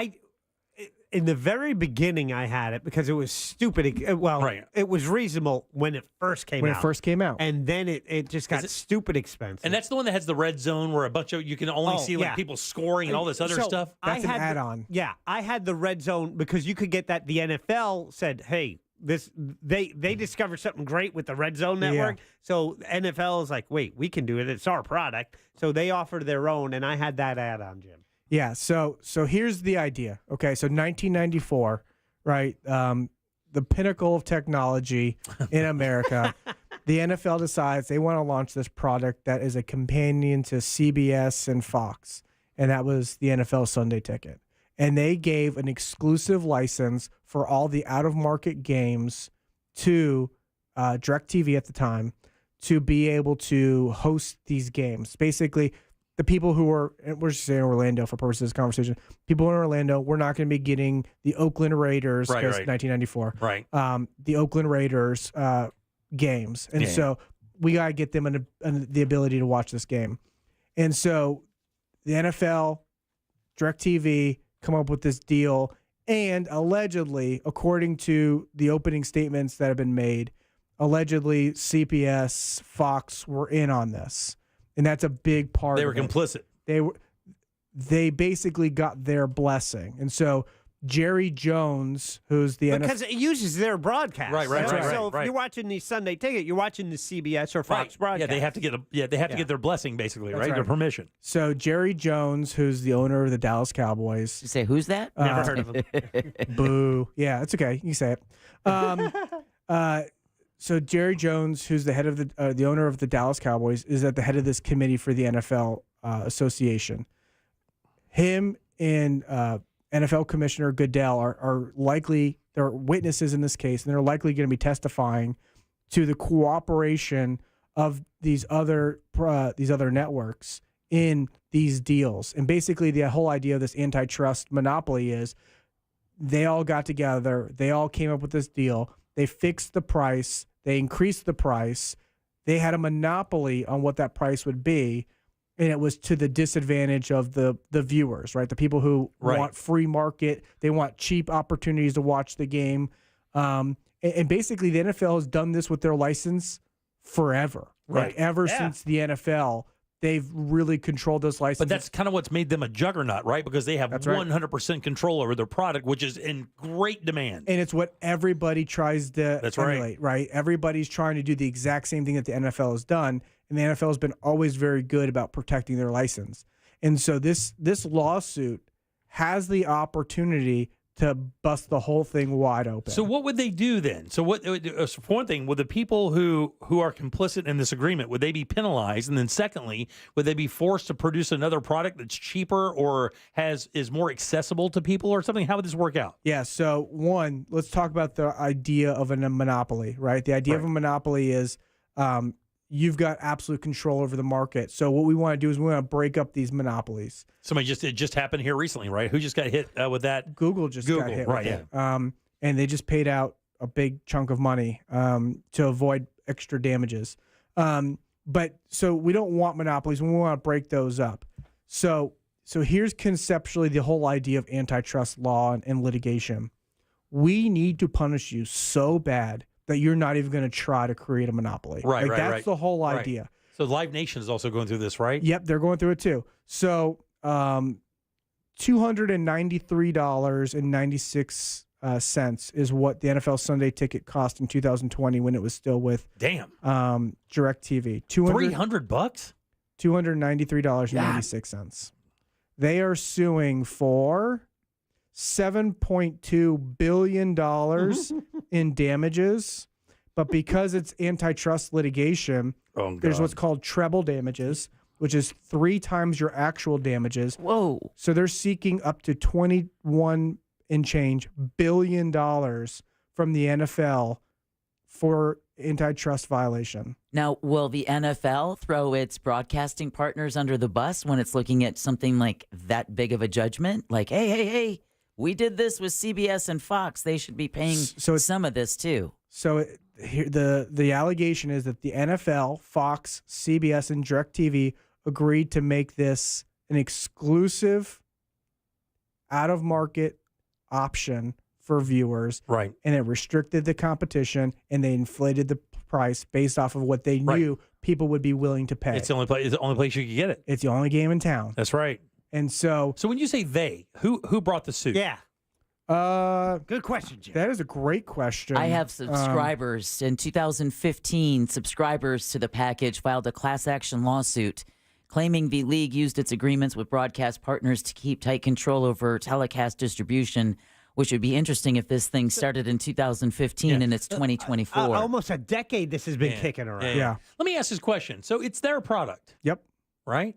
In the very beginning, I had it because it was stupid. Well, it was reasonable when it first came out. And then it just got stupid expensive. And that's the one that has the red zone where a bunch of you can only see like people scoring and all this other stuff. That's an add-on. I had the red zone because you could get that. The NFL said, hey, they discovered something great with the Red Zone network. So NFL is like, wait, we can do it. It's our product. So they offered their own, and I had that add-on, Jim. Yeah, so here's the idea. Okay, so 1994, right? The pinnacle of technology in America. The NFL decides they want to launch this product that is a companion to CBS and Fox, and that was the NFL Sunday Ticket. And they gave an exclusive license for all the out-of-market games to DirecTV at the time to be able to host these games. Basically, the people who we're just saying Orlando for purposes of this conversation, people in Orlando, we're not going to be getting the Oakland Raiders because 1994. Right. The Oakland Raiders games. And so we got to get them the ability to watch this game. And so the NFL, DirecTV come up with this deal. And allegedly, according to the opening statements that have been made, allegedly CBS, Fox were in on this. And that's a big part of it. They were complicit. They basically got their blessing. And so Jerry Jones, who's the because it uses their broadcast. Right. So if you're watching the Sunday Ticket, you're watching the CBS or Fox broadcast. Yeah, they have to get get their blessing basically, right? Their permission. So Jerry Jones, who's the owner of the Dallas Cowboys. You say who's that? Never heard of him. Boo. Yeah, it's okay. You can say it. So Jerry Jones, who's the head of the owner of the Dallas Cowboys, is at the head of this committee for the NFL Association. Him and NFL Commissioner Goodell are likely, they're witnesses in this case, and they're likely going to be testifying to the cooperation of these other networks in these deals. And basically the whole idea of this antitrust monopoly is they all got together, they all came up with this deal, they fixed the price, They increased the price. They had a monopoly on what that price would be, and it was to the disadvantage of the viewers, right? The people who want free market, they want cheap opportunities to watch the game. And basically, the NFL has done this with their license forever. Right. Like ever since the NFL, they've really controlled those licenses. But that's kind of what's made them a juggernaut, right? Because they have 100% control over their product, which is in great demand. And it's what everybody tries to emulate, right? Everybody's trying to do the exact same thing that the NFL has done, and the NFL has been always very good about protecting their license. And so this lawsuit has the opportunity to bust the whole thing wide open. So what would they do then? So for one thing, would the people who are complicit in this agreement, would they be penalized? And then secondly, would they be forced to produce another product that's cheaper or is more accessible to people or something? How would this work out? Yeah, so one, let's talk about the idea of a monopoly, right? The idea of a monopoly is you've got absolute control over the market. So what we want to do is we want to break up these monopolies. It just happened here recently, right? Who just got hit with that? Google got hit with it. And they just paid out a big chunk of money to avoid extra damages. But so we don't want monopolies. We want to break those up. So here's conceptually the whole idea of antitrust law and litigation. We need to punish you so bad that you're not even going to try to create a monopoly. Right, That's the whole idea. Right. So Live Nation is also going through this, right? Yep, they're going through it too. So $293.96 is what the NFL Sunday Ticket cost in 2020 when it was still with DirecTV. $300? $293.96. They are suing for $7.2 billion in damages, but because it's antitrust litigation, there's what's called treble damages, which is 3 times your actual damages. Whoa! So they're seeking up to $21 and change billion from the NFL for antitrust violation. Now, will the NFL throw its broadcasting partners under the bus when it's looking at something like that big of a judgment? Like, hey, we did this with CBS and Fox. They should be paying some of this too. So here, the allegation is that the NFL, Fox, CBS, and DirecTV agreed to make this an exclusive, out-of-market option for viewers. Right. And it restricted the competition, and they inflated the price based off of what they knew people would be willing to pay. It's the only place you could get it. It's the only game in town. That's right. And so when you say they, who brought the suit? Yeah. Good question, Jim. That is a great question. I have subscribers. In 2015, subscribers to the package filed a class action lawsuit claiming the league used its agreements with broadcast partners to keep tight control over telecast distribution, which would be interesting if this thing started in 2015 and it's 2024. Almost a decade this has been kicking around. Yeah. Let me ask this question. So it's their product. Yep. Right?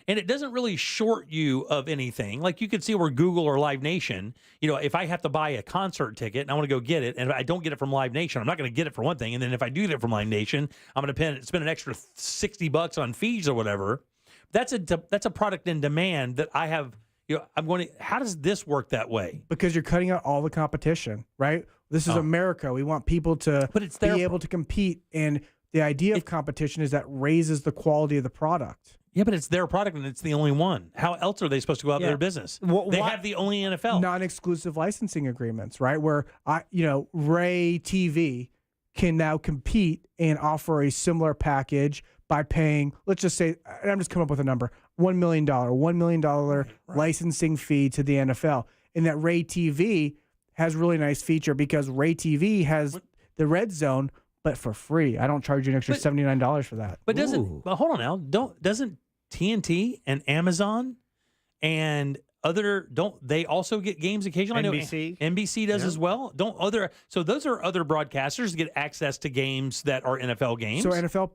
And it doesn't really short you of anything. Like you could see where Google or Live Nation, if I have to buy a concert ticket and I want to go get it, and if I don't get it from Live Nation, I'm not going to get it for one thing. And then if I do get it from Live Nation, I'm going to spend an extra $60 on fees or whatever. That's a product in demand that I have. How does this work that way? Because you're cutting out all the competition, right? This is America. We want people to be able to compete. And the idea of competition is that raises the quality of the product. Yeah, but it's their product and it's the only one. How else are they supposed to go out their business? They have the only NFL. Non-exclusive licensing agreements, right? Where Ray TV can now compete and offer a similar package by paying, let's just say, and I'm just coming up with a number, $1 million licensing fee to the NFL. And that Ray TV has a really nice feature because Ray TV has the red zone, but for free. I don't charge you an extra $79 for that. But hold on now. Doesn't TNT and Amazon and don't they also get games occasionally? NBC. I know NBC does as well. So those are other broadcasters that get access to games that are NFL games. So NFL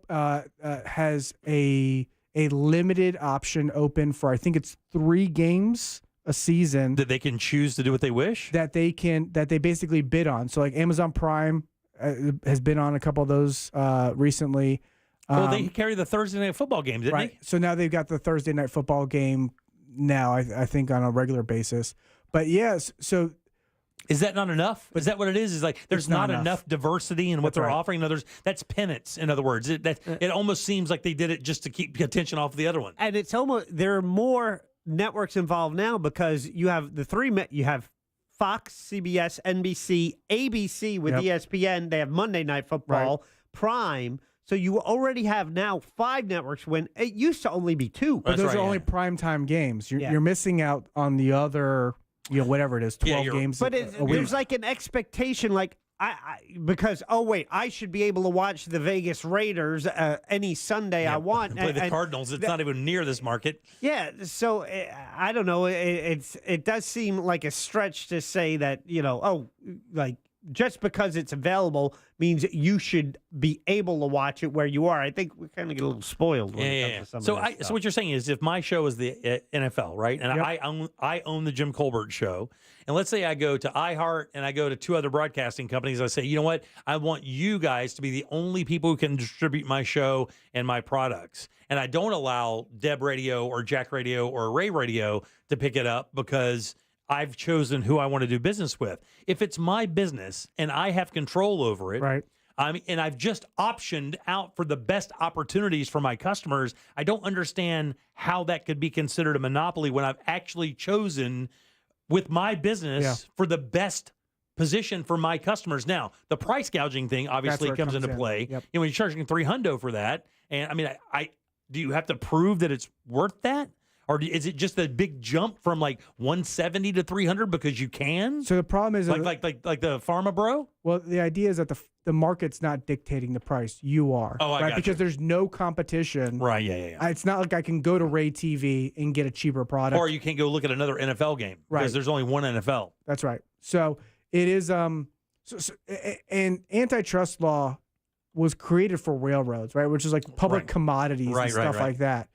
has a limited option open for, I think it's 3 games a season that they can choose to do what they wish. That they basically bid on. So like Amazon Prime has been on a couple of those recently. Well, they carry the Thursday Night Football game, didn't they? So now they've got the Thursday Night Football game now, I think, on a regular basis. But yes, so Is that not enough? Is that what it is? Is like there's not enough diversity in what they're offering? No, that's penance. In other words, it almost seems like they did it just to keep attention off of the other one. And it's almost there are more networks involved now because you have you have Fox, CBS, NBC, ABC with ESPN. They have Monday Night Football, Prime. So you already have now 5 networks when it used to only be 2. But those are only primetime games. You're missing out on the other, whatever it is, 12 games. But there's like an expectation, like because I should be able to watch the Vegas Raiders any Sunday I want. Play the Cardinals. It's not even near this market. Yeah, so I don't know. It does seem like a stretch to say that just because it's available means you should be able to watch it where you are. I think we kind of get a little spoiled when it comes to some of that stuff. So what you're saying is if my show is the NFL, right, and I own the Jim Colbert Show, and let's say I go to iHeart and I go to 2 other broadcasting companies, I say, you know what, I want you guys to be the only people who can distribute my show and my products. And I don't allow Deb Radio or Jack Radio or Ray Radio to pick it up because I've chosen who I want to do business with. If it's my business and I have control over it, right? And I've just optioned out for the best opportunities for my customers, I don't understand how that could be considered a monopoly when I've actually chosen with my business for the best position for my customers. Now, the price gouging thing obviously comes into play. When you're charging $300 for that, and I mean, do you have to prove that it's worth that? Or is it just a big jump from like 170 to 300 because you can? So the problem is like the Pharma Bro. Well, the idea is that the market's not dictating the price. You are. Oh, I right? got Because you. there's no competition. Right. Yeah. It's not like I can go to Ray TV and get a cheaper product. Or you can't go look at another NFL game because there's only one NFL. That's right. So it is. And antitrust law was created for railroads, right? Which is like public commodities and stuff like that.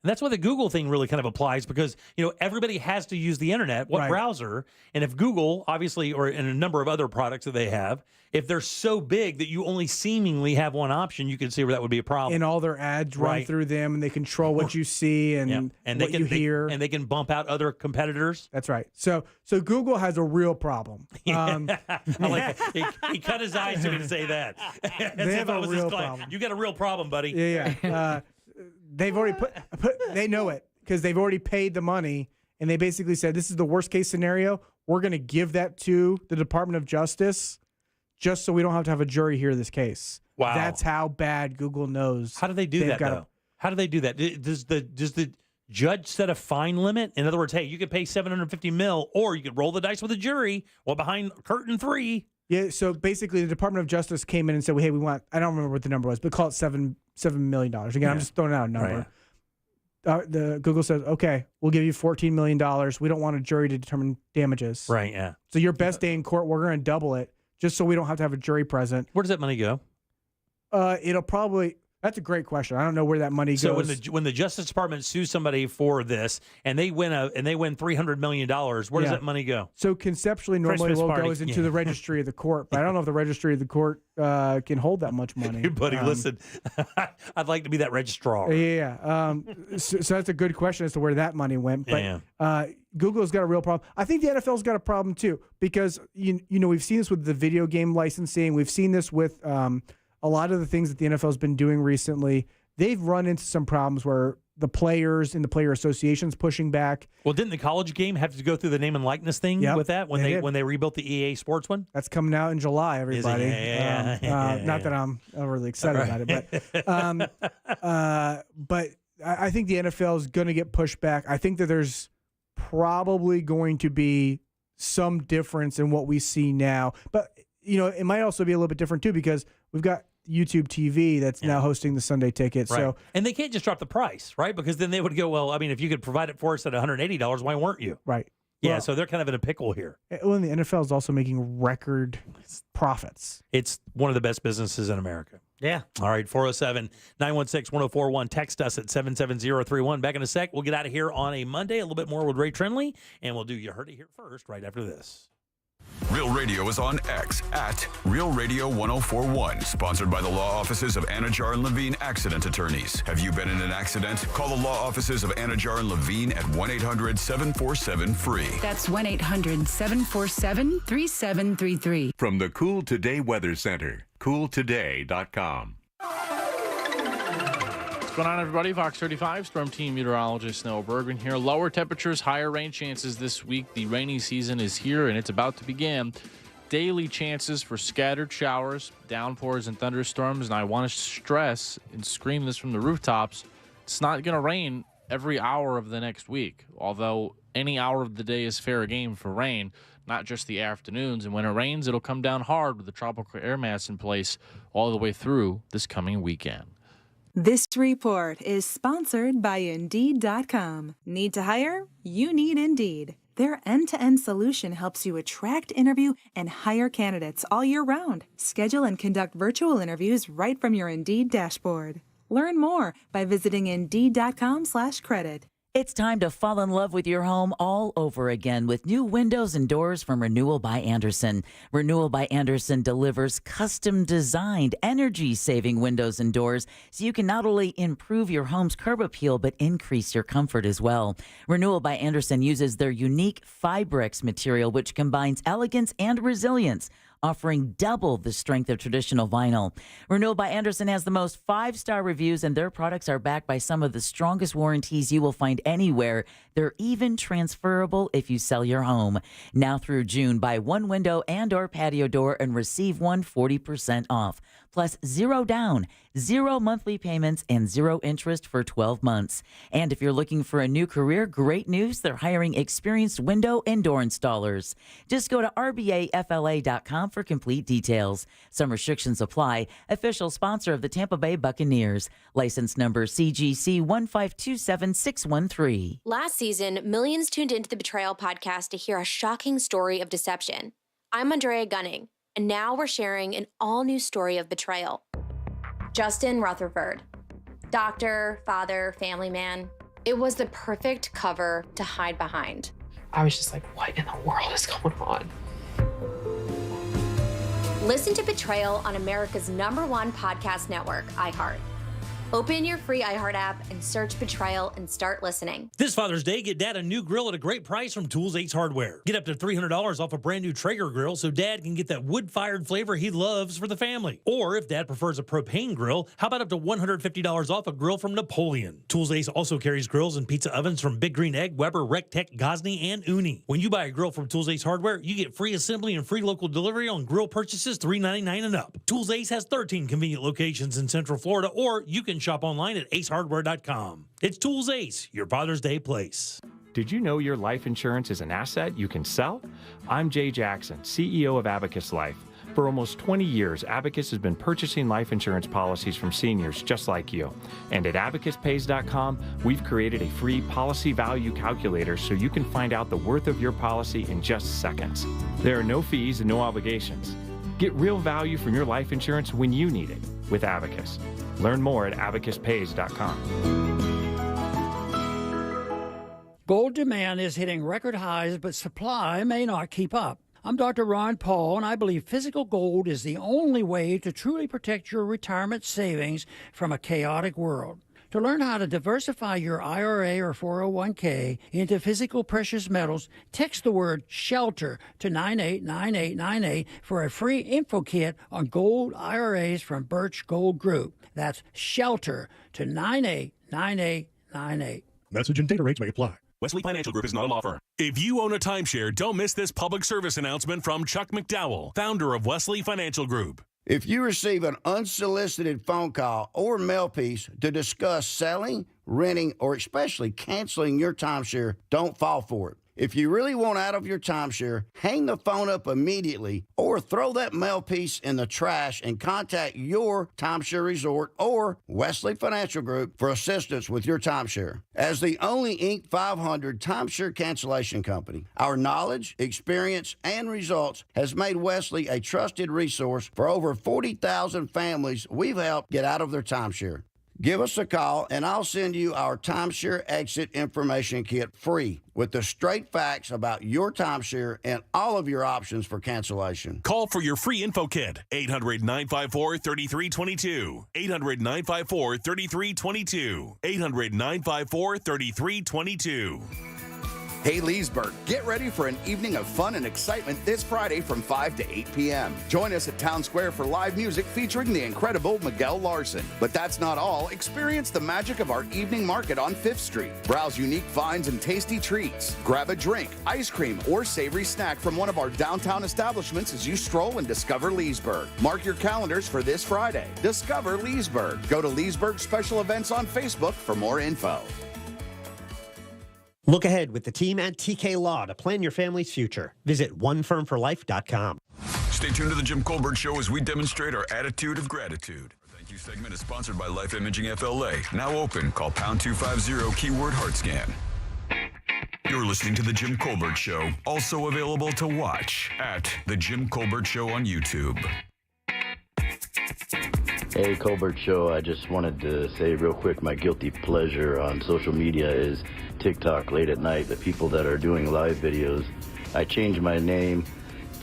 And that's why the Google thing really kind of applies because, everybody has to use the internet. What browser? And if Google, obviously, or in a number of other products that they have, if they're so big that you only seemingly have one option, you can see where that would be a problem. And all their ads run through them, and they control what you see and what you hear. And they can bump out other competitors. That's right. So Google has a real problem. He cut his eyes to me to say that. They have a real problem. You got a real problem, buddy. Yeah. They've already they know it because they've already paid the money, and they basically said, this is the worst case scenario. We're going to give that to the Department of Justice just so we don't have to have a jury hear this case. Wow. That's how bad Google knows. How do they do that, though? How do they do that? Does the judge set a fine limit? In other words, hey, you could pay $750 million, or you could roll the dice with a jury while behind curtain 3. Yeah, so basically the Department of Justice came in and said, well, hey, we want, I don't remember what the number was, but call it $7 million. Again, I'm just throwing out a number. Right. The Google says, okay, we'll give you $14 million. We don't want a jury to determine damages. Right, yeah. So your best day in court, we're going to double it just so we don't have to have a jury present. Where does that money go? It'll probably... That's a great question. I don't know where that money goes. So when the Justice Department sues somebody for this and they win $300 million, where does that money go? So conceptually, normally it goes into the registry of the court, but I don't know if the registry of the court can hold that much money. Hey, buddy, listen, I'd like to be that registrar. Yeah. So that's a good question as to where that money went. But Google's got a real problem. I think the NFL's got a problem too because we've seen this with the video game licensing. We've seen this with a lot of the things that the NFL has been doing recently. They've run into some problems where the players and the player associations pushing back. Well, didn't the college game have to go through the name and likeness thing with that when they rebuilt the EA Sports one? That's coming out in July, everybody. Not that I'm overly excited about it, but I think the NFL is going to get pushed back. I think that there's probably going to be some difference in what we see now, but it might also be a little bit different too because we've got YouTube TV that's now hosting the Sunday Ticket. Right. So, and they can't just drop the price, right? Because then they would go, well, I mean, if you could provide it for us at $180, why weren't you? Right. Yeah, well, so they're kind of in a pickle here. Well, and the NFL is also making record profits. It's one of the best businesses in America. Yeah. All right, 407-916-1041. Text us at 77031. Back in a sec. We'll get out of here on a Monday, a little bit more with Ray Trenley, and we'll do You Heard It Here first right after this. Real Radio is on X at Real Radio 1041. Sponsored by the law offices of Anajar and Levine Accident Attorneys. Have you been in an accident? Call the law offices of Anajar and Levine at 1-800-747-FREE. That's 1-800-747-3733. From the Cool Today Weather Center, cooltoday.com. What's going on, everybody? Fox 35 Storm Team Meteorologist Noah Bergman here. Lower temperatures, higher rain chances this week. The rainy season is here and it's about to begin. Daily chances for scattered showers, downpours, and thunderstorms. And I want to stress and scream this from the rooftops, it's not going to rain every hour of the next week. Although any hour of the day is fair game for rain, not just the afternoons. And when it rains, it'll come down hard with the tropical air mass in place all the way through this coming weekend. This report is sponsored by Indeed.com. Need to hire? You need Indeed. Their end-to-end solution helps you attract, interview, and hire candidates all year round. Schedule and conduct virtual interviews right from your Indeed dashboard. Learn more by visiting Indeed.com/credit. It's time to fall in love with your home all over again with new windows and doors from Renewal by Andersen. Renewal by Andersen delivers custom-designed, energy-saving windows and doors so you can not only improve your home's curb appeal but increase your comfort as well. Renewal by Andersen uses their unique Fibrex material, which combines elegance and resilience, offering double the strength of traditional vinyl. Renewal by Andersen has the most 5-star reviews, and their products are backed by some of the strongest warranties you will find anywhere. They're even transferable if you sell your home. Now through June, buy one window and or patio door and receive 40% off. Plus 0 down, 0 monthly payments, and 0 interest for 12 months. And if you're looking for a new career, great news, they're hiring experienced window and door installers. Just go to rbafla.com for complete details. Some restrictions apply. Official sponsor of the Tampa Bay Buccaneers. License number CGC 1527613. Last season, millions tuned into the Betrayal podcast to hear a shocking story of deception. I'm Andrea Gunning, and now we're sharing an all-new story of betrayal. Justin Rutherford. Doctor, father, family man. It was the perfect cover to hide behind. I was just like, what in the world is going on? Listen to Betrayal on America's #1 podcast network, iHeart. Open your free iHeart app and search Betrayal and start listening. This Father's Day, get Dad a new grill at a great price from Tools Ace Hardware. Get up to $300 off a brand new Traeger grill so Dad can get that wood-fired flavor he loves for the family. Or if Dad prefers a propane grill, how about up to $150 off a grill from Napoleon? Tools Ace also carries grills and pizza ovens from Big Green Egg, Weber, Rectech, Gosney, and Uni. When you buy a grill from Tools Ace Hardware, you get free assembly and free local delivery on grill purchases $3.99 and up. Tools Ace has 13 convenient locations in Central Florida, or you can shop online at acehardware.com. It's Tools Ace, your Father's Day place. Did you know your life insurance is an asset you can sell? I'm Jay Jackson, CEO of Abacus Life. For almost 20 years, Abacus has been purchasing life insurance policies from seniors just like you. And at abacuspays.com, we've created a free policy value calculator so you can find out the worth of your policy in just seconds. There are no fees and no obligations. Get real value from your life insurance when you need it with Abacus. Learn more at abacuspays.com. Gold demand is hitting record highs, but supply may not keep up. I'm Dr. Ron Paul, and I believe physical gold is the only way to truly protect your retirement savings from a chaotic world. To learn how to diversify your IRA or 401k into physical precious metals, text the word SHELTER to 989898 for a free info kit on gold IRAs from Birch Gold Group. That's SHELTER to 989898. Message and data rates may apply. Wesley Financial Group is not a law firm. If you own a timeshare, don't miss this public service announcement from Chuck McDowell, founder of Wesley Financial Group. If you receive an unsolicited phone call or mail piece to discuss selling, renting, or especially canceling your timeshare, don't fall for it. If you really want out of your timeshare, hang the phone up immediately or throw that mail piece in the trash and contact your timeshare resort or Wesley Financial Group for assistance with your timeshare. As the only Inc. 500 timeshare cancellation company, our knowledge, experience, and results has made Wesley a trusted resource for over 40,000 families we've helped get out of their timeshare. Give us a call, and I'll send you our timeshare exit information kit free with the straight facts about your timeshare and all of your options for cancellation. Call for your free info kit. 800-954-3322. 800-954-3322. 800-954-3322. Hey, Leesburg, get ready for an evening of fun and excitement this Friday from 5 to 8 p.m. Join us at Town Square for live music featuring the incredible Miguel Larson. But that's not all. Experience the magic of our evening market on 5th Street. Browse unique finds and tasty treats. Grab a drink, ice cream, or savory snack from one of our downtown establishments as you stroll and discover Leesburg. Mark your calendars for this Friday. Discover Leesburg. Go to Leesburg Special Events on Facebook for more info. Look ahead with the team at TK Law to plan your family's future. Visit onefirmforlife.com. Stay tuned to the Jim Colbert Show as we demonstrate our attitude of gratitude. Our thank you segment is sponsored by Life Imaging FLA. Now open. Call pound 250 keyword heart scan. You're listening to the Jim Colbert Show, also available to watch at the Jim Colbert Show on YouTube. Hey, Colbert Show. I just wanted to say real quick, my guilty pleasure on social media is TikTok late at night. The people that are doing live videos, I changed my name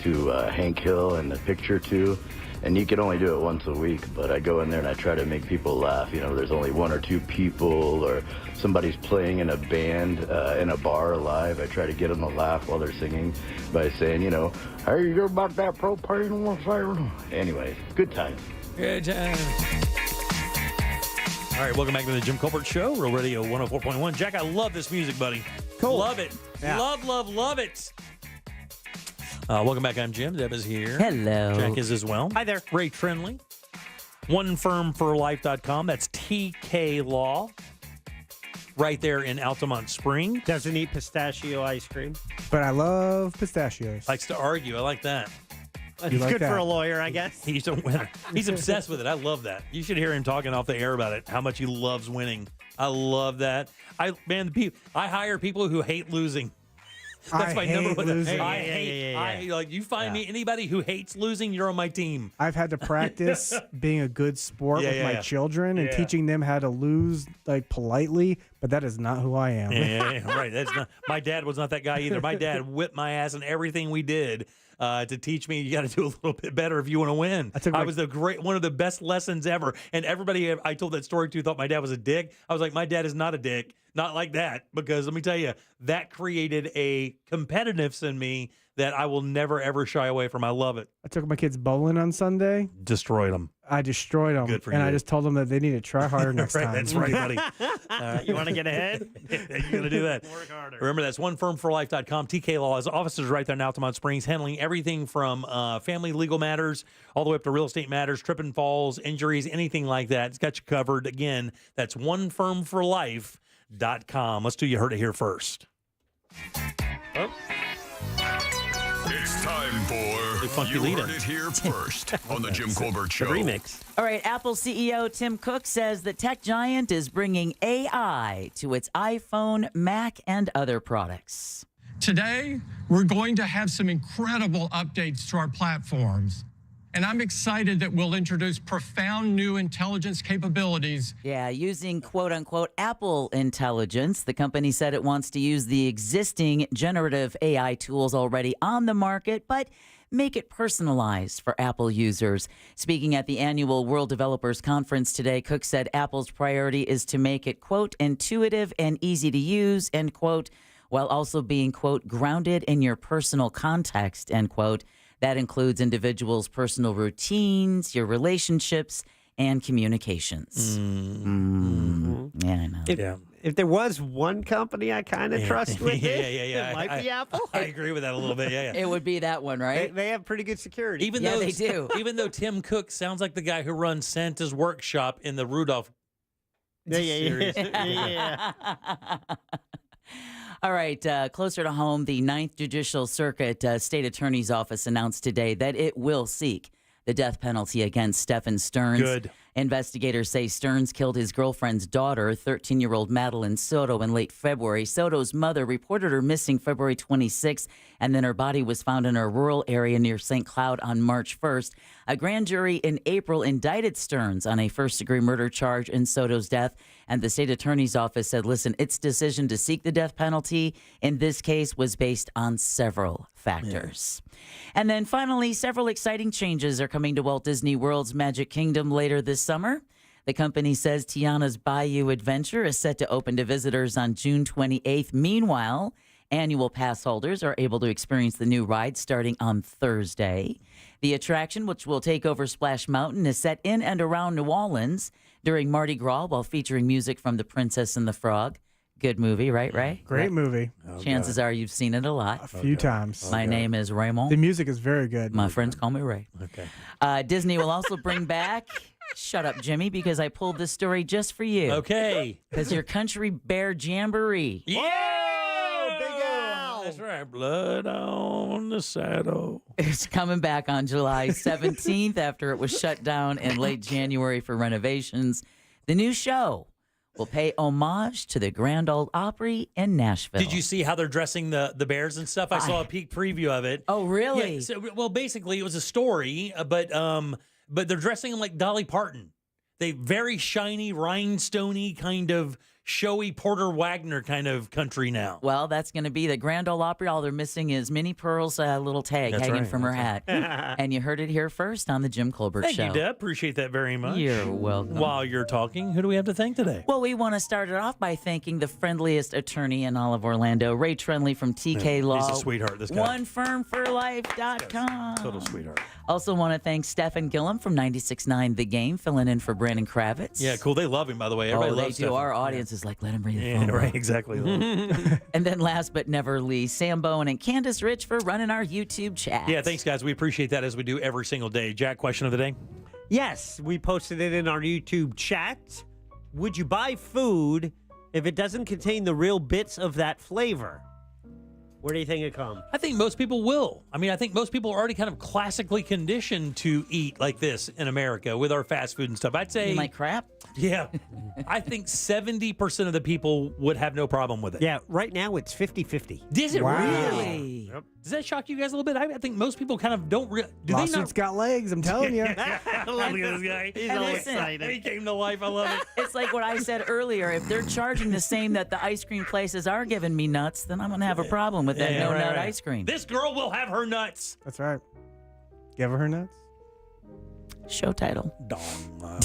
to Hank Hill and the picture too. And you can only do it once a week, but I go in there and I try to make people laugh. You know, there's only one or two people or somebody's playing in a band in a bar live. I try to get them to laugh while they're singing by saying, you know, how you hear about that propane on fire? Anyway, good times. Good times. All right, welcome back to the Jim Colbert Show, Real Radio 104.1. Jack, I love this music, buddy. Cool. Love it. Yeah. Love it. Welcome back. I'm Jim. Deb is here. Hello. Jack is as well. Hi there. Ray Trenley. OneFirmForLife.com. That's TK Law. Right there in Altamont Springs. Doesn't eat pistachio ice cream. But I love pistachios. Likes to argue. I like that. It's like good that? for a lawyer, I guess. He's a winner. He's obsessed with it. I love that. You should hear him talking off the air about it, how much he loves winning. I love that. I hire people who hate losing. That's my number one. losing. I hate. Like you find me anybody who hates losing, you're on my team. I've had to practice being a good sport with my children and Yeah. teaching them how to lose like politely, but that is not who I am. Yeah, right. That's not. My dad was not that guy either. My dad whipped my ass in everything we did. To teach me, you got to do a little bit better if you want to win. I was one of the best lessons ever. And everybody I told that story to thought my dad was a dick. I was like, my dad is not a dick. Not like that. Because let me tell you, that created a competitiveness in me that I will never, ever shy away from. I love it. I took my kids bowling on Sunday. Destroyed them. I destroyed them. Good for and you. I just told them that they need to try harder next Right, time. that's right, buddy. You want to get ahead? You're going to do that. Work harder. Remember, that's onefirmforlife.com. TK Law has offices right there in Altamont Springs, handling everything from family legal matters all the way up to real estate matters, trip and falls, injuries, anything like that. It's got you covered. Again, that's onefirmforlife.com. Let's do You Heard It Here first. Oh. It's time for You Heard It Here First on the Jim Colbert Show. Remix. All right, Apple CEO Tim Cook says the tech giant is bringing AI to its iPhone, Mac, and other products. Today, we're going to have some incredible updates to our platforms. And I'm excited that we'll introduce profound new intelligence capabilities. Yeah, using quote-unquote Apple intelligence, the company said it wants to use the existing generative AI tools already on the market, but make it personalized for Apple users. Speaking at the annual World Developers Conference today, Cook said Apple's priority is to make it, quote, intuitive and easy to use, end quote, while also being, quote, grounded in your personal context, end quote. That includes individuals' personal routines, your relationships, and communications. Yeah, I know. If there was one company I kind of trust with this, yeah. it might be Apple. I agree with that a little bit. Yeah. It would be that one, right? They have pretty good security. Even Yeah, though they do. Even though Tim Cook sounds like the guy who runs Santa's workshop in the Rudolph series. Yeah. All right, closer to home, the Ninth Judicial Circuit State Attorney's Office announced today that it will seek the death penalty against Stephen Stearns. Good. Investigators say Stearns killed his girlfriend's daughter, 13-year-old Madeline Soto, in late February. Soto's mother reported her missing February 26th, and then her body was found in a rural area near St. Cloud on March 1st. A grand jury in April indicted Stearns on a first-degree murder charge in Soto's death, and the state attorney's office said, listen, its decision to seek the death penalty in this case was based on several factors. And then finally, several exciting changes are coming to Walt Disney World's Magic Kingdom later this summer. The company says Tiana's Bayou Adventure is set to open to visitors on June 28th. Meanwhile, annual pass holders are able to experience the new ride starting on Thursday. The attraction, which will take over Splash Mountain, is set in and around New Orleans during Mardi Gras while featuring music from The Princess and the Frog. Good movie, right, Ray? Great movie. Chances are you've seen it a lot. A few times. My name is Raymond. The music is very good. My friends call me Ray. Okay. Disney will also bring back... Shut up, Jimmy, because I pulled this story just for you. Okay. Because your Country Bear Jamboree. Yeah! Big Al! That's right. Blood on the saddle. It's coming back on July 17th after it was shut down in late January for renovations. The new show will pay homage to the Grand Ole Opry in Nashville. Did you see how they're dressing the bears and stuff? I saw a peek preview of it. Oh, really? Yeah, so, well, basically, it was a story, but they're dressing them like Dolly Parton. They very shiny, rhinestoney, kind of showy Porter Wagner kind of country now. Well, that's going to be the Grand Ole Opry. All they're missing is Minnie Pearl's little tag That's hanging right, from her that's hat. And you heard it here first on the Jim Colbert Thank Show. you, Deb. Appreciate that very much. You're welcome. While you're talking, who do we have to thank today? Well, we want to start it off by thanking the friendliest attorney in all of Orlando, Ray Trenley from TK Law. He's a sweetheart, this guy. OneFirmForLife.com. Total sweetheart. Also want to thank Stephen Gillum from 96.9 The Game, filling in for Brandon Kravitz. Yeah, cool. They love him, by the way. Everybody they loves do. Stephen. Our audience is like, let him read the Yeah, phone. right, exactly. And then last but never least, Sam Bowen and Candace Rich for running our YouTube chat. Yeah, thanks, guys. We appreciate that as we do every single day. Jack, question of the day? Yes, we posted it in our YouTube chat. Would you buy food if it doesn't contain the real bits of that flavor? Where do you think it comes? I think most people will. I mean, I think most people are already kind of classically conditioned to eat like this in America with our fast food and stuff. I'd say... You like crap? Yeah. I think 70% of the people would have no problem with it. Yeah, right now it's 50-50. Is it Wow. really? Yep. Does that shock you guys a little bit? I think most people kind of don't do they Lawsuit's not? got legs, I'm telling you. I love this guy. He's And all listen, excited. He came to life. I love it. It's like what I said earlier. If they're charging the same that the ice cream places are giving me nuts, then I'm going to have a problem with that Yeah, no right, nut right. ice cream. This girl will have her nuts. That's right. Give her nuts. Show title. Dong. All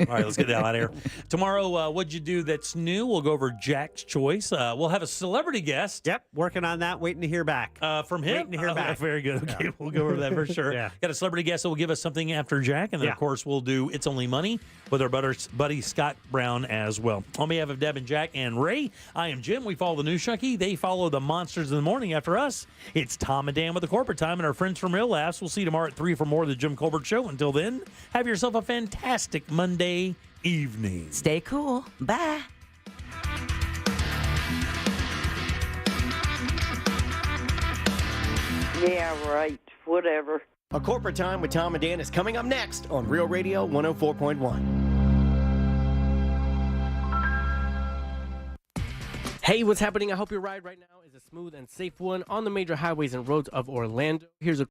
right, let's get that out of here. Tomorrow, what'd you do that's new? We'll go over Jack's choice. We'll have a celebrity guest. Yep, working on that, waiting to hear back. From him? Waiting to hear back. Very good. Okay, we'll go over that for sure. Yeah. Got a celebrity guest that will give us something after Jack. And then, of course, we'll do It's Only Money with our buddy Scott Brown as well. On behalf of Deb and Jack and Ray, I am Jim. We follow the News Junkie. They follow the Monsters in the Morning. After us, it's Tom and Dan with the Corporate Time and our friends from Real Laughs. We'll see you tomorrow at 3 for more of the Jim Colbert Show. Until then, have yourself a fantastic Monday evening. Stay cool. Bye. Yeah, right. Whatever. A Corporate Time with Tom and Dan is coming up next on Real Radio 104.1. Hey, what's happening? I hope your ride right now is a smooth and safe one on the major highways and roads of Orlando. Here's a